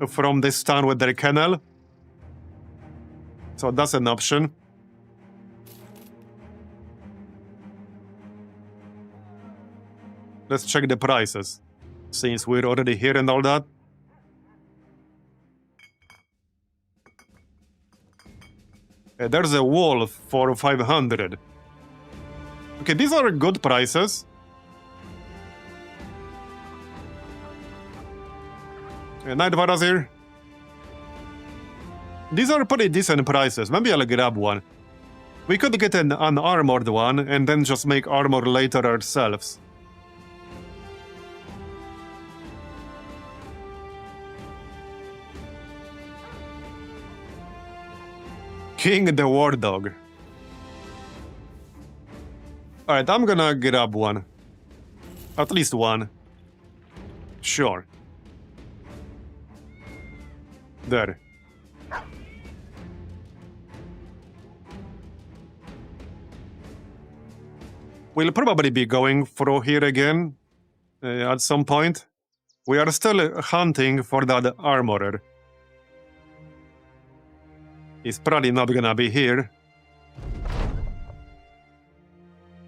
from this town with their kennel. So that's an option. Let's check the prices, since we're already here and all that. There's a wolf for 500. Okay, these are good prices. Night Vatt'ghern. These are pretty decent prices. Maybe I'll grab one. We could get an unarmored one and then just make armor later ourselves. King the War Dog. Alright, I'm gonna grab one. At least one. Sure. There. We'll probably be going through here again at some point. We are still hunting for that armorer. He's probably not gonna be here.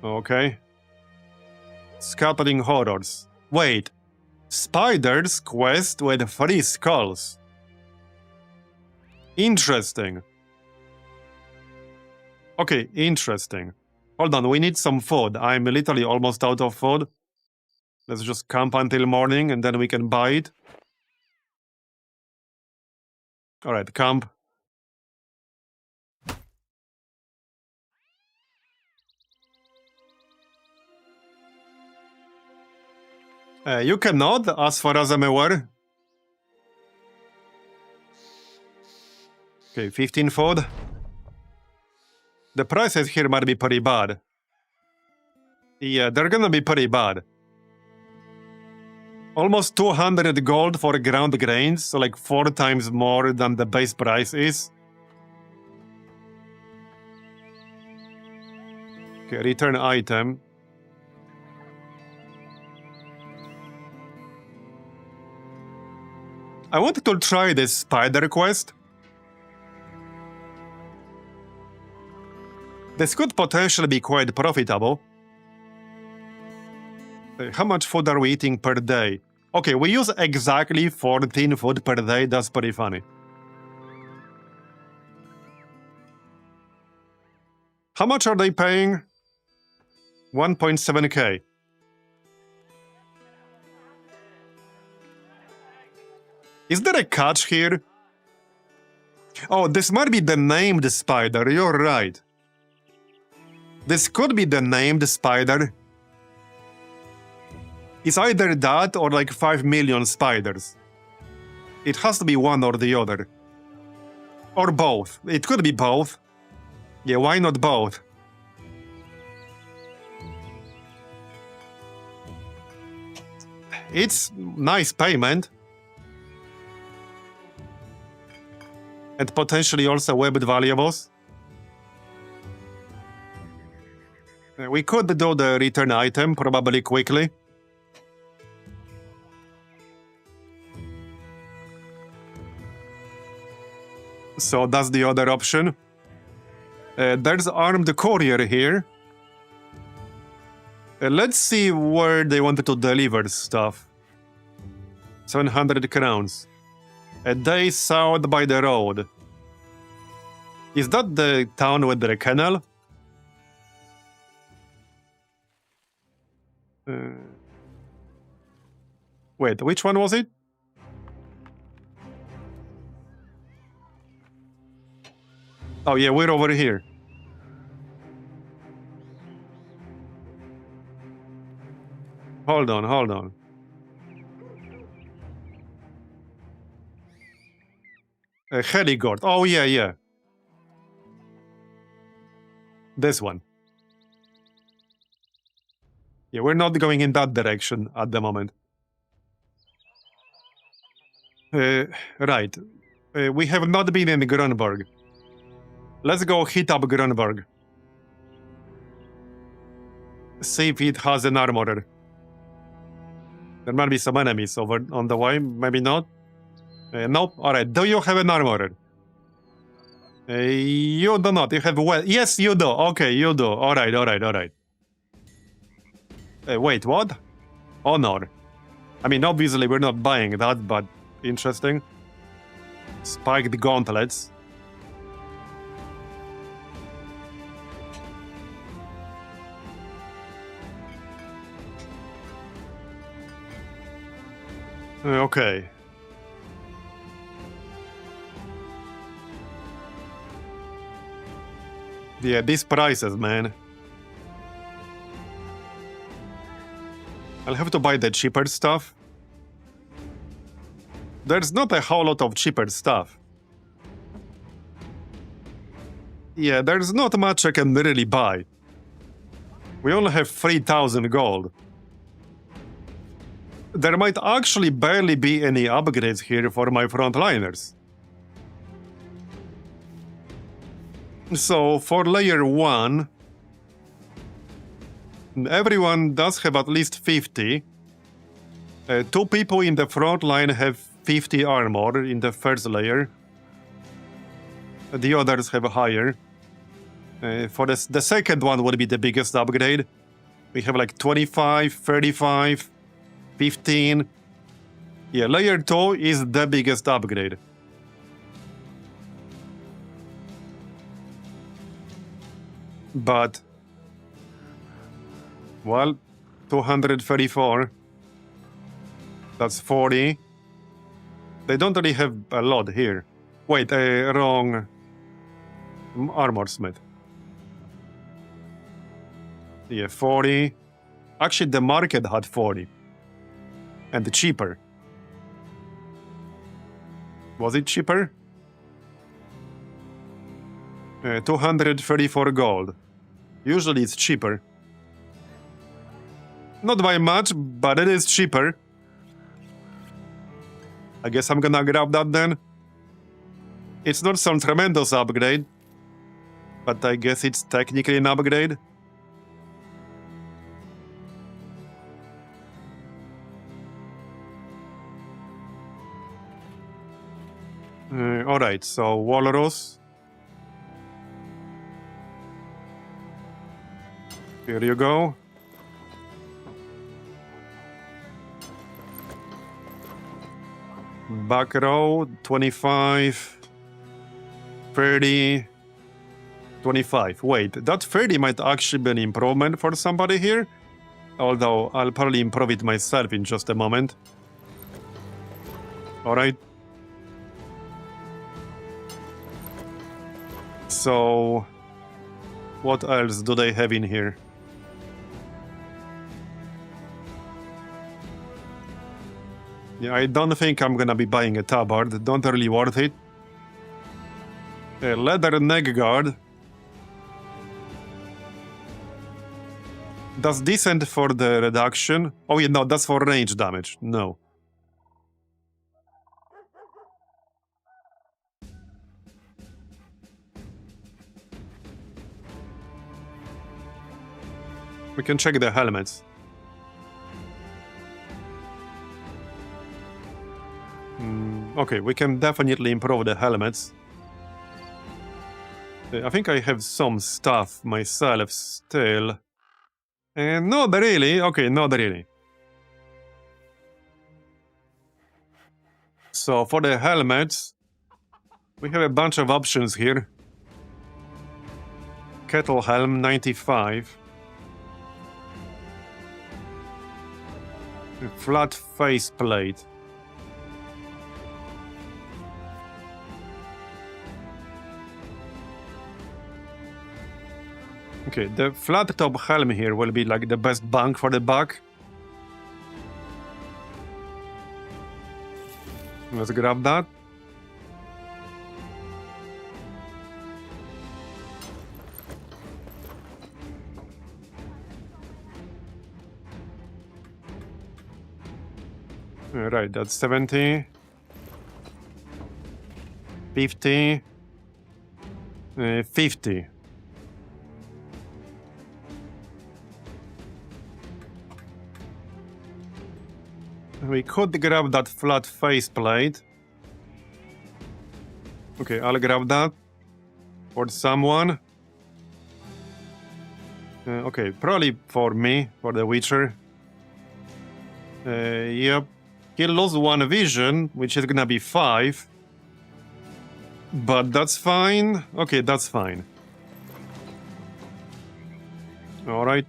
Okay. Scattering horrors. Wait. Spider's quest with 3 skulls. Interesting. Okay, interesting. Hold on, we need some food. I'm literally almost out of food. Let's just camp until morning and then we can buy it. Alright, camp. You cannot, as far as I'm aware. Okay, 15 food. The prices here might be pretty bad. Yeah, they're gonna be pretty bad. Almost 200 gold for ground grains, so like 4 times more than the base price is. Okay, return item. I wanted to try this spider quest. This could potentially be quite profitable. How much food are we eating per day? Okay, we use exactly 14 food per day. That's pretty funny. How much are they paying? 1.7k. Is there a catch here? Oh, this might be the named spider. You're right. This could be the named spider. It's either that or like 5 million spiders. It has to be one or the other. Or both. It could be both. Yeah, why not both? It's nice payment. And potentially also webbed valuables. We could do the return item probably quickly. So that's the other option. There's armed courier here. Let's see where they wanted to deliver stuff. 700 crowns. A day south by the road. Is that the town with the kennel? Wait, which one was it? Oh yeah, we're over here. Hold on, hold on. Heligord. Oh yeah, yeah. This one. Yeah, we're not going in that direction at the moment. Right. We have not been in Grunberg. Let's go hit up Grunberg. See if it has an armorer. There might be some enemies over on the way, maybe not. Nope. Alright, do you have an armorer? You do not. You have well. Yes, you do. Okay, you do. Alright. Wait, what? Honor. I mean, obviously we're not buying that, but interesting. Spiked gauntlets. Okay. Yeah, these prices, man. I'll have to buy the cheaper stuff. There's not a whole lot of cheaper stuff. Yeah, there's not much I can really buy. We only have 3,000 gold. There might actually barely be any upgrades here for my frontliners. So, for layer 1, everyone does have at least 50. 2 people in the front line have 50 armor in the first layer. The others have higher. For the second one would be the biggest upgrade. We have like 25, 35, 15. Yeah, layer 2 is the biggest upgrade. But, well, 234. That's 40. They don't really have a lot here. Wait, wrong armor smith. Yeah, 40. Actually, the market had 40. And cheaper. Was it cheaper? 234 gold. Usually it's cheaper. Not by much, but it is cheaper. I guess I'm gonna grab that then. It's not some tremendous upgrade, but I guess it's technically an upgrade. Alright, so Walrus. Here you go. Back row, 25, 30, 25. Wait, that 30 might actually be an improvement for somebody here. Although, I'll probably improve it myself in just a moment. Alright. So, what else do they have in here? Yeah, I don't think I'm gonna be buying a tabard. Don't really worth it. A leather neck guard. That's decent for the reduction. Oh yeah, no, that's for range damage. No. We can check the helmets. Okay, we can definitely improve the helmets. I think I have some stuff myself still. Not really. Okay, not really. So for the helmets, we have a bunch of options here. Kettle helm 95. Flat face plate. Okay, the flat top helm here will be like the best bang for the buck. Let's grab that. Alright, that's 70. 50. 50. We could grab that flat faceplate. Okay, I'll grab that. For someone. Okay, probably for me, for the Witcher. Yep. He'll lose 1 vision, which is gonna be 5. But that's fine. Okay, that's fine. Alright.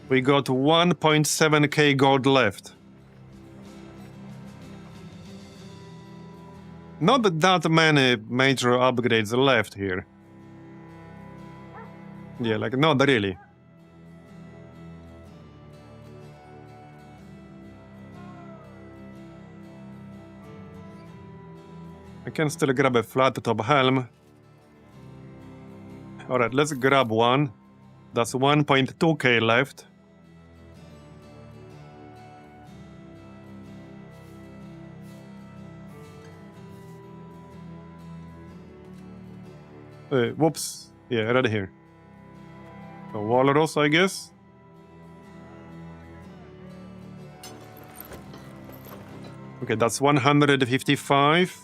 We got 1.7k gold left. Not that many major upgrades left here. Yeah, like, not really. I can still grab a flat top helm. Alright, let's grab one. That's 1.2k left. Whoops. Yeah, right here. So Walrus, I guess. Okay, that's 155.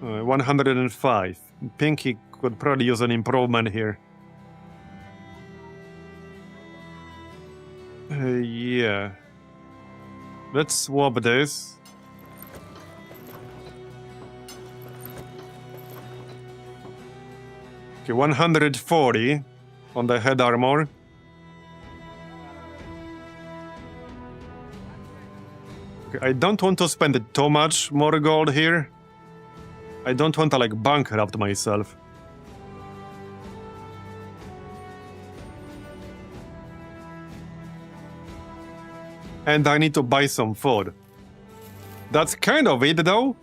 105. Pinky could probably use an improvement here. Yeah. Let's swap this. Okay, 140 on the head armor. Okay, I don't want to spend too much more gold here. I don't want to, like, bankrupt myself. And I need to buy some food. That's kind of it, though.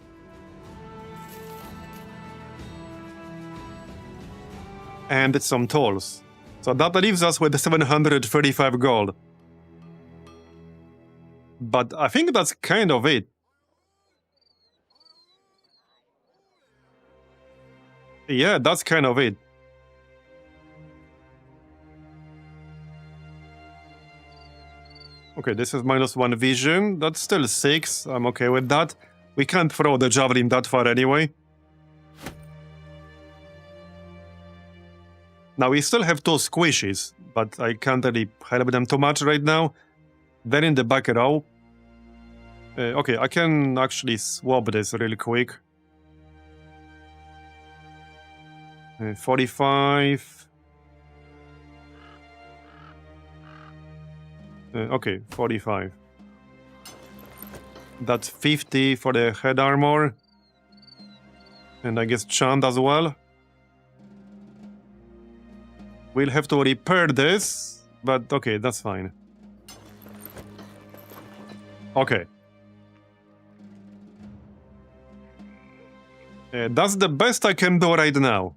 And some tools. So that leaves us with 735 gold. But I think that's kind of it. Yeah, that's kind of it. Okay, this is -1 vision. That's still 6. I'm okay with that. We can't throw the javelin that far anyway. Now, we still have 2 squishies, but I can't really help them too much right now. They're in the back row. Okay, I can actually swap this really quick. 45. Okay, 45. That's 50 for the head armor. And I guess Chant as well. We'll have to repair this, but okay, that's fine. Okay. That's the best I can do right now.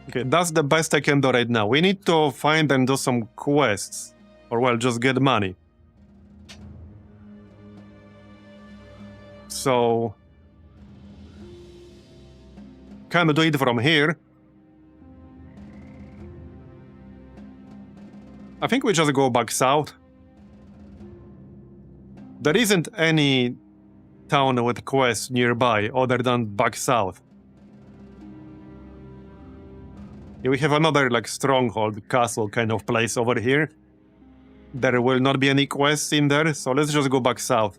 Okay, that's the best I can do right now. We need to find and do some quests. Or, well, just get money. So... Can't do it from here. I think we just go back south. There isn't any town with quests nearby other than back south. Yeah, we have another, like, stronghold, castle kind of place over here. There will not be any quests in there, so let's just go back south.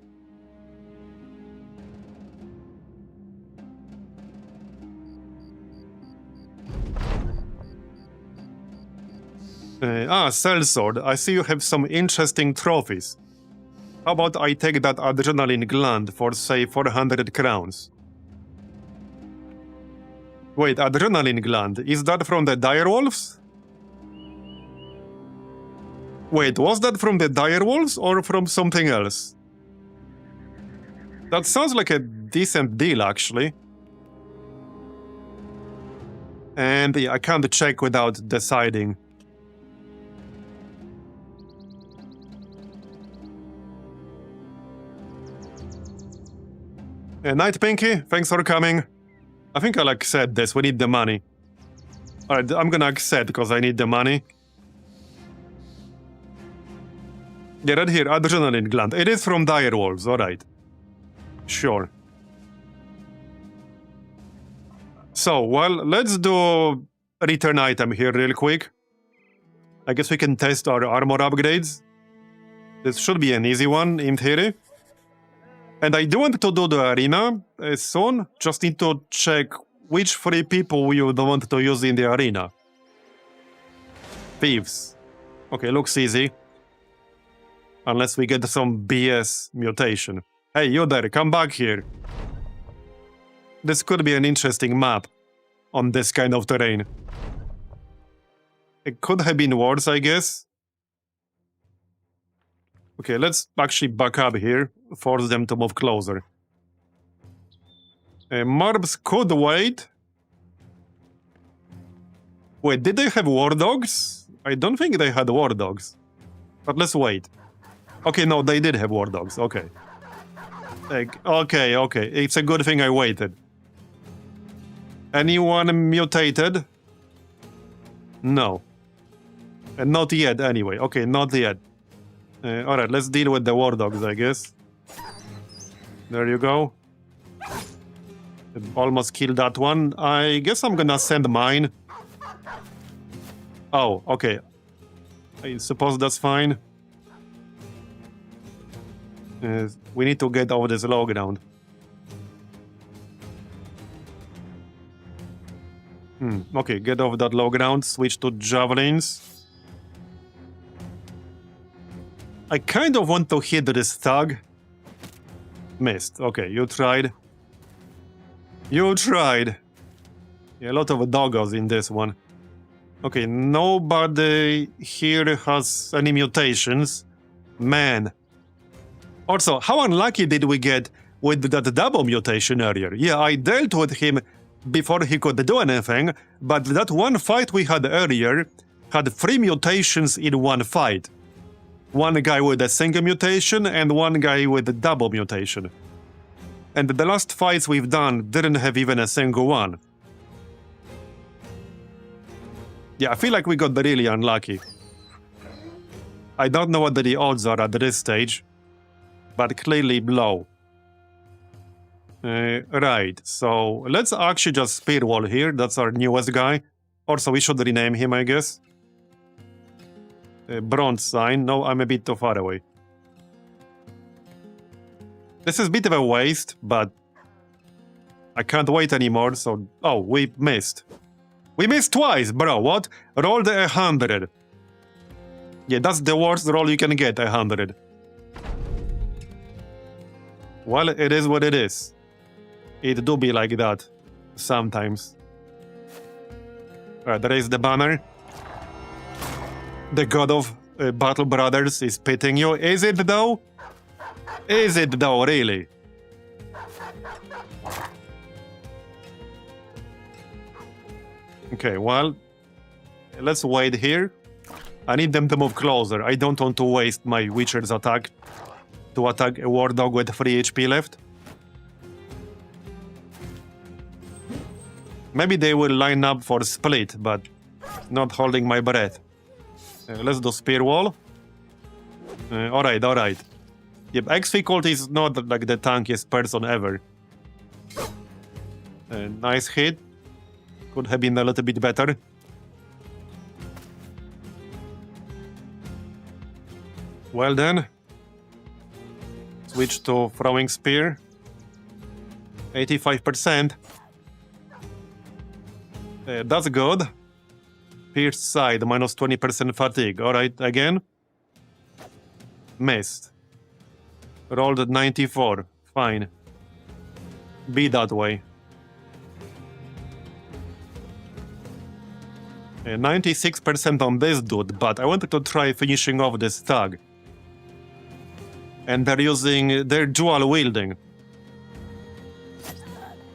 Sellsword. I see you have some interesting trophies. How about I take that adrenaline gland for, say, 400 crowns? Wait, adrenaline gland, is that from the Direwolves? Wait, was that from the Direwolves or from something else? That sounds like a decent deal, actually. And yeah, I can't check without deciding. Night, Pinky. Thanks for coming. I think I'll accept this. We need the money. Alright, I'm gonna accept because I need the money. Yeah, right here, adrenaline gland. It is from Direwolves, alright. Sure. So, well, let's do return item here real quick. I guess we can test our armor upgrades. This should be an easy one, in theory. And I do want to do the arena soon. Just need to check which 3 people you don't want to use in the arena. Thieves. Okay, looks easy. Unless we get some BS mutation. Hey, you there, come back here. This could be an interesting map on this kind of terrain. It could have been worse, I guess. Okay, let's actually back up here. Force them to move closer. Marbs could wait. Wait, did they have war dogs? I don't think they had war dogs. But let's wait. Okay, no, they did have war dogs. Okay. Okay. It's a good thing I waited. Anyone mutated? No. Not yet, anyway. Okay, not yet. Alright, let's deal with the war dogs, I guess. There you go. Almost killed that one. I guess I'm gonna send mine. Oh, okay. I suppose that's fine. We need to get over this low ground. Okay, get over that low ground. Switch to javelins. I kind of want to hit this thug. Missed. Okay, you tried. You tried. Yeah, a lot of doggos in this one. Okay, nobody here has any mutations. Man. Also, how unlucky did we get with that double mutation earlier? Yeah, I dealt with him before he could do anything, but that one fight we had earlier had 3 mutations in one fight. One guy with a single mutation and one guy with a double mutation. And the last fights we've done didn't have even a single one. Yeah, I feel like we got really unlucky. I don't know what the odds are at this stage, but clearly low. Right, so let's actually just speed wall here. That's our newest guy. Also, we should rename him, I guess. Bronze sign. No, I'm a bit too far away. This is a bit of a waste, but I can't wait anymore, so... Oh, we missed. We missed twice, bro, what? Rolled 100. Yeah, that's the worst roll you can get, 100. Well, it is what it is. It do be like that. Sometimes. Alright, there is the banner. The god of Battle Brothers is pitying you. Is it though? Is it though, really? Okay, well, let's wait here. I need them to move closer. I don't want to waste my Witcher's attack to attack a war dog with 3 HP left. Maybe they will line up for split, but not holding my breath. Let's do spear wall. Alright. Yep, X-Ficolt is not like the tankiest person ever. Nice hit. Could have been a little bit better. Well then. Switch to throwing spear. 85%. That's good. Pierced side, minus 20% fatigue. Alright, again. Missed. Rolled at 94. Fine. Be that way. 96% on this dude, but I wanted to try finishing off this thug. And they're using their dual wielding.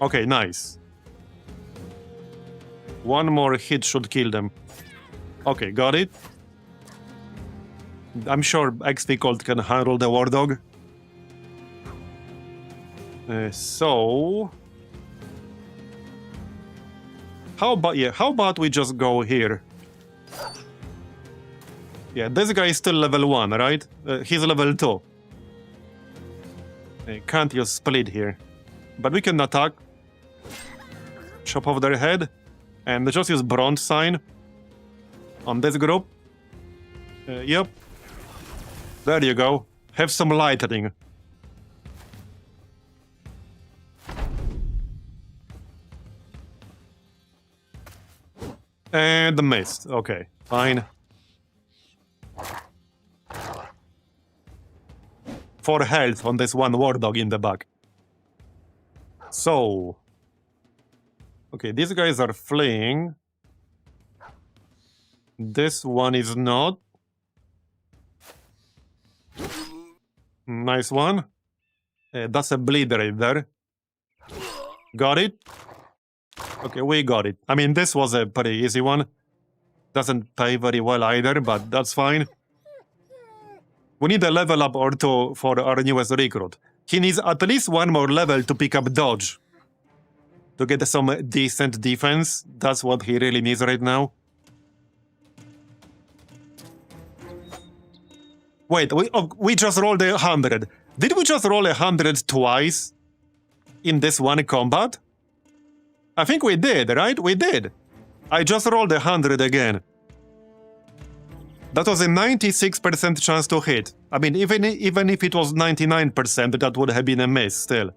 Okay, nice. One more hit should kill them. Okay, got it. I'm sure XP Colt can handle the War Dog. So... How about we just go here? Yeah, this guy is still level 1, right? He's level 2. Can't use split here. But we can attack. Chop off their head. And just use bronze sign on this group. Yep. There you go. Have some lightning. And missed. Okay, fine. 4 health on this one war dog in the back. So... Okay, these guys are fleeing. This one is not. Nice one. That's a bleed right there. Got it? Okay, we got it. I mean, this was a pretty easy one. Doesn't pay very well either, but that's fine. We need a level up or two for our newest recruit. He needs at least one more level to pick up dodge. To get some decent defense. That's what he really needs right now. Wait, we just rolled 100. Did we just roll 100 twice in this one combat? I think we did, right? We did. I just rolled 100 again. That was a 96% chance to hit. I mean, even if it was 99%, that would have been a miss still.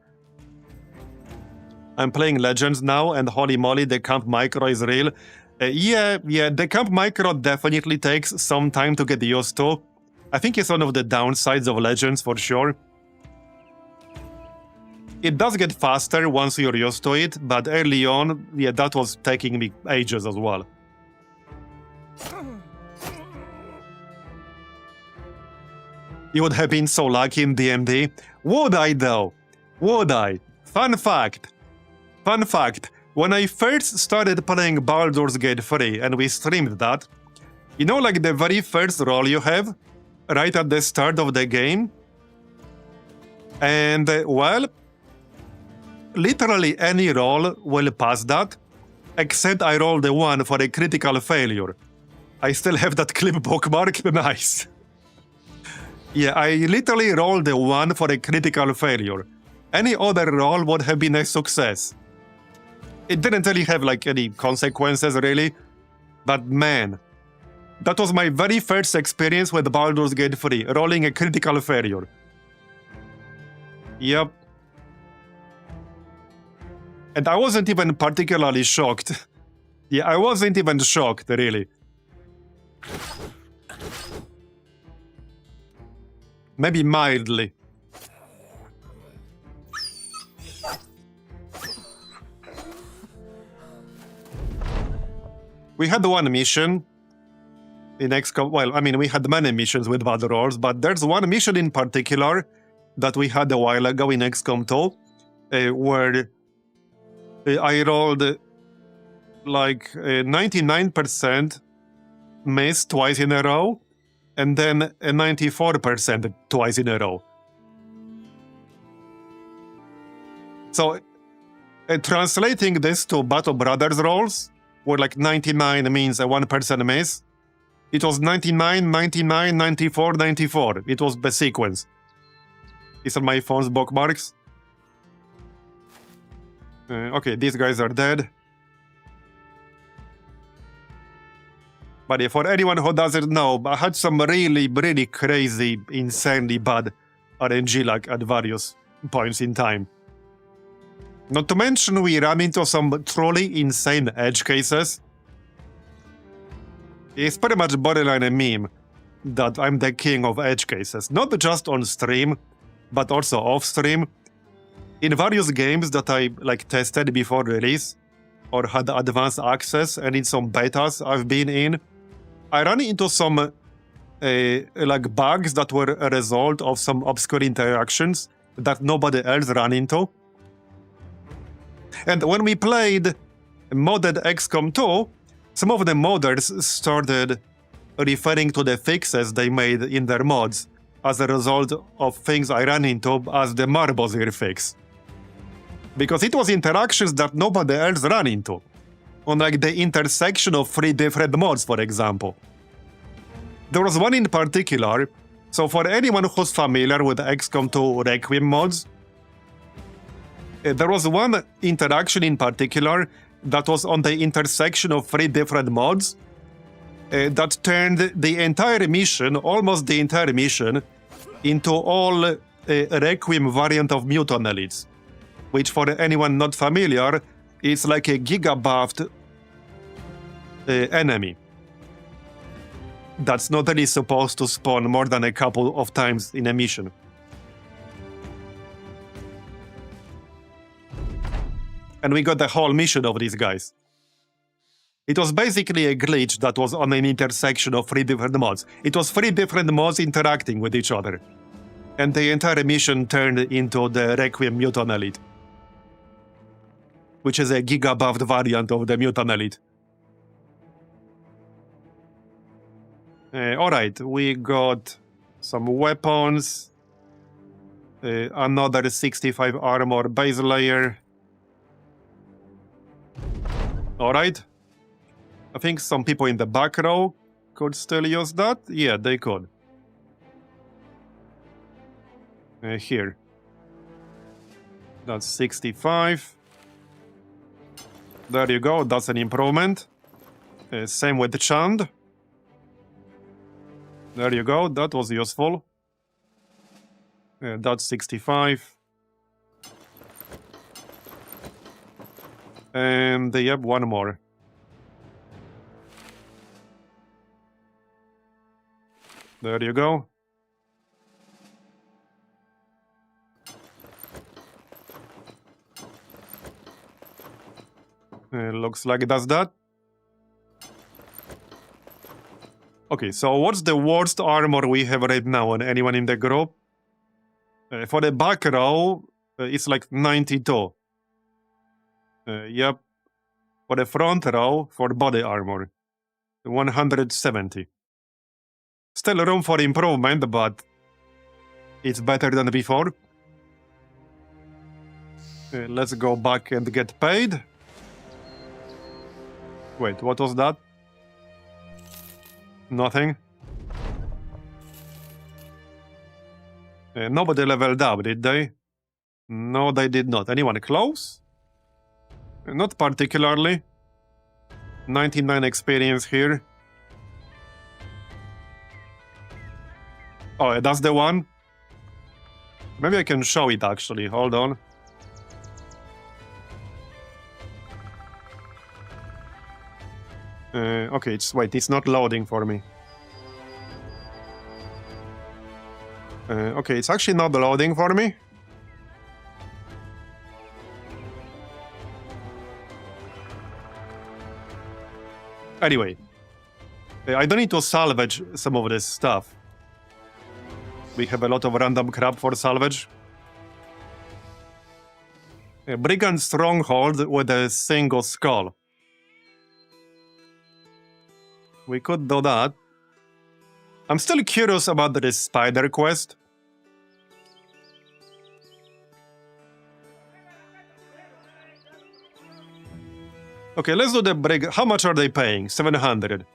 I'm playing Legends now, and holy moly, the camp micro is real. Yeah, the camp micro definitely takes some time to get used to. I think it's one of the downsides of Legends for sure. It does get faster once you're used to it, but early on, yeah, that was taking me ages as well. You would have been so lucky in D&D. Would I though? Would I? Fun fact, when I first started playing Baldur's Gate 3 and we streamed that, you know, like the very first roll you have, right at the start of the game? And, well, literally any roll will pass that, except I rolled a 1 for a critical failure. I still have that clip bookmark, nice. Yeah, I literally rolled a 1 for a critical failure. Any other roll would have been a success. It didn't really have like any consequences really, but man, that was my very first experience with Baldur's Gate 3, rolling a critical failure. Yep. And I wasn't even particularly shocked. Yeah, I wasn't even shocked, really. Maybe mildly. We had one mission in XCOM. Well, I mean, we had many missions with bad rolls, but there's one mission in particular that we had a while ago in XCOM 2, where I rolled like 99% miss twice in a row, and then a 94% twice in a row. So, translating this to Battle Brothers rolls, where like 99 means a 1% miss, it was 99, 99, 94, 94. It was the sequence. These are my phone's bookmarks. Okay, these guys are dead. But yeah, for anyone who doesn't know, I had some really, really crazy, insanely bad RNG luck at various points in time. Not to mention, we ran into some truly insane edge cases. It's pretty much borderline a meme that I'm the king of edge cases. Not just on stream, but also off stream. In various games that I like tested before release, or had advanced access, and in some betas I've been in, I ran into some like bugs that were a result of some obscure interactions that nobody else ran into. And when we played modded XCOM 2, some of the modders started referring to the fixes they made in their mods as a result of things I ran into as the Marbozir fix. Because it was interactions that nobody else ran into, on like the intersection of 3 different mods, for example. There was one in particular, so for anyone who's familiar with XCOM 2 Requiem mods, there was one interaction in particular that was on the intersection of 3 different mods that turned the entire mission, almost the entire mission, into all Requiem variant of Mutant elites, which for anyone not familiar is like a giga-buffed enemy that's not really supposed to spawn more than a couple of times in a mission. And we got the whole mission of these guys. It was basically a glitch that was on an intersection of 3 different mods. It was 3 different mods interacting with each other. And the entire mission turned into the Requiem Mutant Elite, which is a giga-buffed variant of the Mutant Elite. Alright, we got some weapons, another 65 armor base layer. Alright. I think some people in the back row could still use that. Yeah, they could. Here. That's 65. There you go, that's an improvement. Same with Chand. There you go, that was useful. That's 65. And yep, one more. There you go. Looks like that's that. Okay, so what's the worst armor we have right now on anyone in the group? For the back row, it's like 92. Yep. For the front row, for body armor, 170. Still room for improvement, but it's better than before. Let's go back and get paid. Wait, what was that? Nothing. Nobody leveled up, did they? No, they did not. Anyone close? Not particularly. 99 experience here. Oh, that's the one? Maybe I can show it actually. Hold on. Okay, wait, it's not loading for me. Okay, it's actually not loading for me. Anyway, I don't need to salvage some of this stuff. We have a lot of random crap for salvage. Brigand Stronghold with a single skull. We could do that. I'm still curious about this spider quest. Okay, let's do the brig. How much are they paying? 700.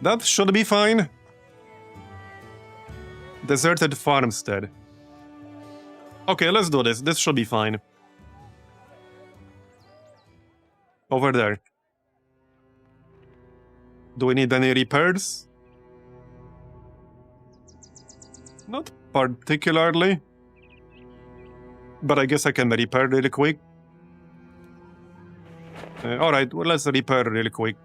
That should be fine. Deserted farmstead. Okay, let's do this. This should be fine. Over there. Do we need any repairs? Not particularly. But I guess I can repair really quick. Alright, well, let's repair really quick.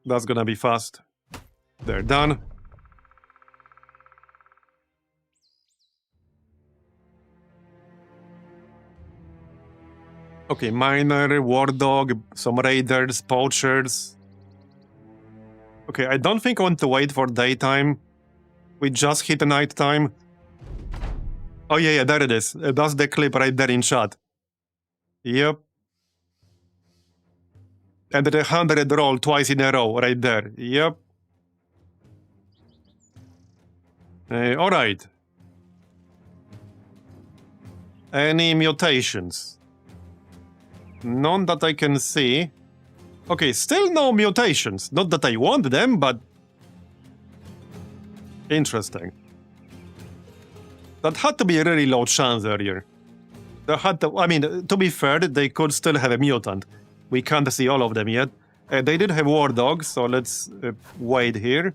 That's gonna be fast. They're done. Okay, miner, war dog, some raiders, poachers. Okay, I don't think I want to wait for daytime. We just hit nighttime. Oh yeah, there it is. That's the clip right there in chat. Yep. And the 100 roll twice in a row, right there. Yep. All right. Any mutations? None that I can see. Okay, still no mutations. Not that I want them, but... Interesting. That had to be a really low chance earlier. They had to, I mean, to be fair, they could still have a mutant. We can't see all of them yet. They did have war dogs, so let's wait here.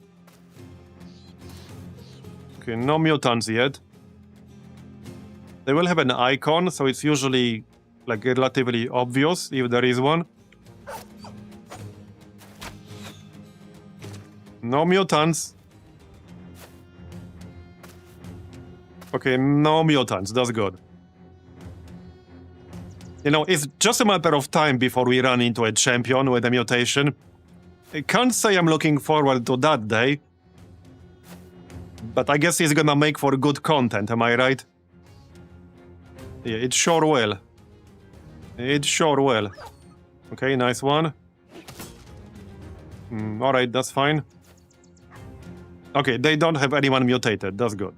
Okay, no mutants yet. They will have an icon, so it's usually like relatively obvious if there is one. No mutants. Okay, no mutants, that's good. You know, it's just a matter of time before we run into a champion with a mutation. I can't say I'm looking forward to that day. But I guess he's gonna make for good content, am I right? Yeah, it sure will. It sure will. Okay, nice one. Alright, that's fine. Okay, they don't have anyone mutated, that's good.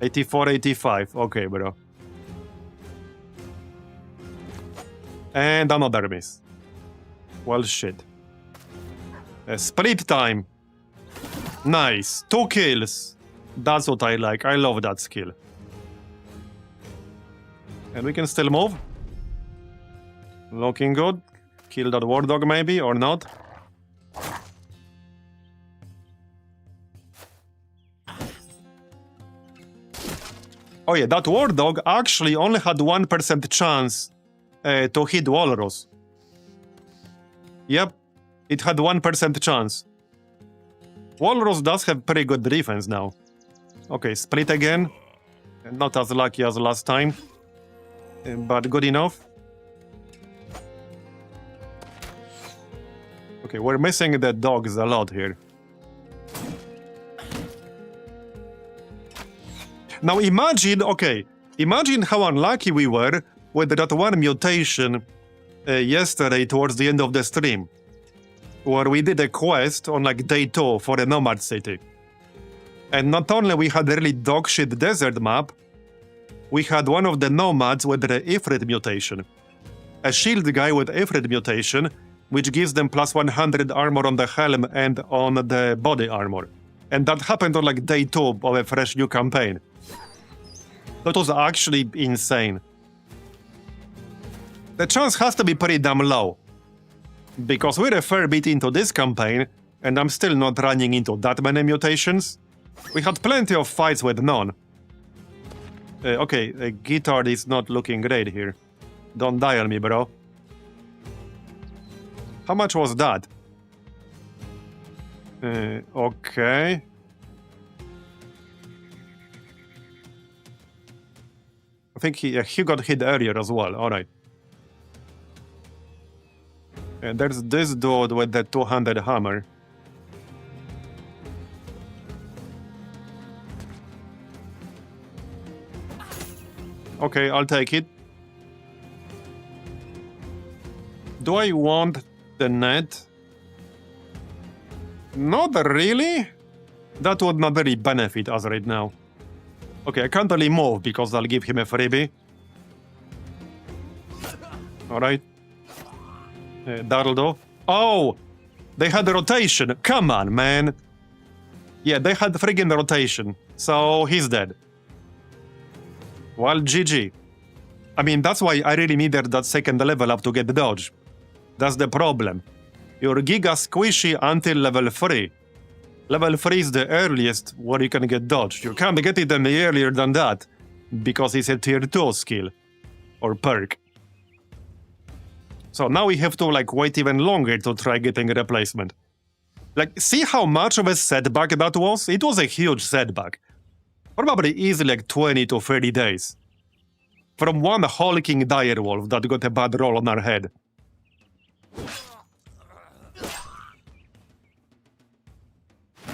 84, 85, okay, bro. And another miss. Well, shit. Split time. Nice. 2 kills. That's what I like. I love that skill. And we can still move. Looking good. Kill that war dog maybe, or not. Oh yeah, that war dog actually only had 1% chance to hit Walrus. Yep, it had 1% chance. Walrus does have pretty good defense now. Okay, split again. Not as lucky as last time, but good enough. Okay, we're missing the dogs a lot here. Now imagine, okay, imagine how unlucky we were with that one mutation yesterday towards the end of the stream, where we did a quest on like day 2 for a nomad city. And not only we had a really dogshit desert map, we had one of the nomads with the Ifrit mutation. A shield guy with Ifrit mutation, which gives them plus 100 armor on the helm and on the body armor. And that happened on like day 2 of a fresh new campaign. That was actually insane. The chance has to be pretty damn low. Because we're a fair bit into this campaign, and I'm still not running into that many mutations. We had plenty of fights with none. Okay, guitar is not looking great here. Don't die on me, bro. How much was that? Okay. I think he got hit earlier as well, alright. There's this dude with the 200 hammer. Okay, I'll take it. Do I want the net? Not really. That would not really benefit us right now. Okay, I can't really move because I'll give him a freebie. Alright. That'll do. Oh! They had a rotation. Come on, man. Yeah, they had friggin' rotation. So he's dead. Well, GG. I mean, that's why I really needed that second level up to get the dodge. That's the problem. You're giga squishy until level 3. Level 3 is the earliest where you can get dodge. You can't get it any earlier than that, because it's a tier 2 skill. Or perk. So now we have to like wait even longer to try getting a replacement. Like, see how much of a setback that was? It was a huge setback. Probably easily like 20 to 30 days. From one hulking direwolf that got a bad roll on our head.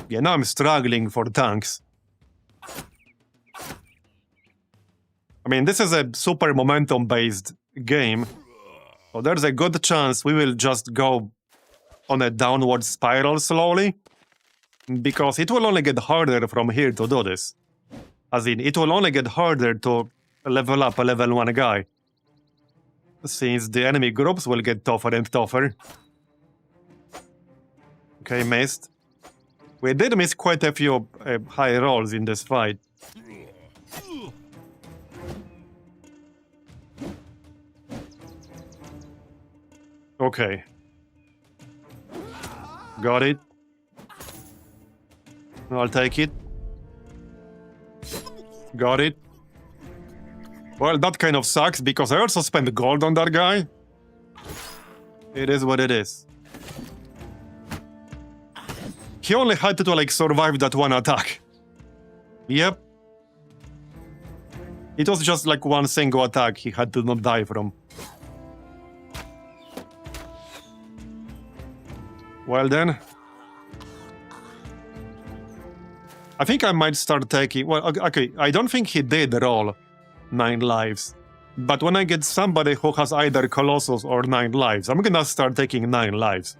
Yeah, now I'm struggling for tanks. I mean, this is a super momentum-based game, so there's a good chance we will just go on a downward spiral slowly, because it will only get harder from here to do this. As in, it will only get harder to level up a level 1 guy, since the enemy groups will get tougher and tougher. Okay, missed. We did miss quite a few high rolls in this fight. Okay. Got it. I'll take it. Got it. Well, that kind of sucks, because I also spent gold on that guy. It is what it is. He only had to, like, survive that one attack. Yep. It was just, like, one single attack he had to not die from. Well then. I think I might start taking... Well, okay, I don't think he did roll 9 lives. But when I get somebody who has either Colossus or 9 lives, I'm gonna start taking 9 lives.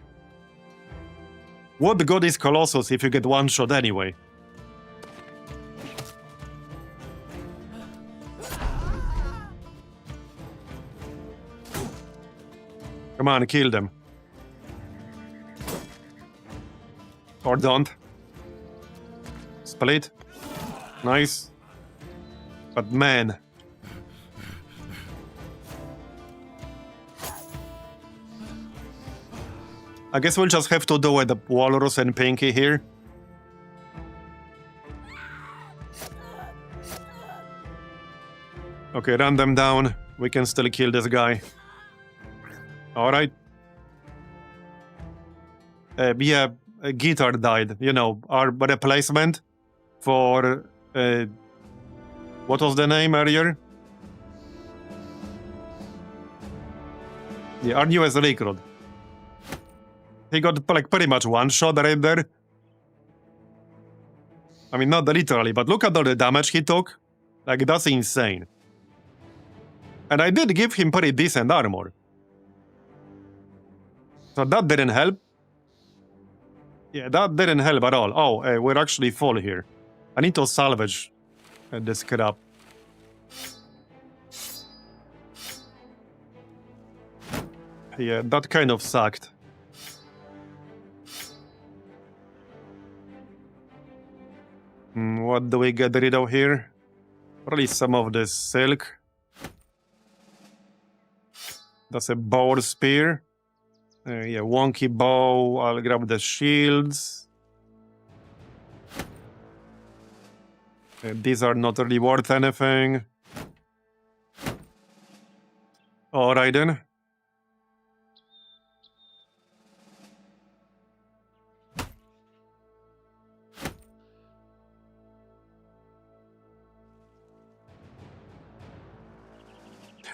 What good is Colossus if you get one shot anyway? Come on, kill them. Or don't. Split. Nice. But man. I guess we'll just have to do with the Walrus and Pinky here. Okay, run them down. We can still kill this guy. Alright. Yeah, Guitar died. You know, our replacement for... what was the name earlier? Yeah, our newest recruit. He got, like, pretty much one shot right there. I mean, not literally, but look at all the damage he took. Like, that's insane. And I did give him pretty decent armor. So that didn't help. Yeah, that didn't help at all. Oh, we're actually full here. I need to salvage this crap. Yeah, that kind of sucked. What do we get rid of here? Probably some of this silk. That's a bow spear. Yeah, wonky bow. I'll grab the shields. These are not really worth anything. Alright then.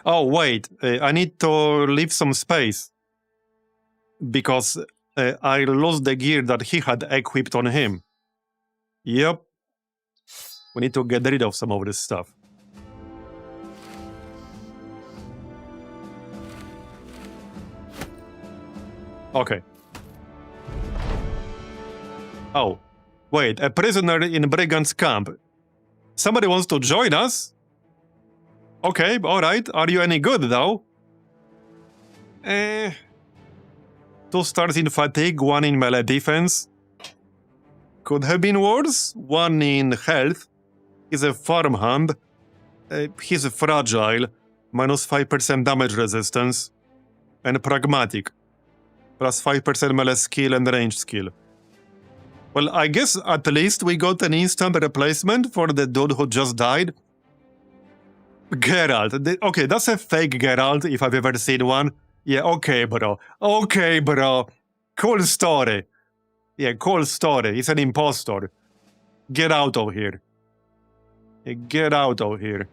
Oh, wait. I need to leave some space. Because I lost the gear that he had equipped on him. Yep. We need to get rid of some of this stuff. Okay. Oh. Wait, a prisoner in Brigand's camp. Somebody wants to join us? Okay, alright. Are you any good, though? 2 stars in fatigue, 1 in melee defense. Could have been worse. 1 in health. He's a farmhand. He's fragile. Minus 5% damage resistance. And pragmatic. Plus 5% melee skill and range skill. Well, I guess at least we got an instant replacement for the dude who just died. Geralt. Okay, that's a fake Geralt if I've ever seen one. Yeah, okay, bro. Okay, bro. Cool story. Yeah, cool story. He's an impostor. Get out of here. Get out of here.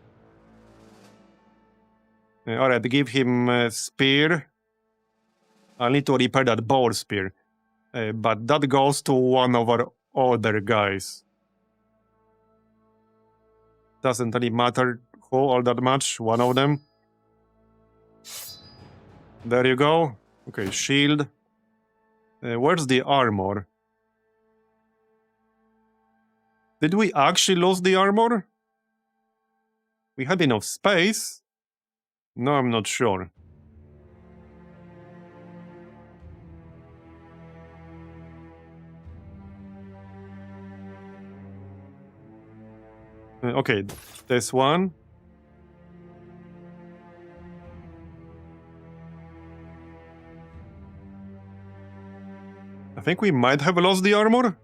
Alright, give him a spear. I'll need to repair that bow spear. But that goes to one of our other guys. Doesn't really matter Who all that much? One of them. There you go. Okay, shield. Where's the armor? Did we actually lose the armor? We had enough space? No, I'm not sure. Okay, this one. I think we might have lost the armor.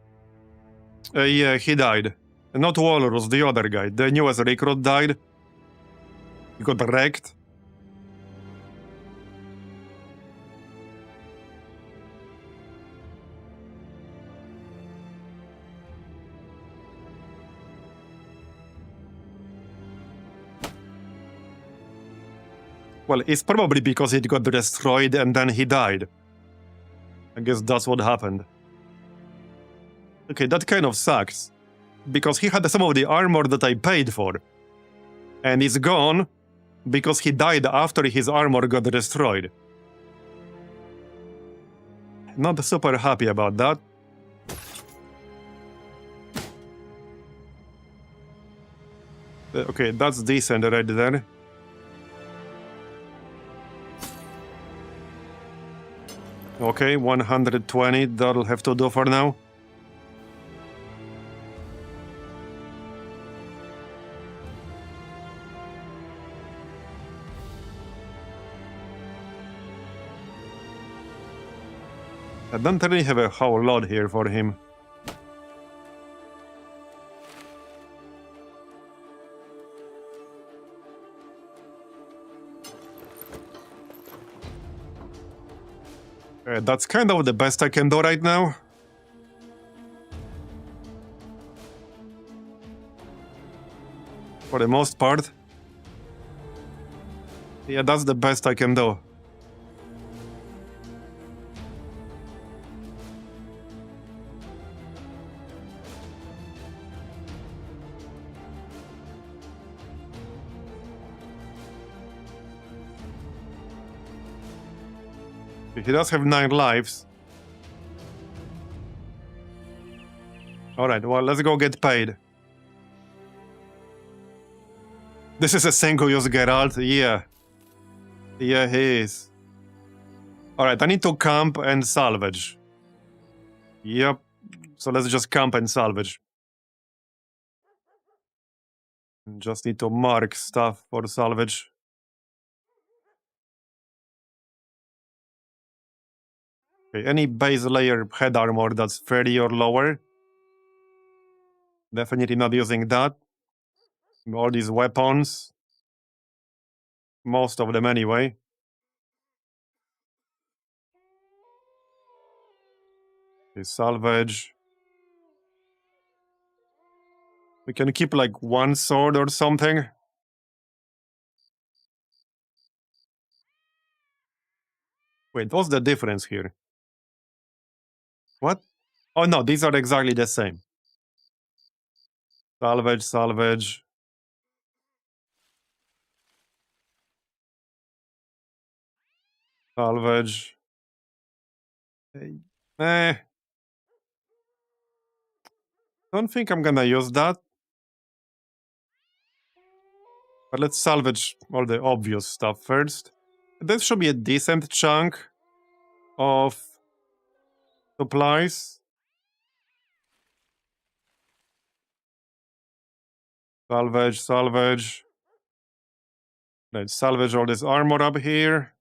Yeah, he died. Not Walrus, the other guy. The newest recruit died. He got wrecked. Well, it's probably because it got destroyed and then he died. I guess that's what happened. Okay, that kind of sucks. Because he had some of the armor that I paid for. And it's gone because he died after his armor got destroyed. Not super happy about that. Okay, that's decent right there. Okay, 120, that'll have to do for now. I don't really have a whole lot here for him. That's kind of the best I can do right now. For the most part. Yeah, that's the best I can do. He does have 9 lives. Alright, well, let's go get paid. This is a Sengoyu's Geralt? Yeah. Yeah, he is. Alright, I need to camp and salvage. Yep. So let's just camp and salvage. Just need to mark stuff for salvage. Okay, any base layer head armor that's 30 or lower. Definitely not using that. All these weapons. Most of them anyway. Okay, salvage. We can keep like one sword or something. Wait, what's the difference here? What? Oh no, these are exactly the same. Salvage, salvage. Salvage. Don't think I'm gonna use that. But let's salvage all the obvious stuff first. This should be a decent chunk of supplies. Salvage, salvage. Let's salvage all this armor up here.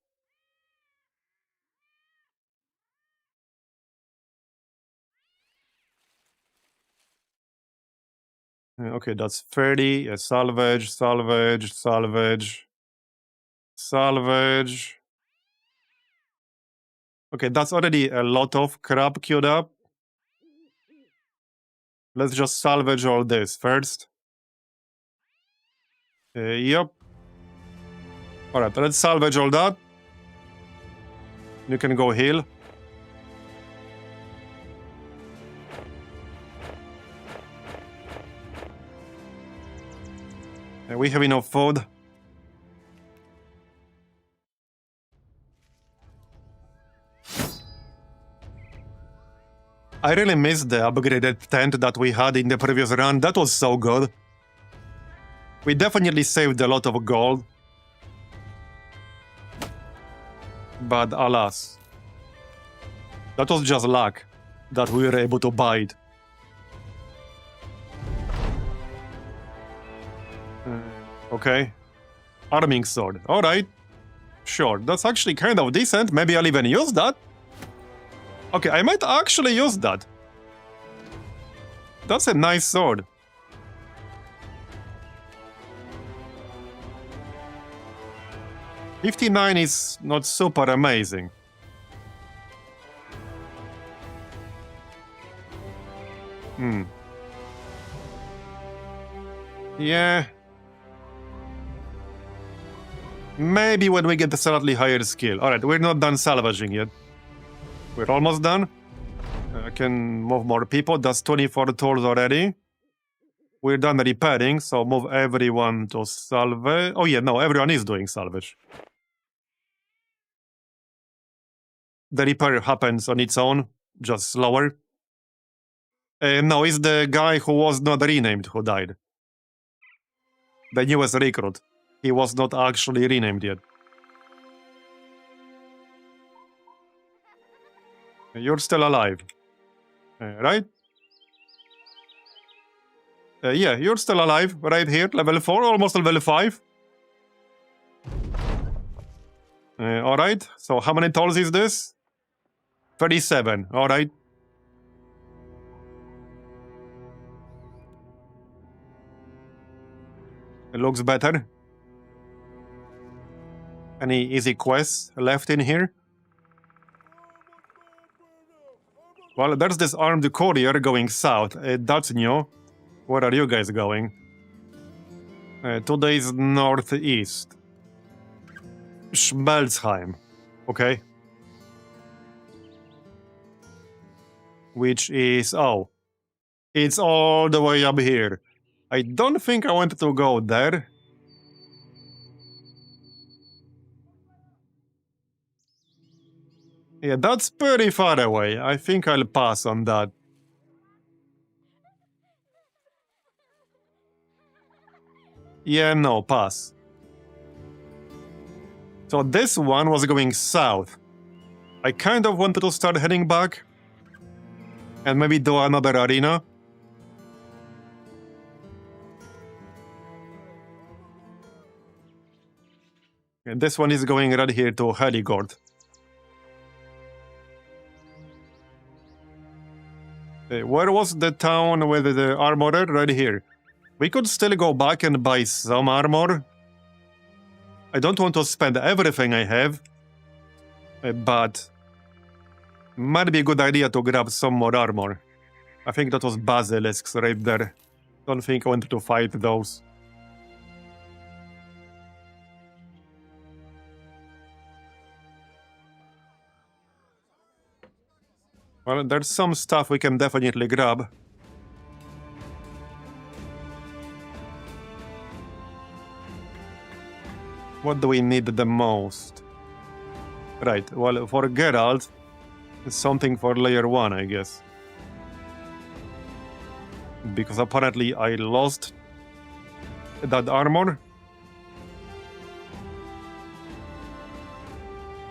Okay, that's 30. Salvage, salvage, salvage, salvage. Okay, that's already a lot of crap queued up. Let's just salvage all this first. Yep. Alright, let's salvage all that. You can go heal. We have enough food. I really missed the upgraded tent that we had in the previous run. That was so good. We definitely saved a lot of gold. But alas, that was just luck that we were able to buy it. Okay. Arming sword. Alright. Sure, that's actually kind of decent. Maybe I'll even use that. Okay, I might actually use that. That's a nice sword. $59 is not super amazing. Yeah. Maybe when we get a slightly higher skill. Alright, we're not done salvaging yet. We're almost done. I can move more people. That's 24 tools already. We're done repairing, so move everyone to salvage. Oh yeah, no, everyone is doing salvage. The repair happens on its own, just slower. No, it's the guy who was not renamed who died. The newest recruit. He was not actually renamed yet. You're still alive. Right? Yeah, you're still alive, right here, level 4, almost level 5. Alright, so how many tolls is this? 37, alright. It looks better. Any easy quests left in here? Well, there's this armed courier going south. That's new. Where are you guys going? 2 days northeast. Schmelzheim. Okay. Which is... oh. It's all the way up here. I don't think I wanted to go there. Yeah, that's pretty far away. I think I'll pass on that. Yeah, no, pass. So this one was going south. I kind of wanted to start heading back. And maybe do another arena. And this one is going right here to Heligord. Where was the town with the armorer? Right here. We could still go back and buy some armor. I don't want to spend everything I have. But... might be a good idea to grab some more armor. I think that was basilisks right there. Don't think I wanted to fight those. Well, there's some stuff we can definitely grab. What do we need the most? Right, well, for Geralt, it's something for layer 1, I guess. Because apparently I lost that armor.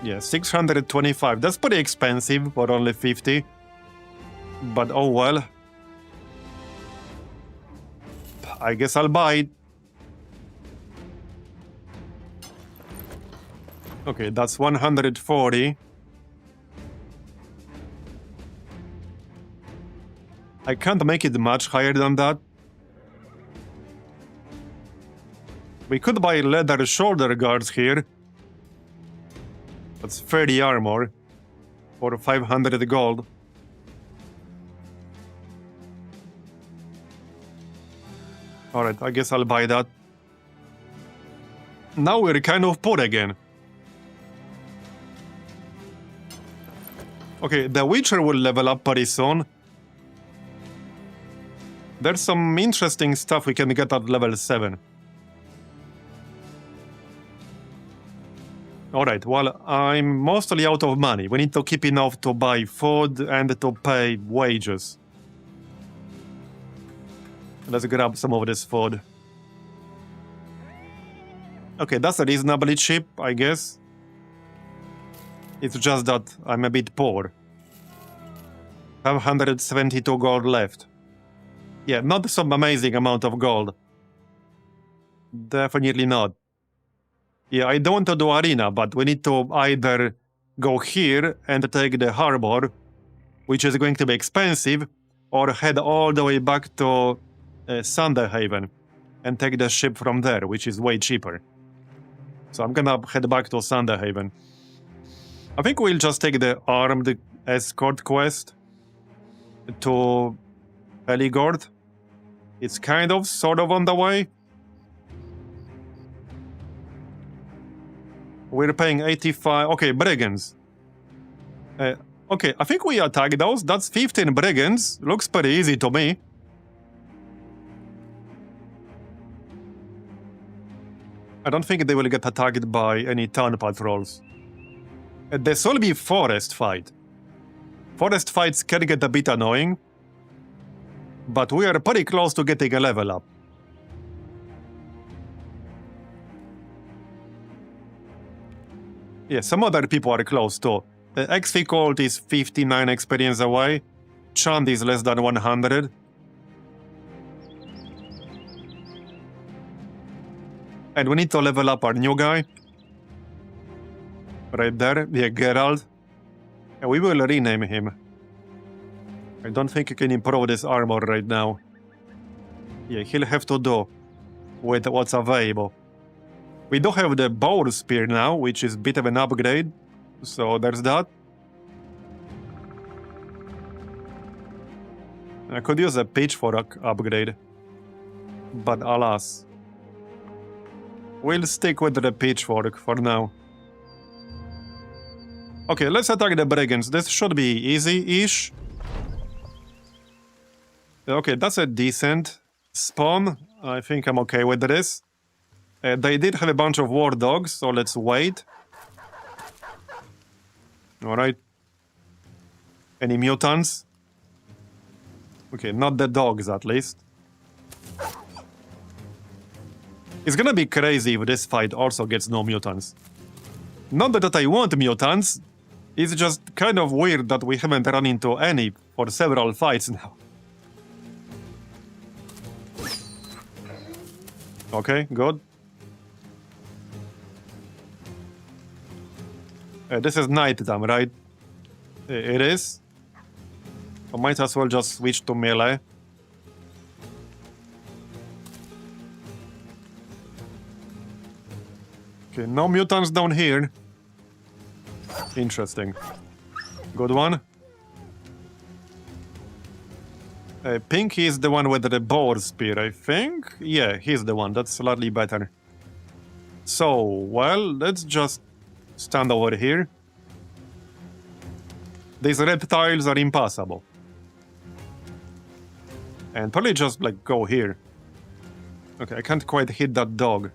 Yeah, 625. That's pretty expensive for only 50. But oh well. I guess I'll buy it. Okay, that's 140. I can't make it much higher than that. We could buy leather shoulder guards here. That's 30 armor for 500 gold. Alright, I guess I'll buy that. Now we're kind of poor again. Okay, the Witcher will level up pretty soon. There's some interesting stuff we can get at level 7. Alright, well, I'm mostly out of money. We need to keep enough to buy food and to pay wages. Let's grab some of this food. Okay, that's reasonably cheap, I guess. It's just that I'm a bit poor. 572 gold left. Yeah, not some amazing amount of gold. Definitely not. Yeah, I don't want to do arena, but we need to either go here and take the harbor, which is going to be expensive, or head all the way back to Sanderhaven and take the ship from there, which is way cheaper. So I'm gonna head back to Sanderhaven. I think we'll just take the armed escort quest to Heligord. It's kind of, sort of on the way. We're paying 85... Okay, brigands. Okay, I think we attack those. That's 15 brigands. Looks pretty easy to me. I don't think they will get attacked by any town patrols. This will be forest fight. Forest fights can get a bit annoying, but we are pretty close to getting a level up. Yeah, some other people are close too. The XP Colt is 59 experience away. Chand is less than 100. And we need to level up our new guy. Right there, yeah, Geralt. And we will rename him. I don't think you can improve this armor right now. Yeah, he'll have to do with what's available. We do have the bow spear now, which is a bit of an upgrade. So there's that. I could use a pitchfork upgrade. But alas. We'll stick with the pitchfork for now. Okay, let's attack the brigands. This should be easy-ish. Okay, that's a decent spawn. I think I'm okay with this. They did have a bunch of war dogs, so let's wait. Alright. Any mutants? Okay, not the dogs at least. It's gonna be crazy if this fight also gets no mutants. Not that I want mutants, it's just kind of weird that we haven't run into any for several fights now. Okay, good. This is nighttime, right? It is. I might as well just switch to melee. Okay, no mutants down here. Interesting. Good one. Pink is the one with the boar spear, I think. Yeah, he's the one. That's slightly better. So, well, let's just stand over here. These reptiles are impossible. And probably just, like, go here. Okay, I can't quite hit that dog.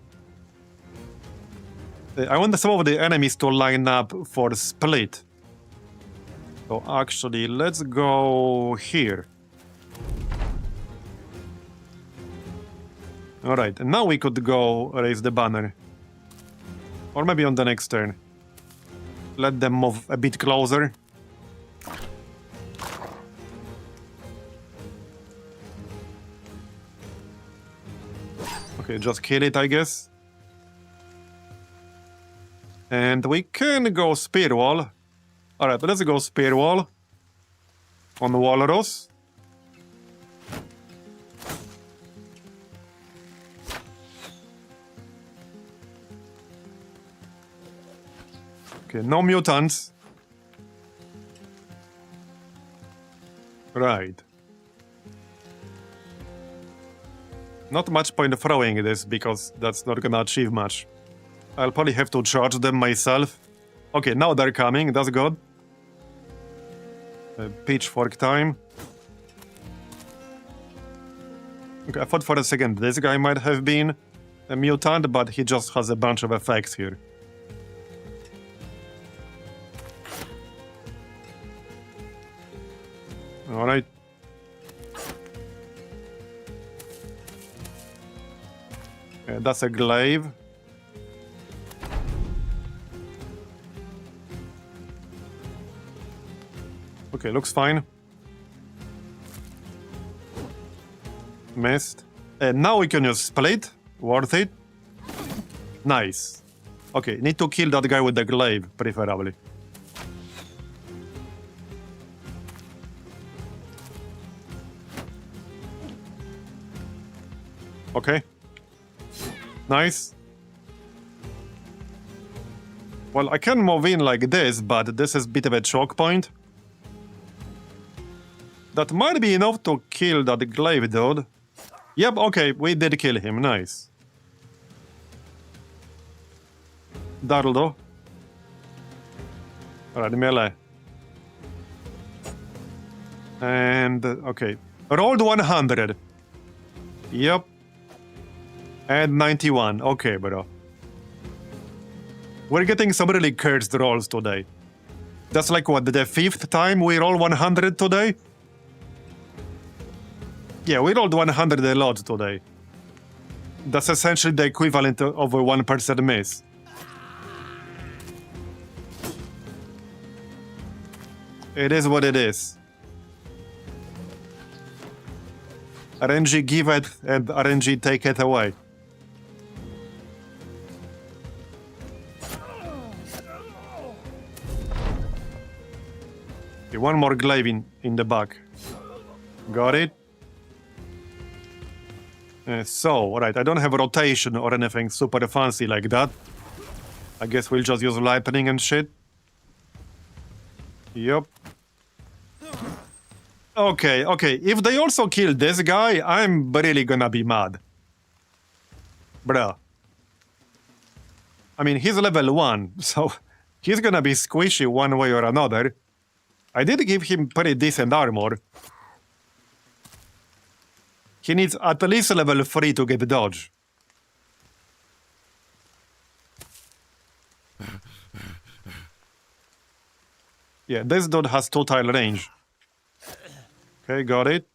I want some of the enemies to line up for split. So actually, let's go here. Alright, and now we could go raise the banner. Or maybe on the next turn. Let them move a bit closer. Okay, just kill it, I guess. And we can go spear wall. Alright, let's go spear wall. On the Walrus. Okay, no mutants. Right. Not much point throwing this because that's not gonna achieve much. I'll probably have to charge them myself. Okay, now they're coming, that's good. Pitchfork time. Okay, I thought for a second this guy might have been a mutant, but he just has a bunch of effects here. Alright. That's a glaive. Okay, looks fine. Missed. Now we can use split. Worth it. Nice. Okay, need to kill that guy with the glaive, preferably. Okay. Nice. Well, I can move in like this, but this is a bit of a choke point. That might be enough to kill that glaive dude. Yep, okay, we did kill him. Nice. That'll do. Alright, melee. And, okay. Rolled 100. Yep. And 91. Okay, bro. We're getting some really cursed rolls today. That's like, what, the 5th time we roll 100 today? Yeah, we rolled 100 a lot today. That's essentially the equivalent of a 1% miss. It is what it is. RNG give it and RNG take it away. Okay, one more glaive in the back. Got it. Alright, I don't have a rotation or anything super fancy like that. I guess we'll just use lightning and shit. Yep. Okay, if they also kill this guy, I'm really gonna be mad. Bruh. I mean, he's level 1, so he's gonna be squishy one way or another. I did give him pretty decent armor. He needs at least level 3 to get dodge. Yeah, this dude has 2-tile range. Okay, got it.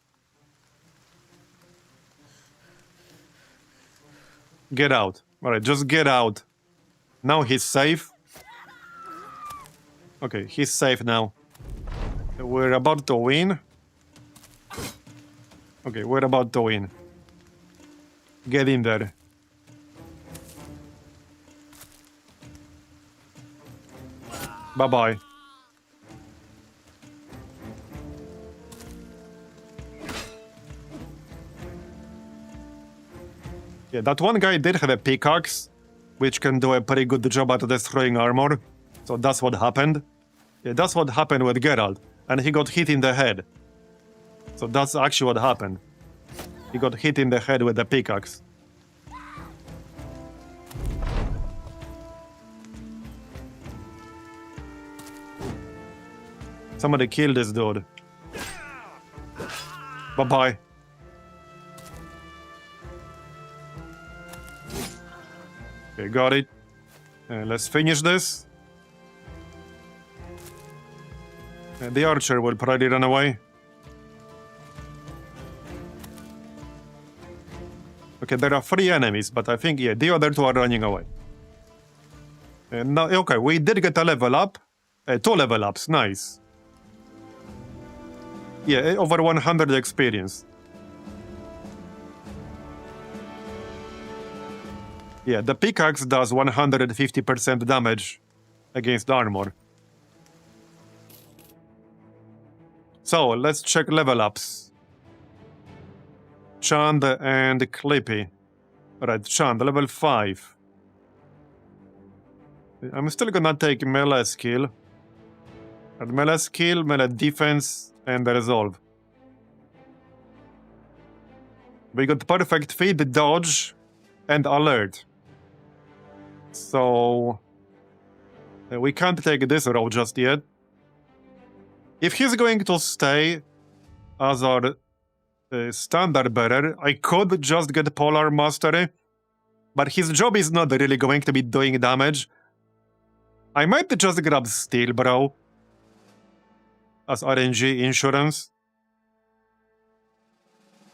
Get out. Alright, just get out. Now he's safe. Okay, he's safe now. We're about to win. Okay, we're about to win. Get in there. Bye-bye. Yeah, that one guy did have a pickaxe, which can do a pretty good job at destroying armor. So that's what happened. Yeah, that's what happened with Geralt. And he got hit in the head. So that's actually what happened. He got hit in the head with a pickaxe. Somebody kill this dude. Bye-bye. Okay, got it. Let's finish this. The archer will probably run away. Okay, there are 3 enemies, but I think, yeah, the other 2 are running away. Now, okay, we did get a level up. 2 level ups, nice. Yeah, over 100 experience. Yeah, the pickaxe does 150% damage against armor. So, let's check level ups. Chand and Clippy. Alright, Chand, level 5. I'm still gonna take melee skill. Melee skill, melee defense, and resolve. We got perfect feed, dodge, and alert. So we can't take this route just yet. If he's going to stay as our standard bearer, I could just get Polar Mastery, but his job is not really going to be doing damage. I might just grab Steel Bro as RNG insurance.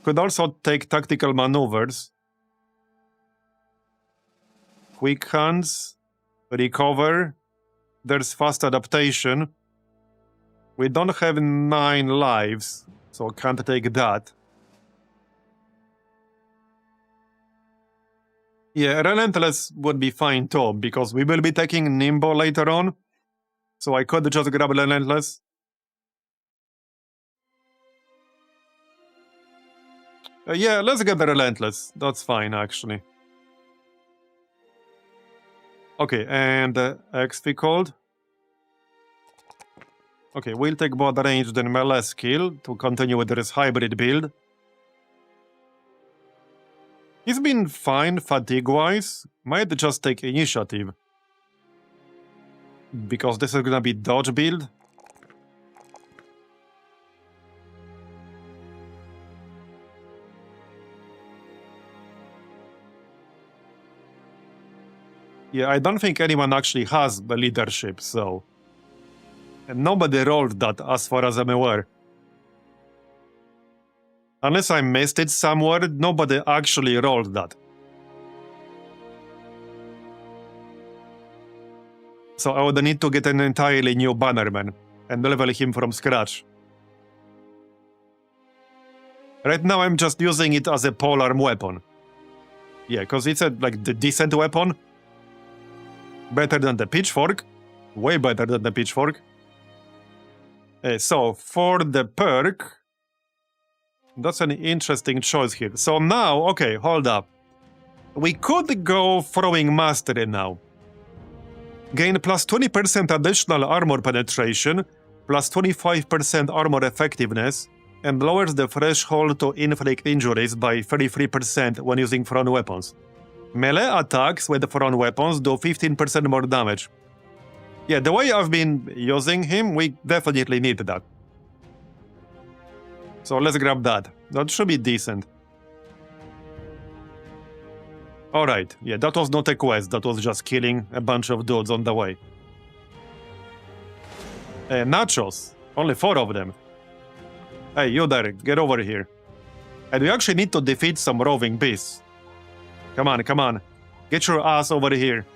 Could also take tactical maneuvers. Quick hands. Recover. There's fast adaptation. We don't have 9 lives, so can't take that. Yeah, Relentless would be fine too, because we will be taking Nimbo later on. So I could just grab Relentless. Yeah, let's get the Relentless. That's fine, actually. Okay, and XP called. Okay, we'll take both ranged and melee skill to continue with this hybrid build. He's been fine fatigue-wise. Might just take initiative. Because this is gonna be dodge build. Yeah, I don't think anyone actually has the leadership, so... And nobody rolled that, as far as I'm aware. Unless I missed it somewhere, nobody actually rolled that. So I would need to get an entirely new bannerman and level him from scratch. Right now I'm just using it as a polearm weapon. Yeah, because it's a the decent weapon. Better than the pitchfork. Way better than the pitchfork. So, for the perk... That's an interesting choice here. So now, okay, hold up. We could go Throwing Mastery now. Gain plus 20% additional armor penetration, plus 25% armor effectiveness, and lowers the threshold to inflict injuries by 33% when using thrown weapons. Melee attacks with thrown weapons do 15% more damage. Yeah, the way I've been using him, we definitely need that. So let's grab that. That should be decent. Alright, yeah, that was not a quest, that was just killing a bunch of dudes on the way. Nachos. Only 4 of them. Hey, you there, get over here. And we actually need to defeat some roving beasts. Come on, come on. Get your ass over here.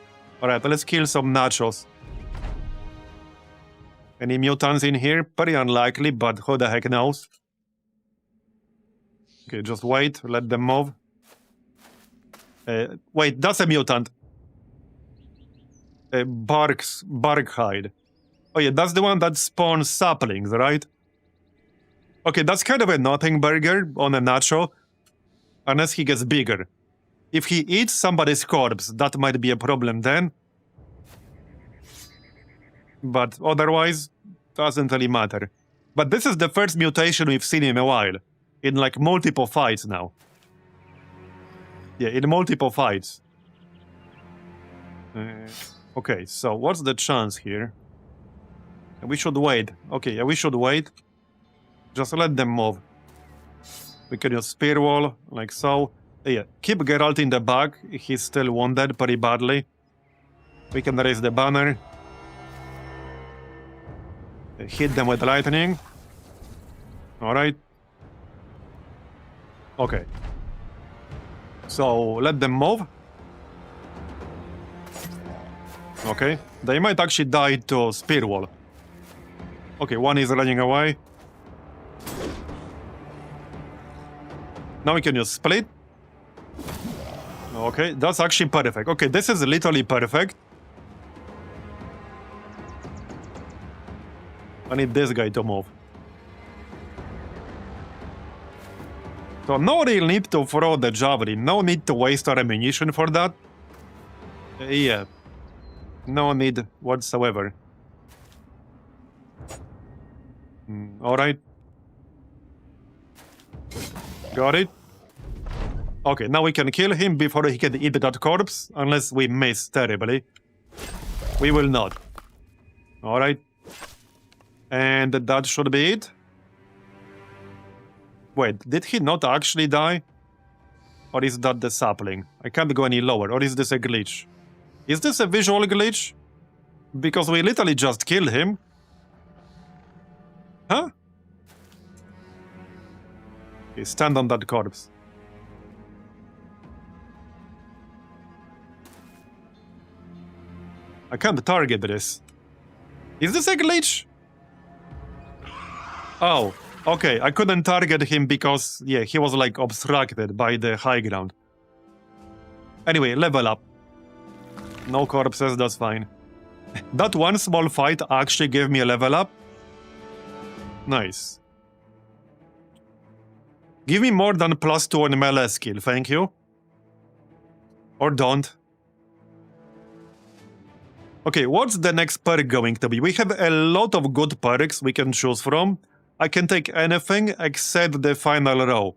Alright, let's kill some nachos. Any mutants in here? Pretty unlikely, but who the heck knows? Okay, just wait, let them move. Wait, that's a mutant. Barkhide. Oh yeah, that's the one that spawns saplings, right? Okay, that's kind of a nothing burger on a nacho. Unless he gets bigger. If he eats somebody's corpse, that might be a problem then. But otherwise, doesn't really matter. But this is the first mutation we've seen in a while. In like multiple fights now. Yeah, in multiple fights. Okay, so what's the chance here? We should wait. Okay, yeah, we should wait. Just let them move. We can use spear wall, like so. Yeah, keep Geralt in the back. He's still wounded pretty badly. We can raise the banner. Hit them with lightning. Alright. Okay. So, let them move. Okay. They might actually die to spear wall. Okay, one is running away. Now we can use split. Okay, that's actually perfect. Okay, this is literally perfect. I need this guy to move. So no real need to throw the javelin. No need to waste our ammunition for that. Yeah. No need whatsoever. Alright. Got it. Okay, now we can kill him before he can eat that corpse. Unless we miss terribly. We will not. Alright. And that should be it. Wait, did he not actually die? Or is that the sapling? I can't go any lower. Or is this a glitch? Is this a visual glitch? Because we literally just killed him. Huh? Okay, stand on that corpse. I can't target this. Is this a glitch? Oh, okay. I couldn't target him because, yeah, he was like obstructed by the high ground. Anyway, level up. No corpses, that's fine. That one small fight actually gave me a level up. Nice. Give me more than +2 on melee skill, thank you. Or don't. Okay, what's the next perk going to be? We have a lot of good perks we can choose from. I can take anything except the final row.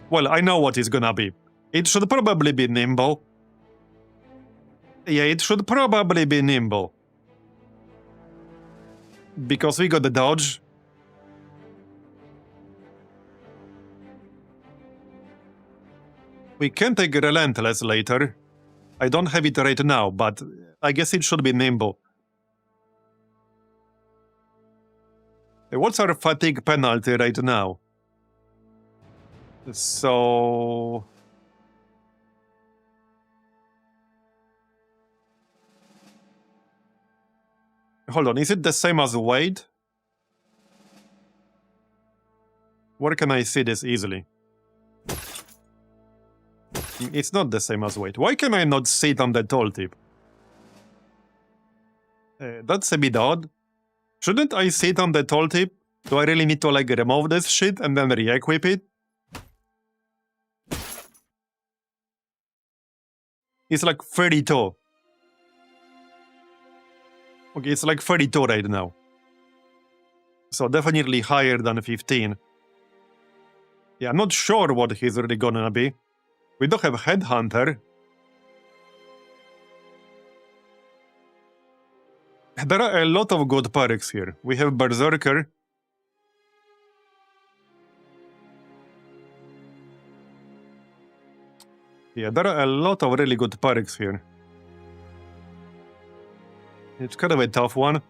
Well, I know what it's gonna be. It should probably be nimble. Yeah, it should probably be nimble. Because we got the dodge. We can take relentless later. I don't have it right now, but I guess it should be nimble. What's our fatigue penalty right now? So... Hold on, is it the same as weight? Where can I see this easily? It's not the same as weight. Why can I not see it on the tooltip? That's a bit odd. Shouldn't I see it on the tooltip? Do I really need to like remove this shit and then re-equip it? It's like 32. Okay, it's like 32 right now. So definitely higher than 15. Yeah, I'm not sure what he's really gonna be. We don't have Headhunter. There are a lot of good perks here. We have Berserker. Yeah, there are a lot of really good perks here. It's kind of a tough one.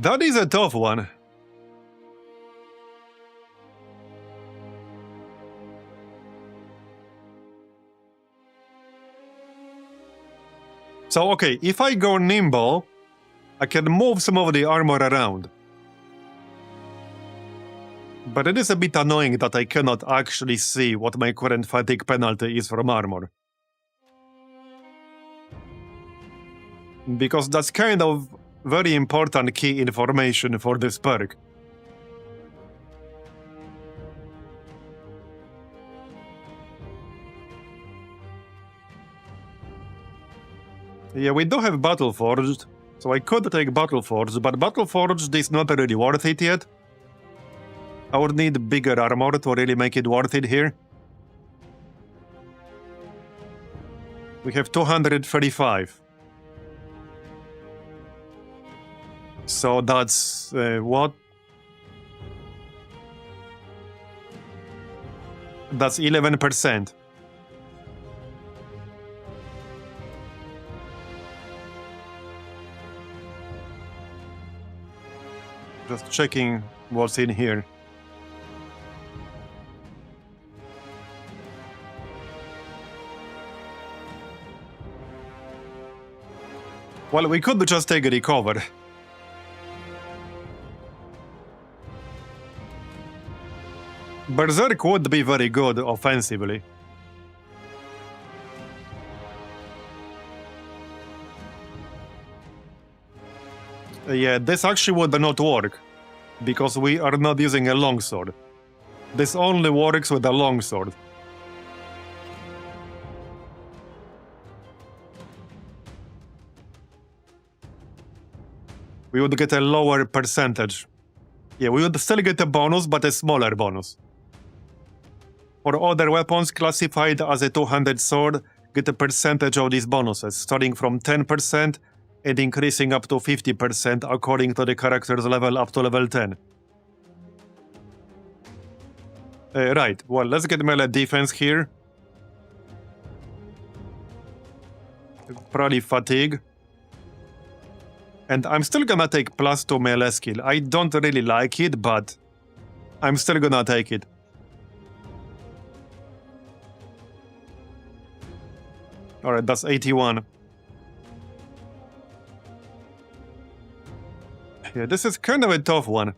That is a tough one. So, okay, if I go nimble, I can move some of the armor around. But it is a bit annoying that I cannot actually see what my current fatigue penalty is from armor. Because that's kind of very important key information for this perk. Yeah, we do have Battleforged, so I could take Battleforged, but Battleforged is not really worth it yet. I would need bigger armor to really make it worth it here. We have 235. So that's what? That's 11%. Just checking what's in here. Well, we could just take a recover. Berserk would be very good offensively. Yeah, this actually would not work, because we are not using a longsword. This only works with a longsword. We would get a lower percentage. Yeah, we would still get a bonus, but a smaller bonus. For other weapons classified as a two-handed sword, get a percentage of these bonuses, starting from 10% and increasing up to 50% according to the character's level up to level 10. Right, well, let's get melee defense here. Probably fatigue. And I'm still gonna take +2 melee skill. I don't really like it, but I'm still gonna take it. Alright, that's 81. Yeah, this is kind of a tough one.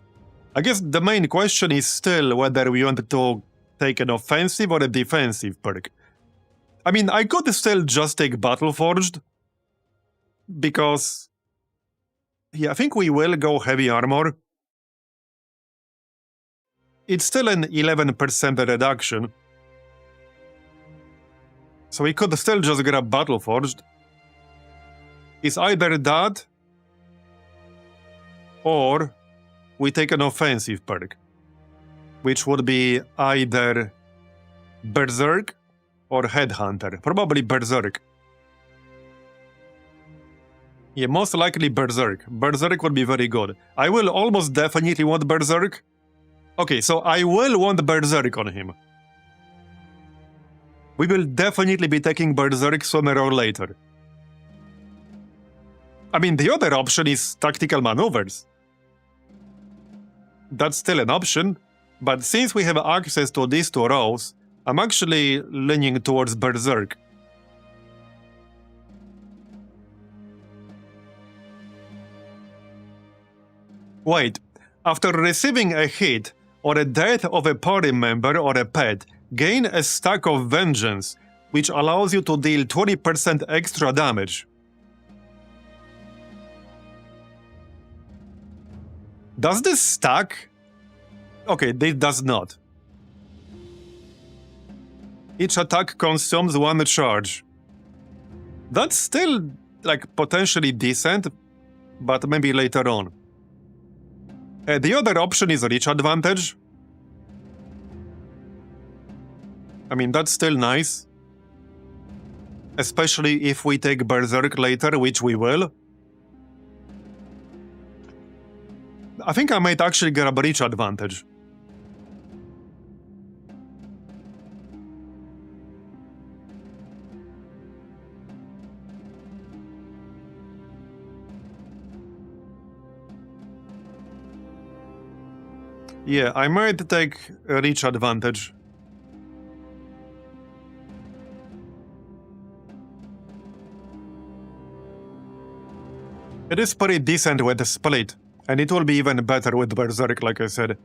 I guess the main question is still whether we want to take an offensive or a defensive perk. I mean, I could still just take Battle Forged, because yeah, I think we will go heavy armor. It's still an 11% reduction. So we could still just grab Battle Forged. It's either that, or we take an offensive perk, which would be either Berserk or Headhunter. Probably Berserk. Yeah, most likely Berserk. Berserk would be very good. I will almost definitely want Berserk. Okay, so I will want Berserk on him. We will definitely be taking Berserk sooner or later. I mean, the other option is tactical maneuvers. That's still an option, but since we have access to these two rows, I'm actually leaning towards Berserk. Wait, after receiving a hit or a death of a party member or a pet, gain a stack of vengeance, which allows you to deal 20% extra damage. Does this stack? Okay, this does not. Each attack consumes 1 charge. That's still, like, potentially decent, but maybe later on. The other option is Reach Advantage. I mean, that's still nice. Especially if we take Berserk later, which we will. I think I might actually grab Reach Advantage. Yeah, I might take a Reach Advantage. It is pretty decent with the split, and it will be even better with Berserk, like I said.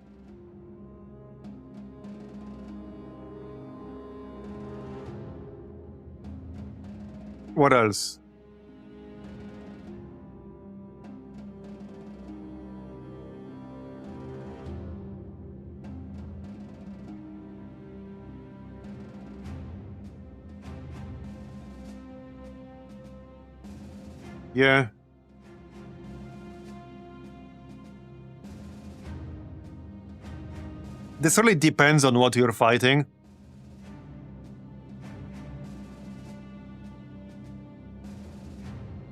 What else? Yeah. This really depends on what you're fighting.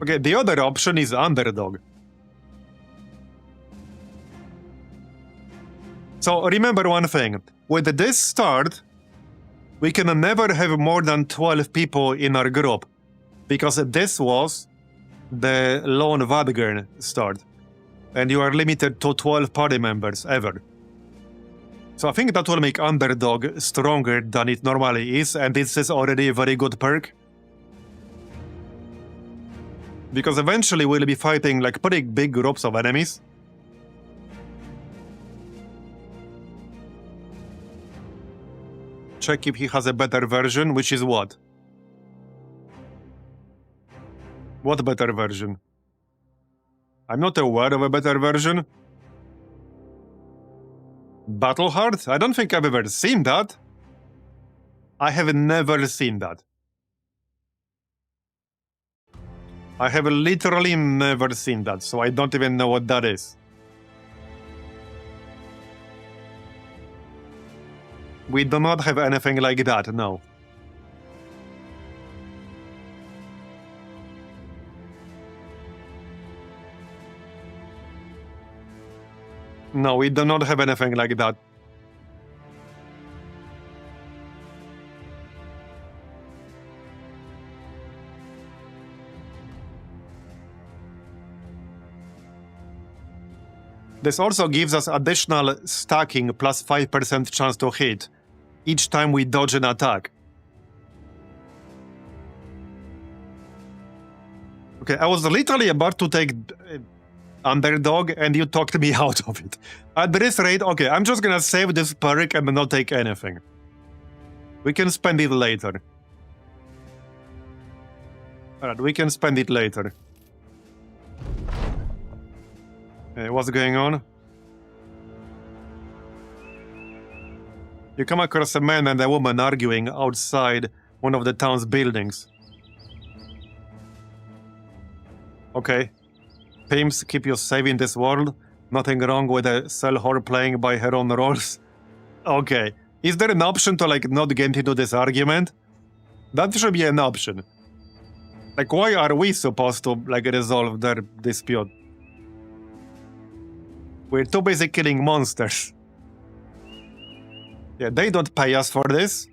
Okay, the other option is Underdog. So remember one thing, with this start, we can never have more than 12 people in our group, because this was the lone Vatt'ghern start, and you are limited to 12 party members ever. So I think that will make Underdog stronger than it normally is, and this is already a very good perk. Because eventually we'll be fighting like pretty big groups of enemies. Check if he has a better version, which is what? What better version? I'm not aware of a better version. Battle Heart? I don't think I've ever seen that. I have never seen that. I have literally never seen that, so I don't even know what that is. We do not have anything like that, no. No, we do not have anything like that. This also gives us additional stacking plus 5% chance to hit each time we dodge an attack. Okay, I was literally about to take underdog and you talked me out of it. At this rate, okay, I'm just gonna save this perk and not take anything. We can spend it later. Alright, we can spend it later. What's going on? You come across a man and a woman arguing outside one of the town's buildings. Okay. Pimps keep you safe in this world. Nothing wrong with a cell whore playing by her own rules. Okay. Is there an option to, like, not get into this argument? That should be an option. Like, why are we supposed to, like, resolve their dispute? We're too busy killing monsters. Yeah, they don't pay us for this.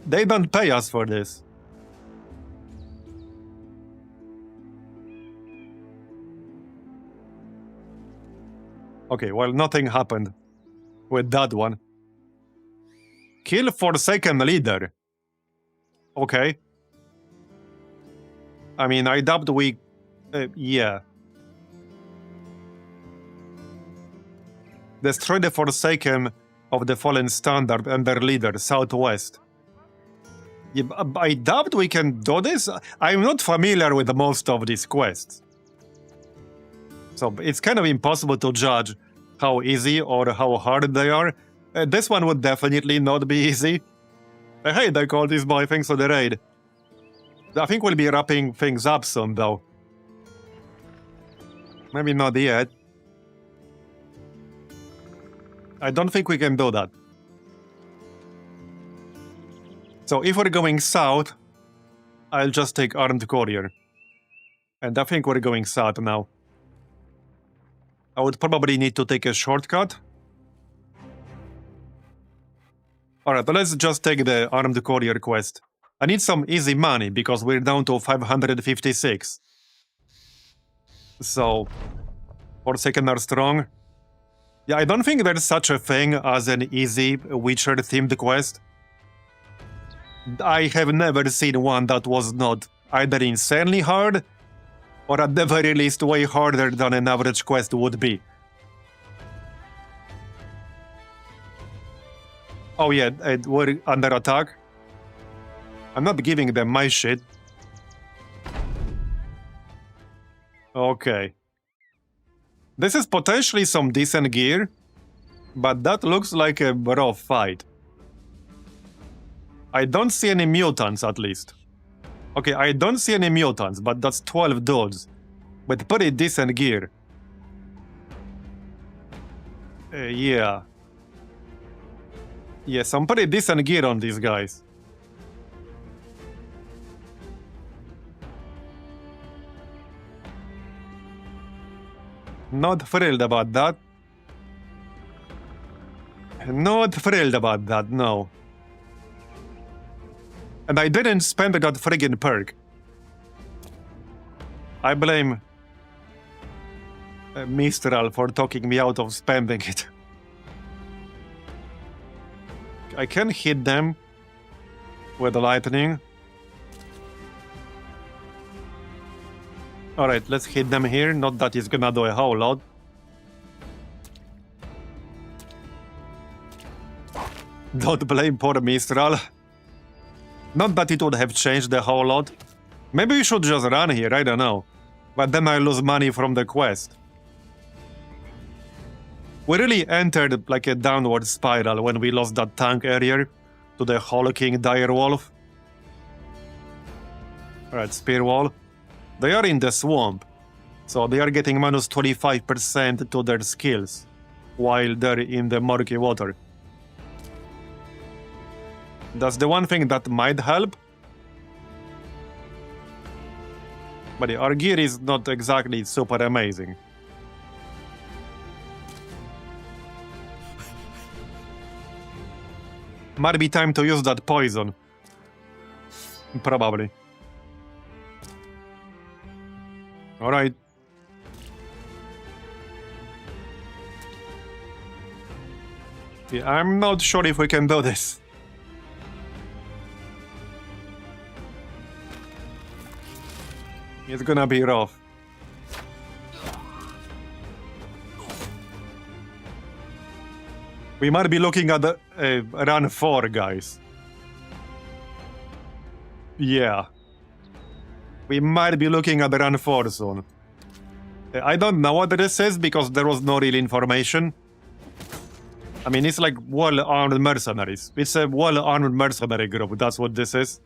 They don't pay us for this. Okay, well, nothing happened with that one. Kill Forsaken Leader. Okay. I mean, I doubt we... yeah. Destroy the Forsaken of the Fallen Standard and their leader, Southwest. Yeah, I doubt we can do this. I'm not familiar with most of these quests. So it's kind of impossible to judge how easy or how hard they are. This one would definitely not be easy. Hey, they called this boy, thanks for the raid. I think we'll be wrapping things up soon, though. Maybe not yet. I don't think we can do that. So if we're going south, I'll just take Armed Courier. And I think we're going south now. I would probably need to take a shortcut. Alright, let's just take the Armed Courier quest. I need some easy money because we're down to 556. So, Forsaken are strong. Yeah, I don't think there's such a thing as an easy Witcher-themed quest. I have never seen one that was not either insanely hard or at the very least way harder than an average quest would be. Oh yeah, we're under attack. I'm not giving them my shit. Okay. This is potentially some decent gear, but that looks like a rough fight. I don't see any mutants, at least. Okay, I don't see any mutants, but that's 12 dudes with pretty decent gear. Yeah. Yeah, some pretty decent gear on these guys. Not thrilled about that. Not thrilled about that, no. And I didn't spend that friggin' perk. I blame Mistral for talking me out of spending it. I can hit them with the lightning. Alright, let's hit them here. Not that it's gonna do a whole lot. Don't blame poor Mistral. Not that it would have changed a whole lot. Maybe we should just run here, I don't know. But then I lose money from the quest. We really entered like a downward spiral when we lost that tank earlier to the hulking Direwolf. Alright, Spear Wall. They are in the swamp, so they are getting minus 25% to their skills while they're in the murky water. That's the one thing that might help. But our gear is not exactly super amazing. Might be time to use that poison. Probably. Alright. Yeah, I'm not sure if we can do this. It's gonna be rough. We might be looking at the run 4, guys. Yeah. We might be looking at the run 4 soon. I don't know what this is because there was no real information. I mean, it's like well-armed mercenaries. It's a well-armed mercenary group, that's what this is.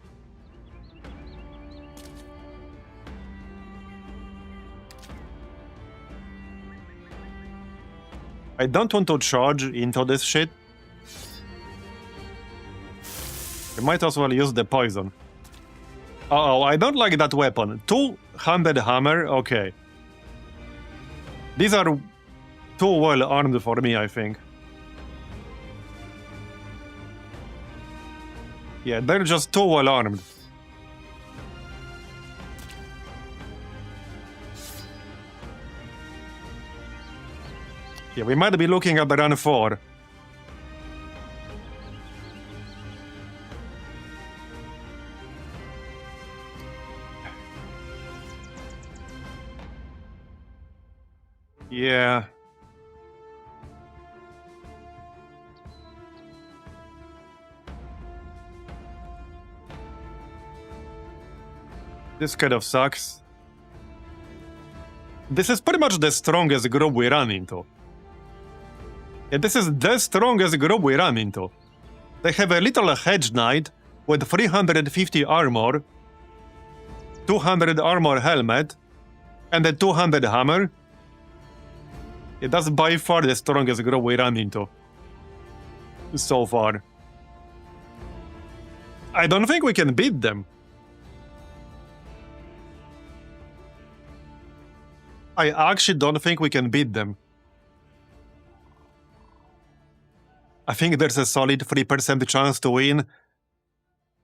I don't want to charge into this shit. I might as well use the poison. Uh-oh, I don't like that weapon. Two-handed hammer, okay. These are too well armed for me, I think. Yeah, they're just too well armed. Yeah, we might be looking at the run 4. Yeah. This kind of sucks. This is pretty much the strongest group we run into. Yeah, this is the strongest group we run into. They have a little hedge knight with 350 armor, 200 armor helmet, and a 200 hammer. Yeah, that's by far the strongest group we run into so far. I don't think we can beat them. I actually don't think we can beat them. I think there's a solid 3% chance to win.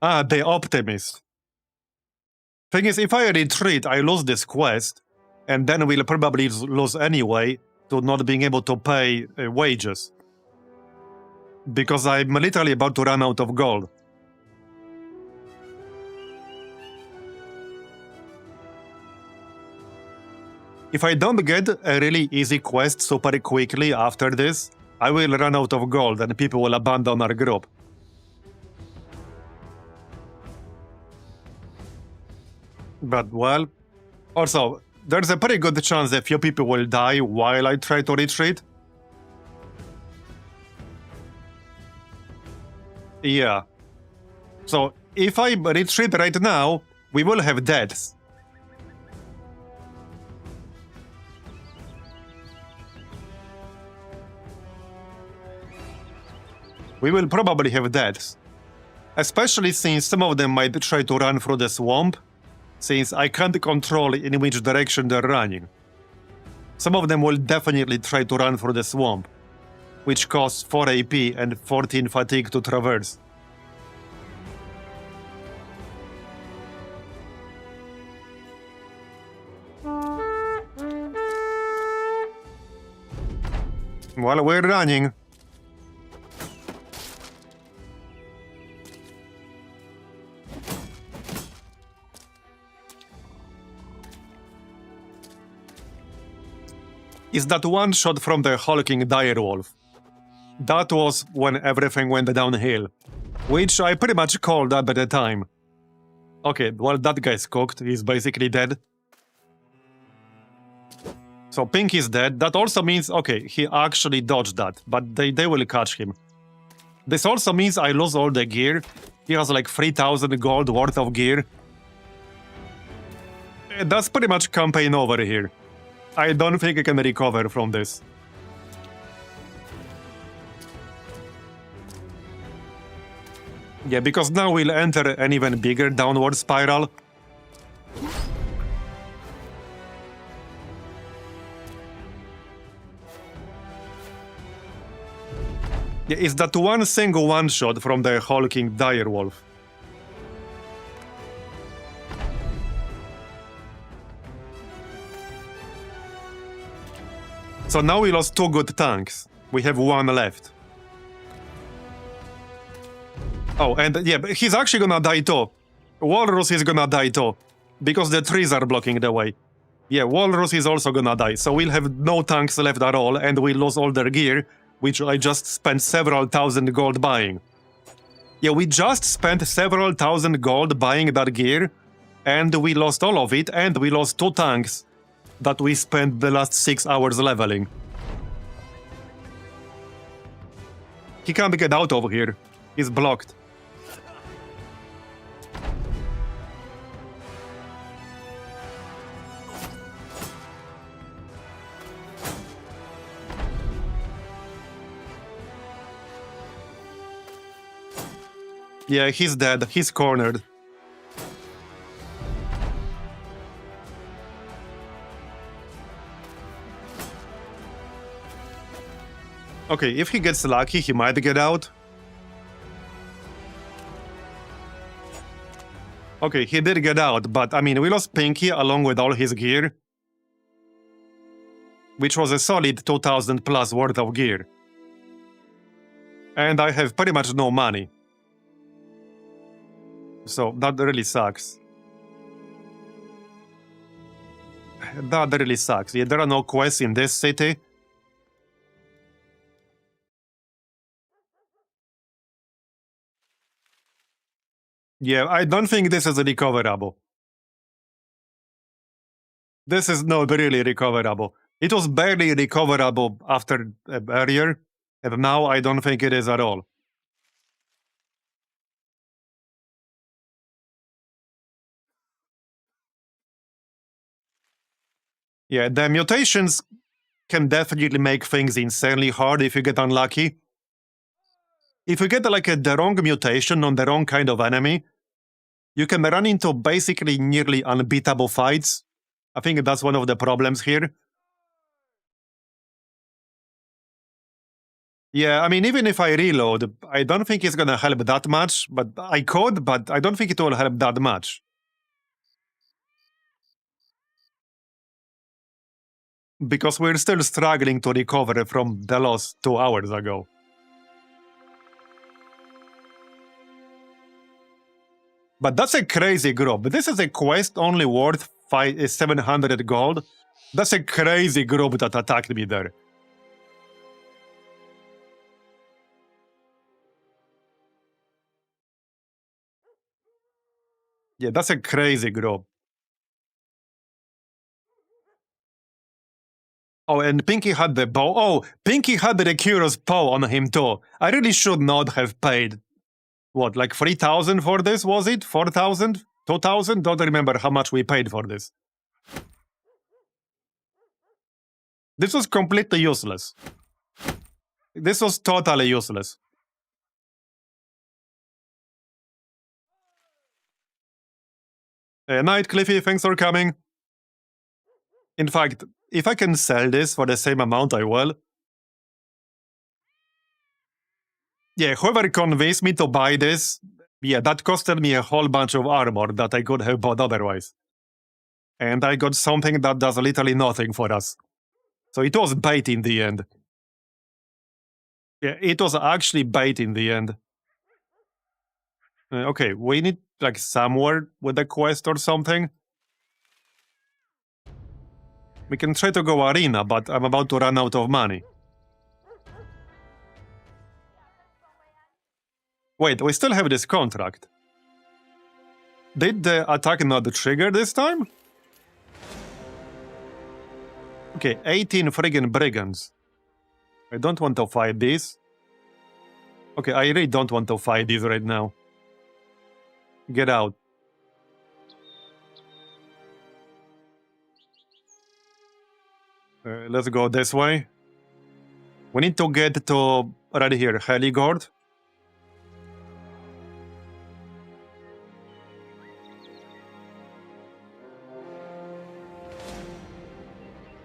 Ah, the Optimist. Thing is, if I retreat, I lose this quest, and then we'll probably lose anyway to not being able to pay wages. Because I'm literally about to run out of gold. If I don't get a really easy quest super quickly after this, I will run out of gold and people will abandon our group. But, well, also, there's a pretty good chance a few people will die while I try to retreat. Yeah. So, if I retreat right now, we will have deaths. We will probably have deaths. Especially since some of them might try to run through the swamp, since I can't control in which direction they're running. Some of them will definitely try to run through the swamp, which costs 4 AP and 14 fatigue to traverse. Well, we're running. Is that one shot from the hulking Direwolf. That was when everything went downhill, which I pretty much called up at the time. Okay, well, that guy's cooked, he's basically dead. So Pink is dead, that also means, okay, he actually dodged that, but they will catch him. This also means I lose all the gear. He has like 3000 gold worth of gear. That's pretty much campaign over here. I don't think I can recover from this. Yeah, because now we'll enter an even bigger downward spiral. Yeah, it's that one single one-shot from the hulking Direwolf. So now we lost 2 good tanks. We have 1 left. Oh, and yeah, but he's actually gonna die too. Walrus is gonna die too, because the trees are blocking the way. Yeah, Walrus is also gonna die, so we'll have no tanks left at all, and we lose all their gear, which I just spent several thousand gold buying. Yeah, we just spent several thousand gold buying that gear, and we lost all of it, and we lost 2 tanks that we spent the last 6 hours leveling. He can't get out over here. He's blocked. Yeah, he's dead. He's cornered. Okay, if he gets lucky, he might get out. Okay, he did get out, but I mean, we lost Pinky along with all his gear, which was a solid 2000 plus worth of gear. And I have pretty much no money. So that really sucks. That really sucks. Yeah, there are no quests in this city. Yeah, I don't think this is recoverable. This is not really recoverable. It was barely recoverable after earlier, and now I don't think it is at all. Yeah, the mutations can definitely make things insanely hard if you get unlucky. If you get like the wrong mutation on the wrong kind of enemy, you can run into basically nearly unbeatable fights. I think that's one of the problems here. Yeah, I mean, even if I reload, I don't think it's gonna help that much, but I could, but I don't think it will help that much. Because we're still struggling to recover from the loss 2 hours ago. But that's a crazy group. This is a quest only worth 700 gold. That's a crazy group that attacked me there. Yeah, that's a crazy group. Oh, and Pinky had the bow. Oh, Pinky had the curious bow on him too. I really should not have paid, what, like 3,000 for this, was it? 4,000? 2,000? Don't remember how much we paid for this. This was completely useless. This was totally useless. Night, Cliffy, thanks for coming. In fact, if I can sell this for the same amount, I will. Yeah, whoever convinced me to buy this, yeah, that costed me a whole bunch of armor that I could have bought otherwise. And I got something that does literally nothing for us. So it was bait in the end. Yeah, it was actually bait in the end. Okay, we need like somewhere with a quest or something. We can try to go arena, but I'm about to run out of money. Wait, we still have this contract. Did the attack not trigger this time? Okay, 18 friggin' brigands. I don't want to fight these. Okay, I really don't want to fight these right now. Get out. Let's go this way. We need to get to right here, Heligord.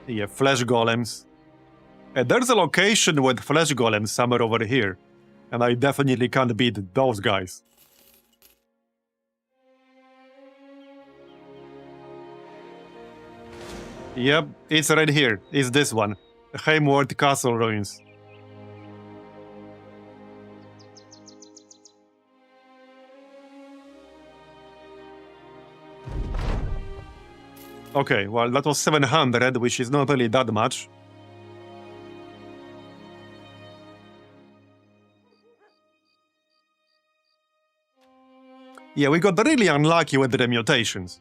Yeah, flesh golems. There's a location with flesh golems somewhere over here, and I definitely can't beat those guys. Yep, it's right here. It's this one. Heimward Castle Ruins. Okay, well, that was 700, which is not really that much. Yeah, we got really unlucky with the mutations.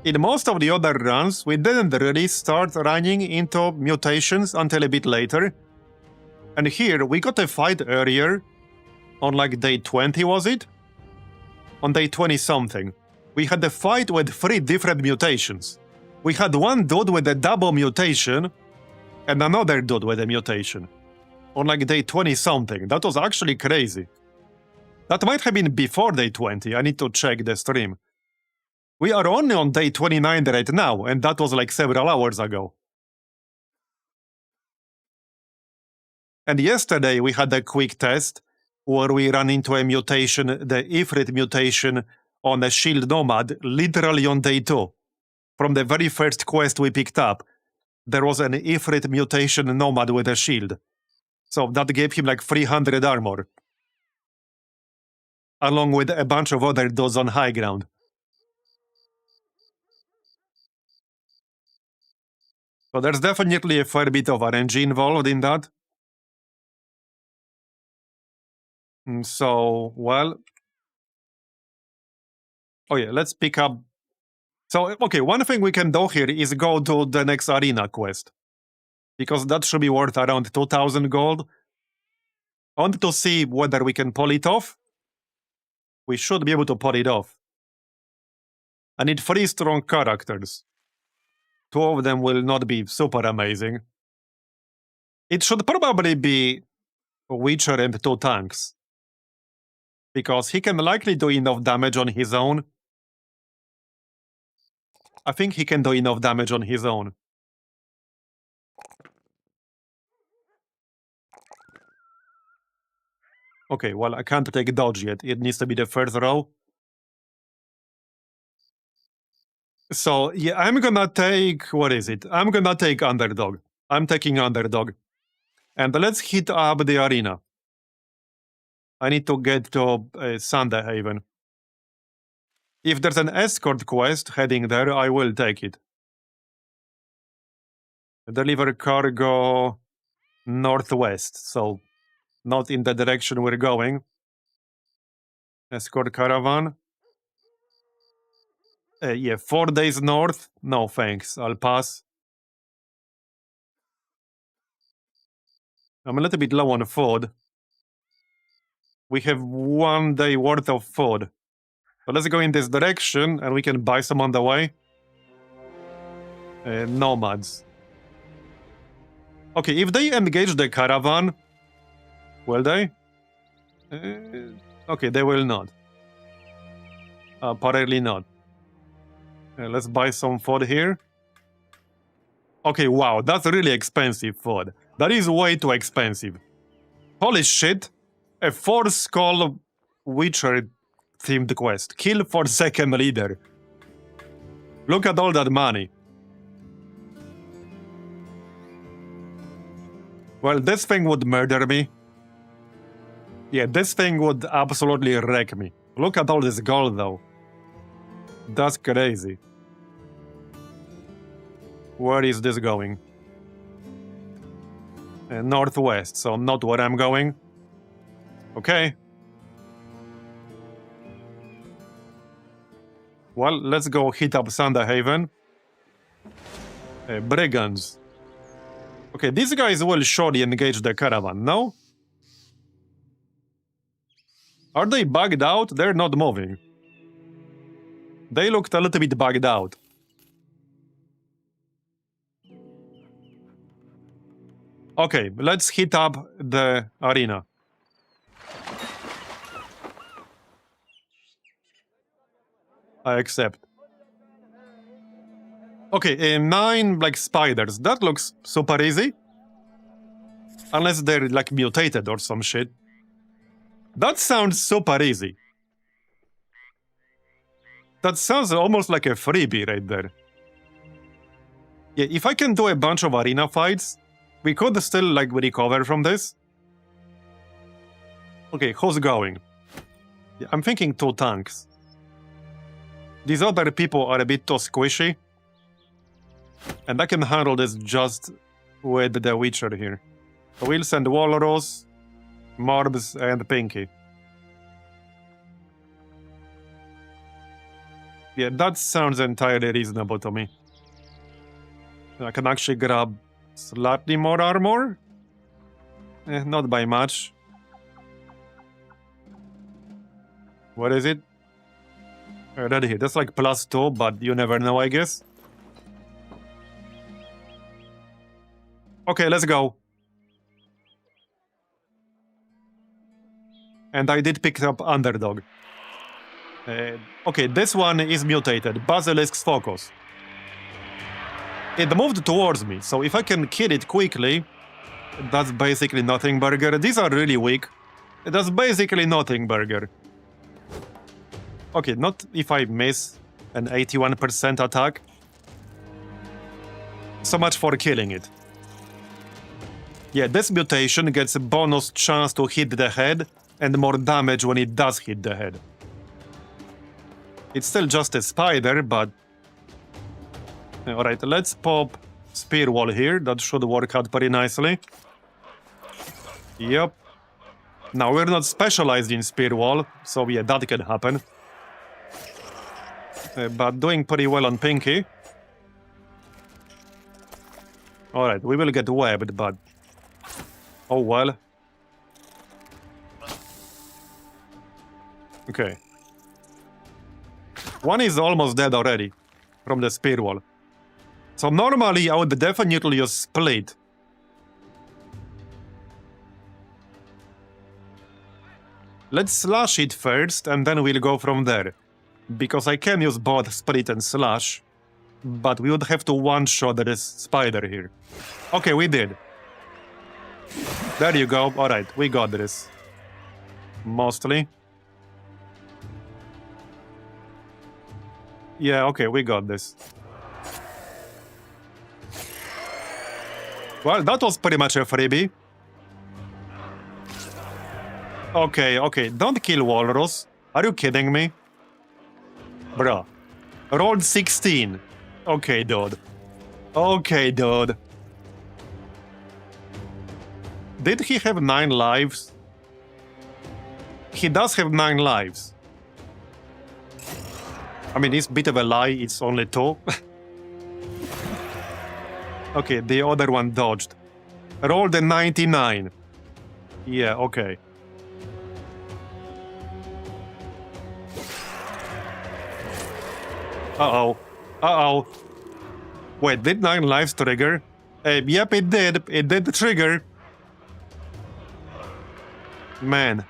In most of the other runs, we didn't really start running into mutations until a bit later. And here, we got a fight earlier, on like day 20, was it? On day 20-something. We had a fight with 3 different mutations. We had one dude with a double mutation, and another dude with a mutation. On like day 20-something. That was actually crazy. That might have been before day 20, I need to check the stream. We are only on day 29 right now, and that was like several hours ago. And yesterday we had a quick test where we ran into a mutation, the Ifrit mutation on a shield nomad, literally on day 2. From the very first quest we picked up, there was an Ifrit mutation nomad with a shield. So that gave him like 300 armor. Along with a bunch of other dudes on high ground. So there's definitely a fair bit of RNG involved in that. So, well... Oh yeah, let's pick up... So, okay, one thing we can do here is go to the next arena quest. Because that should be worth around 2,000 gold. I want to see whether we can pull it off. We should be able to pull it off. I need 3 strong characters. 2 of them will not be super amazing. It should probably be Witcher and 2 tanks. Because he can likely do enough damage on his own. I think he can do enough damage on his own. Okay, well, I can't take dodge yet. It needs to be the first row. So, yeah, I'm gonna take... What is it? I'm gonna take underdog. I'm taking underdog. And let's hit up the arena. I need to get to Haven. If there's an escort quest heading there, I will take it. Deliver cargo northwest, so not in the direction we're going. Escort caravan. Yeah, 4 days north. No thanks, I'll pass. I'm a little bit low on food. We have 1 day worth of food. So let's go in this direction and we can buy some on the way. Nomads. Okay, if they engage the caravan, will they? Okay, they will not. Apparently not. Let's buy some food here. Okay, wow, that's really expensive food. That is way too expensive. Holy shit. A 4-skull Witcher-themed quest. Kill for second leader. Look at all that money. Well, this thing would murder me. Yeah, this thing would absolutely wreck me. Look at all this gold, though. That's crazy. Where is this going? Northwest, so not where I'm going. Okay. Well, let's go hit up Haven. Brigands. Okay, these guys will surely engage the caravan, no? Are they bugged out? They're not moving. They looked a little bit bugged out. Okay, let's hit up the arena. I accept. Okay, 9 like spiders. That looks super easy. Unless they're like mutated or some shit. That sounds super easy. That sounds almost like a freebie right there. Yeah, if I can do a bunch of arena fights, we could still like recover from this. Okay, who's going? Yeah, I'm thinking 2 tanks. These other people are a bit too squishy. And I can handle this just with the Witcher here. So we'll send Walrus, Marbs, and Pinky. Yeah, that sounds entirely reasonable to me. I can actually grab slightly more armor. Not by much. What is it? Right here. That's like +2, but you never know, I guess. Okay, let's go. And I did pick up Underdog. Okay, this one is mutated. Basilisk's Focus. It moved towards me, so if I can kill it quickly, that's basically nothing burger. These are really weak. That's basically nothing burger. Okay, not if I miss an 81% attack. So much for killing it. Yeah, this mutation gets a bonus chance to hit the head and more damage when it does hit the head. It's still just a spider, but... Alright, let's pop Spear Wall here. That should work out pretty nicely. Yep. Now, we're not specialized in Spear Wall, so yeah, that can happen. But doing pretty well on Pinky. Alright, we will get webbed, but... Oh well. Okay. One is almost dead already from the Spear Wall. So normally I would definitely use Split. Let's slash it first and then we'll go from there. Because I can use both Split and Slash. But we would have to one-shot this spider here. Okay, we did. There you go. Alright, we got this. Mostly. Yeah, okay, we got this. Well, that was pretty much a freebie. Okay, don't kill Walrus. Are you kidding me? Bruh. Rolled 16. Okay, dude. Okay, dude. Did he have 9 lives? He does have 9 lives. I mean, it's a bit of a lie, it's only 2. Okay, the other one dodged. Rolled a 99. Yeah, okay. Uh-oh. Uh-oh. Wait, did 9 lives trigger? Yep, it did. It did trigger. Man.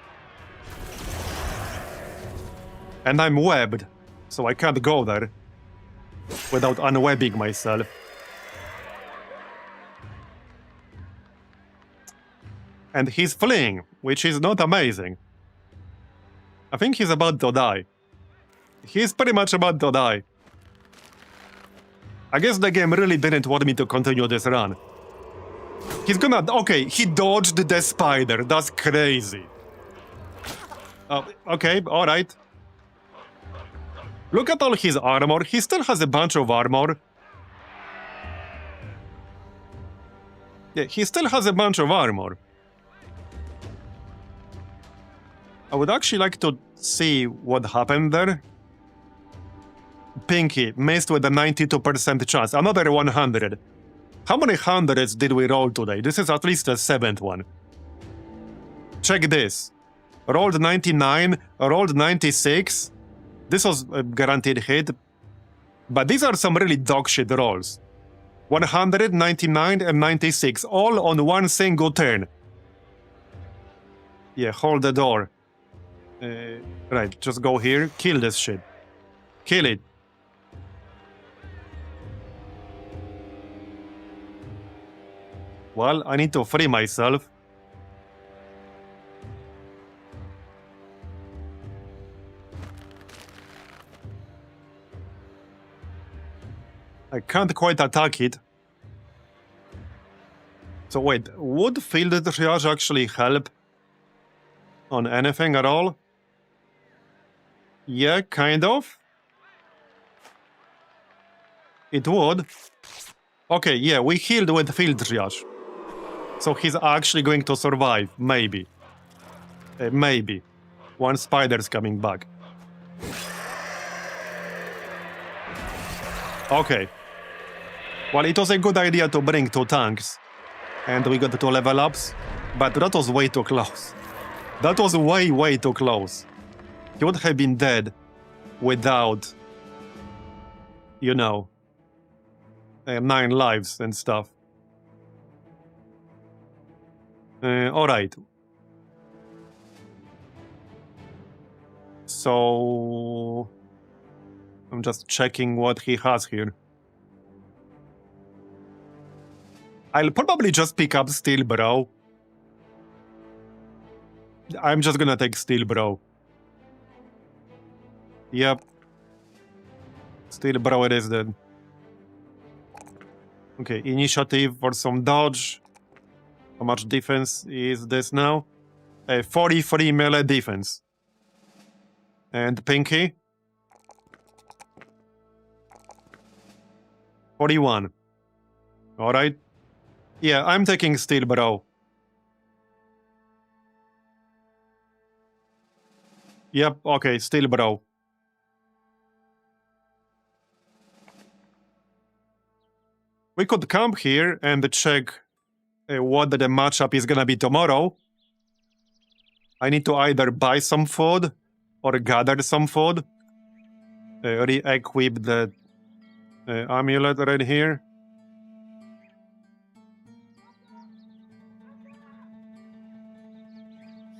And I'm webbed, so I can't go there without unwebbing myself. And he's fleeing, which is not amazing. I think he's about to die. He's pretty much about to die. I guess the game really didn't want me to continue this run. He's gonna... Okay, he dodged the spider. That's crazy. Okay, alright. Look at all his armor. He still has a bunch of armor. Yeah, he still has a bunch of armor. I would actually like to see what happened there. Pinky missed with a 92% chance. Another 100. How many hundreds did we roll today? This is at least the 7th one. Check this. Rolled 99, rolled 96. This was a guaranteed hit. But these are some really dogshit rolls. 100, 99, and 96. All on one single turn. Yeah, hold the door. Right, just go here. Kill this shit. Kill it. Well, I need to free myself. I can't quite attack it. So wait, would field triage actually help on anything at all? Yeah, kind of. It would. Okay, yeah, we healed with field triage. So he's actually going to survive, maybe. Maybe. One spider's coming back. Okay. Well, it was a good idea to bring 2 tanks. And we got 2 level ups. But that was way too close. That was way, way too close. He would have been dead without, you know, 9 lives and stuff. Alright. So... I'm just checking what he has here. I'll probably just pick up Steel Bro. I'm just gonna take Steel Bro. Yep. Steel Bro it is then. Okay, initiative for some dodge. How much defense is this now? 43 melee defense. And Pinky? 41. Alright. Yeah, I'm taking Steel Bro. Yep, okay, Steel Bro. We could camp here and check what the matchup is gonna be tomorrow. I need to either buy some food or gather some food. Re-equip the amulet right here.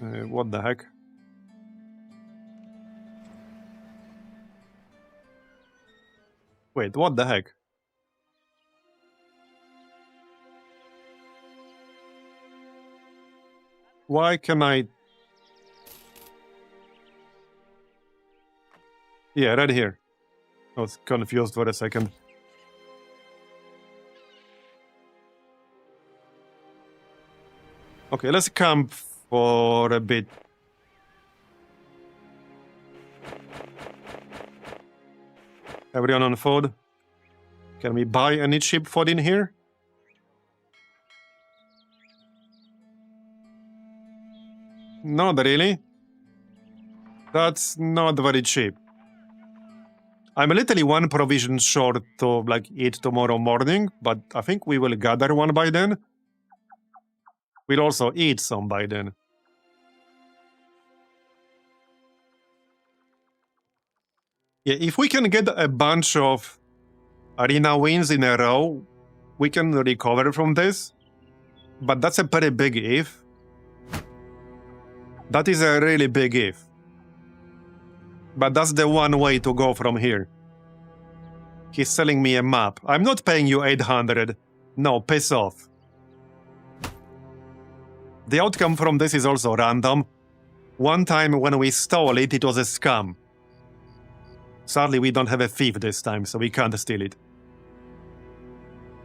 What the heck? Wait, what the heck? Why can I... Yeah, right here. I was confused for a second. Okay, let's camp for a bit. Everyone on food? Can we buy any cheap food in here? Not really. That's not very cheap. I'm literally 1 provision short to like eat tomorrow morning, but I think we will gather one by then. We'll also eat some by then. Yeah, if we can get a bunch of arena wins in a row, we can recover from this. But that's a pretty big if. That is a really big if. But that's the one way to go from here. He's selling me a map. I'm not paying you 800. No, piss off. The outcome from this is also random. One time when we stole it, it was a scam. Sadly, we don't have a thief this time, so we can't steal it.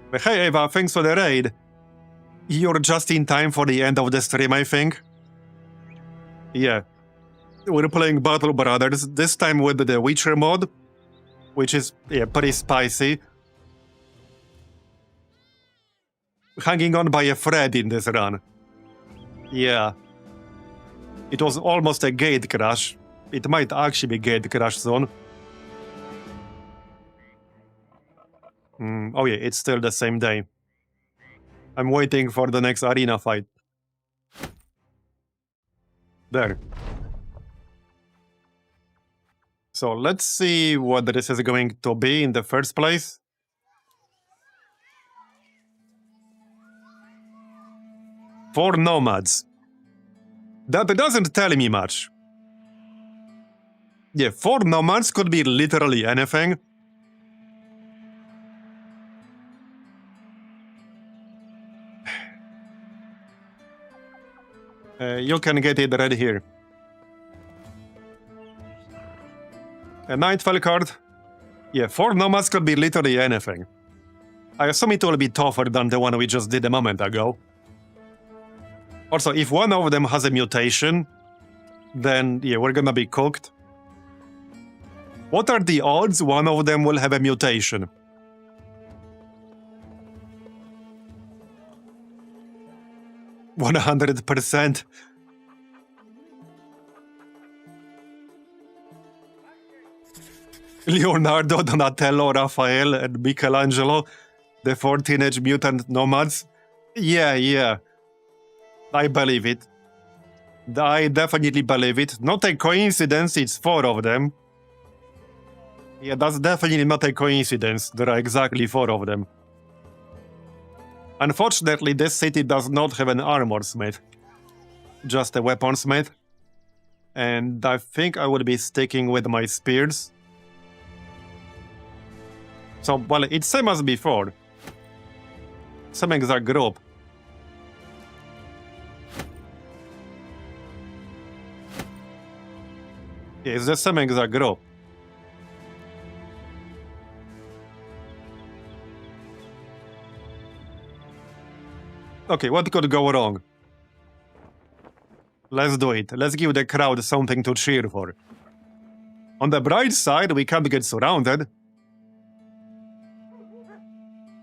But hey, Eva, thanks for the raid. You're just in time for the end of the stream, I think. Yeah. We're playing Battle Brothers, this time with the Witcher mod, which is, yeah, pretty spicy. Hanging on by a thread in this run. Yeah. It was almost a gate crash. It might actually be gate crash soon. Oh yeah, it's still the same day. I'm waiting for the next arena fight. There. So let's see what this is going to be in the first place. For nomads. That doesn't tell me much. Yeah, 4 nomads could be literally anything. You can get it right here. A Nightfall card. Yeah, 4 nomads could be literally anything. I assume it will be tougher than the one we just did a moment ago. Also, if one of them has a mutation, then yeah, we're gonna be cooked. What are the odds one of them will have a mutation? 100%. Leonardo, Donatello, Raphael, and Michelangelo, the 4 teenage mutant nomads. Yeah. I believe it. I definitely believe it. Not a coincidence, it's 4 of them. Yeah, that's definitely not a coincidence. There are exactly 4 of them. Unfortunately, this city does not have an armor smith. Just a weaponsmith. And I think I would be sticking with my spears. So, well, it's same as before. Same exact group. Yeah, it's the same exact group. Okay, what could go wrong? Let's do it. Let's give the crowd something to cheer for. On the bright side, we can't get surrounded.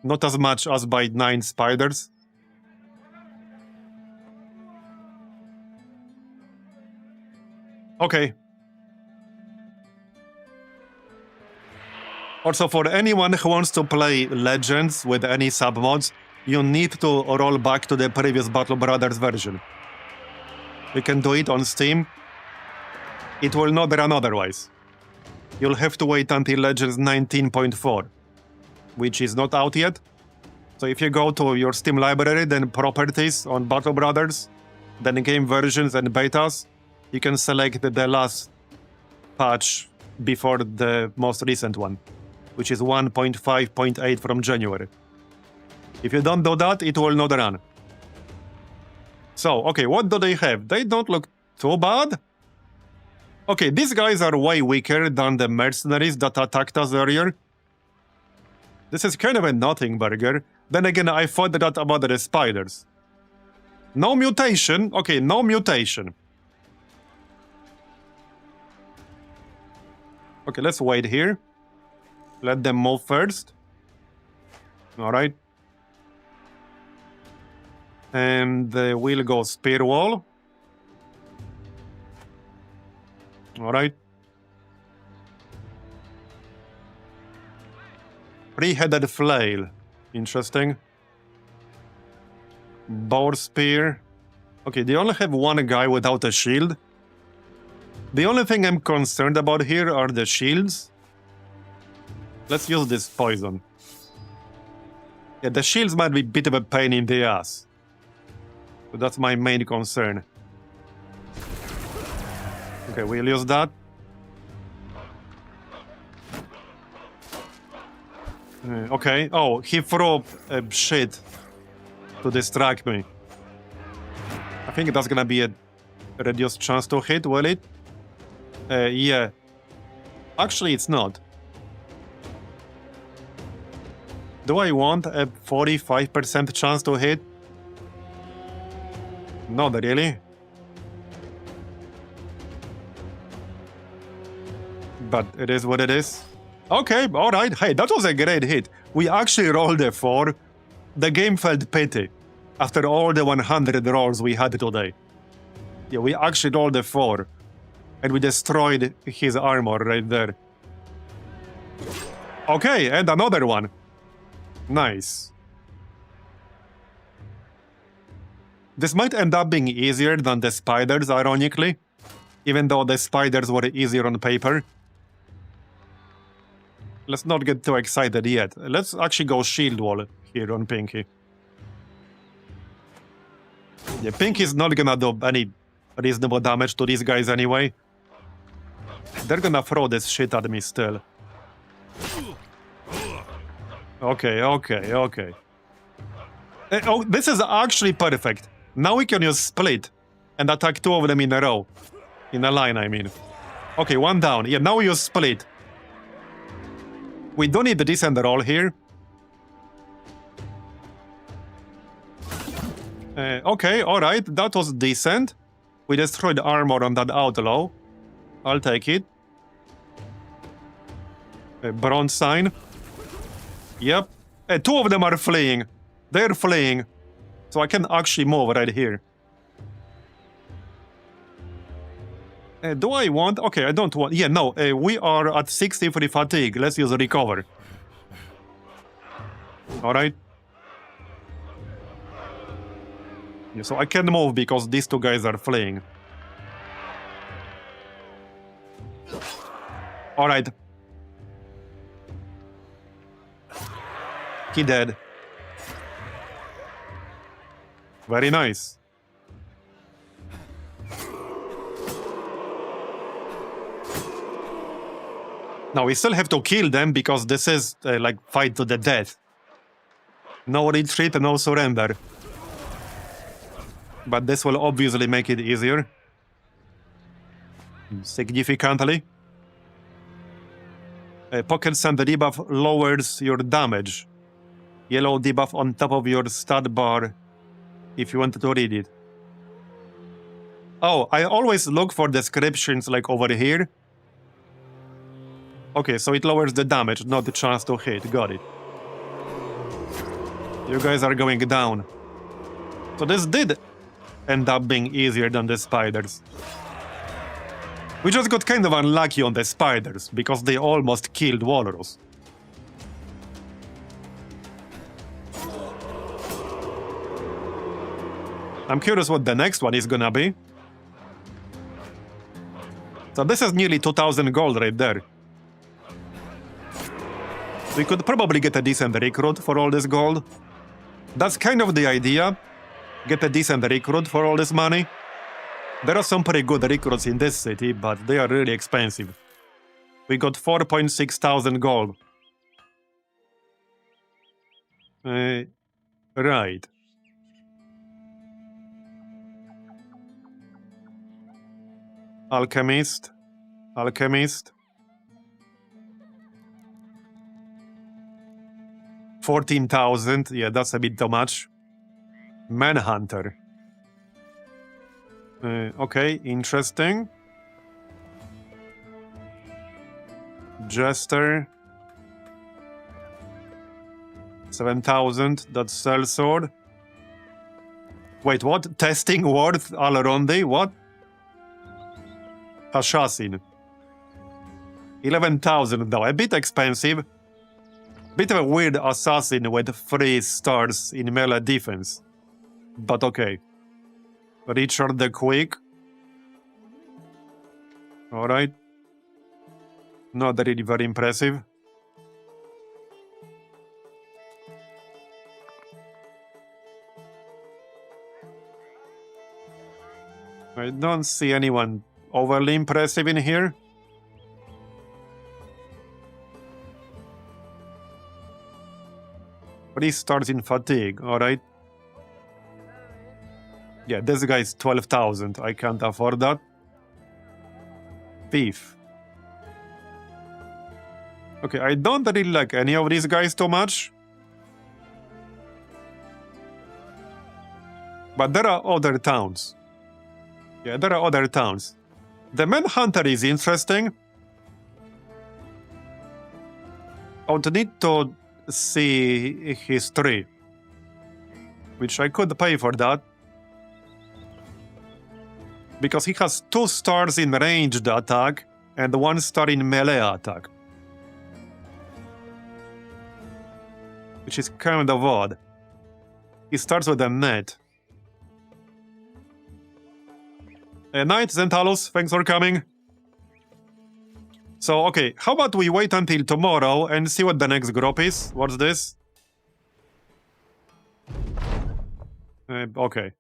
Not as much as by 9 spiders. Okay. Also, for anyone who wants to play Legends with any submods, you need to roll back to the previous Battle Brothers version. You can do it on Steam. It will not run otherwise. You'll have to wait until Legends 19.4, which is not out yet. So if you go to your Steam library, then Properties on Battle Brothers, then Game Versions and Betas, you can select the last patch before the most recent one, which is 1.5.8 from January. If you don't do that, it will not run. So, okay, what do they have? They don't look too bad. Okay, these guys are way weaker than the mercenaries that attacked us earlier. This is kind of a nothing burger. Then again, I thought that about the spiders. No mutation. Okay, no mutation. Okay, let's wait here. Let them move first. Alright. And we'll go spear wall. Alright. 3-headed flail. Interesting. Boar spear. Okay, they only have 1 guy without a shield. The only thing I'm concerned about here are the shields. Let's use this poison. Yeah, the shields might be a bit of a pain in the ass. So that's my main concern. Okay, we'll use that. Okay. Oh, he threw shit to distract me. I think that's gonna be a reduced chance to hit, will it? Yeah. Actually, it's not. Do I want a 45% chance to hit? Not really. But it is what it is. Okay, alright. Hey, that was a great hit. We actually rolled a 4. The game felt pity after all the 100 rolls we had today. Yeah, we actually rolled a 4. And we destroyed his armor right there. Okay, and another one. Nice. This might end up being easier than the spiders, ironically. Even though the spiders were easier on paper. Let's not get too excited yet. Let's actually go shield wall here on Pinky. Yeah, Pinky's not gonna do any reasonable damage to these guys anyway. They're gonna throw this shit at me still. Okay. Oh, this is actually perfect. Now we can use split and attack 2 of them in a row. In a line, I mean. Okay, 1 down. Yeah, now we use split. We don't need the decent roll here. Okay, alright, that was decent. We destroyed armor on that outlaw. I'll take it. Bronze sign. Yep. 2 of them are fleeing. They're fleeing. So I can actually move right here. Do I want? Okay, I don't want. Yeah, no, we are at 63 fatigue. Let's use recover. Alright. Yeah, so I can't move because these two guys are fleeing. Alright. He dead. Very nice. Now we still have to kill them because this is like fight to the death. No retreat, no surrender. But this will obviously make it easier. Significantly. Pocket Sand debuff lowers your damage. Yellow debuff on top of your stat bar if you want to read it. Oh, I always look for descriptions like over here. Okay, so it lowers the damage, not the chance to hit. Got it. You guys are going down. So this did end up being easier than the spiders. We just got kind of unlucky on the spiders, because they almost killed Walrus. I'm curious what the next one is gonna be. So this is nearly 2,000 gold right there. We could probably get a decent recruit for all this gold. That's kind of the idea. Get a decent recruit for all this money. There are some pretty good recruits in this city, but they are really expensive. We got 4.6 thousand gold. Right. Alchemist. 14,000, yeah, that's a bit too much. Manhunter. Okay, interesting. Jester. 7,000, that's sellsword. Wait, what? Testing worth Alaronde? What? Assassin. 11,000 though, a bit expensive. Bit of a weird assassin with 3 stars in melee defense. But okay. Richard the Quick. Alright. Not really very impressive. I don't see anyone overly impressive in here. But he starts in fatigue, alright? Yeah, this guy's 12,000. I can't afford that. Thief. Okay, I don't really like any of these guys too much. But there are other towns. Yeah, there are other towns. The Manhunter is interesting. I would need to see history, which I could pay for that. Because he has 2 stars in ranged attack and 1 star in melee attack. Which is kind of odd. He starts with a net. Night, Zentalos, thanks for coming. So, okay, how about we wait until tomorrow and see what the next group is? What's this? Okay.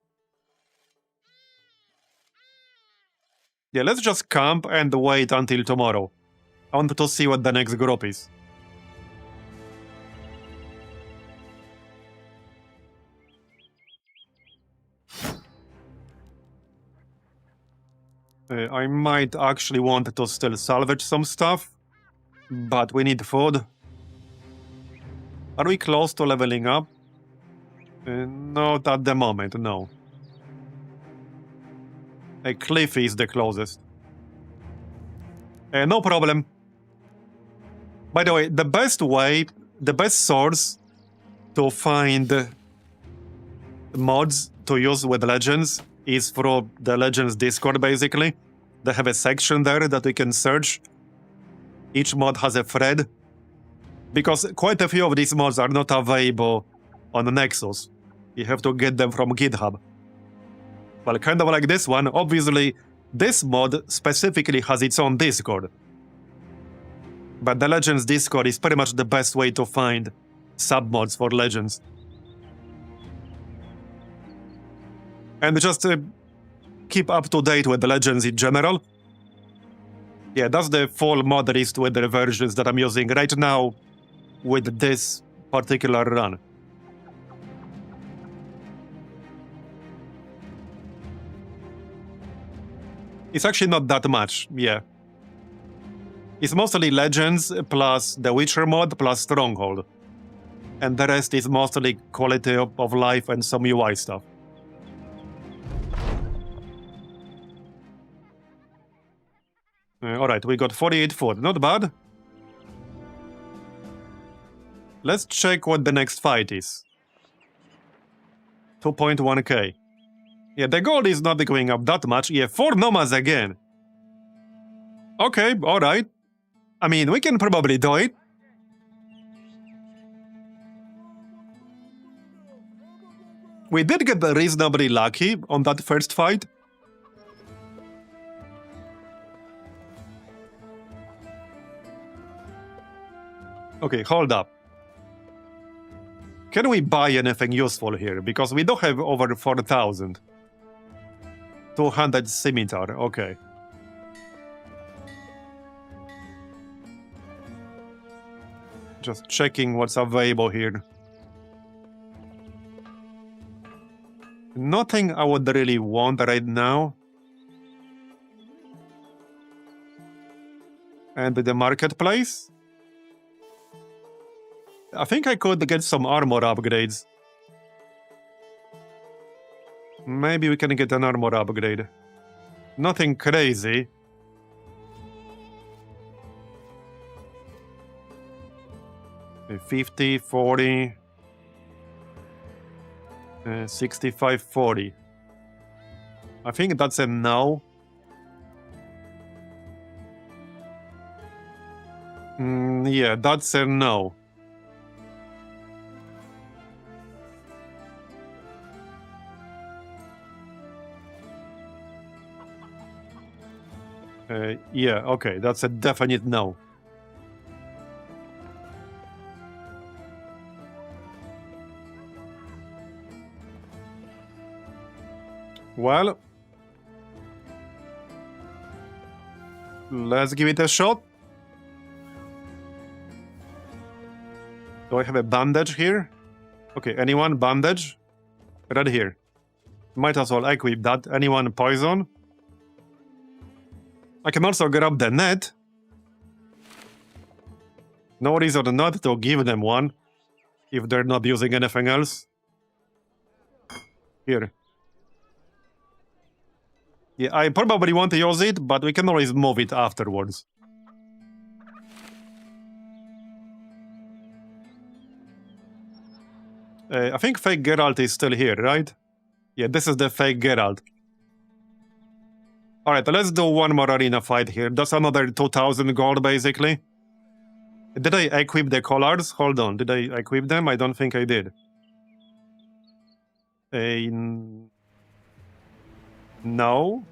Yeah, let's just camp and wait until tomorrow. I want to see what the next group is. I might actually want to still salvage some stuff, but we need food. Are we close to leveling up? Not at the moment, no. Cliff is the closest. No problem. By the way, the best source to find mods to use with Legends is through the Legends Discord, basically. They have a section there that we can search. Each mod has a thread. Because quite a few of these mods are not available on Nexus. You have to get them from GitHub. Well, kind of like this one, obviously, this mod specifically has its own Discord. But the Legends Discord is pretty much the best way to find submods for Legends. And just keep up to date with the Legends in general. Yeah, that's the full mod list with the versions that I'm using right now with this particular run. It's actually not that much, yeah. It's mostly Legends plus the Witcher mod plus Stronghold. And the rest is mostly quality of life and some UI stuff. Alright, we got 48 food, not bad. Let's check what the next fight is. 2.1k. Yeah, the gold is not going up that much. Yeah, 4 nomads again. Okay, alright. I mean, we can probably do it. We did get reasonably lucky on that first fight. Okay, hold up. Can we buy anything useful here? Because we do have over 4,000. 200 scimitar, okay. Just checking what's available here. Nothing I would really want right now. And the marketplace? I think I could get some armor upgrades. Maybe we can get an armor upgrade. Nothing crazy. Okay, 50, 40, 65, 40. I think that's a no. Yeah, that's a no. Yeah, okay, that's a definite no. Well, let's give it a shot. Do I have a bandage here? Okay, anyone? Bandage? Right here. Might as well equip that. Anyone poison? I can also grab the net. No reason not to give them one, if they're not using anything else. Here. Yeah, I probably want to use it, but we can always move it afterwards. I think fake Geralt is still here, right? Yeah, this is the fake Geralt. Alright, let's do one more arena fight here. That's another 2,000 gold, basically. Did I equip the collars? Hold on, did I equip them? I don't think I did. No?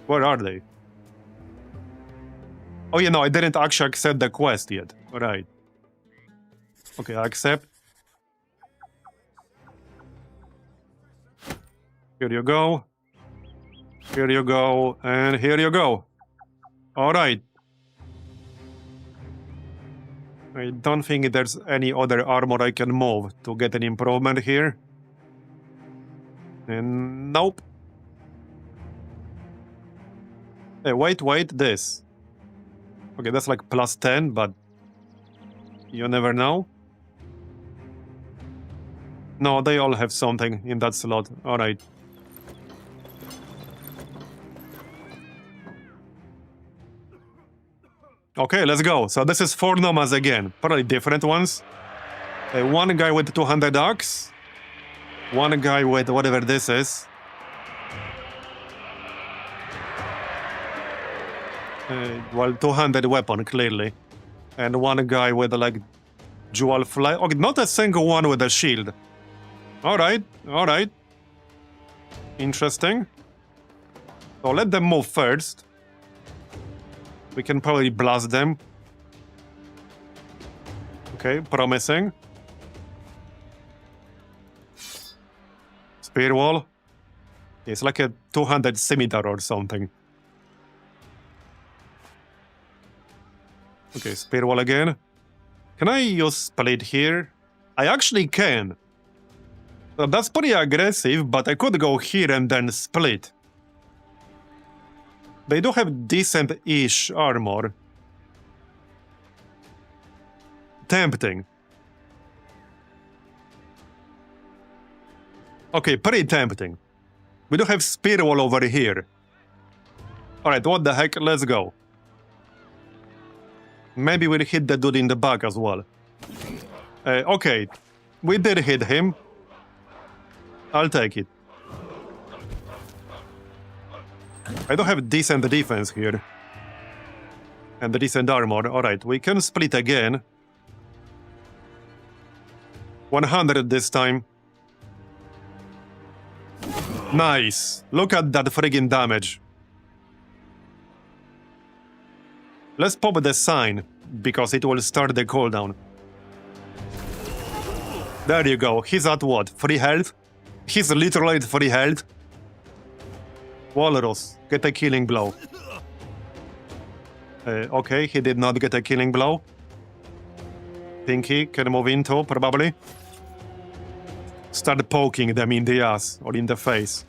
Where are they? Oh, yeah, no, I didn't actually accept the quest yet. Alright. Okay, I accept. Here you go. Here you go, and here you go. Alright. I don't think there's any other armor I can move to get an improvement here. And nope. Hey, wait, this. Okay, that's like plus 10, but you never know. No, they all have something in that slot. Alright. Okay, let's go. So this is 4 nomads again. Probably different ones. One guy with 200 ox. One guy with whatever this is. Well, two-handed weapon, clearly. And one guy with, like, dual fly. Okay, not a single one with a shield. Alright, alright. Interesting. So let them move first. We can probably blast them. Okay, promising. Spear wall. It's like a two-handed scimitar or something. Okay, spear wall again. Can I use split here? I actually can. So that's pretty aggressive, but I could go here and then split. They do have decent-ish armor. Tempting. Okay, pretty tempting. We do have spear wall over here. Alright, what the heck? Let's go. Maybe we'll hit the dude in the back as well. Okay, we did hit him. I'll take it. I don't have decent defense here. And decent armor. Alright, we can split again. 100 this time. Nice. Look at that friggin' damage. Let's pop the sign, because it will start the cooldown. There you go. He's at what? 3 health? He's literally at 3 health. Walrus, get a killing blow. Okay, he did not get a killing blow. Pinky can move into, probably. Start poking them in the ass or in the face.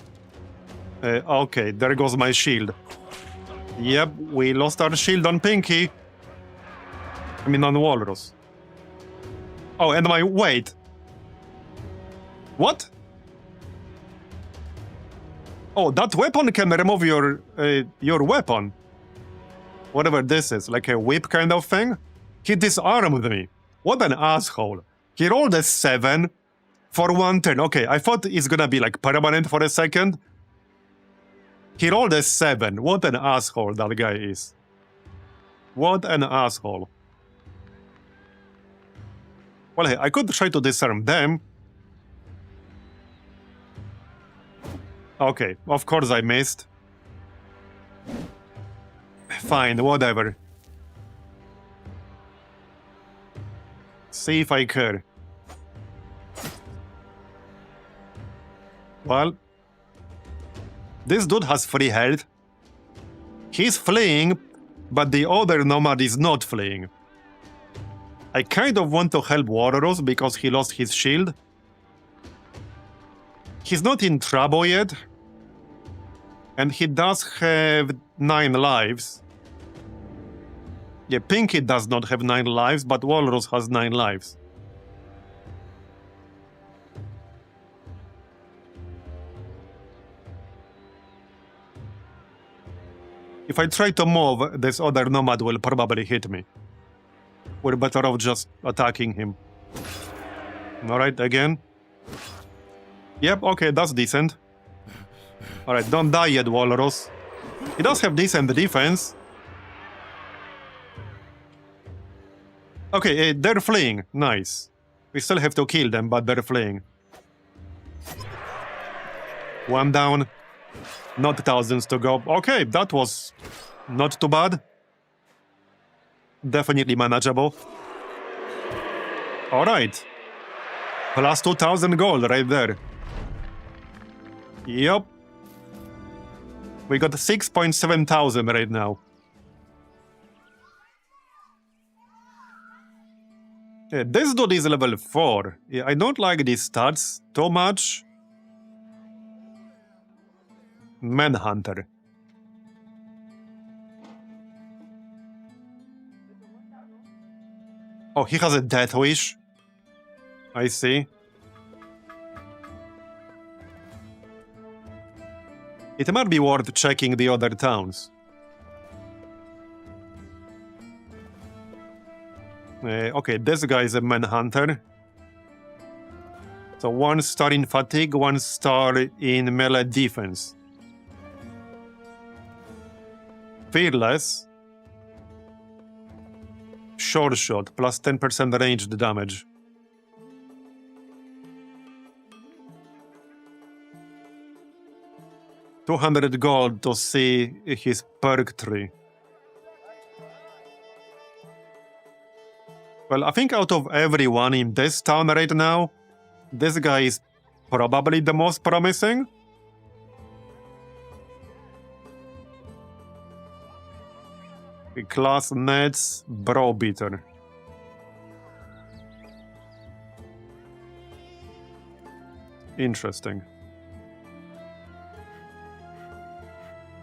Okay, there goes my shield. Yep, we lost our shield on Pinky. I mean, on Walrus. Oh, and my weight. What? Oh, that weapon can remove your weapon. Whatever this is, like a whip kind of thing. He disarmed me. What an asshole. He rolled a 7 for 1 turn. Okay, I thought it's gonna be like permanent for a second. He rolled a 7. What an asshole that guy is. What an asshole. Well, hey, I could try to disarm them. Okay, of course I missed. Fine, whatever. See if I care. Well, this dude has 3 health. He's fleeing, but the other nomad is not fleeing. I kind of want to help Walrus because he lost his shield. He's not in trouble yet. And he does have 9 lives. Yeah, Pinky does not have 9 lives, but Walrus has 9 lives. If I try to move, this other nomad will probably hit me. We're better off just attacking him. Alright, again. Yep, okay, that's decent. Alright, don't die yet, Walrus. He does have decent defense. Okay, they're fleeing. Nice. We still have to kill them, but they're fleeing. 1 down. Not thousands to go. Okay, that was not too bad. Definitely manageable. Alright. Plus 2,000 gold right there. Yup. We got 6.7 thousand right now. Yeah, this dude is level 4. Yeah, I don't like these stats too much. Manhunter. Oh, he has a death wish. I see. It might be worth checking the other towns. Okay, this guy is a manhunter. So 1 star in fatigue, 1 star in melee defense. Fearless. Short shot, plus 10% ranged damage. $200 gold to see his perk tree. Well, I think out of everyone in this town right now, this guy is probably the most promising. Class Nets Browbeater. Interesting.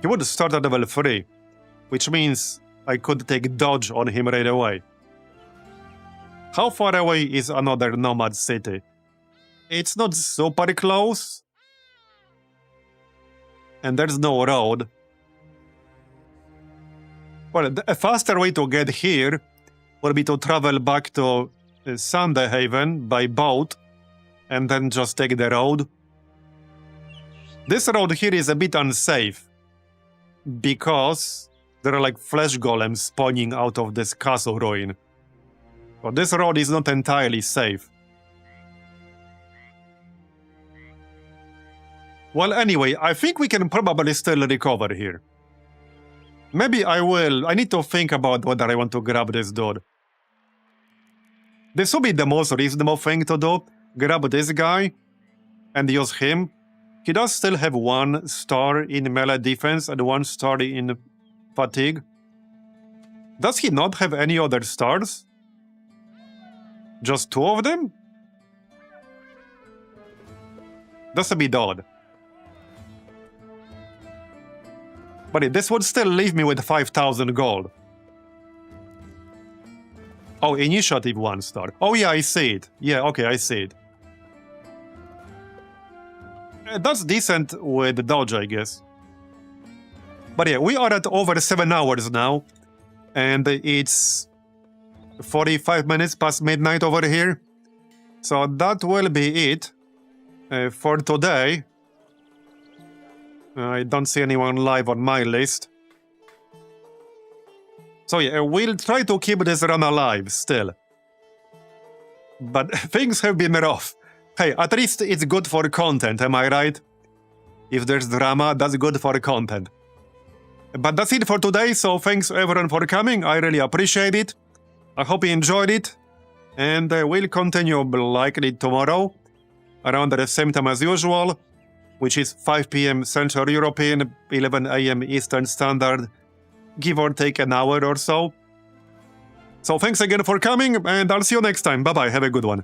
He would start at level 3, which means I could take dodge on him right away. How far away is another nomad city? It's not super close. And there's no road. Well, a faster way to get here would be to travel back to Sunday Haven by boat and then just take the road. This road here is a bit unsafe because there are like flesh golems spawning out of this castle ruin. But this road is not entirely safe. Well, anyway, I think we can probably still recover here. Maybe I will. I need to think about whether I want to grab this dude. This would be the most reasonable thing to do. Grab this guy and use him. He does still have 1 star in melee defense and 1 star in fatigue. Does he not have any other stars? Just 2 of them? That's a bit odd. But this would still leave me with 5,000 gold. Oh, initiative 1 star. Oh yeah, I see it. Yeah, okay, I see it. That's decent with dodge, I guess. But yeah, we are at over 7 hours now. And it's 45 minutes past midnight over here. So that will be it for today. I don't see anyone live on my list. So yeah, we'll try to keep this run alive still. But things have been rough. Hey, at least it's good for content, am I right? If there's drama, that's good for content. But that's it for today, so thanks everyone for coming. I really appreciate it. I hope you enjoyed it. And we'll continue likely tomorrow, around the same time as usual, which is 5 p.m. Central European, 11 a.m. Eastern Standard, give or take an hour or so. So thanks again for coming, and I'll see you next time. Bye-bye, have a good one.